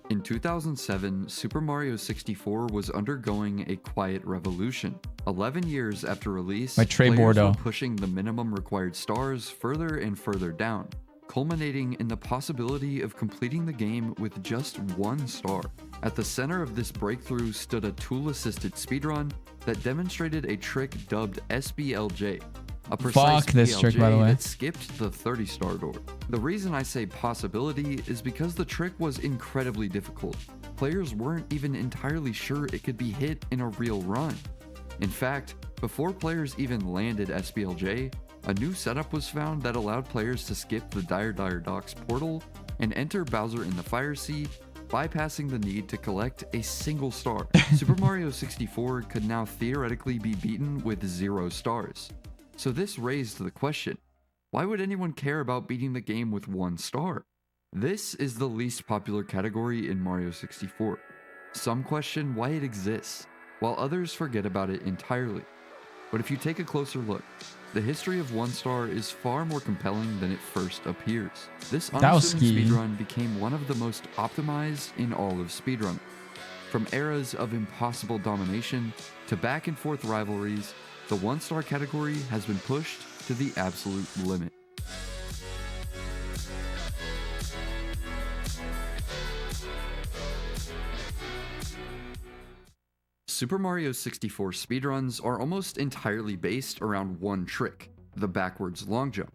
S3: In 2007, Super Mario 64 was undergoing a quiet revolution. 11 years after release, players were pushing the minimum required stars further and further down, culminating in the possibility of completing the game with just 1 star. At the center of this breakthrough stood a tool-assisted speedrun that demonstrated a trick dubbed SBLJ, a precise SBLJ that skipped the 30-star door. The reason I say possibility is because the trick was incredibly difficult. Players weren't even entirely sure it could be hit in a real run. In fact, before players even landed SBLJ, a new setup was found that allowed players to skip the Dire Docks portal and enter Bowser in the Fire Sea, bypassing the need to collect a single star. Super Mario 64 could now theoretically be beaten with 0 stars. So this raised the question, why would anyone care about beating the game with 1 star? This is the least popular category in Mario 64. Some question why it exists, while others forget about it entirely. But if you take a closer look, the history of 1-star is far more compelling than it first appears. This unassuming speedrun became one of the most optimized in all of speedrun. From eras of impossible domination to back and forth rivalries, the 1-star category has been pushed to the absolute limit. Super Mario 64 speedruns are almost entirely based around one trick, the backwards long jump.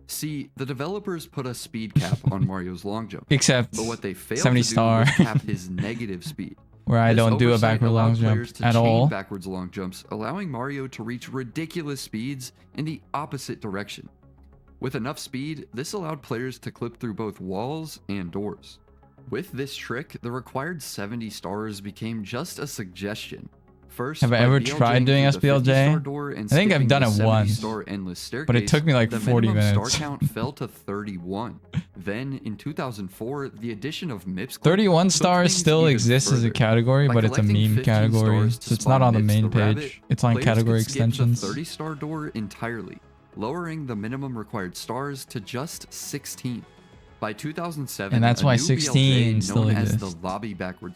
S3: See, the developers put a speed cap on Mario's long jump,
S1: except
S3: but what they failed
S1: 70
S3: to do
S1: star.
S3: was cap his negative speed.
S1: Where I don't do a backward long jump at all.
S3: Backwards long jumps, allowing Mario to reach ridiculous speeds in the opposite direction. With enough speed, this allowed players to clip through both walls and doors. With this trick, the required 70 stars became just a suggestion. First,
S1: have I ever tried doing SBLJ? I think I've done it once, but it took me like 40 minutes.
S3: The star count fell to 31. Then, in 2004, the addition of MIPS
S1: 31 stars still exists as a category, but it's a meme category, so it's not on the main page. It's on category extensions.
S3: The 30-star door entirely, lowering the minimum required stars to just 16. By 2007,
S1: and that's why 16 still exists.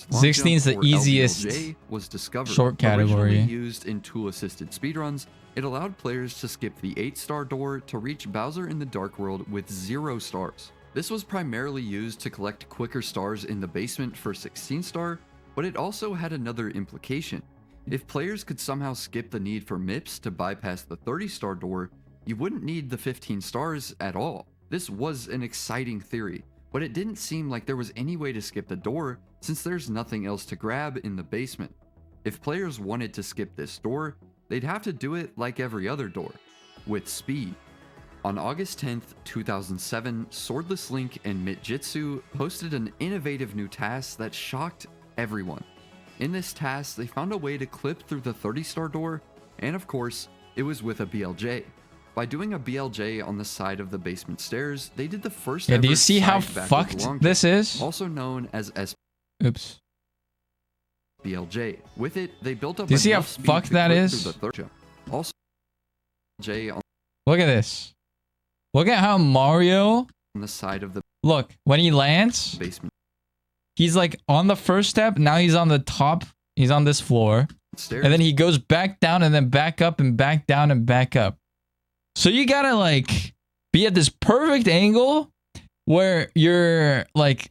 S1: 16 is the easiest
S3: was discovered.
S1: Short category.
S3: Originally used in tool-assisted speedruns, it allowed players to skip the 8-star door to reach Bowser in the Dark World with 0 stars. This was primarily used to collect quicker stars in the basement for 16-star, but it also had another implication. If players could somehow skip the need for MIPS to bypass the 30-star door, you wouldn't need the 15 stars at all. This was an exciting theory, but it didn't seem like there was any way to skip the door since there's nothing else to grab in the basement. If players wanted to skip this door, they'd have to do it like every other door, with speed. On August 10th, 2007, Swordless Link and Mitjitsu posted an innovative new task that shocked everyone. In this task, they found a way to clip through the 30-star door, and of course, it was with a BLJ. By doing a BLJ on the side of the basement stairs, they did the first ever
S1: do you see how fucked this is?
S3: Also known as
S1: Oops.
S3: BLJ. With it, they built up.
S1: Do you see how fucked that is?
S3: Also,
S1: look at this. Look at how Mario
S3: on the side of the
S1: when he lands,
S3: basement.
S1: He's like on the first step. Now he's on the top. He's on this floor, and then he goes back down and then back up and back down and back up. So you gotta like be at this perfect angle where you're like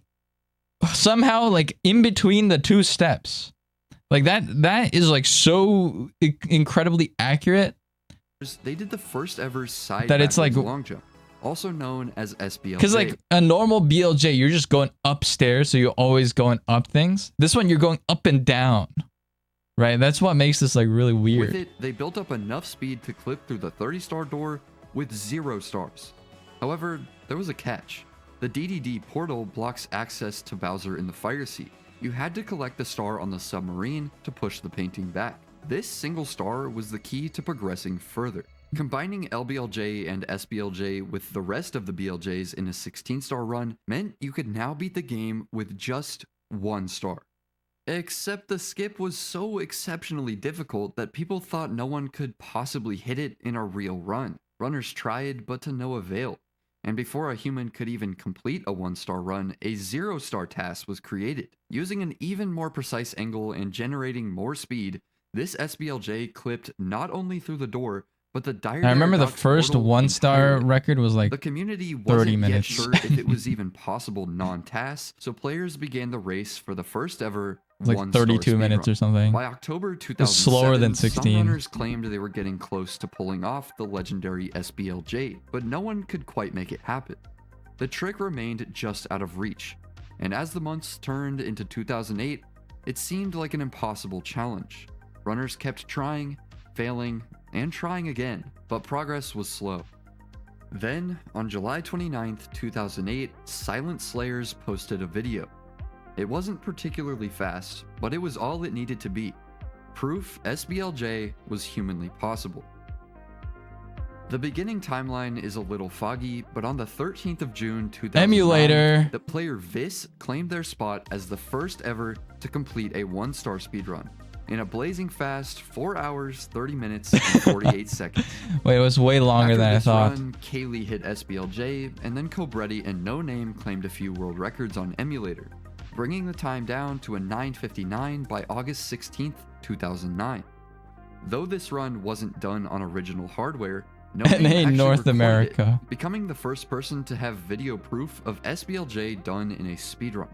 S1: somehow like in between the two steps. Like that is like so incredibly accurate.
S3: They did the first ever side
S1: that it's like
S3: long jump, also known as SBLJ.
S1: Because like a normal BLJ, you're just going upstairs, so you're always going up things. This one, you're going up and down. Right, that's what makes this like really weird.
S3: With it, they built up enough speed to clip through the 30-star door with 0 stars. However, there was a catch. The DDD portal blocks access to Bowser in the fire seat. You had to collect the star on the submarine to push the painting back. This single star was the key to progressing further. Combining LBLJ and SBLJ with the rest of the BLJs in a 16-star run meant you could now beat the game with just 1 star. Except the skip was so exceptionally difficult that people thought no one could possibly hit it in a real run. Runners tried, but to no avail. And before a human could even complete a 1-star run, a 0-star task was created. Using an even more precise angle and generating more speed, this SBLJ clipped not only through the door, but the dire.
S1: I remember the first 1-star record was like
S3: the community
S1: 30 minutes.
S3: Yet sure if it was even possible non-task, so players began the race for the first ever
S1: like 32 minutes or something.
S3: By October 2007,
S1: slower than 16.
S3: Some runners claimed they were getting close to pulling off the legendary SBLJ, but no one could quite make it happen. The trick remained just out of reach, and as the months turned into 2008, it seemed like an impossible challenge. Runners kept trying, failing, and trying again, but progress was slow. Then, on July 29th, 2008, Silent Slayers posted a video. It wasn't particularly fast, but it was all it needed to be. Proof SBLJ was humanly possible. The beginning timeline is a little foggy, but on the 13th of June 2009,
S1: Emulator.
S3: the player Vis claimed their spot as the first ever to complete a 1-star speedrun in a blazing fast 4 hours, 30 minutes, and 48 seconds.
S1: Wait, it was way longer than I thought.
S3: Run, Kaylee hit SBLJ, and then Cobretti and No Name claimed a few world records on Emulator, bringing the time down to a 9:59 by August 16th, 2009. Though this run wasn't done on original hardware, No Name actually
S1: North America,
S3: becoming the first person to have video proof of SBLJ done in a speedrun.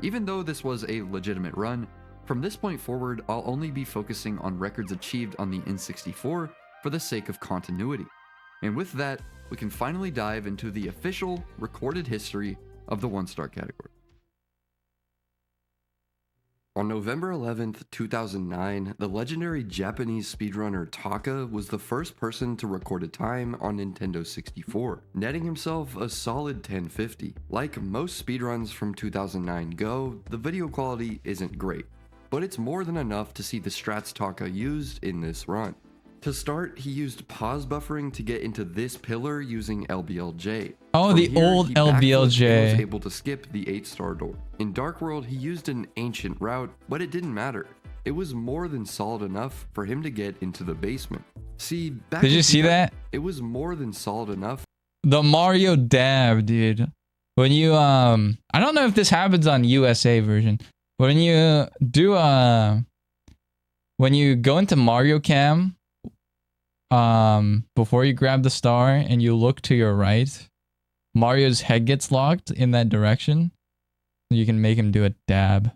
S3: Even though this was a legitimate run, from this point forward, I'll only be focusing on records achieved on the N64 for the sake of continuity. And with that, we can finally dive into the official recorded history of the 1-star category. On November 11th, 2009, the legendary Japanese speedrunner Taka was the first person to record a time on Nintendo 64, netting himself a solid 1050. Like most speedruns from 2009 go, the video quality isn't great, but it's more than enough to see the strats Taka used in this run. To start, he used pause buffering to get into this pillar using LBLJ.
S1: Oh, the old LBLJ.
S3: He was able to skip the 8-star door. In Dark World, he used an ancient route, but it didn't matter. It was more than solid enough for him to get into the basement. See, back
S1: did you see that?
S3: It was more than solid enough.
S1: The Mario dab, dude. When you I don't know if this happens on USA version. When you do when you go into Mario Cam, before you grab the star and you look to your right, Mario's head gets locked in that direction. You can make him do a dab.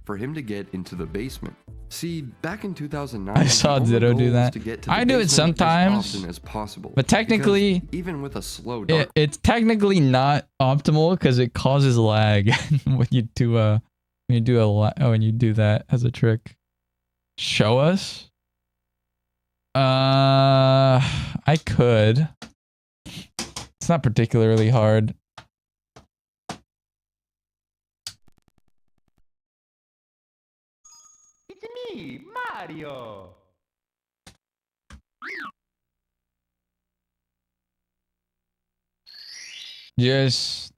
S3: For him to get into the basement. See, back in 2009,
S1: I saw Ditto do that. I do it sometimes,
S3: as often as possible,
S1: but technically,
S3: even with a slow dark,
S1: it's technically not optimal because it causes lag when you do that as a trick. Show us. I could. It's not particularly hard.
S2: It's me, Mario.
S1: Just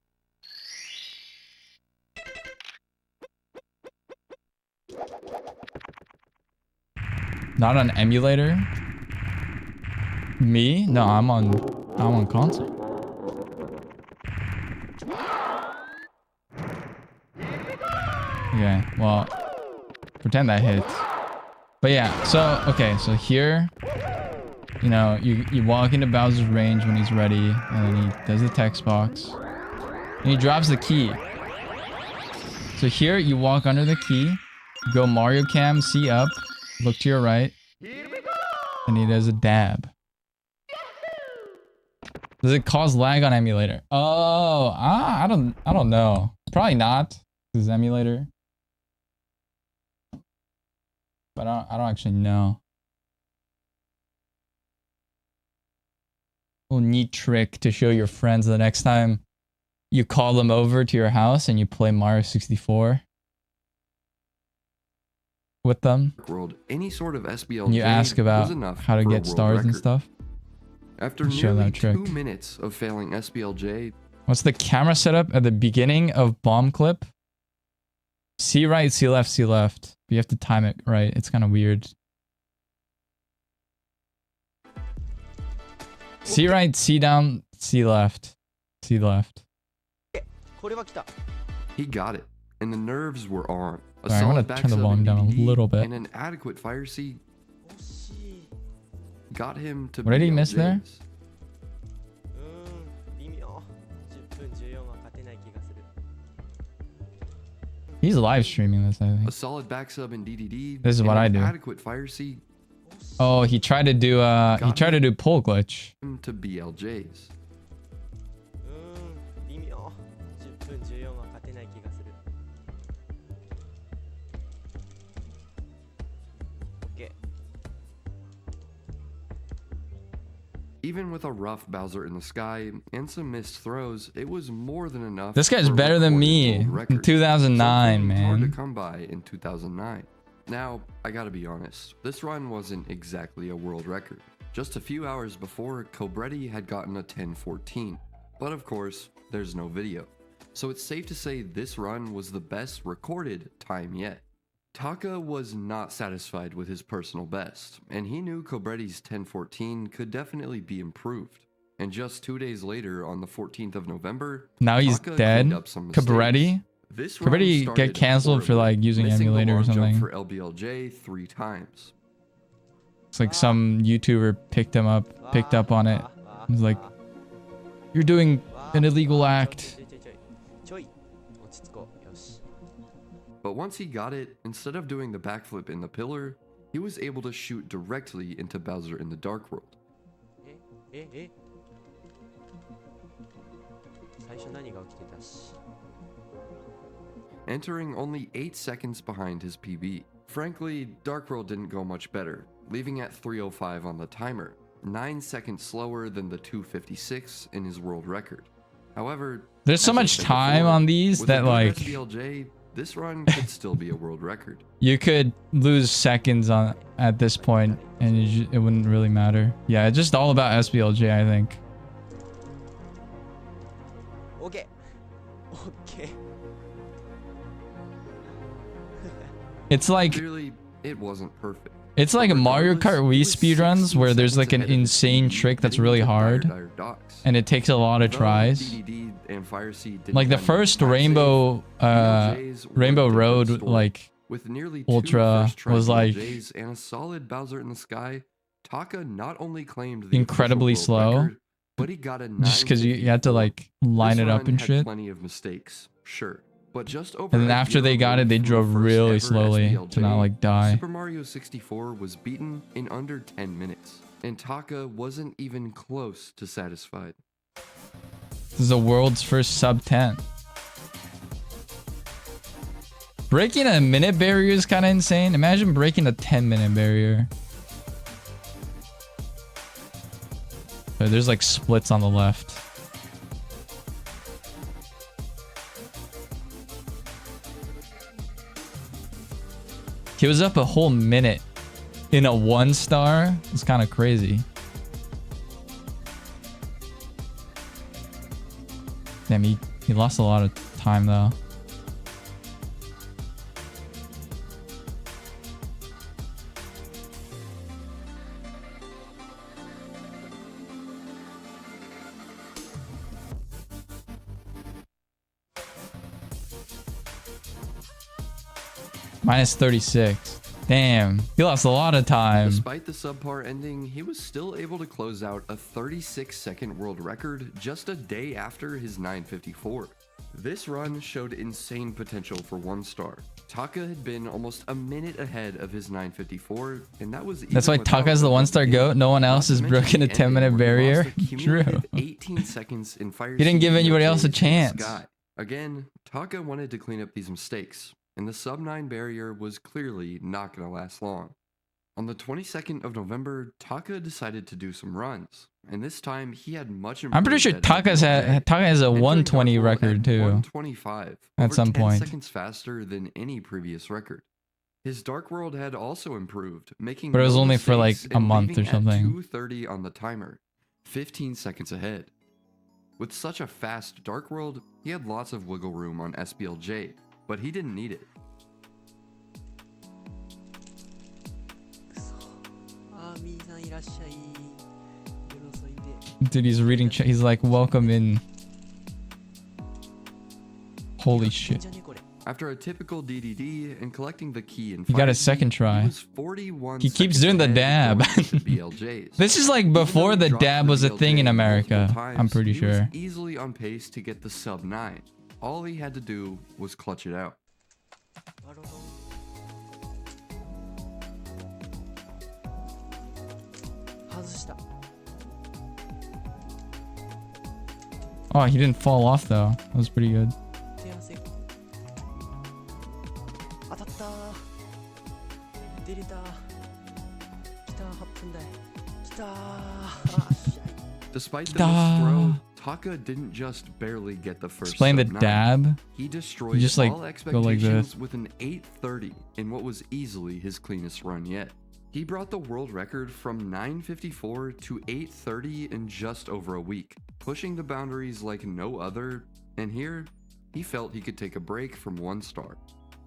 S1: not on emulator. Me? No, I'm on console. Yeah, well, pretend that hits. But yeah, so okay, so here, you know, you walk into Bowser's range when he's ready, and then he does the text box, and he drops the key. So here, you walk under the key, go Mario Cam, C up, look to your right, and he does a dab. Does it cause lag on emulator? Oh, I don't know. Probably not. This is emulator. But I don't actually know. Little neat trick to show your friends the next time you call them over to your house and you play Mario 64 with them.
S3: World, any sort of SBLJ
S1: and you ask about how to get stars and stuff.
S3: After nearly 2 minutes of failing SBLJ.
S1: What's the camera setup at the beginning of bomb clip? C right, C left, C left. But you have to time it right. It's kind of weird. C right, C down, C left. C left.
S3: He got it, and the nerves were on.
S1: Alright, I'm gonna turn the volume down a little bit.
S3: And an adequate fire seat got him to.
S1: What did he miss there? He's live streaming this, I think.
S3: A solid back sub in DDD.
S1: This is what I do.
S3: Adequate fire seat.
S1: Oh, he tried to do pull glitch.
S3: To BLJs. Even with a rough Bowser in the sky and some missed throws, it was more than enough.
S1: This guy's better than me in 2009, man.
S3: Hard to come by in 2009. Now, I gotta be honest, this run wasn't exactly a world record. Just a few hours before, Cobretti had gotten a 10:14. But of course, there's no video. So it's safe to say this run was the best recorded time yet. Taka was not satisfied with his personal best, and he knew Cobretti's 10:14 could definitely be improved. And just 2 days later, on the 14th of November,
S1: now he's
S3: Taka
S1: dead.
S3: cleaned up some mistakes.
S1: Cobretti? Cobretti get canceled for like using emulator or something.
S3: For LBLJ 3 times.
S1: It's like some YouTuber picked up on it. He was like, "You're doing an illegal act."
S3: But once he got it, instead of doing the backflip in the pillar, he was able to shoot directly into Bowser in the Dark World. Entering only 8 seconds behind his PB. Frankly, Dark World didn't go much better, leaving at 3:05 on the timer, 9 seconds slower than the 2:56 in his world record. However,
S1: there's so much time on these that like
S3: SBLJ, this run could still be a world record.
S1: You could lose seconds on at this point and it wouldn't really matter. Yeah, it's just all about SBLJ, I think.
S4: Okay.
S1: It's like
S3: clearly it wasn't perfect.
S1: It's like Mario Kart Wii speedruns where there's like an insane trick that's really hard and it takes a lot of tries. Like the first Rainbow Road like
S3: with nearly
S1: Ultra was like
S3: and a solid Bowser in the Sky, Taka not only claimed the
S1: incredibly slow,
S3: record, but he got a
S1: just because you had to like line it up and shit.
S3: Plenty of mistakes, sure. But just over
S1: and then after they got it, they drove really slowly to not like die.
S3: Super Mario 64 was beaten in under 10 minutes, and Taka wasn't even close to satisfied.
S1: This is the world's first sub 10. Breaking a minute barrier is kind of insane. Imagine breaking a 10-minute barrier. So there's like splits on the left. He was up a whole minute in a 1-star. It's kind of crazy. Damn, he lost a lot of time though. Minus 36. Damn, he lost a lot of time.
S3: Despite the subpar ending, he was still able to close out a 36-second world record just a day after his 954. This run showed insane potential for 1-star. Taka had been almost a minute ahead of his 954, and that was
S1: that's why Taka's the 1-star GOAT. No one else has broken a 10-minute barrier. True.
S3: 18 seconds in fire.
S1: He didn't give anybody else a chance.
S3: Again, Taka wanted to clean up these mistakes, and the sub-9 barrier was clearly not going to last long. On the 22nd of November, Taka decided to do some runs, and this time he had much improved.
S1: I'm pretty sure Taka has a 120 record too.
S3: 125
S1: at some point.
S3: 10 seconds faster than any previous record. His Dark World had also improved, making
S1: but it was only for like a month or something.
S3: 2:30 on the timer, 15 seconds ahead. With such a fast Dark World, he had lots of wiggle room on SBLJ, but he didn't need it.
S1: Dude, he's reading. He's like, welcome in. Holy shit.
S3: After a typical DDD and collecting the key and
S1: he got a second try. He keeps doing the dab. This is like before the dab was a thing in America. I'm pretty sure.
S3: He was easily on pace to get the sub-9. All he had to do was clutch it out.
S1: Oh, he didn't fall off though. That was pretty good.
S3: Despite the missed throw, Taka didn't just barely get the first
S1: explain the
S3: sub-9.
S1: dab.
S3: He destroyed
S1: just like
S3: all
S1: go like this
S3: with an 830 in what was easily his cleanest run yet. He brought the world record from 9:54 to 8:30 in just over a week, pushing the boundaries like no other, and here, he felt he could take a break from 1-star.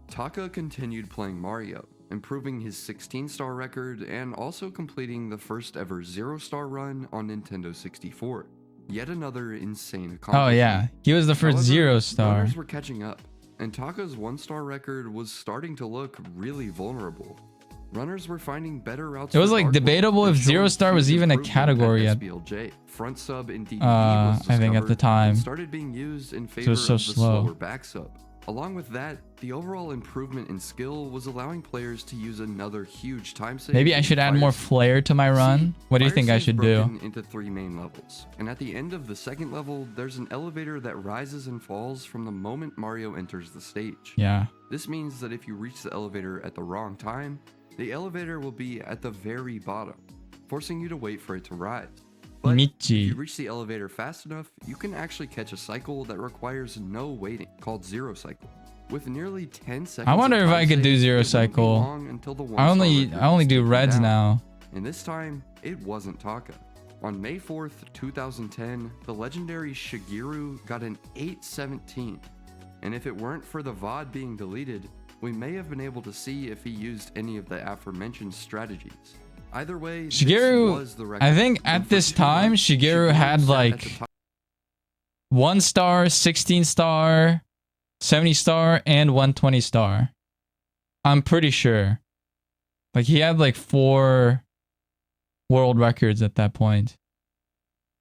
S3: Taka continued playing Mario, improving his 16-star record and also completing the first ever 0-star run on Nintendo 64. Yet another insane accomplishment.
S1: Oh yeah, he was the first 0-star.
S3: Runners were catching up, and Taka's 1-star record was starting to look really vulnerable. Runners were finding better routes.
S1: It was like debatable if 0-star was even a category yet.
S3: SBLJ. Front sub in DDD was
S1: I think at the time
S3: started being used in favor
S1: it was so
S3: of the
S1: slow.
S3: slower back sub. Along with that, the overall improvement in skill was allowing players to use another huge time save.
S1: Maybe I should add more flair to my run. What do you think I should do?
S3: Into 3 main levels, and at the end of the second level, there's an elevator that rises and falls from the moment Mario enters the stage.
S1: Yeah.
S3: This means that if you reach the elevator at the wrong time, the elevator will be at the very bottom, forcing you to wait for it to rise. But if you reach the elevator fast enough, you can actually catch a cycle that requires no waiting, called Zero Cycle. With nearly 10 seconds.
S1: I wonder if I could do Zero Cycle. I only do reds now.
S3: And this time, it wasn't Taka. On May 4th, 2010, the legendary Shigeru got an 817. And if it weren't for the VOD being deleted, we may have been able to see if he used any of the aforementioned strategies. Either way,
S1: Shigeru,
S3: was the record.
S1: I think at this time, Shigeru had like 1-star, 16-star, 70-star, and 120-star. I'm pretty sure. Like he had like 4 world records at that point.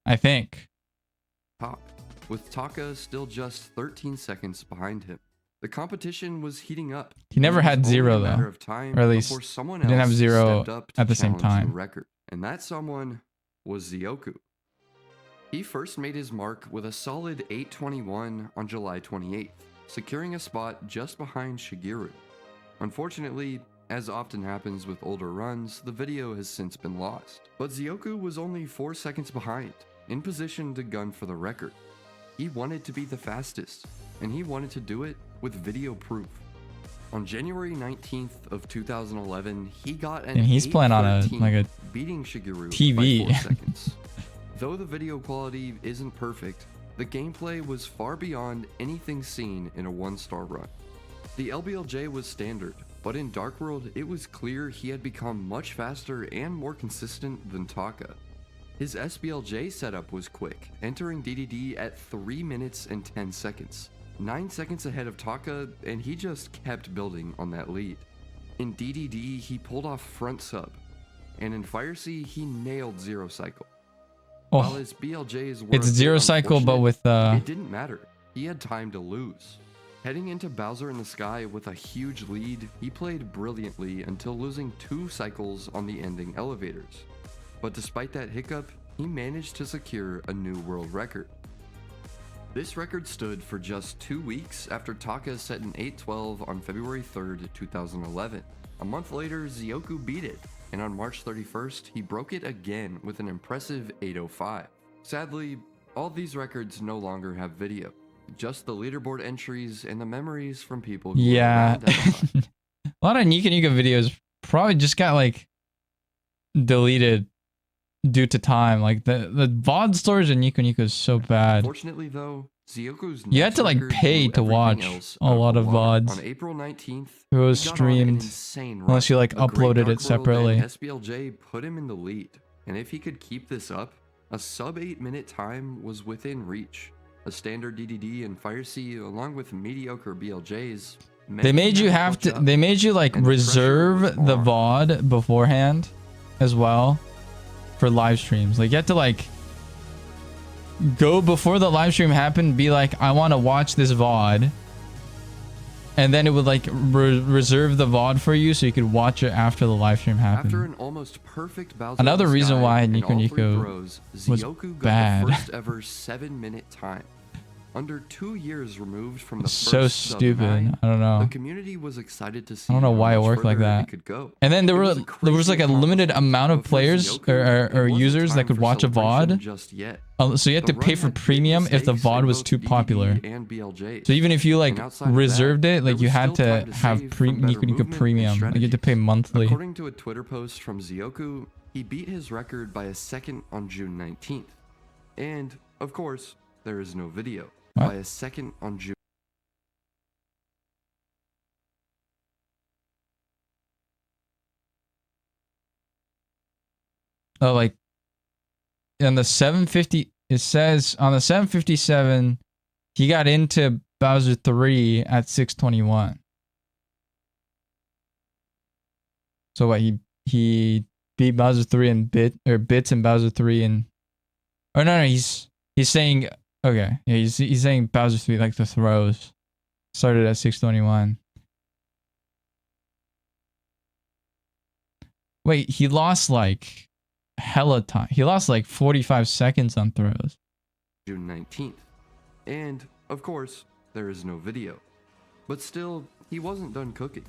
S1: I think.
S3: Top, with Taka still just 13 seconds behind him. The competition was heating up.
S1: He never had 0 though, or at least he didn't have 0 at the same time.
S3: Record. And that someone was Zioku. He first made his mark with a solid 821 on July 28th, securing a spot just behind Shigeru. Unfortunately, as often happens with older runs, the video has since been lost. But Zioku was only 4 seconds behind, in position to gun for the record. He wanted to be the fastest, and he wanted to do it with video proof. On January 19th of 2011, he got an
S1: and he's playing on a
S3: beating Shigeru
S1: TV.
S3: by 4 seconds. Though the video quality isn't perfect, the gameplay was far beyond anything seen in a 1-star run. The LBLJ was standard, but in Dark World, it was clear he had become much faster and more consistent than Taka. His SBLJ setup was quick, entering DDD at 3 minutes and 10 seconds. 9 seconds ahead of Taka, and he just kept building on that lead. In DDD, he pulled off front sub, and in Fire Sea, he nailed 0 cycle. While his BLJs were
S1: it's 0 cycle, but with
S3: it didn't matter. He had time to lose. Heading into Bowser in the Sky with a huge lead, he played brilliantly until losing 2 cycles on the ending elevators. But despite that hiccup, he managed to secure a new world record. This record stood for just 2 weeks after Taka set an 812 on February 3rd, 2011. A month later, Zioku beat it, and on March 31st, he broke it again with an impressive 805. Sadly, all these records no longer have video, just the leaderboard entries and the memories from people who were around at the time.
S1: A lot of Nika videos probably just got like deleted due to time. Like the VOD storage in Nico is so bad.
S3: Fortunately though, Zioku's
S1: you had to like pay to watch a lot of VODs.
S3: On April 19th,
S1: it was streamed unless you like uploaded it separately.
S3: SBLJ put him in the lead, and if he could keep this up, a sub 8-minute time was within reach. A standard DDD and Fire Sea, along with mediocre BLJs,
S1: they made you have to. They made you like reserve the VOD beforehand, as well, for live streams. Like you had to like go before the live stream happened, be like, I want to watch this VOD, and then it would like reserve the VOD for you so you could watch it after the live stream happened.
S3: After an almost perfect Bowser
S1: another reason why
S3: Nico
S1: was
S3: Zioku got
S1: bad.
S3: the first ever 7-minute time. Under 2 years removed from the
S1: so
S3: first
S1: stupid.
S3: sub-9,
S1: I don't know.
S3: the community was excited to see
S1: I don't know why it
S3: how much
S1: worked like
S3: further
S1: that.
S3: it could go.
S1: And then there
S3: It
S1: was like a limited
S3: accomplishment,
S1: amount of
S3: but for
S1: players
S3: Zioku,
S1: or
S3: it wasn't
S1: users that
S3: time
S1: could
S3: for
S1: watch a
S3: celebration
S1: VOD.
S3: just yet.
S1: So you had
S3: The
S1: to pay
S3: run
S1: for
S3: had big
S1: premium if the
S3: mistakes in
S1: VOD was
S3: both
S1: too
S3: DDD
S1: popular.
S3: and BLJ.
S1: So even if you like
S3: And outside of that,
S1: reserved it,
S3: there
S1: like you
S3: was
S1: had
S3: still
S1: to
S3: time to
S1: have
S3: save from
S1: you
S3: better
S1: could
S3: movement and
S1: premium. Like you had to pay monthly.
S3: According to a Twitter post from Zioku, he beat his record by a second on June 19th. And, of course, there is no video.
S1: What?
S3: By a second on June.
S1: Oh, like on the 750, it says on the 757, he got into Bowser 3 at 621. So what, he beat Bowser 3 in bits in Bowser 3 and oh no, he's saying okay, yeah, he's saying Bowser 3 like the throws started at 621. Wait, he lost like hella time. He lost like 45 seconds on throws.
S3: June 19th. And, of course, there is no video. But still, he wasn't done cooking.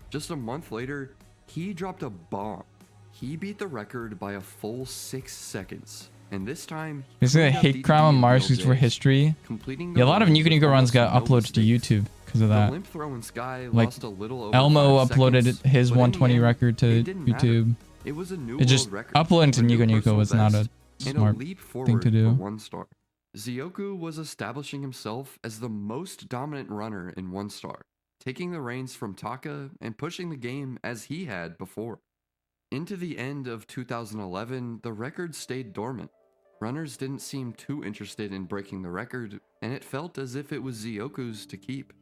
S3: Just a month later, he dropped a bomb. He beat the record by a full 6 seconds. And this time,
S1: basically, hate crime on Mars for history. Yeah, a lot of Nico Nico runs got uploaded to YouTube because of that. Like, Elmo uploaded his 120 record to YouTube.
S3: It was a new
S1: it just uploading to Nico Nico was not a smart thing to do.
S3: One star. Zioku was establishing himself as the most dominant runner in 1 star, taking the reins from Taka and pushing the game as he had before. Into the end of 2011, the record stayed dormant. Runners didn't seem too interested in breaking the record, and it felt as if it was Zioku's to keep.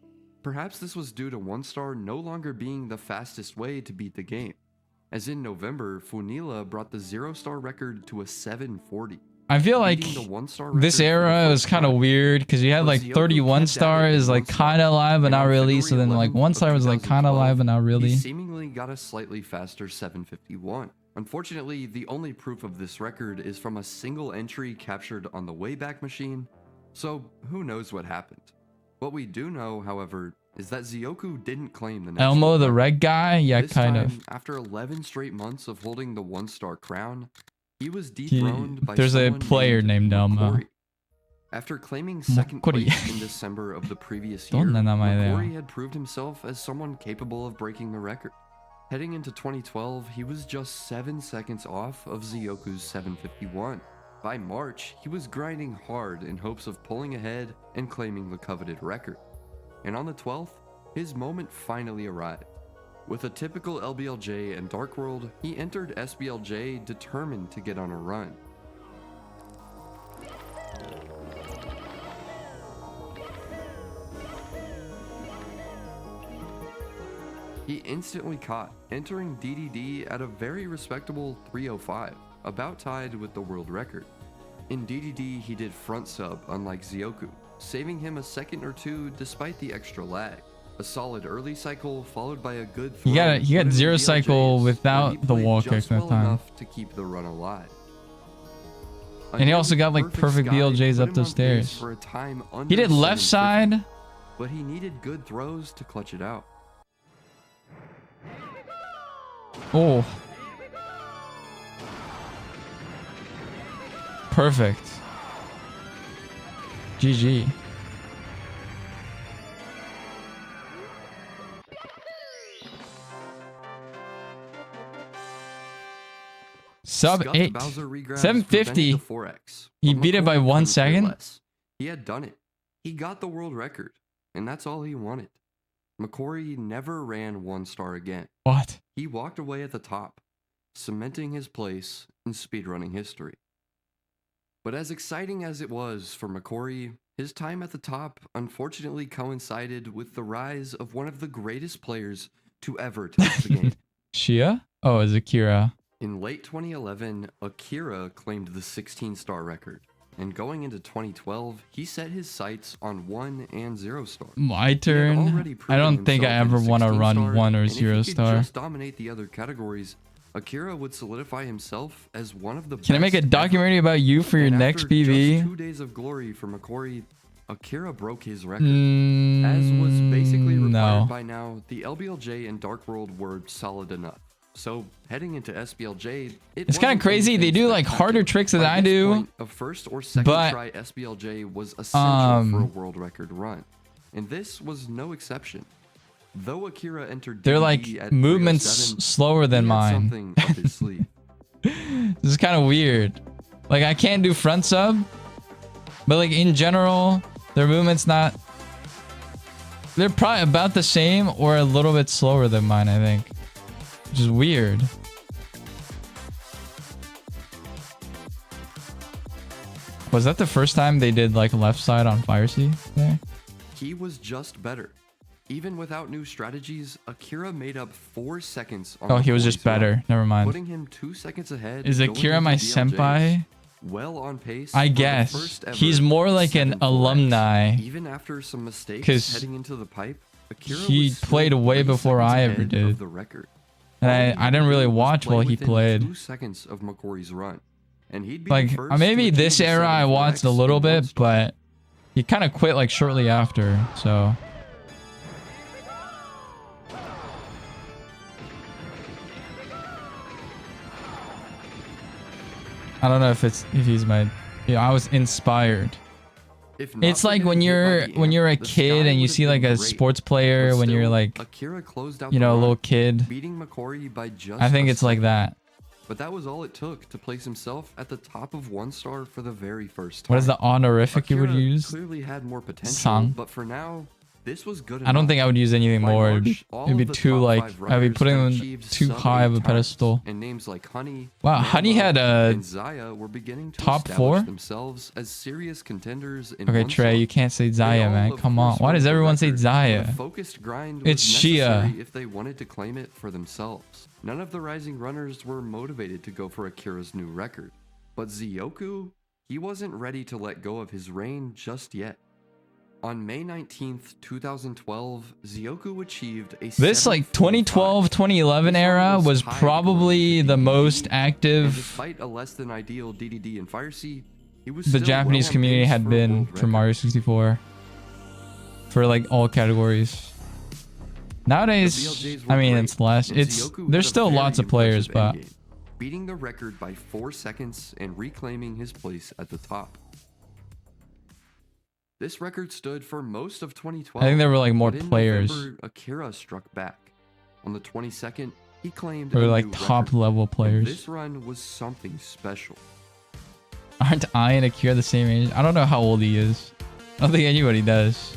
S3: Perhaps this was due to 1 star no longer being the fastest way to beat the game. As in November, Funila brought the 0-star record to a 740.
S1: I feel like this era was kind of weird because you had like 31 stars like kind of live but not really. So then like 1 star was like kind of live but not really.
S3: He seemingly got a slightly faster 751. Unfortunately, the only proof of this record is from a single entry captured on the Wayback Machine, so who knows what happened. What we do know, however, is that Zioku didn't claim the next
S1: Elmo the red guy? Yeah,
S3: this
S1: kind
S3: time,
S1: of.
S3: After 11 straight months of holding the 1-star crown, he was dethroned by
S1: there's a
S3: someone
S1: player named Elmo.
S3: McCory. After claiming second
S1: McCory.
S3: place in December of the previous year, McCory had proved himself as someone capable of breaking the record. Heading into 2012, he was just 7 seconds off of Zioku's 751. By March, he was grinding hard in hopes of pulling ahead and claiming the coveted record. And on the 12th, his moment finally arrived. With a typical LBLJ and Dark World, he entered SBLJ determined to get on a run. He instantly caught, entering DDD at a very respectable 305, about tied with the world record. In DDD, he did front sub unlike Zioku, saving him a second or two despite the extra lag. A solid early cycle followed by a good throw.
S1: He got 0 cycle without the wall kick that time.
S3: To keep the run alive.
S1: And he also got like perfect BLJs up those stairs. He did left side,
S3: but he needed good throws to clutch it out.
S1: Oh. Perfect. GG. Sub 8. 750. He beat it by 1 second.
S3: He had done it. He got the world record. And that's all he wanted. McCory never ran 1 star again.
S1: What?
S3: He walked away at the top, cementing his place in speedrunning history. But as exciting as it was for McCory, his time at the top unfortunately coincided with the rise of one of the greatest players to ever touch the game.
S1: Shia? Oh, it's Akira.
S3: In late 2011, Akira claimed the 16-star record. And going into 2012, he set his sights on 1 and 0 star.
S1: My turn. I don't think I ever want to run 1 or 0 star.
S3: If he could just dominate the other categories, Akira would solidify himself as one of the best.
S1: Can I make a documentary about you for your next PB?
S3: Just 2 days of glory for McCory, Akira broke his record. As was basically required by now, the LBLJ and Dark World were solid enough. So heading into SBLJ,
S1: it's kind of crazy. They do like harder tricks than I do.
S3: A first or second try SBLJ was essential for a world record run, and this was no exception. Though Akira entered,
S1: they're like movements slower than mine.
S3: Something up his sleeve.
S1: This is kind of weird. Like I can't do front sub, but like in general, their movements not. They're probably about the same or a little bit slower than mine, I think. Which is weird. Was that the first time they did like left side on Fire Sea there?
S3: He was just better. Even without new strategies, Akira made up 4 seconds on
S1: he was just better. Never mind.
S3: Putting him 2 seconds ahead.
S1: Is Akira my senpai?
S3: Well on pace.
S1: I guess. He's more like an alumni.
S3: Even after some mistakes heading into the pipe, Akira
S1: he played way before I ever did.
S3: The record.
S1: And I didn't really watch while he played.
S3: 2 seconds of McCory's run. And he'd be
S1: like maybe this era I watched a little bit, but he kind of quit like shortly after, so I don't know if he's my I was inspired. It's like when you're a kid and you see like a sports player when you're like a little kid. I think it's like that.
S3: But that was all it took to place himself at the top of 1 star for the very first time.
S1: What is the honorific you would use?
S3: Clearly had more potential, but for now, this was good enough.
S1: I don't think I would use anything more. It'd be too like I'd be putting them too high of a pedestal.
S3: And names like Honey,
S1: wow, Honey had a
S3: and Zaya were beginning to
S1: top 4
S3: themselves as serious contenders in
S1: okay, Trey, you can't say Zaya, man. Come on. Why does everyone say Zaya?
S3: Focused grind
S1: it's Shia.
S3: If they wanted to claim it for themselves. None of the rising runners were motivated to go for Akira's new record. But Zioku, he wasn't ready to let go of his reign just yet. On May 19th, 2012, Zioku achieved a
S1: this like 2012-2011 era was probably the most active
S3: despite a less than ideal DDD and Fire Sea, he was
S1: the Japanese community had been for Mario 64 for like all categories. Nowadays, I mean, it's less. There's still lots of players, but
S3: beating the record by 4 seconds and reclaiming his place at the top. This record stood for most of 2012.
S1: I think there were like more players.
S3: November, Akira struck back. On the 22nd, he claimed
S1: there were like top level players.
S3: This run was something special.
S1: Aren't I and Akira the same age? I don't know how old he is. I don't think anybody does.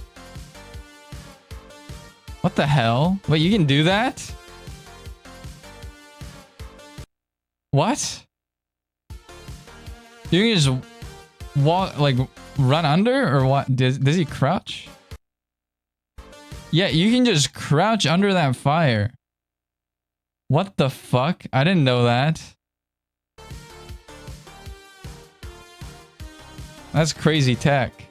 S1: What the hell? Wait, you can do that? What? You can just walk, like, run under? Or what? Does he crouch? Yeah, you can just crouch under that fire. What the fuck? I didn't know that. That's crazy tech.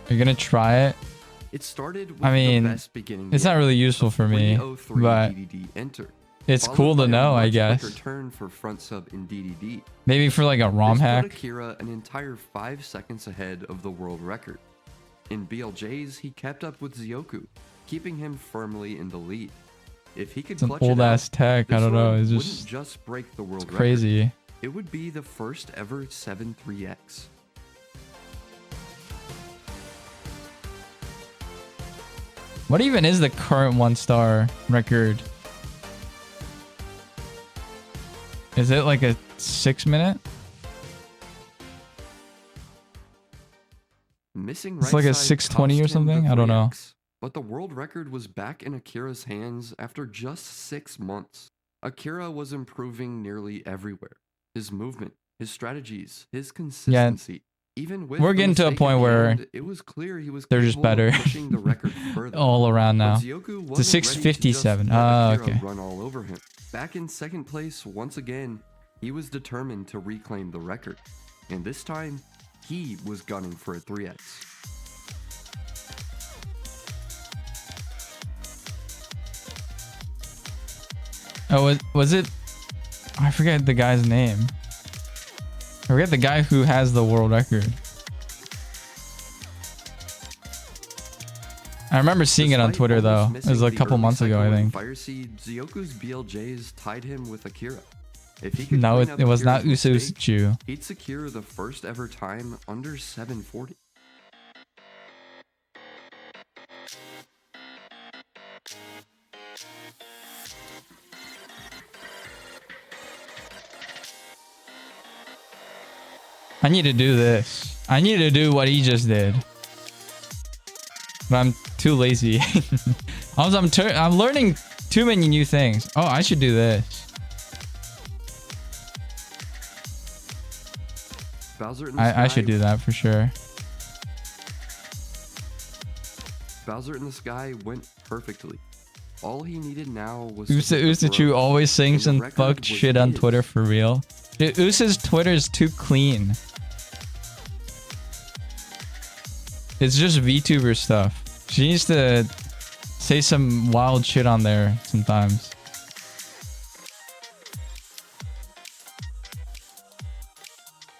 S1: Are you gonna try it?
S3: It started with
S1: I mean,
S3: the best beginning
S1: it's not really useful for me, but it's cool to know, I guess.
S3: Turn for front sub in DDD.
S1: Maybe for like a ROM hack.
S3: Put Akira an entire 5 seconds ahead of the world record. In BLJs, he kept up with Zioku, keeping him firmly in the lead. If he could
S1: it's an old ass tech, I don't know. It's
S3: just break the world record.
S1: Crazy.
S3: It would be the first ever 7-3x.
S1: What even is the current 1-star record? Is it like a 6 minute? It's like a 620 or something? I don't know.
S3: But the world record was back in Akira's hands after just 6 months. Akira was improving nearly everywhere. His movement, his strategies, his consistency. Yeah. Even with
S1: we're getting to a point where
S3: it was clear he was
S1: they're just better
S3: pushing the record further.
S1: all around now. It's a 657. Oh, okay.
S3: Run all over him. Back in second place once again, he was determined to reclaim the record. And this time, he was gunning for a 3x.
S1: Oh, was it? I forget the guy's name. I forget the guy who has the world record. I remember seeing it on Twitter though. It was a couple months ago, I think.
S3: Fire Seed, Zioku's BLJs tied him with Akira. If he could
S1: No, it was not Usa Usachu.
S3: He'd secure the first ever time under 740.
S1: I need to do this. I need to do what he just did. But I'm too lazy. Also, I'm learning too many new things. Oh, I should do this. I should do that for sure.
S3: Bowser in the Sky went perfectly. All he needed now was
S1: Usachu always saying some fucked shit on Twitter for real. Dude, Usa's Twitter is too clean. It's just VTuber stuff. She needs to say some wild shit on there sometimes.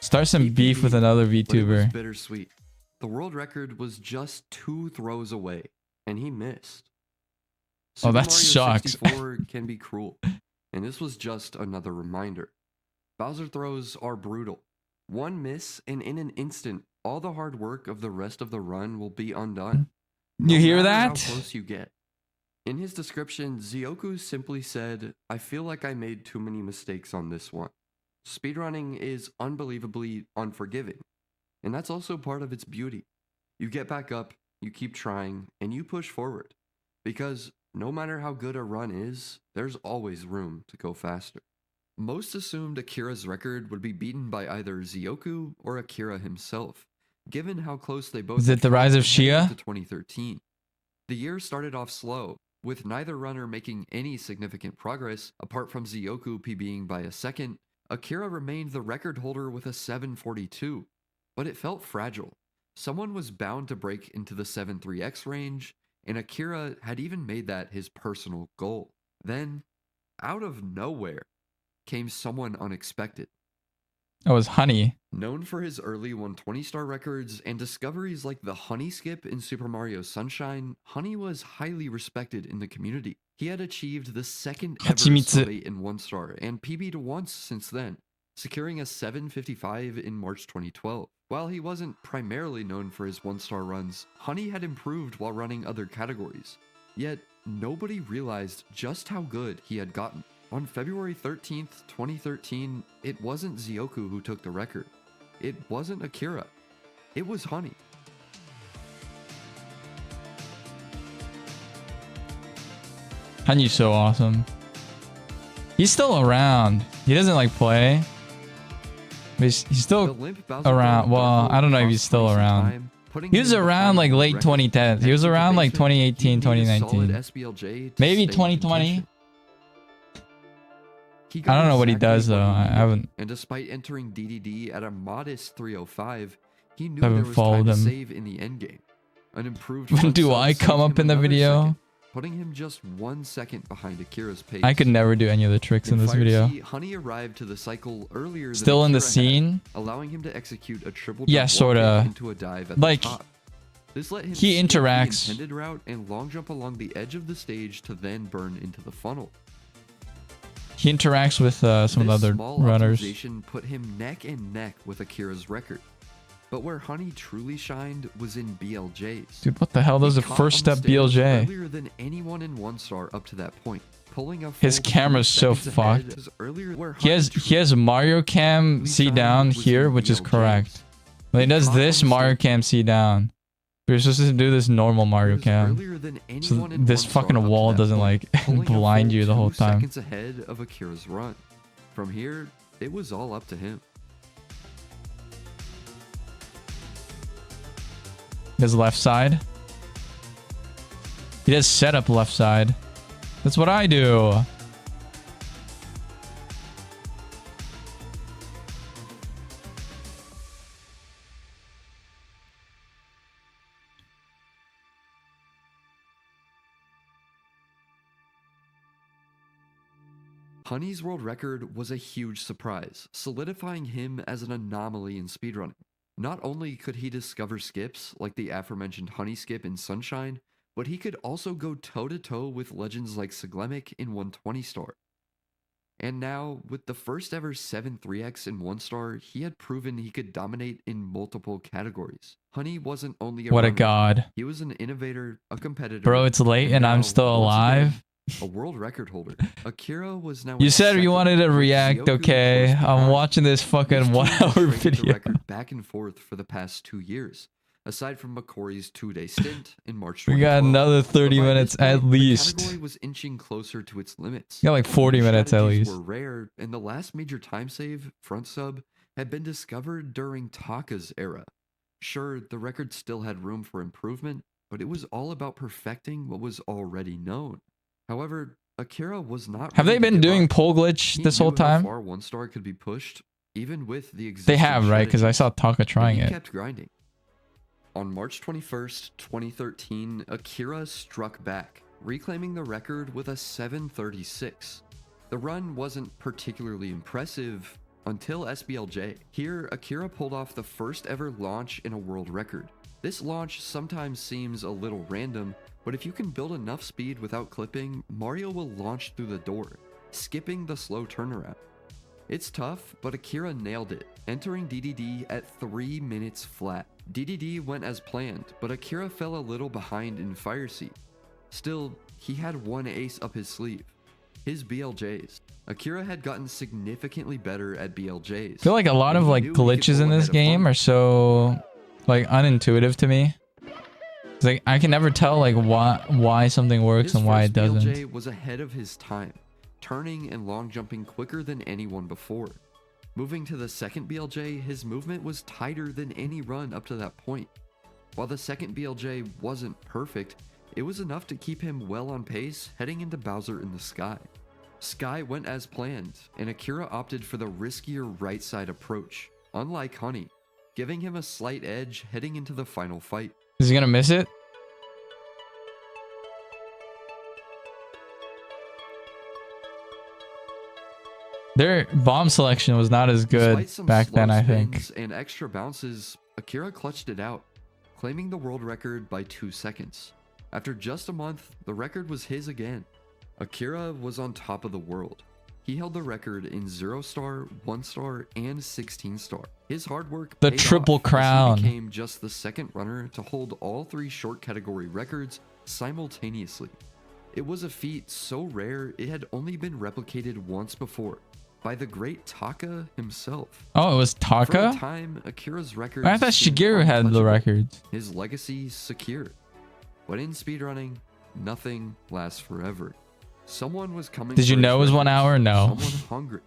S1: Start some beef with another VTuber.
S3: Bittersweet. The world record was just 2 throws away, and he missed.
S1: Oh, that sucks.
S3: Super Mario 64 can be cruel, and this was just another reminder. Bowser throws are brutal. One miss, and in an instant, all the hard work of the rest of the run will be undone.
S1: You hear that?
S3: How close you get. In his description, Zioku simply said, "I feel like I made too many mistakes on this one." Speedrunning is unbelievably unforgiving, and that's also part of its beauty. You get back up, you keep trying, and you push forward. Because no matter how good a run is, there's always room to go faster. Most assumed Akira's record would be beaten by either Zioku or Akira himself, given how close they both
S1: Is it the rise of Shia?
S3: To 2013. The year started off slow, with neither runner making any significant progress, apart from Zioku PBing by a second. Akira remained the record holder with a 742, but it felt fragile. Someone was bound to break into the 7.3x range, and Akira had even made that his personal goal. Then, out of nowhere, came someone unexpected.
S1: It was Honey.
S3: Known for his early 120-star records and discoveries like the Honey Skip in Super Mario Sunshine, Honey was highly respected in the community. He had achieved the second ever sub-8 in 1-star and PB'd once since then, securing a 755 in March 2012. While he wasn't primarily known for his 1-star runs, Honey had improved while running other categories. Yet, nobody realized just how good he had gotten. On February 13th, 2013, it wasn't Zioku who took the record. It wasn't Akira. It was Honey.
S1: Honey's so awesome. He's still around. He doesn't like play. But he's still around. Well, I don't know if he's still around. He was around like late 2010s. He was around like 2018, 2019. Maybe 2020. I don't know what he does though. I haven't.
S3: And despite entering DDD at a modest 305, he knew there was time to save in the endgame. An improved.
S1: When do I come up in the video?
S3: Second, putting him just 1 second behind Akira's pace.
S1: I could never do any of the tricks in this video.
S3: Honey arrived to the cycle earlier.
S1: Still in the scene,
S3: allowing him to execute a triple.
S1: Yeah, sorta.
S3: Into a dive at
S1: like
S3: the top. This let him
S1: he interacts.
S3: The intended route and long jump along the edge of the stage to then burn into the funnel.
S1: He interacts with some of the other runners.
S3: Put him neck and neck with Akira's record. But where Honey truly shined was in BLJs.
S1: Dude, what the hell? Those are first step BLJ.
S3: Earlier than anyone in 1-star up to that point. Pulling a
S1: his camera's so fucked. He has Mario Cam C down here, which is correct. When he does this, Mario Cam C down. But you're supposed to do this normal Mario Cam. So this fucking wall doesn't like blind you the whole time.
S3: Seconds ahead of Akira's run. From here, it was all up to him.
S1: His left side. He does setup left side. That's what I do.
S3: Honey's world record was a huge surprise, solidifying him as an anomaly in speedrunning. Not only could he discover skips like the aforementioned Honey skip in Sunshine, but he could also go toe-to-toe with legends like Siglemic in 120 star. And now, with the first ever 7-3x in 1 star, he had proven he could dominate in multiple categories. Honey wasn't only a
S1: What a
S3: runner,
S1: god.
S3: he was an innovator, a competitor.
S1: Bro, it's late and I'm still alive.
S3: A world record holder. Akira was now.
S1: You said you wanted to react, okay? I'm watching this fucking 1 hour video.
S3: The record back and forth for the past 2 years. Aside from McCory's 2-day stint in March 2012.
S1: We got another 30 minutes at least.
S3: The category was inching closer to its limits.
S1: You got like 40 minutes at least.
S3: Were rare, and the last major time save, front sub, had been discovered during Taka's era. Sure, the record still had room for improvement, but it was all about perfecting what was already known. However, Akira was not.
S1: Have they been doing pole glitch this whole time?
S3: How far 1 star could be pushed, even with the existing.
S1: They have, right? Because I saw Taka trying it.
S3: He kept grinding. On March 21st, 2013, Akira struck back, reclaiming the record with a 736. The run wasn't particularly impressive until SBLJ. Here, Akira pulled off the first ever launch in a world record. This launch sometimes seems a little random, but if you can build enough speed without clipping, Mario will launch through the door, skipping the slow turnaround. It's tough, but Akira nailed it, entering DDD at 3 minutes flat. DDD went as planned, but Akira fell a little behind in Fire Seat. Still, he had one ace up his sleeve. His BLJs. Akira had gotten significantly better at BLJs.
S1: I feel like a lot of like glitches in this game are so like unintuitive to me. It's like I can never tell like why something works and why it doesn't.
S3: His BLJ was ahead of his time, turning and long jumping quicker than anyone before. Moving to the second BLJ, his movement was tighter than any run up to that point. While the second BLJ wasn't perfect, it was enough to keep him well on pace heading into Bowser in the Sky. Sky went as planned, and Akira opted for the riskier right side approach, unlike Honey, giving him a slight edge heading into the final fight.
S1: Is he gonna miss it? Their bomb selection was not as good back then, I think.
S3: And extra bounces, Akira clutched it out, claiming the world record by 2 seconds. After just a month, the record was his again. Akira was on top of the world. He held the record in 0 star, 1 star, and 16 star. His hard work
S1: the
S3: paid
S1: triple
S3: off
S1: crown.
S3: As he became just the second runner to hold all 3 short category records simultaneously. It was a feat so rare it had only been replicated once before, by the great Taka himself.
S1: Oh, it was Taka?
S3: For a time, Akira's records
S1: I thought Shigeru had the records.
S3: His legacy secure. But in speedrunning, nothing lasts forever. Someone was coming.
S1: Did you know it was 1 hour? No.
S3: Someone hungry.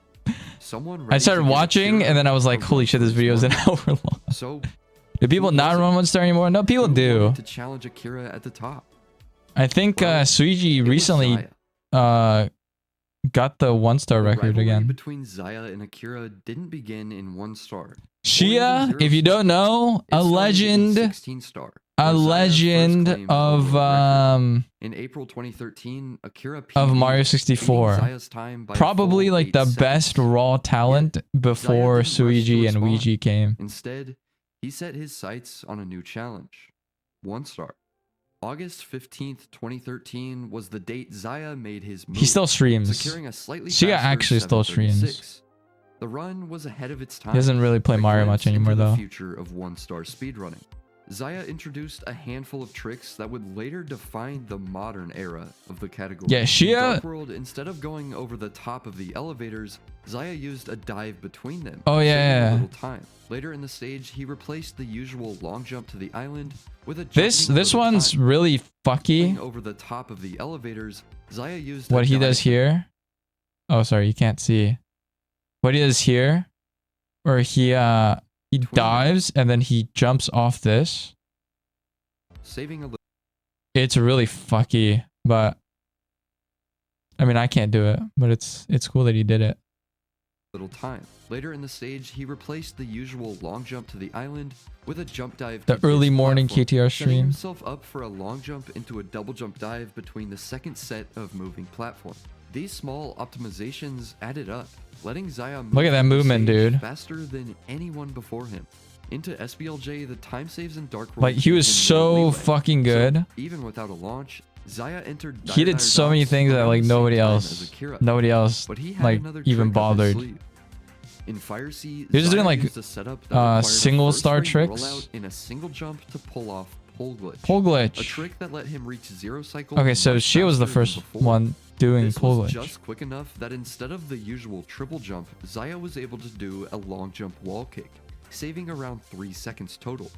S3: Someone
S1: I started watching and then I was like, holy shit, this video is an hour long.
S3: So,
S1: do people not run 1 star anymore? No, people do.
S3: To challenge Akira at the top.
S1: I think Suigi recently got the 1 star record again.
S3: Between Zaya and Akira didn't begin in 1 star.
S1: Shia, if you don't know, a legend.
S3: 16 star.
S1: A legend of
S3: in April 2013, Akira
S1: of Mario 64. Probably like the best raw talent before Suigi and Luigi came.
S3: Instead, he set his sights on a new challenge. 1 star. August 15th, 2013 was the date Zaya made his move.
S1: He still streams.
S3: Securing a slightly
S1: Shia actually still streams.
S3: The run was ahead of its time.
S1: He doesn't really play Mario much anymore though.
S3: The future of 1 star speedrunning. Zaya introduced a handful of tricks that would later define the modern era of the category.
S1: Yeah, Shia.
S3: In Dark World, instead of going over the top of the elevators, Zaya used a dive between them.
S1: Oh yeah.
S3: A little time. Later in the stage, he replaced the usual long jump to the island with a
S1: this one's really fucky.
S3: Over the top of the elevators, Zaya used
S1: what he does here. Oh, sorry, you can't see. What he does here, where he dives and then he jumps off this.
S3: Saving a little.
S1: It's really fucky, but I mean I can't do it, but it's cool that he did it.
S3: Little time. Later in the stage, he replaced the usual long jump to the island with a jump dive.
S1: The early morning KTR stream.
S3: Setting himself up for a long jump into a double jump dive between the second set of moving platform. These small optimizations added up, letting Xayah move
S1: Look at that movement, dude.
S3: faster than anyone before him. Into SBLJ, the time saves in Dark World.
S1: Like, he was so fucking good.
S3: So, even without a launch, Xayah entered.
S1: He did so many things that like nobody else like even bothered.
S3: In Fire Sea,
S1: he was doing like single star tricks
S3: in a single jump to pull off pole glitch. A trick that let him reach 0 cycle.
S1: Okay, so she was the first one doing pole glitch.
S3: This was just quick enough that instead of the usual triple jump, Xayah was able to do a long jump wall kick, saving around 3 seconds total.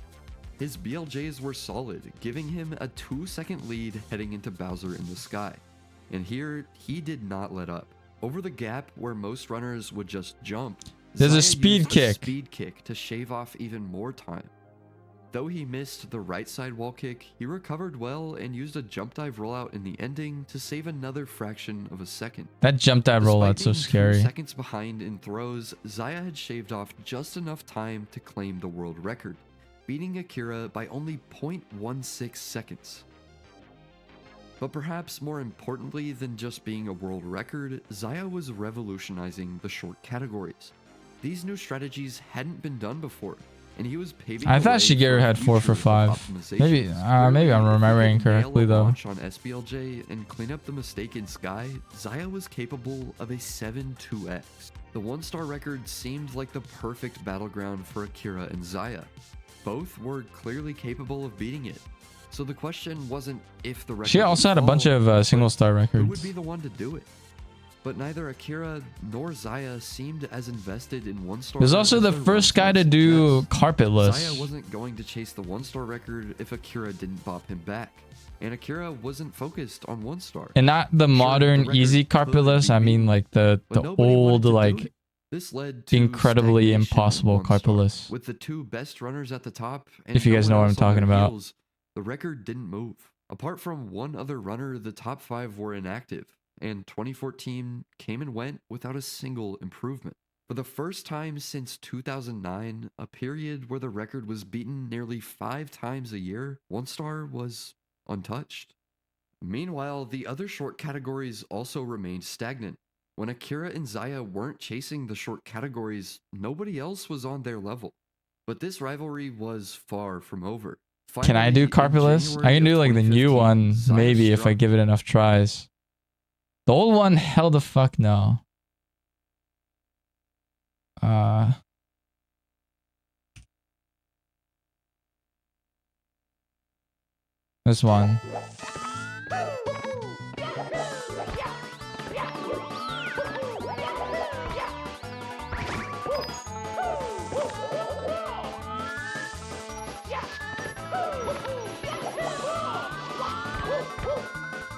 S3: His BLJs were solid, giving him a 2-second lead heading into Bowser in the Sky. And here, he did not let up. Over the gap where most runners would just jump,
S1: there's
S3: Xayah
S1: a speed
S3: kick to shave off even more time. Though he missed the right side wall kick, he recovered well and used a jump dive rollout in the ending to save another fraction of a second.
S1: That jump dive rollout's so scary.
S3: 2 seconds behind in throws, Xayah had shaved off just enough time to claim the world record, beating Akira by only 0.16 seconds. But perhaps more importantly than just being a world record, Xayah was revolutionizing the short categories. These new strategies hadn't been done before, and he was paving
S1: I thought Shigeru had 4 for 5. Maybe I'm remembering correctly though.
S3: On SBLJ and clean up the mistake in Sky, Xayah was capable of a 7-2x. The 1-star record seemed like the perfect battleground for Akira and Xayah. Both were clearly capable of beating it. So the question wasn't if the record
S1: she also had a bunch of single star records.
S3: Who would be the one to do it? But neither Akira nor Xayah seemed as invested in 1-star.
S1: There's also the first guy to do carpetless.
S3: Xayah wasn't going to chase the 1-star record if Akira didn't bop him back. And Akira wasn't focused on 1-star.
S1: And not the modern easy carpetless, I mean like the old like
S3: this led to
S1: incredibly impossible carpetless.
S3: With the 2 best runners at the top, and
S1: if you guys know what I'm talking about.
S3: Heels, the record didn't move. Apart from one other runner, the top 5 were inactive, and 2014 came and went without a single improvement. For the first time since 2009, a period where the record was beaten nearly 5 times a year, 1-star was untouched. Meanwhile, the other short categories also remained stagnant. When Akira and Xayah weren't chasing the short categories, nobody else was on their level. But this rivalry was far from over. Finally,
S1: can I do carpetless? I can do like the new one, maybe if I give it enough tries. The old one, hell the fuck no. This one.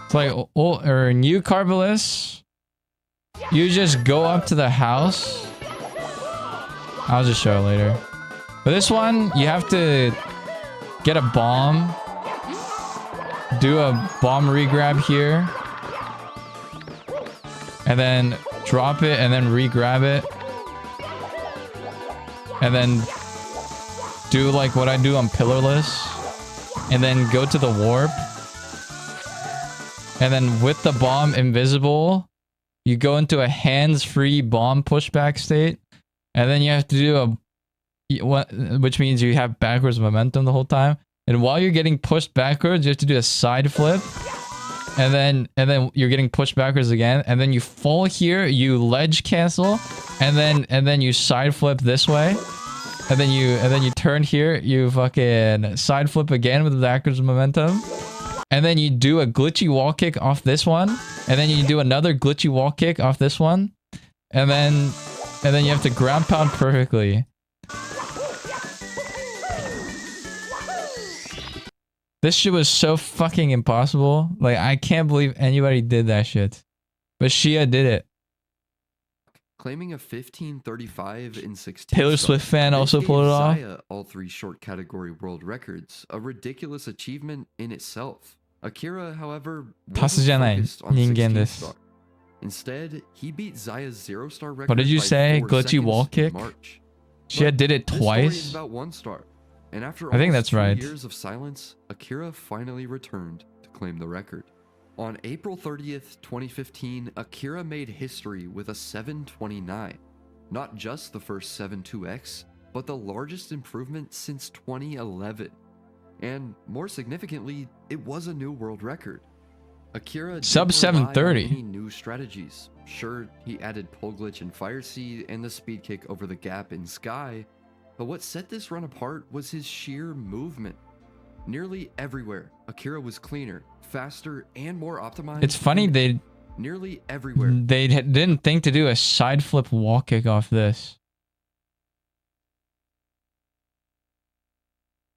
S1: It's like old or new carpetless. You just go up to the house. I'll just show it later. But this one, you have to get a bomb. Do a bomb regrab here. And then drop it and then regrab it. And then do like what I do on pillarless. And then go to the warp. And then with the bomb invisible, you go into a hands-free bomb pushback state. And then you have to do which means you have backwards momentum the whole time. And while you're getting pushed backwards, you have to do a side flip. And then you're getting pushed backwards again. And then you fall here, you ledge cancel, and then you side flip this way. And then you turn here, you fucking side flip again with backwards momentum. And then you do a glitchy wall kick off this one. And then you do another glitchy wall kick off this one. And then you have to ground pound perfectly. This shit was so fucking impossible. Like, I can't believe anybody did that shit. But Shia did it.
S3: Claiming a 15:35 in 16.
S1: Taylor Swift fan also pulled it off.
S3: All 3 short category world records, a ridiculous achievement in itself. Akira, however, wasn't focused on 16 star. Instead, he beat Xayah's 0-star record.
S1: What did you say?
S3: 4
S1: Glitchy wall kick? Shia did it twice.
S3: This story is about 1-star. And after
S1: I think that's right.
S3: 2 years of silence, Akira finally returned to claim the record. On April 30th, 2015, Akira made history with a 729. Not just the first 7.2x, but the largest improvement since 2011. And more significantly, it was a new world record. Akira
S1: sub
S3: didn't rely on
S1: 730.
S3: any new strategies. Sure, he added pole glitch in Fire Sea and the speed kick over the gap in Sky, but what set this run apart was his sheer movement. Nearly everywhere, Akira was cleaner, faster, and more optimized.
S1: It's funny
S3: nearly everywhere.
S1: They didn't think to do a side flip wall kick off this.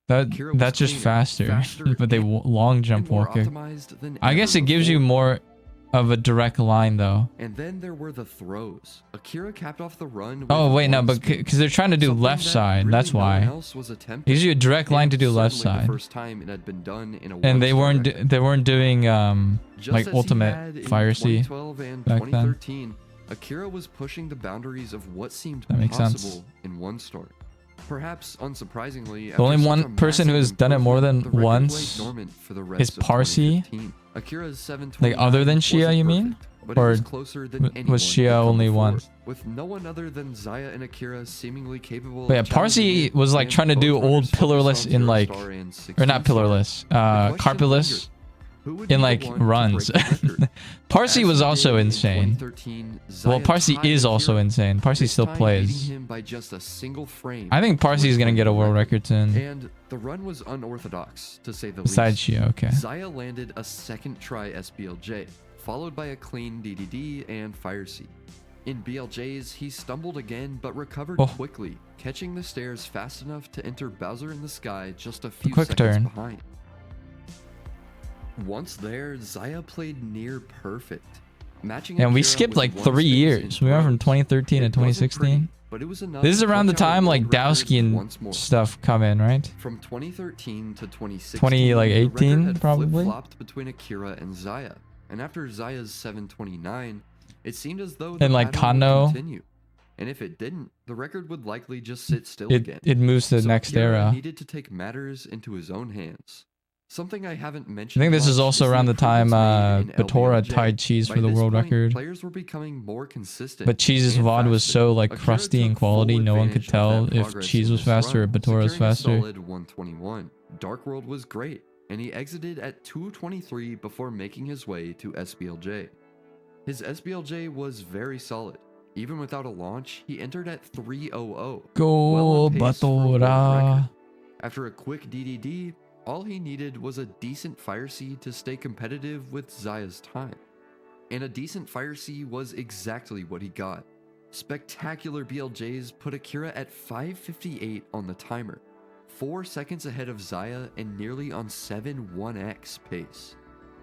S1: That's just faster, but they long jump wall kick. I guess it gives you more of a direct line though.
S3: And then there were the throws. Akira capped off the run.
S1: Oh wait, no, but because they're trying to do left side, that's why. It gives you a direct line to do left side.
S3: First time it had been done in a
S1: and they weren't doing like ultimate Fire Sea back then.
S3: Akira was pushing the boundaries of what seemed
S1: possible
S3: sense. In one start. Perhaps unsurprisingly,
S1: the only one person who has done it more than once is Parsi. Like other than Shia, you mean? Or was Shia only one?
S3: With no one other than Zaya and Akira seemingly capable.
S1: But yeah, Parsi was like trying to do old pillarless in like, or not pillarless, carpetless in like runs. Parsi was also insane. Well, Parsi is also insane. Parsi still plays. I think Parsi is gonna get a world record soon.
S3: And the run was unorthodox, to say the
S1: Besides
S3: least.
S1: Shia, okay.
S3: Zaya landed a second try SBLJ, followed by a clean DDD and Fire Sea. In BLJs, he stumbled again but recovered quickly, catching the stairs fast enough to enter Bowser in the Sky just a few seconds behind. Once there, Zaya played near perfect. Matching
S1: and we skipped like 3 years. We went from 2013 to 2016.
S3: But it was enough.
S1: This is around the time like Dowski and stuff come in, right?
S3: From 2013 to 2016,
S1: 2018 probably.
S3: Flopped between Akira and Zaya, and after Zaya's 729, it seemed as though
S1: and like Kano
S3: would continue. And if it didn't, the record would likely just sit still again.
S1: It moves to the next era.
S3: Needed to take matters into his own hands. Something I haven't mentioned.
S1: I think this is also around the time Batora tied Cheese for the world record.
S3: Players were becoming more consistent.
S1: But Cheese's VOD was so like crusty in quality, no one could tell if Cheese was faster or Batora was faster.
S3: Solid 121. Dark World was great, and he exited at 223 before making his way to SBLJ. His SBLJ was very solid. Even without a launch, he entered at 300.
S1: Go Batora.
S3: After a quick DDD, all he needed was a decent Fire Sea to stay competitive with Zaya's time. And a decent Fire Sea was exactly what he got. Spectacular BLJs put Akira at 558 on the timer, 4 seconds ahead of Zaya and nearly on 7-1x pace.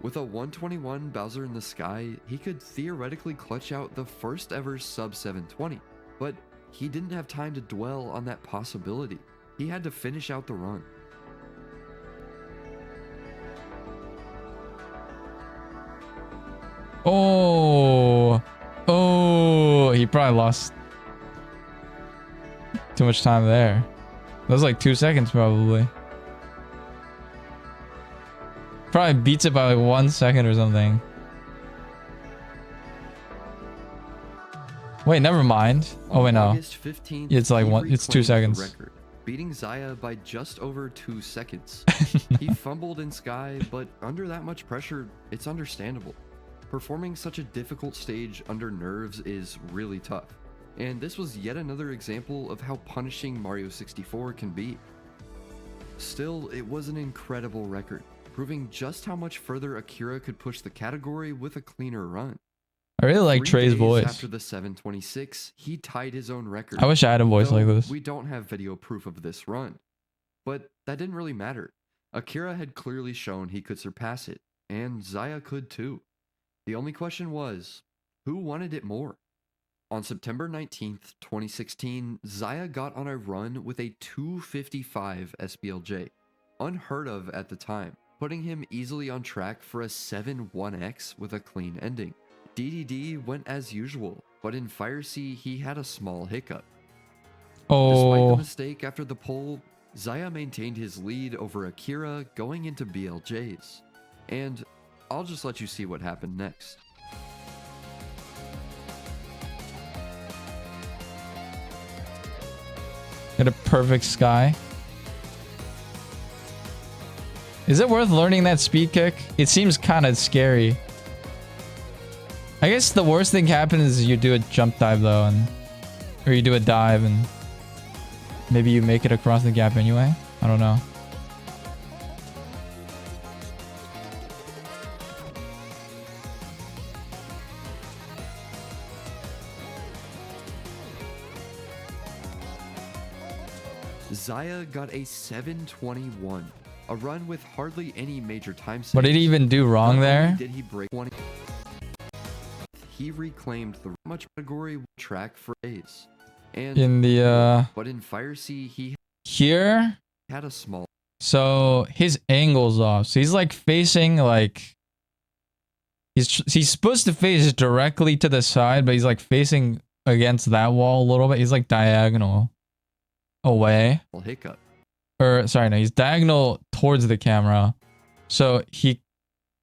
S3: With a 121 Bowser in the Sky, he could theoretically clutch out the first ever sub 720, but he didn't have time to dwell on that possibility. He had to finish out the run.
S1: Oh, he probably lost too much time there. That was like 2 seconds probably. Probably beats it by like 1 second or something. Wait, never mind. Oh wait, no. It's like it's 2 seconds.
S3: Record, beating Zaya by just over 2 seconds. He fumbled in Sky, but under that much pressure, it's understandable. Performing such a difficult stage under nerves is really tough, and this was yet another example of how punishing Mario 64 can be. Still, it was an incredible record, proving just how much further Akira could push the category with a cleaner run.
S1: I really like
S3: 3
S1: Trey's
S3: days
S1: voice.
S3: After the 726, he tied his own record.
S1: I wish I had a voice like this.
S3: We don't have video proof of this run, but that didn't really matter. Akira had clearly shown he could surpass it, and Zaya could too. The only question was, who wanted it more? On September 19th, 2016, Zaya got on a run with a 255 SBLJ, unheard of at the time, putting him easily on track for a 7-1x with a clean ending. DDD went as usual, but in Fire Sea he had a small hiccup. Despite the mistake after the pole, Zaya maintained his lead over Akira going into BLJs. And I'll just let you see what happened next.
S1: Get a perfect sky. Is it worth learning that speed kick? It seems kind of scary. I guess the worst thing happens is you do a jump dive though, or you do a dive and maybe you make it across the gap anyway. I don't know.
S3: Zaya got a 7:21, a run with hardly any major time saves.
S1: What did he even do wrong there?
S3: Did he break 20? He reclaimed the much category track for A's. And
S1: in the
S3: but in Fire Sea he
S1: here
S3: had a small.
S1: So his angle's off. So he's like facing like he's supposed to face directly to the side, but he's like facing against that wall a little bit. He's like diagonal away.
S3: Hiccup.
S1: Or sorry, no, he's diagonal towards the camera. So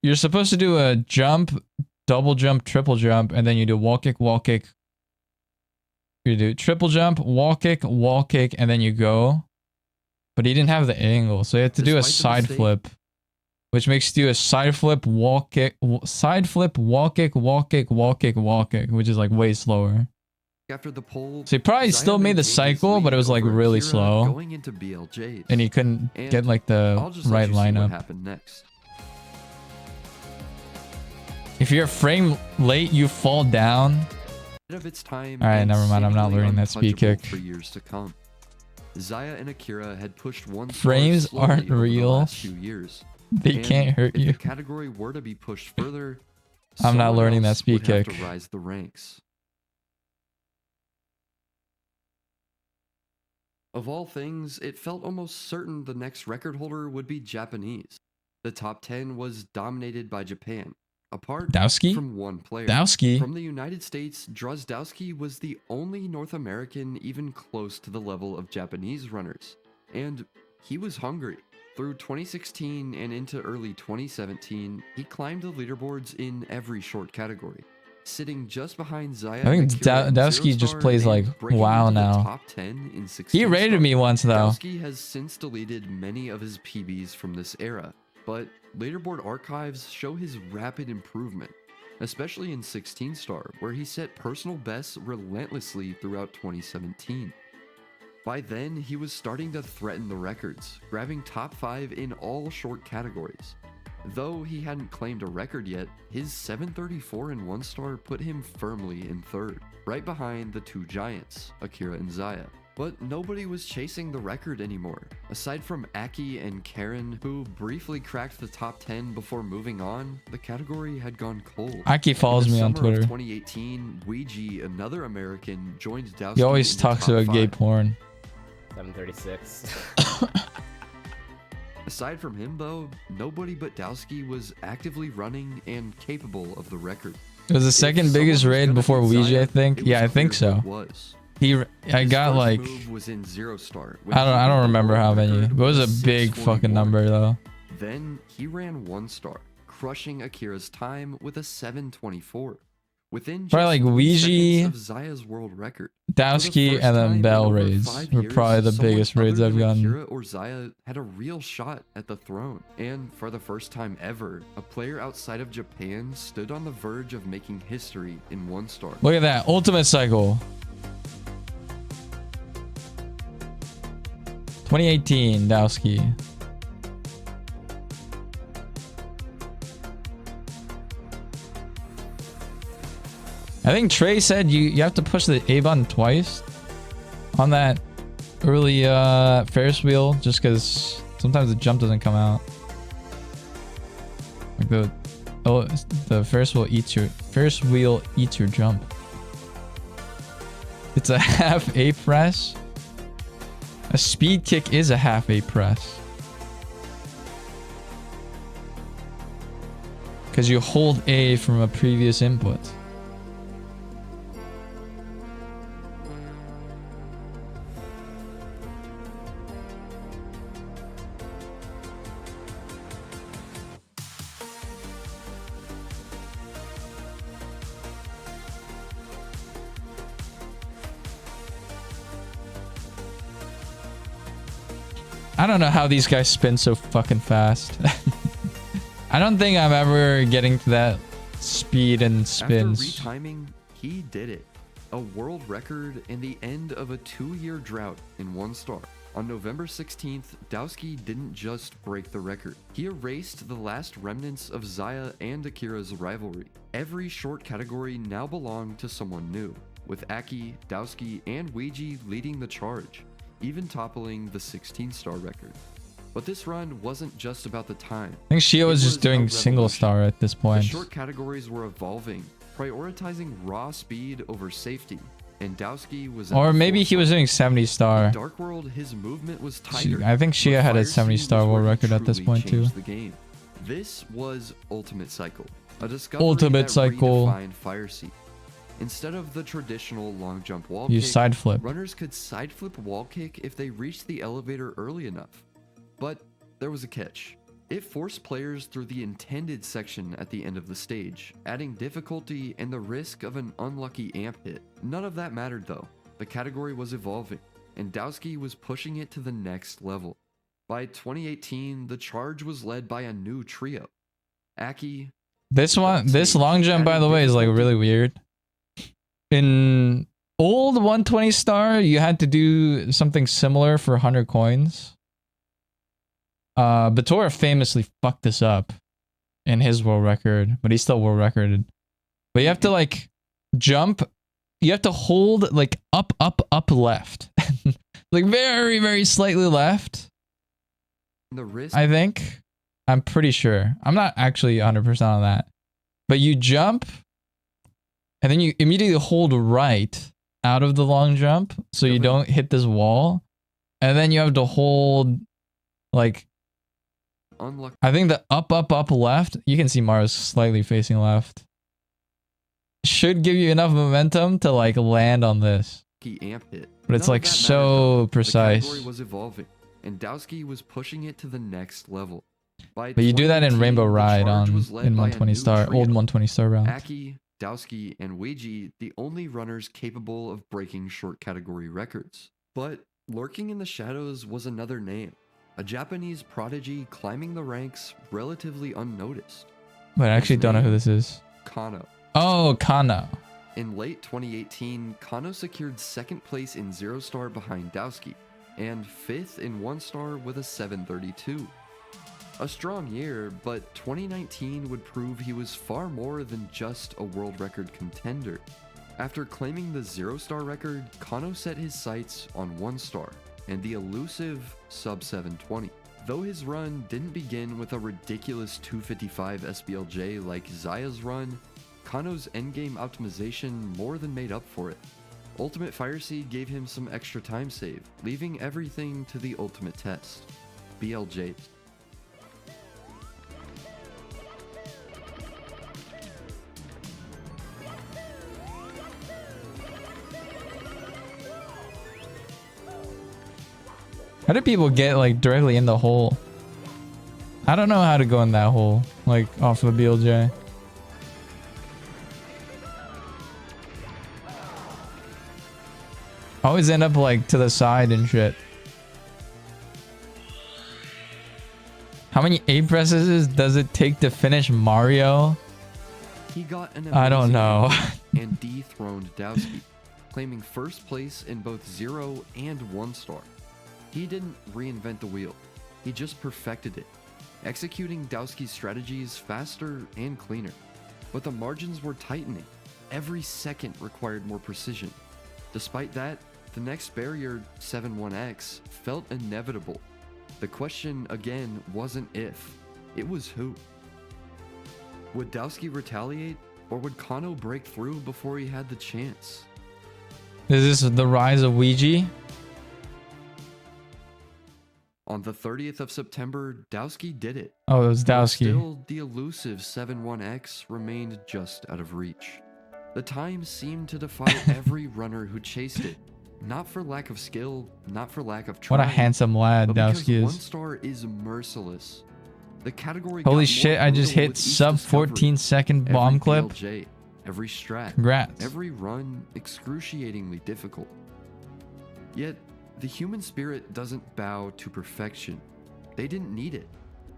S1: you're supposed to do a jump, double jump, triple jump, and then you do wall kick, wall kick. You do triple jump, wall kick, and then you go. But he didn't have the angle, so you have to do a side flip, which makes you do a side flip, wall kick, side flip, wall kick, wall kick, wall kick, wall kick, which is like way slower.
S3: After the pole,
S1: so he probably still made the cycle, but it was like really slow,
S3: going into BLJs,
S1: and he couldn't get like the right lineup.
S3: What happened next?
S1: If you're frame late, you fall down.
S3: Of its time,
S1: all right, never mind. I'm not learning that speed kick.
S3: For years to come, Zaya and Akira had pushed one.
S1: Frames aren't real.
S3: The last few years.
S1: They can't hurt you.
S3: If the category were to be pushed further,
S1: I'm not learning that speed kick.
S3: Have to rise the ranks. Of all things, it felt almost certain the next record holder would be Japanese. The top 10 was dominated by Japan, apart from one player. From the United States, Drozdowski was the only North American even close to the level of Japanese runners, and he was hungry. Through 2016 and into early 2017, he climbed the leaderboards in every short category, sitting just behind Zaya.
S1: I think Dowski just plays like WoW now.
S3: Top 10 in 16
S1: he rated me once though.
S3: Dowski has since deleted many of his PBs from this era, but leaderboard archives show his rapid improvement, especially in 16 star, where he set personal bests relentlessly throughout 2017. By then, he was starting to threaten the records, grabbing top 5 in all short categories. Though he hadn't claimed a record yet, his 734 in 1 star put him firmly in third, right behind the two giants, Akira and Zaya. But nobody was chasing the record anymore. Aside from Aki and Karen, who briefly cracked the top 10 before moving on, the category had gone cold.
S1: Aki follows me on Twitter.
S3: In 2018, Ouija, another American, joined Dowski.
S1: He always talks about gay porn.
S4: 736.
S3: Aside from him, though, nobody but Dowski was actively running and capable of the record.
S1: It was the second biggest raid before Ouija, I think. Yeah, I think so. I got like
S3: was in 0 star.
S1: I don't remember how many. It was a big fucking number though.
S3: Then he ran 1 star, crushing Akira's time with a 724. Within
S1: probably like Ouija,
S3: of Zaya's world record.
S1: Dowski, and then Bell raids were probably the biggest raids I've gotten.
S3: Akira or Zaya had a real shot at the throne, and for the first time ever, a player outside of Japan stood on the verge of making history in 1 star.
S1: Look at that ultimate cycle. 2018 Dowski. I think Trey said you have to push the A button twice on that early Ferris wheel, just because sometimes the jump doesn't come out. Like the Ferris wheel eats your jump. It's a half A press. A speed kick is a half A press. Because you hold A from a previous input. I don't know how these guys spin so fucking fast. I don't think I'm ever getting to that speed and spins.
S3: After retiming, he did it. A world record and the end of a 2-year drought in 1 star. On November 16th, Dowski didn't just break the record. He erased the last remnants of Zaya and Akira's rivalry. Every short category now belonged to someone new, with Aki, Dowski, and Ouija leading the charge, even toppling the 16-star record. But this run wasn't just about the time.
S1: I think Shio was just doing single star at this point.
S3: The short categories were evolving, prioritizing raw speed over safety, and Dowski was...
S1: Or maybe he was doing 70 star.
S3: In Dark World, his movement was tighter.
S1: I think Shia had a 70 star world record at this point too.
S3: The game. This was Ultimate Cycle, a discovery
S1: Ultimate
S3: that
S1: Cycle.
S3: redefined Fire Seat. Instead of the traditional long jump wall
S1: You
S3: kick,
S1: side flip.
S3: runners could side flip wall kick if they reached the elevator early enough. But there was a catch. It forced players through the intended section at the end of the stage, adding difficulty and the risk of an unlucky amp hit. None of that mattered though. The category was evolving, and Dowski was pushing it to the next level. By 2018, the charge was led by a new trio. Aki...
S1: This long jump, by the way, is like really weird. In old 120 star, you had to do something similar for 100 coins. Batora famously fucked this up in his world record, but he's still world recorded. But you have to like jump, you have to hold like up left. Like very, very slightly left.
S3: The risk.
S1: I think. I'm pretty sure. I'm not actually 100% on that. But you jump, and then you immediately hold right out of the long jump so you don't hit this wall. And then you have to hold like...
S3: Unlucky.
S1: I think the up left, you can see Mars slightly facing left, should give you enough momentum to like land on this.
S3: Amp hit.
S1: But it's like so precise.
S3: The category was evolving, and Dowski was pushing it to the next level.
S1: But you do that in Rainbow Ride in 120 star, old 120 star rounds.
S3: Aki, Dowski, and Ouija, the only runners capable of breaking short category records. But lurking in the shadows was another name. A Japanese prodigy climbing the ranks relatively unnoticed.
S1: But I actually don't know who this is.
S3: Kano.
S1: Oh, Kano.
S3: In late 2018, Kano secured 2nd place in 0 star behind Dowski, and 5th in 1 star with a 732. A strong year, but 2019 would prove he was far more than just a world record contender. After claiming the 0 star record, Kano set his sights on 1 star and the elusive sub 720. Though his run didn't begin with a ridiculous 255 SBLJ like Zaya's run, Kano's endgame optimization more than made up for it. Ultimate Fire Seed gave him some extra time save, leaving everything to the ultimate test. BLJs.
S1: How do people get like directly in the hole? I don't know how to go in that hole, like off of a BLJ. Always end up like to the side and shit. How many A presses does it take to finish Mario?
S3: He got an
S1: I don't know.
S3: And dethroned Dowski, claiming 1st place in both 0 and 1 star. He didn't reinvent the wheel, he just perfected it, executing Dowski's strategies faster and cleaner. But the margins were tightening. Every second required more precision. Despite that, the next barrier, 7-1X, felt inevitable. The question, again, wasn't if, it was who. Would Dowski retaliate, or would Kano break through before he had the chance?
S1: Is this the rise of Ouija?
S3: On the 30th of September, Dowski did it.
S1: Oh, it was
S3: But
S1: Dowski.
S3: still, the elusive 7-1X remained just out of reach. The time seemed to defy every runner who chased it. Not for lack of skill, not for lack of trying.
S1: What a handsome lad
S3: but
S1: Dowski
S3: because 1
S1: is.
S3: star is merciless. The category
S1: Holy
S3: got
S1: shit,
S3: more
S1: I just
S3: brutal
S1: hit
S3: with each
S1: sub
S3: discovery.
S1: 14-second bomb
S3: Every
S1: clip.
S3: BLJ, every strat,
S1: Congrats.
S3: every run excruciatingly difficult. Yet, The human spirit doesn't bow to perfection. They didn't need it.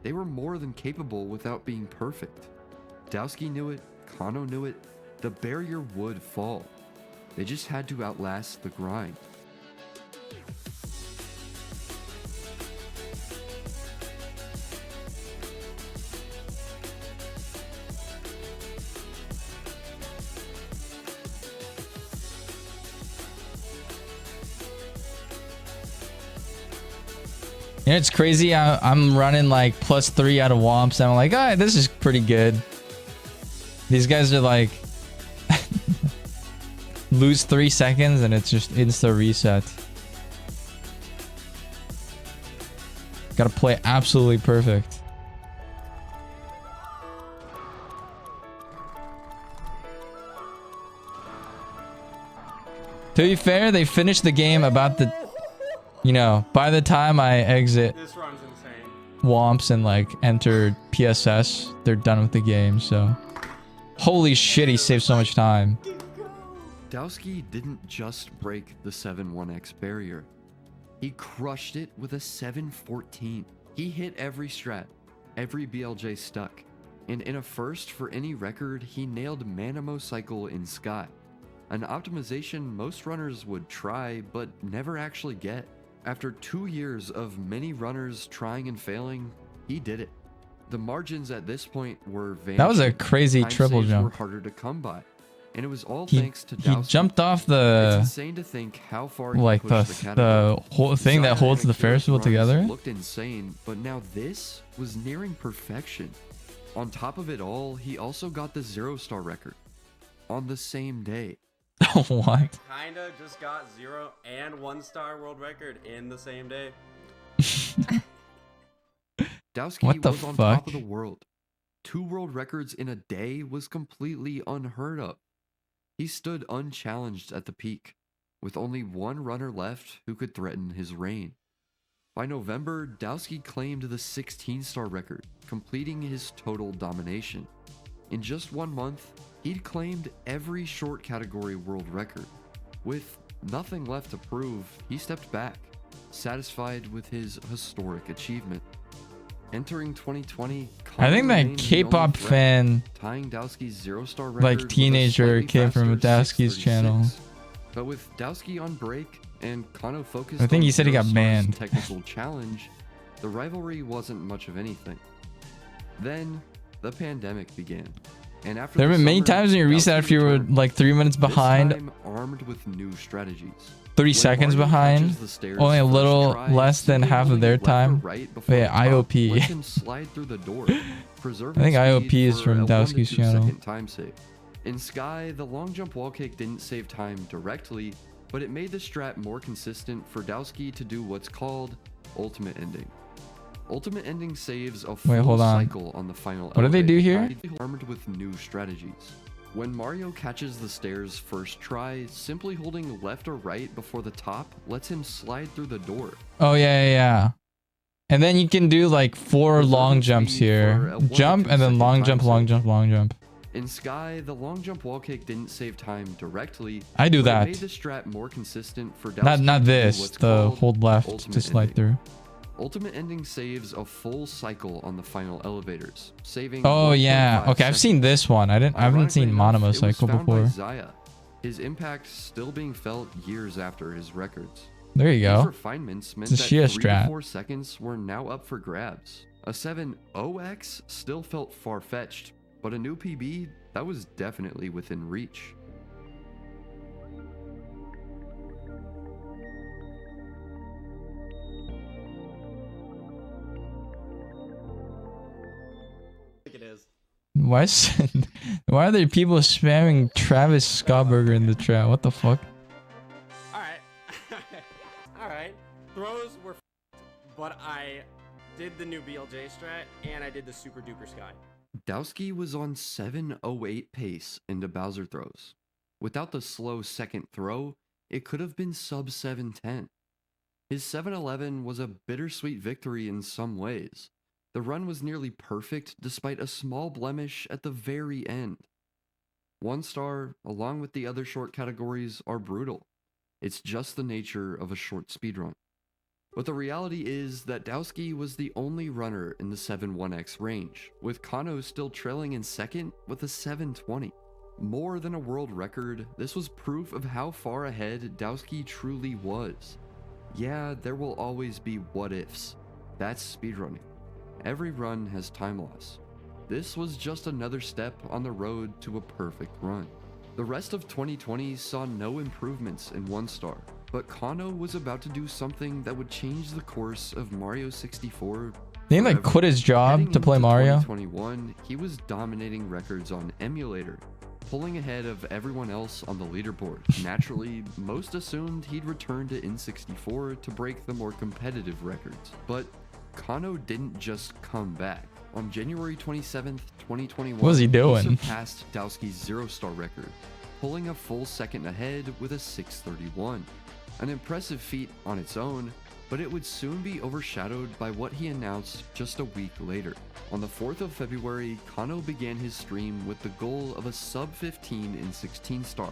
S3: They were more than capable without being perfect. Dowski knew it, Kano knew it, the barrier would fall. They just had to outlast the grind.
S1: You know, it's crazy. I'm running like +3 out of Womps. And I'm like, alright, this is pretty good. These guys are like lose 3 seconds and it's just insta reset. Gotta play absolutely perfect. To be fair, they finished the game about the, you know, by the time I exit
S5: This run's insane.
S1: Womps and like enter PSS, they're done with the game, so. Holy shit, he saved so much time.
S3: Dowski didn't just break the 7-1X barrier. He crushed it with a 7-14. He hit every strat, every BLJ stuck, and in a first for any record, he nailed Manamo Cycle in Sky, an optimization most runners would try but never actually get. After 2 years of many runners trying and failing, he did it. The margins at this point were vanishing.
S1: That was a crazy
S3: Time
S1: triple
S3: saves
S1: jump.
S3: were harder to come by, and it was all thanks to Dowski.
S1: He jumped off
S3: It's
S1: the
S3: insane to think how far he
S1: like
S3: pushed
S1: the whole thing that holds the Ferris wheel together.
S3: Looked insane, but now this was nearing perfection. On top of it all, he also got the 0-star record on the same day.
S1: What?
S5: Kinda just got 0 and 1-star world record in the same day.
S3: Dowski
S1: What the
S3: was on top
S1: fuck?
S3: of the world. 2 world records in a day was completely unheard of. He stood unchallenged at the peak, with only 1 runner left who could threaten his reign. By November, Dowski claimed the 16-star record, completing his total domination. In just 1 month, he'd claimed every short category world record. With nothing left to prove, he stepped back, satisfied with his historic achievement. Entering 2020,
S1: I think that
S3: Kano remained the
S1: K-pop
S3: only threat,
S1: fan,
S3: tying Dowski's 0-star record
S1: like
S3: with a
S1: teenager,
S3: slightly
S1: came from
S3: faster
S1: Dowski's channel.
S3: 6:36. But with Dowski on break and Kano focused
S1: I think
S3: on
S1: he said he got
S3: 0-star's
S1: banned.
S3: technical challenge, the rivalry wasn't much of anything. Then the pandemic began, and after
S1: There
S3: the
S1: have been many
S3: summer,
S1: times when you reset
S3: Dowski
S1: after you were
S3: returned,
S1: like 3 minutes
S3: this
S1: behind,
S3: time armed with new strategies.
S1: 30
S3: When
S1: seconds
S3: Mario
S1: behind,
S3: catches the stairs
S1: only a
S3: first
S1: little
S3: try,
S1: less than
S3: simply
S1: half of
S3: holding
S1: their
S3: it left or
S1: time.
S3: right
S1: But
S3: before
S1: yeah,
S3: the top
S1: IOP.
S3: lets him slide through the door, preserving
S1: I think IOP
S3: speed
S1: is
S3: for
S1: from
S3: a 1 to
S1: Dowski's
S3: 2
S1: channel.
S3: second time save. In Sky, the long jump wall kick didn't save time directly, but it made the strat more consistent for Dowski to do what's called ultimate ending. Ultimate ending saves a full
S1: hold on.
S3: cycle on the final
S1: What do they do here?
S3: elevate, armed with new strategies. When Mario catches the stairs first try, simply holding left or right before the top lets him slide through the door.
S1: Oh yeah. And then you can do like 4 long jumps
S3: speed for
S1: here.
S3: a 1 to
S1: Jump
S3: 2
S1: and then
S3: second
S1: long
S3: time
S1: jump, long
S3: save.
S1: jump, long jump.
S3: In Sky, the long jump wall kick didn't save time directly.
S1: I do
S3: but
S1: that.
S3: It made the strat more consistent for Dowski
S1: Not
S3: to do
S1: this,
S3: what's
S1: the
S3: called
S1: hold left
S3: ultimate
S1: to slide
S3: ending.
S1: through.
S3: Ultimate ending saves a full cycle on the final elevators, saving.
S1: Oh
S3: 1.5
S1: yeah. Okay, I've seen
S3: seconds.
S1: this one. I haven't seen
S3: Ironically enough,
S1: Monimo
S3: it was
S1: Cycle
S3: found by
S1: before.
S3: Zaya, his impact still being felt years after his records.
S1: There you
S3: These
S1: go.
S3: refinements meant
S1: It's a
S3: that
S1: Shia
S3: 3
S1: strat.
S3: to 4 seconds were now up for grabs. A 7-0x still felt far-fetched, but a new PB, that was definitely within reach.
S5: I think it is.
S1: Why are there people spamming Travis Scottburger in the chat? What the fuck?
S5: Alright. Alright. Throws were but I did the new BLJ strat and I did the super duper sky.
S3: Dowski was on 7:08 pace into Bowser throws. Without the slow second throw, it could have been sub 7:10. His 7:11 was a bittersweet victory in some ways. The run was nearly perfect despite a small blemish at the very end. 1 star, along with the other short categories, are brutal. It's just the nature of a short speedrun. But the reality is that Dowski was the only runner in the 7-1x range, with Kano still trailing in second with a 720. More than a world record, this was proof of how far ahead Dowski truly was. Yeah, there will always be what ifs. That's speedrunning. Every run has time loss. This was just another step on the road to a perfect run. The rest of 2020 saw no improvements in 1-star, but Kano was about to do something that would change the course of Mario 64.
S1: Didn't he like quit his job
S3: Heading
S1: to play
S3: into
S1: Mario?
S3: 2021, he was dominating records on emulator, pulling ahead of everyone else on the leaderboard. Naturally, most assumed he'd return to N64 to break the more competitive records. But Kano didn't just come back. On January 27th, 2021,
S1: what was he doing?
S3: He surpassed Dowski's 0-star record, pulling a full second ahead with a 631. An impressive feat on its own, but it would soon be overshadowed by what he announced just a week later. On the 4th of February, Kano began his stream with the goal of a sub 15 in 16-star,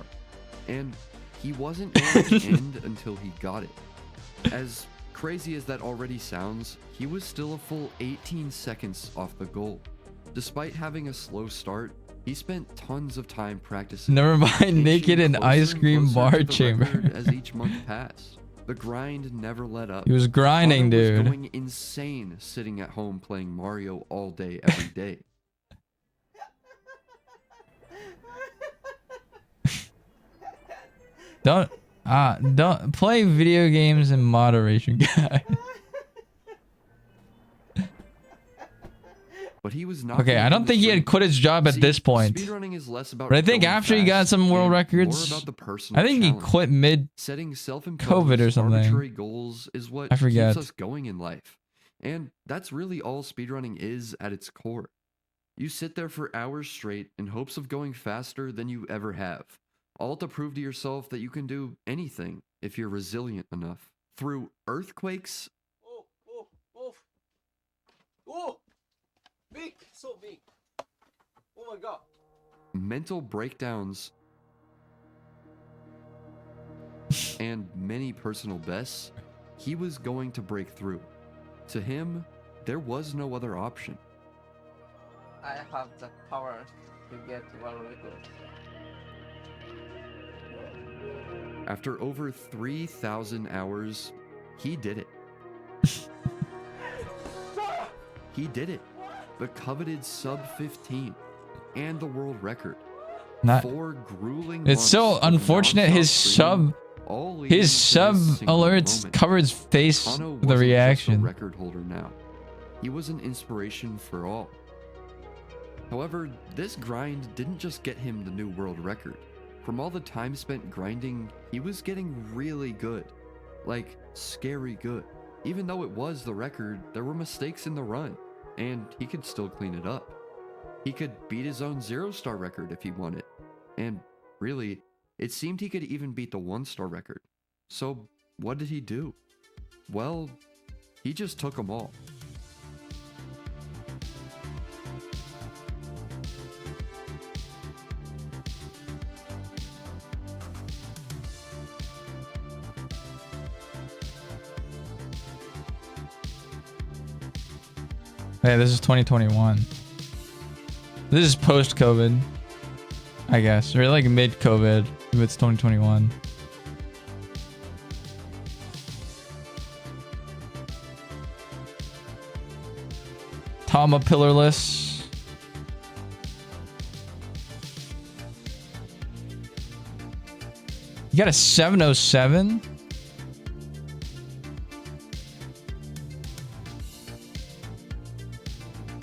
S3: and he wasn't going to end until he got it. As crazy as that already sounds, he was still a full 18 seconds off the goal. Despite having a slow start, he spent tons of time practicing.
S1: Never mind, naked in ice cream bar chamber.
S3: As each month passed, the grind never let up.
S1: He was grinding,
S3: Kano
S1: dude.
S3: was going insane sitting at home playing Mario all day, every day.
S1: Don't play video games in moderation, guys.
S3: But he was not.
S1: Okay, I don't think he had quit his job at this point.
S3: Speedrunning is less about
S1: but I think
S3: going
S1: after he got
S3: fast
S1: some world
S3: and
S1: records,
S3: more about the personal
S1: I think he
S3: challenge.
S1: quit mid
S3: Setting self-imposed
S1: COVID or something.
S3: arbitrary goals is what
S1: I forget.
S3: keeps us going in life. And that's really all speedrunning is at its core. You sit there for hours straight in hopes of going faster than you ever have, all to prove to yourself that you can do anything if you're resilient enough. Through earthquakes,
S5: Big, so big. Oh my god.
S3: mental breakdowns, and many personal bests, he was going to break through. To him, there was no other option.
S6: I have the power to get world record.
S3: After over 3,000 hours, he did it. He did it. The coveted sub 15 and the world record.
S1: Not.
S3: 4 grueling
S1: It's so
S3: months of
S1: unfortunate.
S3: nonstop
S1: His
S3: streaming,
S1: sub,
S3: all leading
S1: his
S3: to
S1: sub
S3: this single
S1: alerts
S3: moment.
S1: cover his face
S3: Kano
S1: with the
S3: wasn't
S1: reaction.
S3: just a record holder now. He was an inspiration for all. However, this grind didn't just get him the new world record. From all the time spent grinding, he was getting really good. Like, scary good. Even though it was the record, there were mistakes in the run, and he could still clean it up. He could beat his own 0-star record if he wanted. And really, it seemed he could even beat the 1-star record. So, what did he do? Well, he just took them all.
S1: Hey, this is 2021. This is post-COVID, I guess, or like mid-COVID if it's 2021. Tama pillarless. You got a 707?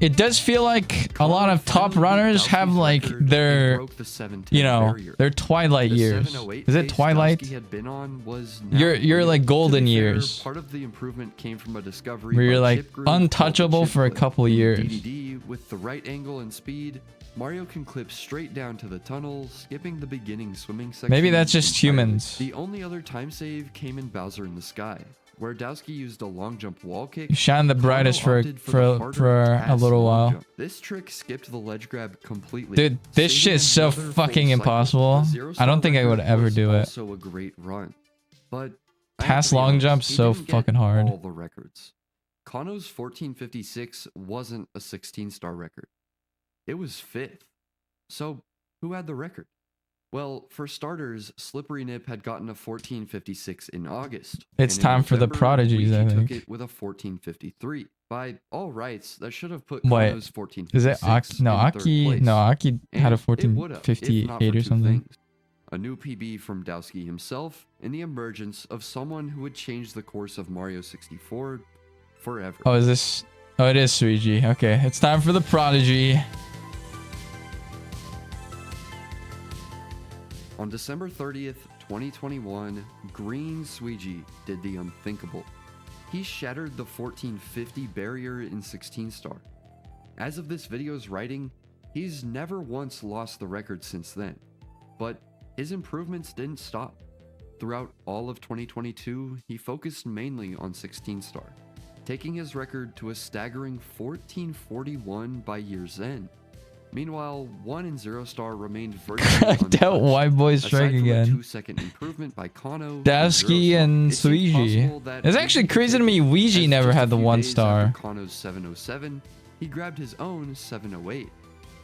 S1: It does feel like a lot of top runners have like their, you know, their twilight years. Is it twilight? You're like golden years.
S3: Part of the improvement came from a discovery
S1: where you're
S3: by
S1: like
S3: Chip Group called the
S1: untouchable
S3: Chip
S1: for a
S3: Clip.
S1: couple
S3: In
S1: years.
S3: DDD, with the right angle and speed, Mario can clip straight down to the tunnel, skipping the beginning swimming section.
S1: Maybe that's just
S3: entirely.
S1: humans.
S3: The only other time save came in Bowser in the Sky, where Dowski used a long jump wall kick.
S1: You shine the
S3: Kano
S1: brightest for
S3: opted the harder
S1: a
S3: task
S1: little
S3: long
S1: while.
S3: jump. This trick skipped the ledge grab completely.
S1: Dude, this
S3: saving
S1: shit's so
S3: another full
S1: fucking
S3: cycle.
S1: impossible.
S3: The 0-star
S1: I don't think I
S3: record
S1: would ever
S3: was
S1: do it.
S3: Also a great run. But
S1: Pass long jump so fucking hard.
S3: All the records. Kano's 1456 wasn't a 16-star record. It was 5th. So, who had the record? Well, for starters, Slippery Nip had gotten a 1456 in August.
S1: It's time for the prodigies, I think.
S3: Took it with a 1453. By all rights, that should have put
S1: Wait,
S3: Kano's 1456
S1: is it Aki? No,
S3: in
S1: Aki.
S3: third place.
S1: No, Aki had a
S3: And it would have, if not
S1: 1458
S3: for
S1: or
S3: two
S1: something.
S3: things. A new PB from Dowski himself, and the emergence of someone who would change the course of Mario 64 forever.
S1: Oh, is this? Oh, it is Suigi. Okay, it's time for the prodigy.
S3: On December 30th, 2021, Green Suigi did the unthinkable. He shattered the 1450 barrier in 16-star. As of this video's writing, he's never once lost the record since then. But his improvements didn't stop. Throughout all of 2022, he focused mainly on 16-star, taking his record to a staggering 1441 by year's end. Meanwhile, 1 and 0 star remained virtually untouched.
S1: That white boy strike again.
S3: A 2-second improvement by Kano,
S1: Dowski and Suigi. It's actually crazy to me Ouija never had the 1 star.
S3: Kano's 707, he grabbed his own 708.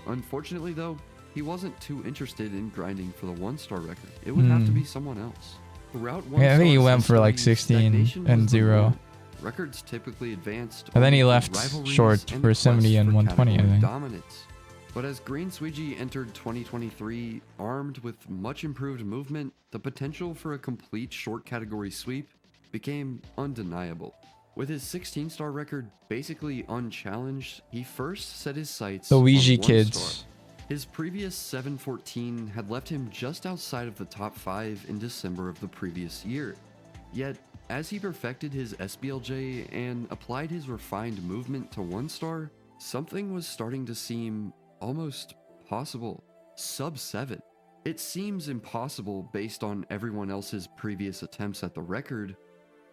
S3: Unfortunately though, he wasn't too interested in grinding for the 1-star record. It would have to be someone else. Throughout
S1: Yeah, I think he went for like 16 and 0.
S3: Records typically advanced,
S1: And then he left short for 70 and 120, I think.
S3: Dominance. But as Green Suigi entered 2023 armed with much improved movement, the potential for a complete short category sweep became undeniable. With his 16-star record basically unchallenged, he first set his sights
S1: The
S3: on
S1: Ouija
S3: 1
S1: kids.
S3: star. His previous 714 had left him just outside of the top 5 in December of the previous year. Yet, as he perfected his SBLJ and applied his refined movement to 1 star, something was starting to seem almost possible. Sub 7. It seems impossible based on everyone else's previous attempts at the record,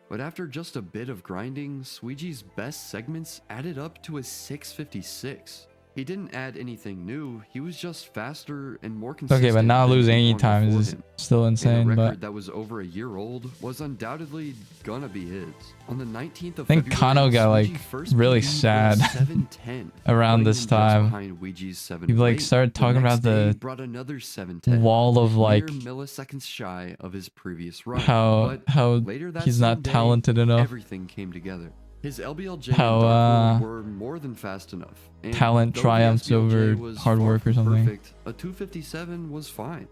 S3: but after just a bit of grinding, Suigi's best segments added up to a 656. He didn't add anything new, he was just faster and more consistent.
S1: Okay, but not
S3: than
S1: losing any
S3: anyone
S1: time
S3: before
S1: is
S3: him.
S1: still insane,
S3: And a record
S1: but
S3: that was over a year old was undoubtedly gonna be his. On the 19th of
S1: I think
S3: February,
S1: Kano got like
S3: Suigi first
S1: really
S3: PB'd with a
S1: sad
S3: 710,
S1: around
S3: putting
S1: this
S3: him just
S1: time.
S3: behind Ouiji's
S1: He
S3: 708.
S1: like started talking
S3: next
S1: about
S3: day, he
S1: the
S3: brought another 710,
S1: wall of like
S3: mere milliseconds shy of his previous run.
S1: how
S3: But later that
S1: he's
S3: same
S1: not
S3: day,
S1: talented enough.
S3: Everything came together. His LBLJ
S1: How,
S3: and Dark World were more than fast enough. And
S1: talent
S3: though the
S1: triumphs
S3: SBLJ
S1: over
S3: was
S1: hard
S3: far
S1: work or
S3: from
S1: something.
S3: perfect, a 257 was fine.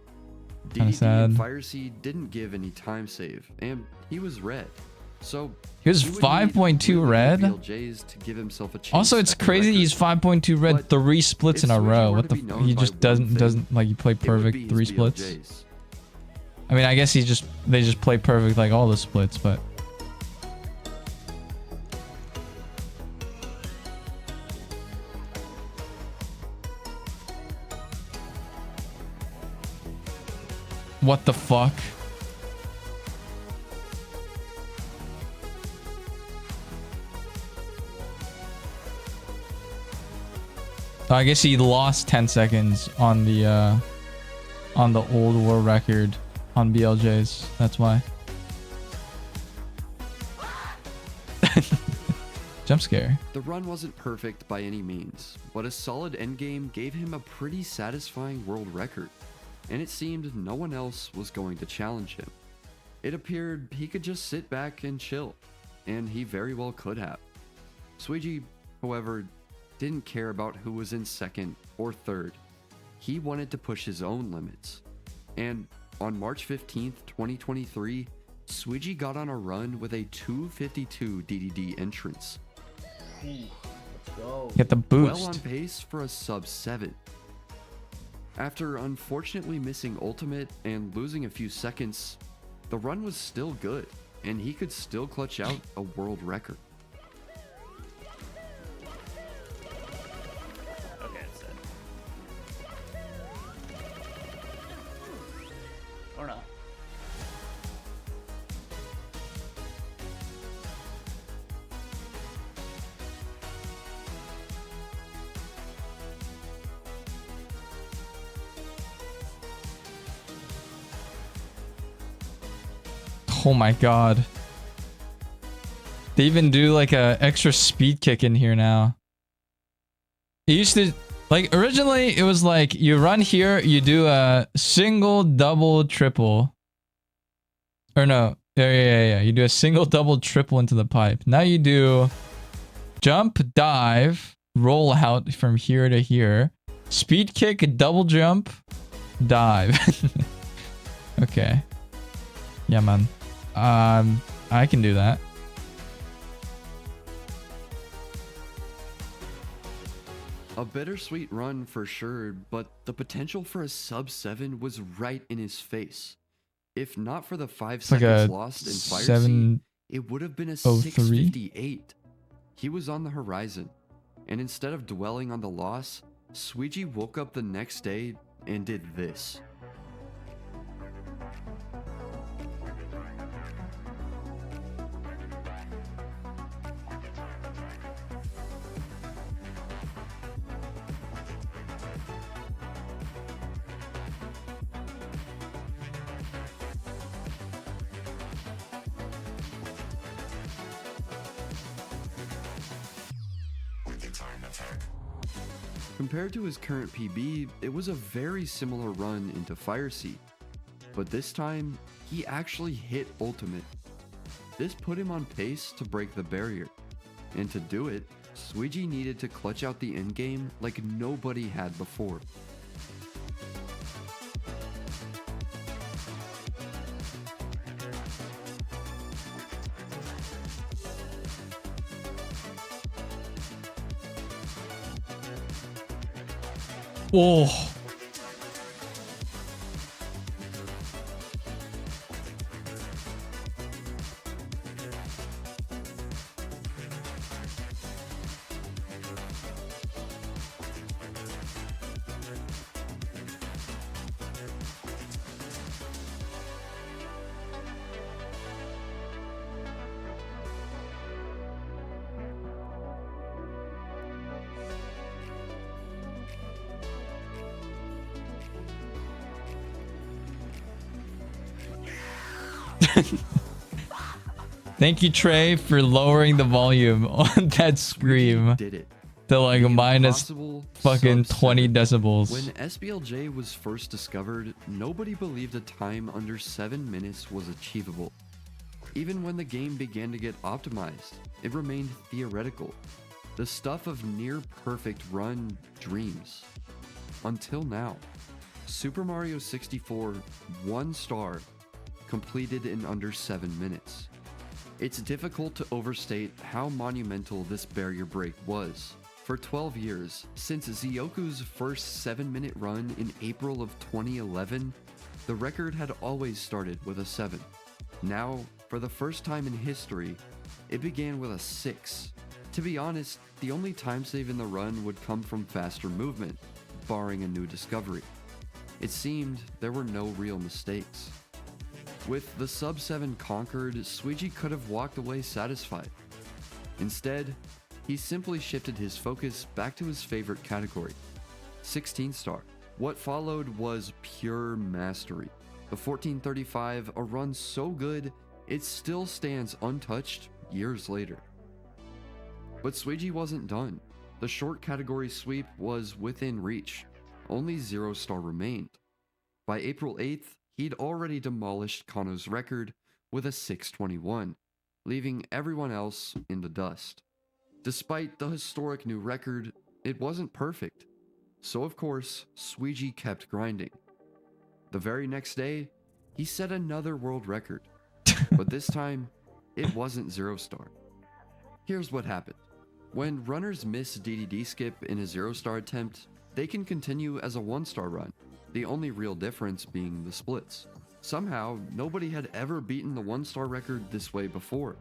S1: Kinda
S3: DDD
S1: sad.
S3: and Fire Seed didn't give any time save, and he was red. So
S1: He was
S3: would need
S1: 5.2
S3: really
S1: red.
S3: LBLJs to give himself a chance
S1: Also, it's
S3: at the
S1: crazy
S3: record.
S1: he's 5.2 red
S3: But
S1: 3 splits
S3: if
S1: in a
S3: Suigi
S1: row.
S3: were
S1: What
S3: to
S1: the
S3: be
S1: f-
S3: known
S1: he
S3: by
S1: just
S3: one
S1: doesn't
S3: thing,
S1: like he played
S3: it would
S1: perfect
S3: be his
S1: 3 splits.
S3: BLJs.
S1: I mean, I guess they just play perfect like all the splits, but what the fuck? Oh, I guess he lost 10 seconds on the old world record on BLJs. That's why. Jump scare.
S3: The run wasn't perfect by any means, but a solid endgame gave him a pretty satisfying world record, and it seemed no one else was going to challenge him. It appeared he could just sit back and chill, and he very well could have. Suigi, however, didn't care about who was in second or third. He wanted to push his own limits. And on March 15th, 2023, Suigi got on a run with a 252 DDD entrance.
S4: Let's go.
S1: Get the
S3: Well on
S1: boost.
S3: pace for a sub 7. After unfortunately missing ultimate and losing a few seconds, the run was still good, and he could still clutch out a world record.
S4: Okay, it's dead. Or not.
S1: Oh my god. They even do like a extra speed kick in here now. It used to, like, originally it was like you run here, you do a single, double, triple. Or no, yeah. You do a single, double, triple into the pipe. Now you do jump, dive, roll out from here to here, speed kick, double jump, dive. Okay. Yeah, man. I can do that.
S3: A bittersweet run for sure, but the potential for a sub-7 was right in his face. If not for the 5 seconds lost in Fire Seat, it would have been a 658. He was on the horizon, and instead of dwelling on the loss, Sweegie woke up the next day and did this. Compared to his current PB, it was a very similar run into Fire Seat, but this time, he actually hit Ultimate. This put him on pace to break the barrier, and to do it, Sweegie needed to clutch out the endgame like nobody had before.
S1: Oh. Thank you, Trey, for lowering the volume on that scream
S3: Did it.
S1: to like minus fucking 20 decibels.
S3: When SBLJ was first discovered, nobody believed a time under 7 minutes was achievable. Even when the game began to get optimized, it remained theoretical. The stuff of near-perfect run dreams. Until now. Super Mario 64, 1 star, completed in under 7 minutes. It's difficult to overstate how monumental this barrier break was. For 12 years, since Zioku's first 7-minute run in April of 2011, the record had always started with a 7. Now, for the first time in history, it began with a 6. To be honest, the only time save in the run would come from faster movement, barring a new discovery. It seemed there were no real mistakes. With the sub-7 conquered, Sweegie could have walked away satisfied. Instead, he simply shifted his focus back to his favorite category, 16 star. What followed was pure mastery. The 1435, a run so good, it still stands untouched years later. But Sweegie wasn't done. The short category sweep was within reach. Only 0 star remained. By April 8th, he'd already demolished Kano's record with a 621, leaving everyone else in the dust. Despite the historic new record, it wasn't perfect. So of course, Sweegie kept grinding. The very next day, he set another world record. But this time, it wasn't 0 star. Here's what happened. When runners miss DDD skip in a 0 star attempt, they can continue as a 1 star run. The only real difference being the splits. Somehow, nobody had ever beaten the 1 star record this way before,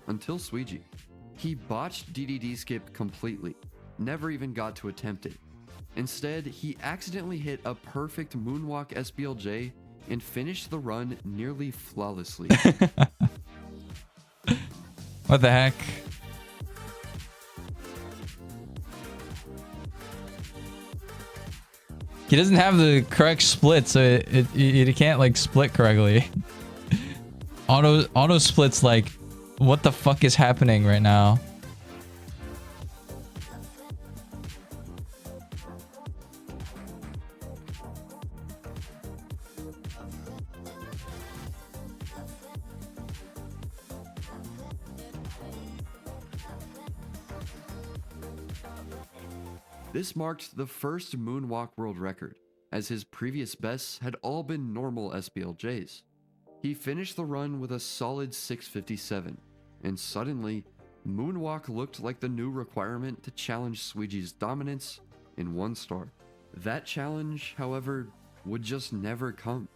S3: until Sweegie. He botched DDD skip completely, never even got to attempt it. Instead, he accidentally hit a perfect moonwalk SBLJ and finished the run nearly flawlessly.
S1: What the heck? He doesn't have the correct split, so it can't like split correctly. auto splits like, what the fuck is happening right now?
S3: This marked the first moonwalk world record, as his previous bests had all been normal SBLJs. He finished the run with a solid 657, and suddenly, moonwalk looked like the new requirement to challenge Sweegee's dominance in 1-star. That challenge, however, would just never come.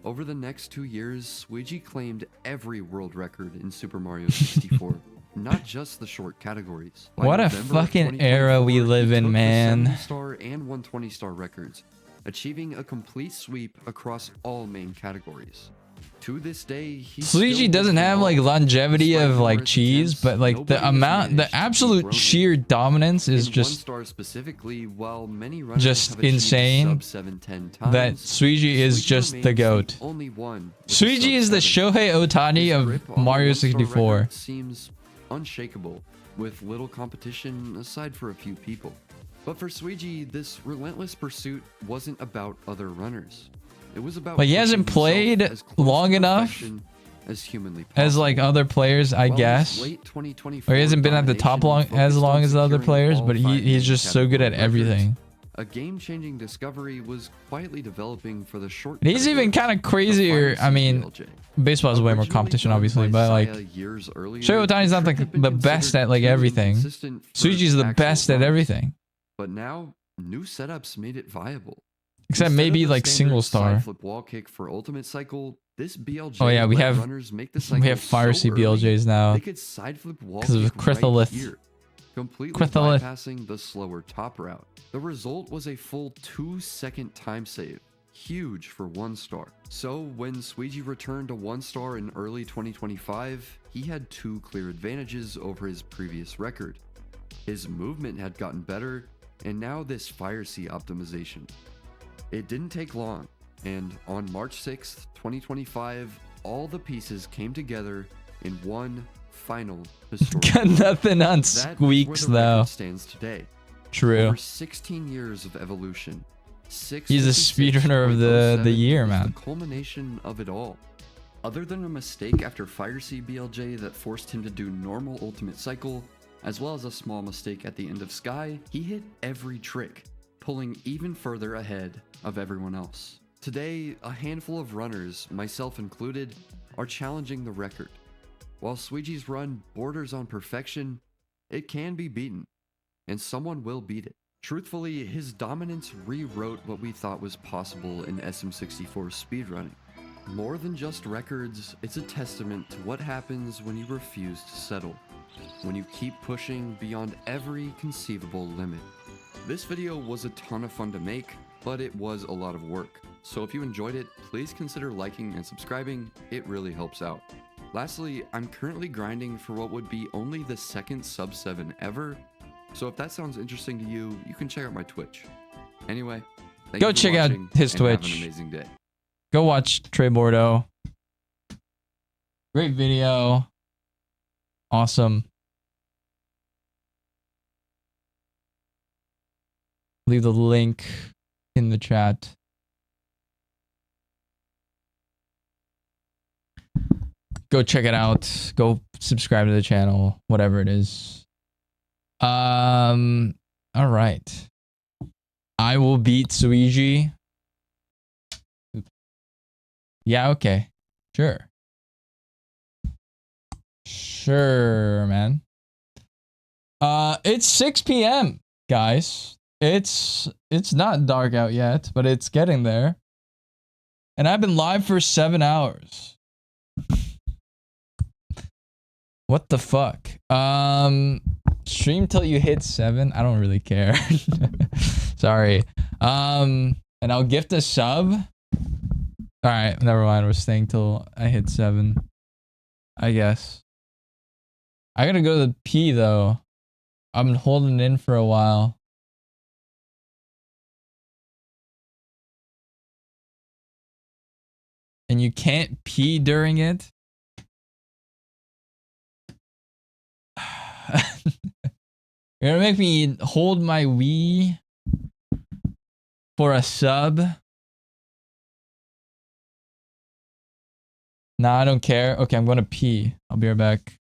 S3: Over the next 2 years, Sweegee claimed every world record in Super Mario 64. Not just the short categories. By
S1: What a
S3: November
S1: fucking era we
S3: 2024,
S1: live
S3: he
S1: in,
S3: took
S1: man.
S3: The 70-star and 120-star records, achieving a complete sweep across all main categories. To this day, he
S1: Sweegie doesn't have like longevity of like cheese, but like the amount, the absolute sheer dominance is just
S3: specifically, while many runners
S1: just
S3: have achieved
S1: insane.
S3: sub 710 times,
S1: That Sweegie is just the
S3: remains
S1: GOAT.
S3: only one with a
S1: Sweegie is the
S3: sub 7.
S1: Shohei Ohtani
S3: His
S1: of
S3: grip on the
S1: Mario
S3: 1-star
S1: 64.
S3: record seems unshakable, with little competition aside for a few people. But for Sweegie, this relentless pursuit wasn't about other runners. It was about
S1: Like he
S3: pushing
S1: hasn't
S3: himself
S1: played
S3: as close
S1: long
S3: to
S1: enough
S3: perfection as humanly
S1: as
S3: possible.
S1: like other players, I
S3: While his
S1: guess.
S3: late 2024
S1: Or he hasn't been at the top
S3: domination
S1: as
S3: focused
S1: long
S3: on
S1: as the other
S3: securing
S1: players,
S3: all
S1: but
S3: 5
S1: he's
S3: main
S1: just so good at
S3: category
S1: everything.
S3: records, a game-changing discovery was quietly developing for the short
S1: And he's even kind of crazier. I mean, baseball has way more competition, obviously, but like Shohei Ohtani's not like the best at like everything. Sweegie's the best at everything,
S3: but now new setups made it viable.
S1: except
S3: Instead
S1: maybe
S3: of the
S1: like
S3: standard
S1: single star.
S3: side flip wall kick for ultimate cycle, this BLJ
S1: Oh yeah, we
S3: let
S1: have
S3: runners make the cycle
S1: we have fire
S3: so
S1: C BLJs
S3: early,
S1: now
S3: they could side flip wall
S1: 'cause of
S3: kick right
S1: Crytholith.
S3: here, completely
S1: Crytholith.
S3: bypassing the slower top route. The result was a full 2-second time save, huge for 1-star. So when Sweegie returned to 1-star in early 2025, he had 2 clear advantages over his previous record. His movement had gotten better, and now this fire C optimization. It didn't take long, and on March 6th, 2025, all the pieces came together in one final historic
S1: Got
S3: moment.
S1: nothing on
S3: That is where
S1: squeaks
S3: the
S1: though.
S3: record stands today.
S1: True.
S3: Over 16 years of evolution.
S1: He's a speedrunner of the year, man.
S3: The culmination of it all. Other than a mistake after Fire C BLJ that forced him to do normal ultimate cycle, as well as a small mistake at the end of Sky, he hit every trick, pulling even further ahead of everyone else. Today, a handful of runners, myself included, are challenging the record. While Sweegie's run borders on perfection, it can be beaten, and someone will beat it. Truthfully, his dominance rewrote what we thought was possible in SM64 speedrunning. More than just records, it's a testament to what happens when you refuse to settle, when you keep pushing beyond every conceivable limit. This video was a ton of fun to make, but it was a lot of work. So if you enjoyed it, please consider liking and subscribing, it really helps out. Lastly, I'm currently grinding for what would be only the second sub 7 ever, so if that sounds interesting to you, you can check out my Twitch. Anyway,
S1: Go check out his Twitch.
S3: Have an amazing day.
S1: Go watch Trey Bordeaux. Great video. Awesome. Leave the link in the chat. Go check it out. Go subscribe to the channel, whatever it is. All right. I will beat Sweegie. Yeah, okay. Sure. Sure, man. It's 6 p.m., guys. It's not dark out yet, but it's getting there. And I've been live for 7 hours. What the fuck? Stream till you hit 7. I don't really care. Sorry. And I'll gift a sub. All right, never mind. We're staying till I hit 7. I guess. I gotta go to the pee though. I've been holding it in for a while. And you can't pee during it? You're gonna make me hold my Wii for a sub? Nah, I don't care. Okay, I'm gonna pee. I'll be right back.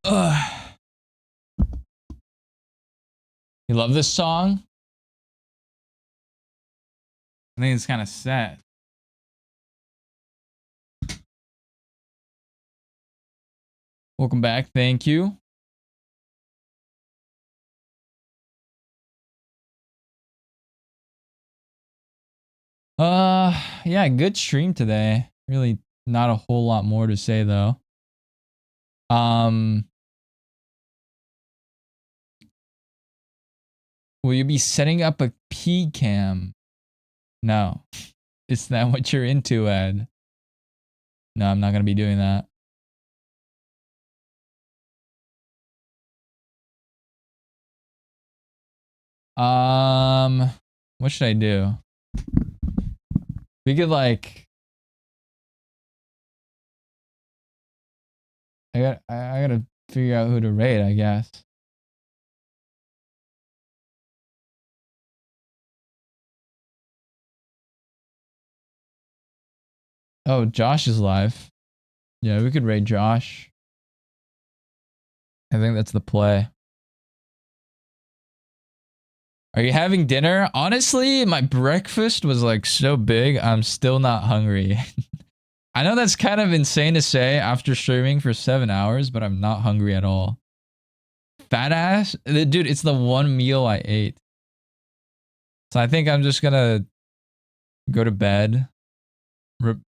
S1: Ugh. You love this song? I think it's kind of sad. Welcome back. Thank you. Yeah, good stream today. Really not a whole lot more to say though. Will you be setting up a P cam? No. Is that what you're into, Ed? No, I'm not gonna be doing that. What should I do? We could like I gotta figure out who to raid, I guess. Oh, Josh is live. Yeah, we could raid Josh. I think that's the play. Are you having dinner? Honestly, my breakfast was like so big, I'm still not hungry. I know that's kind of insane to say after streaming for 7 hours, but I'm not hungry at all. Fat ass? Dude, it's the one meal I ate. So I think I'm just gonna go to bed,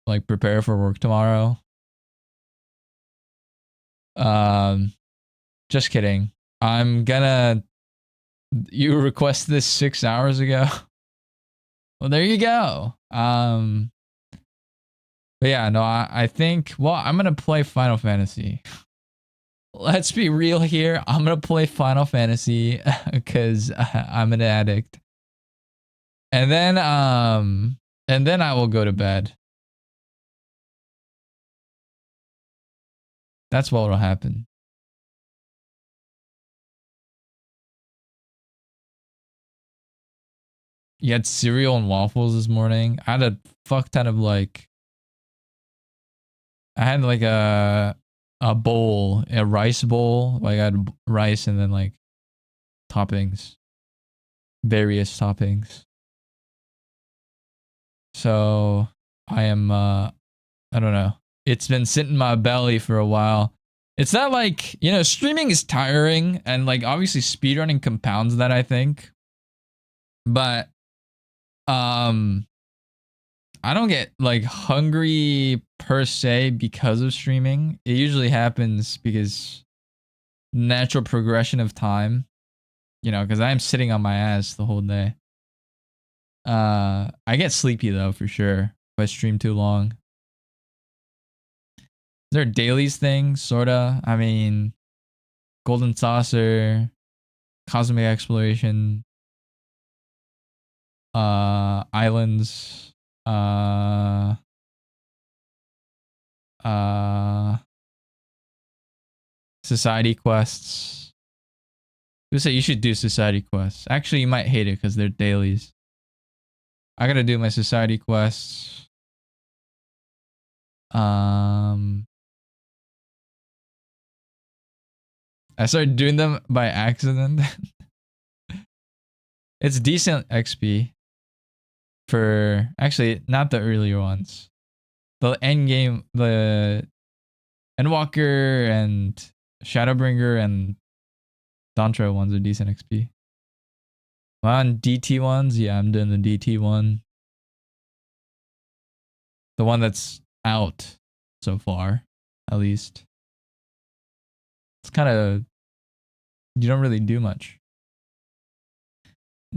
S1: like prepare for work tomorrow. Just kidding. I'm gonna. You requested this 6 hours ago. Well, there you go. But yeah, no, I think. Well, I'm gonna play Final Fantasy. Let's be real here. I'm gonna play Final Fantasy because I'm an addict. And then I will go to bed. That's what will happen. You had cereal and waffles this morning. I had a fuck ton of like. I had like a bowl, a rice bowl. Like I had rice and then like toppings, various toppings. So I am. I don't know. It's been sitting in my belly for a while. It's not like, you know, streaming is tiring and like obviously speedrunning compounds that, I think. But I don't get like hungry per se because of streaming. It usually happens because natural progression of time, you know, because I'm sitting on my ass the whole day. I get sleepy though for sure if I stream too long. Is there a dailies thing? Sorta. I mean, Golden Saucer, Cosmic Exploration, Islands, Society Quests. Who say you should do Society Quests? Actually, you might hate it because they're dailies. I gotta do my Society Quests. I started doing them by accident. It's decent XP for actually not the earlier ones. The end game, the Endwalker and Shadowbringer and Dantra ones are decent XP. On DT ones, yeah, I'm doing the DT one. The one that's out so far, at least. It's kind of, you don't really do much.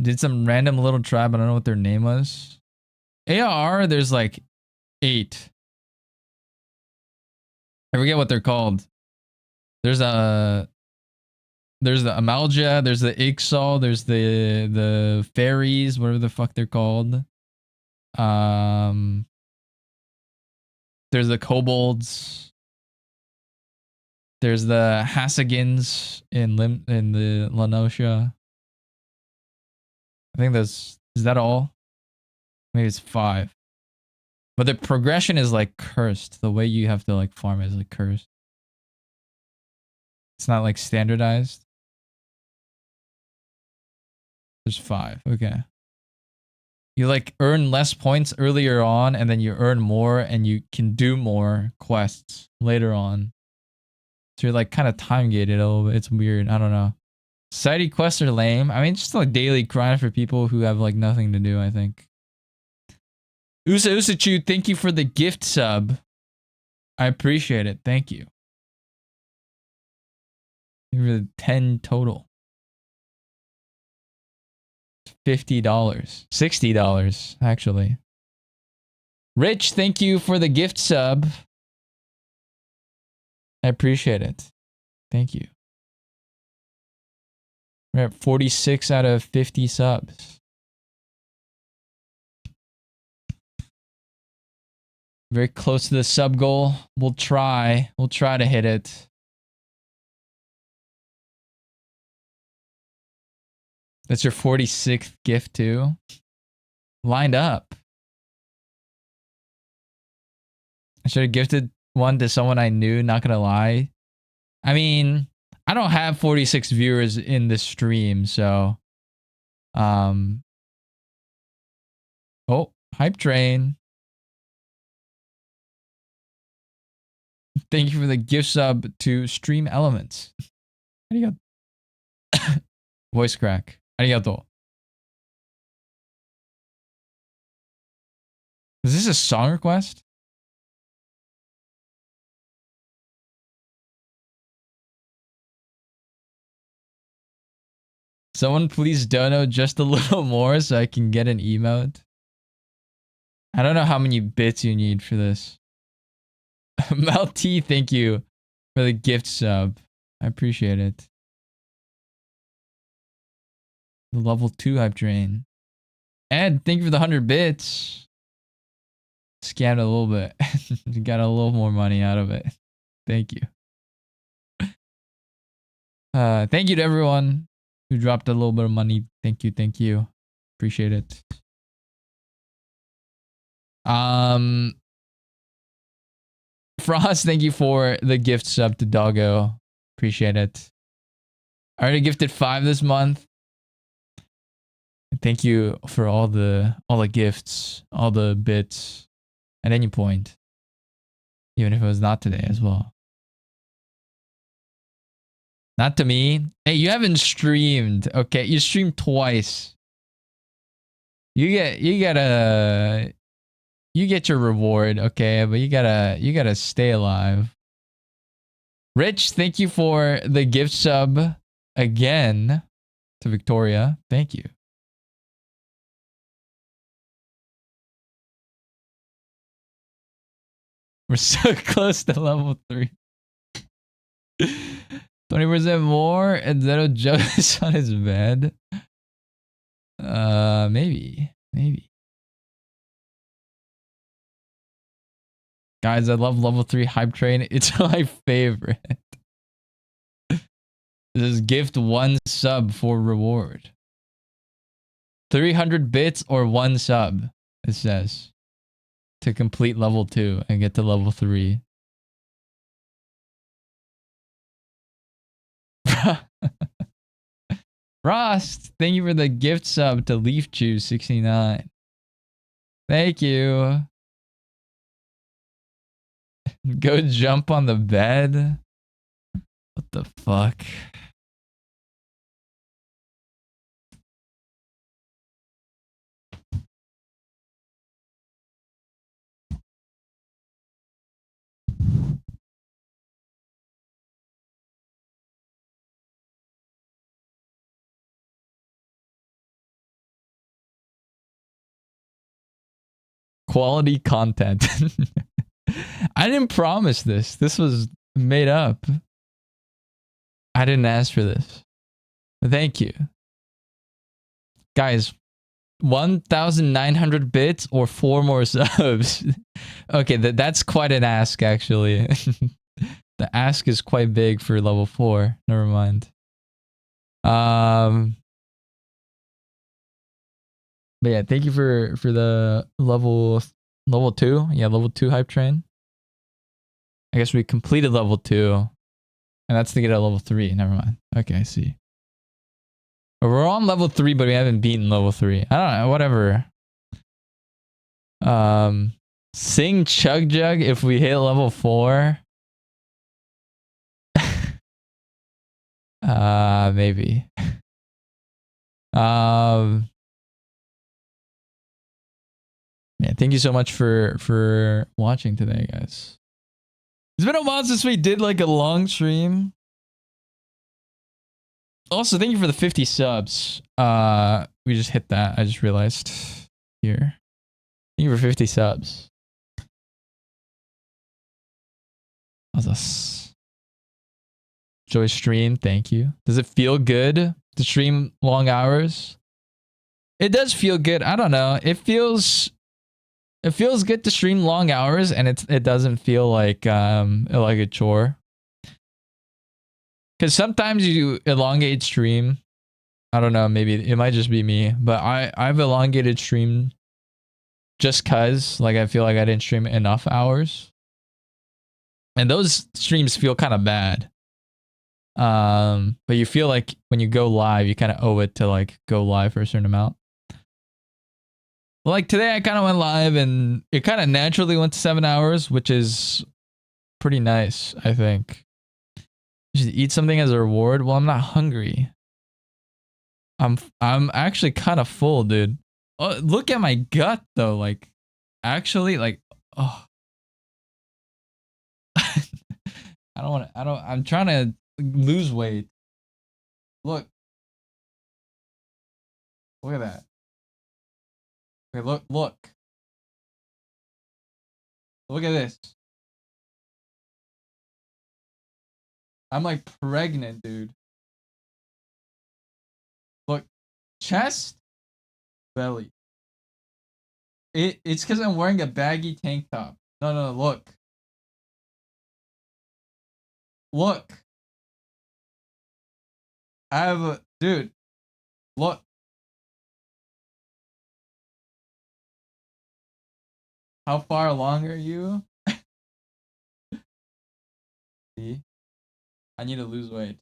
S1: Did some random little tribe, I don't know what their name was. AR, there's like 8. I forget what they're called. There's the Amalja, there's the Ixal, there's the fairies, whatever the fuck they're called. There's the kobolds. There's the Hasagins in the Lanosha. I think is that all? Maybe it's 5. But the progression is like cursed. The way you have to like farm is like cursed. It's not like standardized. There's 5. Okay. You like earn less points earlier on and then you earn more and you can do more quests later on. So you're like kind of time gated a little bit. It's weird. I don't know. Society quests are lame. I mean, just like daily grind for people who have like nothing to do, I think. Usa Usachu, thank you for the gift sub. I appreciate it. Thank you. You're 10 total. $50. $60, actually. Rich, thank you for the gift sub. I appreciate it. Thank you. We're at 46 out of 50 subs. Very close to the sub goal. We'll try. We'll try to hit it. That's your 46th gift too. Lined up. I should have gifted one to someone I knew, not gonna lie. I mean, I don't have 46 viewers in this stream, so oh, hype train. Thank you for the gift sub to Stream Elements. Arigato. Voice crack. Arigato. Is this a song request? Someone please dono just a little more so I can get an emote. I don't know how many bits you need for this. Mel T, thank you for the gift sub. I appreciate it. The level 2 hype train. Ed, thank you for the 100 bits. Scammed a little bit. Got a little more money out of it. Thank you. Thank you to everyone who dropped a little bit of money. Thank you, thank you. Appreciate it. Frost, thank you for the gift sub to Doggo. Appreciate it. I already gifted 5 this month. Thank you for all the gifts, all the bits at any point. Even if it was not today as well. Not to me. Hey, you haven't streamed. Okay, you streamed twice. You get your reward, okay, but you gotta stay alive. Rich, thank you for the gift sub again to Victoria. Thank you. We're so close to level 3. 20% more and Zeno jokes on his bed. Maybe. Guys, I love level 3 hype train. It's my favorite. Just gift 1 sub for reward. 300 bits or 1 sub, it says. To complete level 2 and get to level 3. Frost, thank you for the gift sub to Leaf Chew 69. Thank you. Go jump on the bed. What the fuck? Quality content. I didn't promise this. This was made up. I didn't ask for this. Thank you. Guys, 1,900 bits or 4 more subs. Okay, that's quite an ask, actually. The ask is quite big for level 4. Never mind. But yeah, thank you for the level 2. Yeah, level 2 hype train. I guess we completed level 2. And that's to get at level 3. Never mind. Okay, I see. But we're on level 3, but we haven't beaten level 3. I don't know, whatever. Sing Chug Jug if we hit level 4. Maybe. Man, thank you so much for watching today, guys. It's been a while since we did like a long stream. Also, thank you for the 50 subs. We just hit that. I just realized here. Thank you for 50 subs. How's us? Joy stream, thank you. Does it feel good to stream long hours? It does feel good. I don't know. It feels good to stream long hours, and it doesn't feel like a chore. Because sometimes you elongate stream. I don't know, maybe it might just be me, but I've elongated stream just cause like I feel like I didn't stream enough hours. And those streams feel kind of bad. But you feel like when you go live, you kind of owe it to like go live for a certain amount. Like today I kind of went live and it kind of naturally went to 7 hours, which is pretty nice, I think. You should eat something as a reward. Well, I'm not hungry. I'm actually kind of full, dude. Oh, look at my gut though. Like, actually, like, oh. I'm trying to lose weight. Look. Look at that. Okay, look. Look at this. I'm like pregnant, dude. Look. Chest. Belly. It's because I'm wearing a baggy tank top. No, look. Look. I have a... Dude. Look. How far along are you? See? I need to lose weight.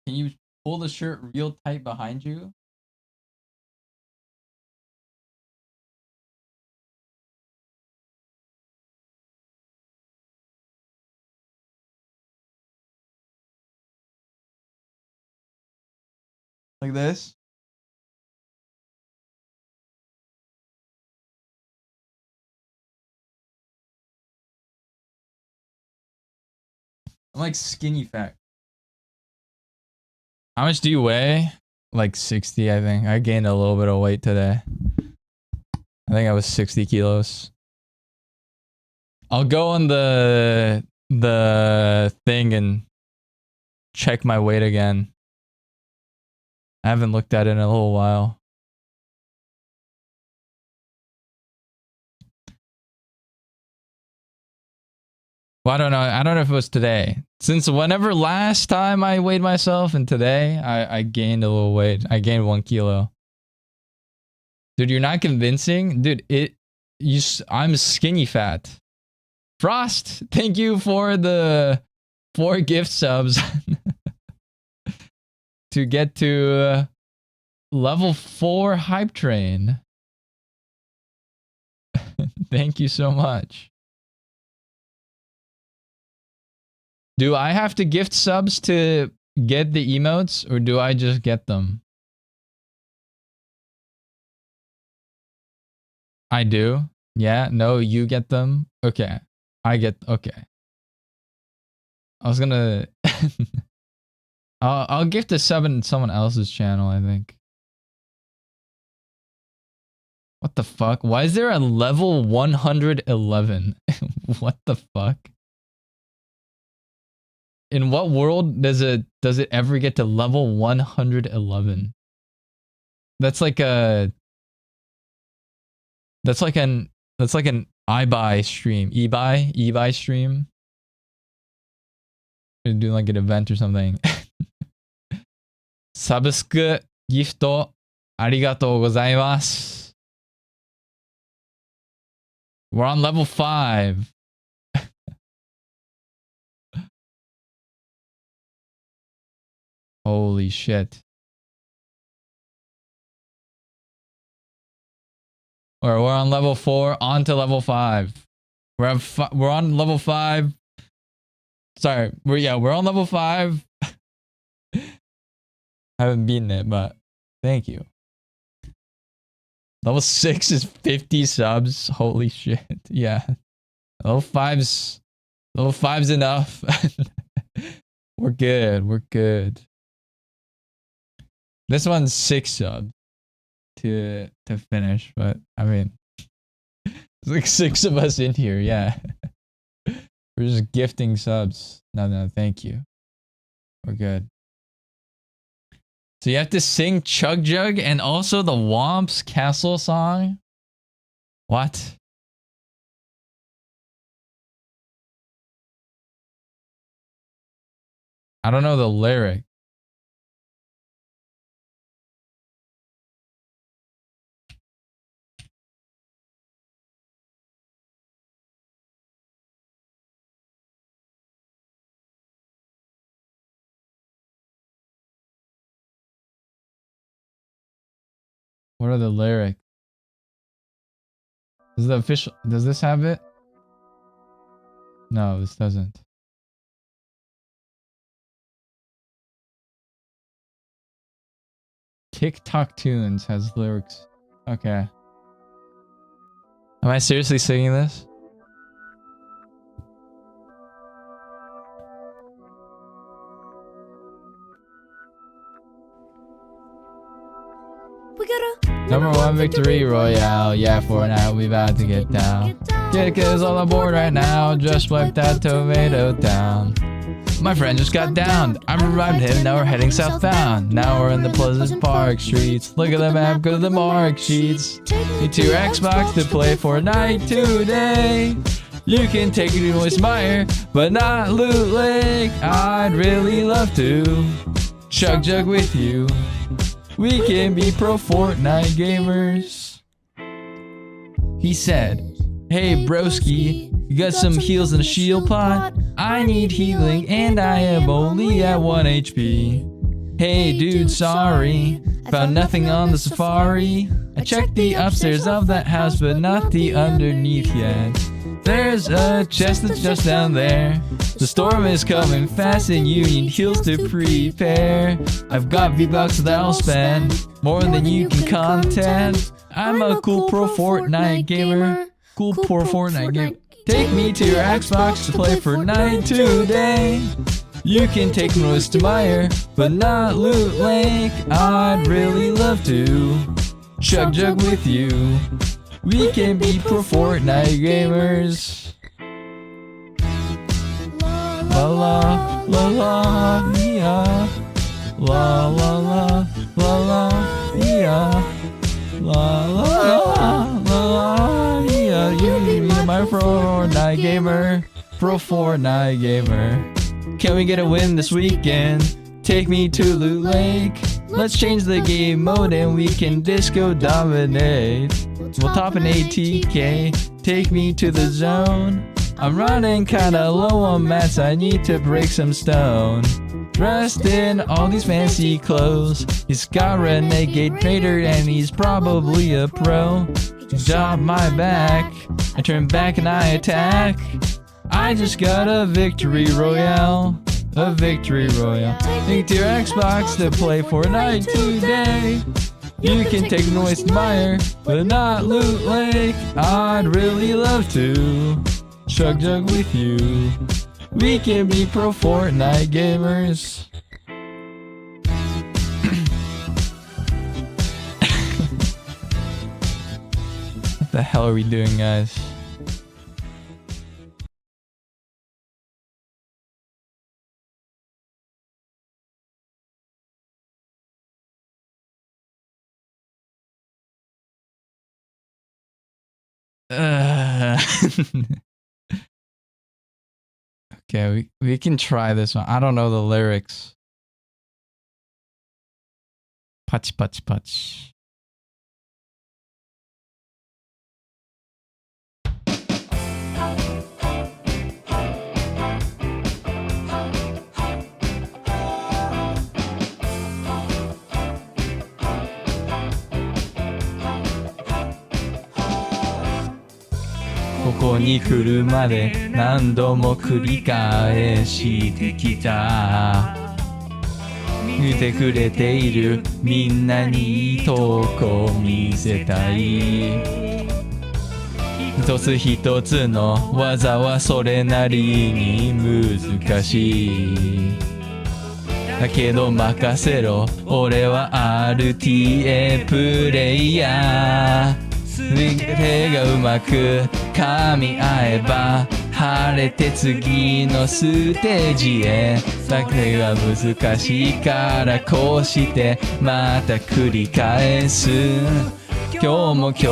S1: Can you pull the shirt real tight behind you? Like this? I'm like skinny fat. How much do you weigh? Like 60, I think. I gained a little bit of weight today. I think I was 60 kilos. I'll go on the thing and check my weight again. I haven't looked at it in a little while. Well, I don't know. I don't know if it was today. Since whenever last time I weighed myself and today, I gained a little weight. I gained 1 kilo. Dude, you're not convincing? Dude, I'm skinny fat. Frost, thank you for the 4 gift subs to get to level 4 hype train. Thank you so much. Do I have to gift subs to get the emotes, or do I just get them? I do. Yeah, no, you get them. Okay. Okay. I was gonna I'll gift a sub in someone else's channel, I think. What the fuck? Why is there a level 111? What the fuck? In what world does it ever get to level 111? That's like an iBuy stream. eBuy stream. They're doing like an event or something. Subscribe gift ありがとうございます. We're on level 5. Holy shit. Or we're on level 4, on to level 5. We're on level 5. Sorry, we're on level 5. I haven't beaten it, but thank you. Level 6 is 50 subs. Holy shit. Yeah. Level 5's enough. We're good. This one's 6 subs to finish, but I mean, there's like 6 of us in here, yeah. We're just gifting subs. No, thank you. We're good. So you have to sing Chug Jug and also the Womps Castle song? What? I don't know the lyric. What are the lyrics? Is the official? Does this have it? No, this doesn't. TikTok Tunes has lyrics. Okay. Am I seriously singing this?
S7: We got a
S1: Number 1 victory royale. Yeah, for now we about to get down. Kick is all aboard right now. Just wiped that tomato down. My friend just got downed. I revived him. Now we're heading southbound. Now we're in the Pleasant Park streets. Look at the map. Go to the mark sheets. Need to Xbox to play Fortnite today. You can take it to Moistmire, but not Loot Lake. I'd really love to Chug Jug with you. We can be pro Fortnite gamers. He said, "Hey broski, you got some heals in a shield pot? I need healing and I am only at 1 HP. Hey dude, sorry, found nothing on the safari. I checked the upstairs of that house but not the underneath yet. There's a chest that's just down there. The storm is coming fast and you need heals to prepare. I've got V-Bucks that I'll spend, more than you can contend. I'm a cool pro Fortnite gamer. Cool pro Fortnite gamer. Take me to your Xbox to play Fortnite today. You can take Noise to Meyer, but not Loot Lake. I'd really love to chug jug with you. We can be pro Fortnite gamers. La la la la yeah. La la la la la yeah. La la la la la yeah. You be my pro Fortnite gamer. Pro Fortnite gamer. Can we get a win this weekend? Take me to Loot Lake. Let's change the game mode and we can disco dominate. We'll top an ATK. Take me to the zone. I'm running kinda low on mats. I need to break some stone. Dressed in all these fancy clothes. He's got Renegade Trader and he's probably a pro. Drop my back. I turn back and I attack. I just got a victory royale. A victory royale. Take to your Xbox to play Fortnite today. You can take Noise Meyer, but not Loot Lake. I'd really love to chug jug with you. We can be pro Fortnite gamers. What the hell are we doing, guys? Okay, we can try this one. I don't know the lyrics. Pach pach pach.ここに来るまで何度も繰り返してきた。見てくれているみんなにいいとこ見せたい。一つ一つの技はそれなりに難しい。だけど任せろ、俺は RTA プレイヤー。手がうまく噛み合えば晴れて次のステージへ。だけが難しいからこうしてまた繰り返す。今日も今日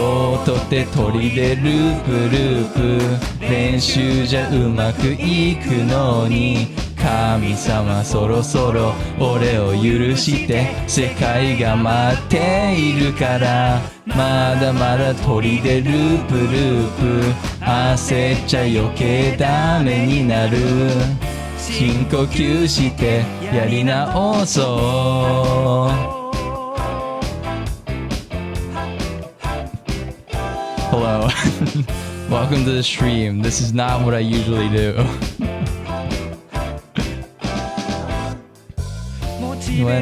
S1: とて鳥でループループ。練習じゃうまくいくのに神様そろそろ俺を許して。世界が待っているからまだまだ鳥でループループ。焦っちゃ余計ダメになる。深呼吸してやり直そう。Hello. Welcome to the stream. This is not what I usually do.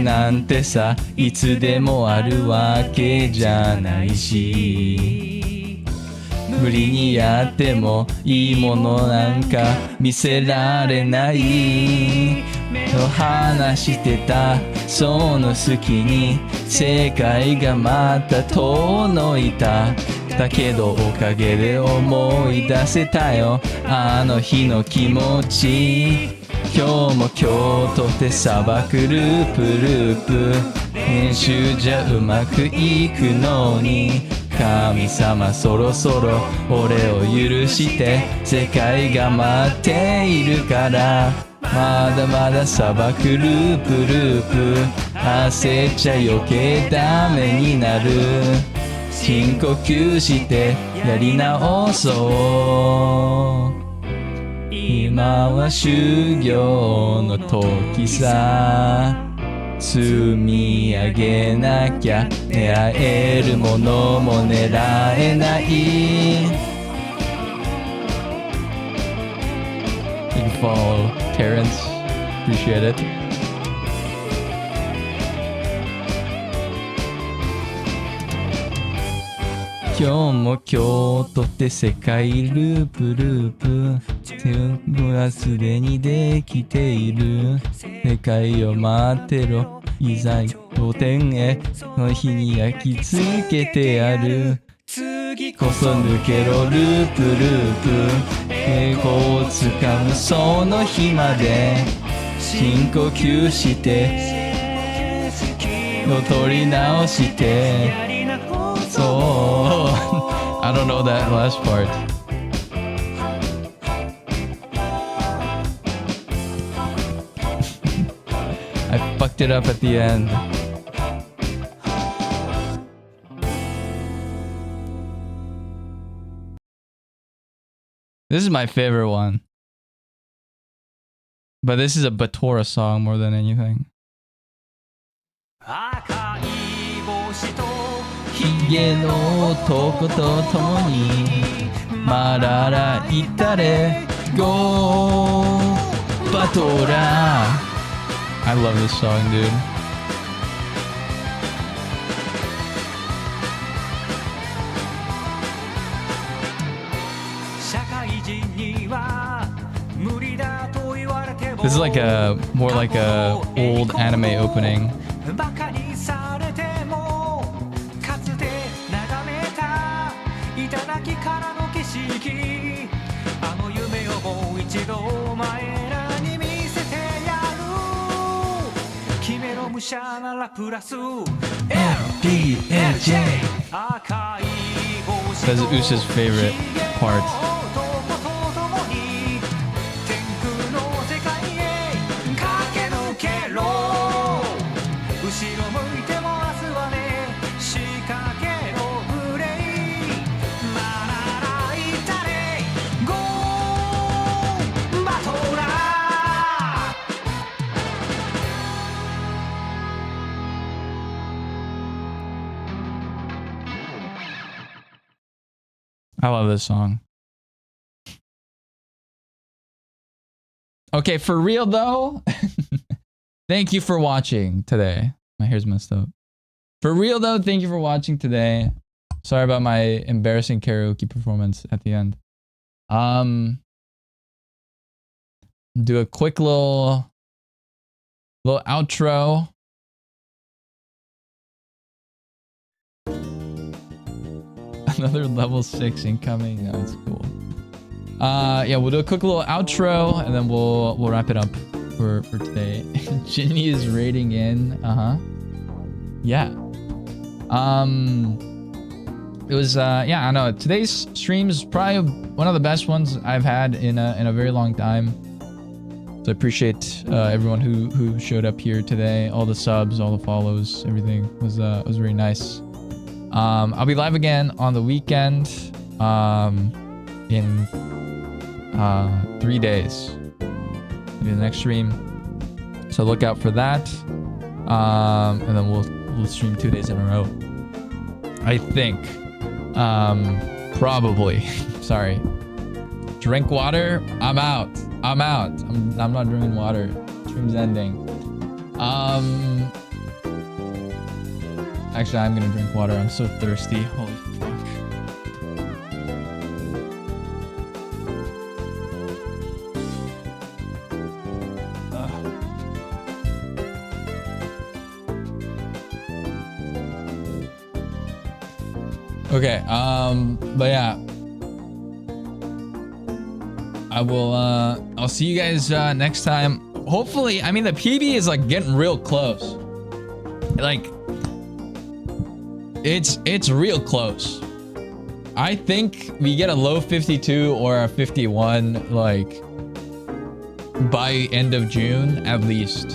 S1: なんてさいつでもあるわけじゃないし、無理にやってもいいものなんか見せられないと話してた。その隙に世界がまた遠のいた。だけどおかげで思い出せたよあの日の気持ち。今日も今日とて砂漠ループループ。編集じゃうまくいくのに神様そろそろ俺を許して。世界が待っているからまだまだ砂漠ループループ。焦っちゃ余計ダメになる。深呼吸してやり直そう今は修行の時さ積み上げなきゃ狙えるものも狙えない Thank you for follow Terrence appreciate it今日も今日とって世界ループ手はすでにできている世界を待ってろいざ5点へその日に焼き付けてやる次こそ抜けろループ栄光をつかむその日まで深呼吸して気を取り直してそうI don't know that last part I fucked it up at the end This is my favorite one but this is a Batora song more than anything ヒゲの男と共にマラライタレゴーバトラ I love this song dude This is like a more like a old anime opening That's Usa's favorite part. I love this song. Okay, for real though, thank you for watching today. My hair's messed up. For real though, thank you for watching today. Sorry about my embarrassing karaoke performance at the end. Do a quick little outro. Another level 6 incoming. Oh, that's cool. Yeah, we'll do a quick little outro and then we'll wrap it up for today. Ginny is raiding in. Yeah. It was yeah, I know. Today's stream is probably one of the best ones I've had in a very long time. So I appreciate everyone who showed up here today. All the subs, all the follows, everything was very nice. I'll be live again on the weekend in 3 days. Maybe the next stream. So look out for that. And then we'll stream 2 days in a row. I think. Probably. Sorry. Drink water. I'm out. I'm not drinking water. Stream's ending. Actually, I'm gonna drink water. I'm so thirsty. Holy fuck. Okay, but yeah. I will, I'll see you guys, next time. Hopefully, I mean, the PB is, like, getting real close. Like, it's real close. I think we get a low 52 or a 51, like, by end of June, at least.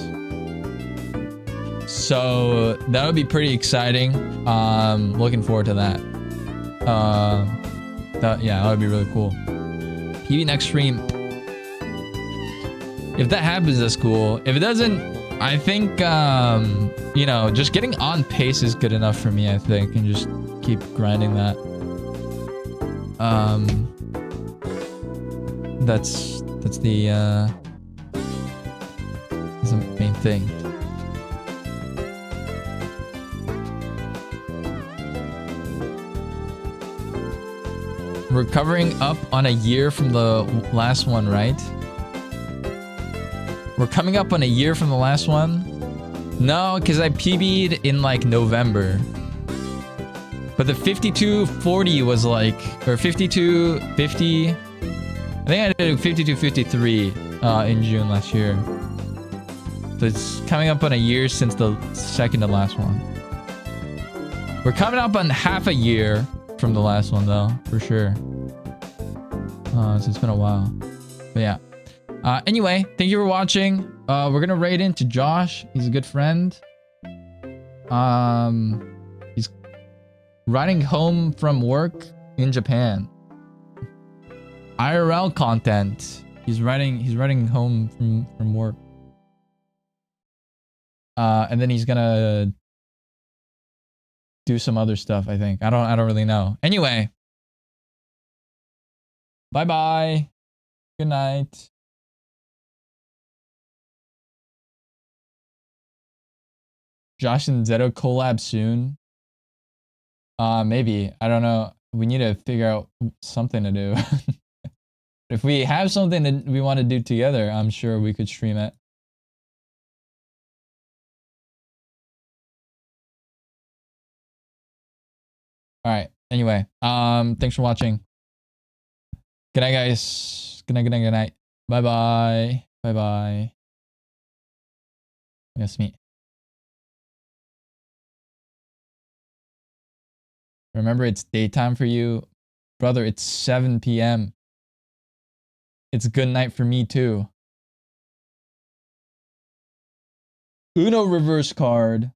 S1: So, that would be pretty exciting. Looking forward to that. Yeah, that would be really cool. PB next stream. If that happens, that's cool. If it doesn't, I think, you know, just getting on pace is good enough for me, I think, and just keep grinding that. That's the main thing. We're covering up on a year from the last one, right? We're coming up on a year from the last one. No, because I PB'd in like November. But the 5240 was like, or 5250. I think I did 5253 in June last year. So it's coming up on a year since the second to last one. We're coming up on half a year from the last one though, for sure. So it's been a while. But yeah. Anyway, thank you for watching. We're gonna raid into Josh. He's a good friend. He's riding home from work in Japan. IRL content. He's riding home from work. And then he's gonna do some other stuff, I think. I don't really know. Anyway. Bye-bye. Good night. Josh and Zeto collab soon. Maybe. I don't know. We need to figure out something to do. If we have something that we want to do together, I'm sure we could stream it. All right. Anyway, thanks for watching. Good night, guys. Good night, good night, good night. Bye-bye. Bye-bye. Yes, me. Remember, it's daytime for you. Brother, it's 7 p.m. It's good night for me, too. Uno reverse card.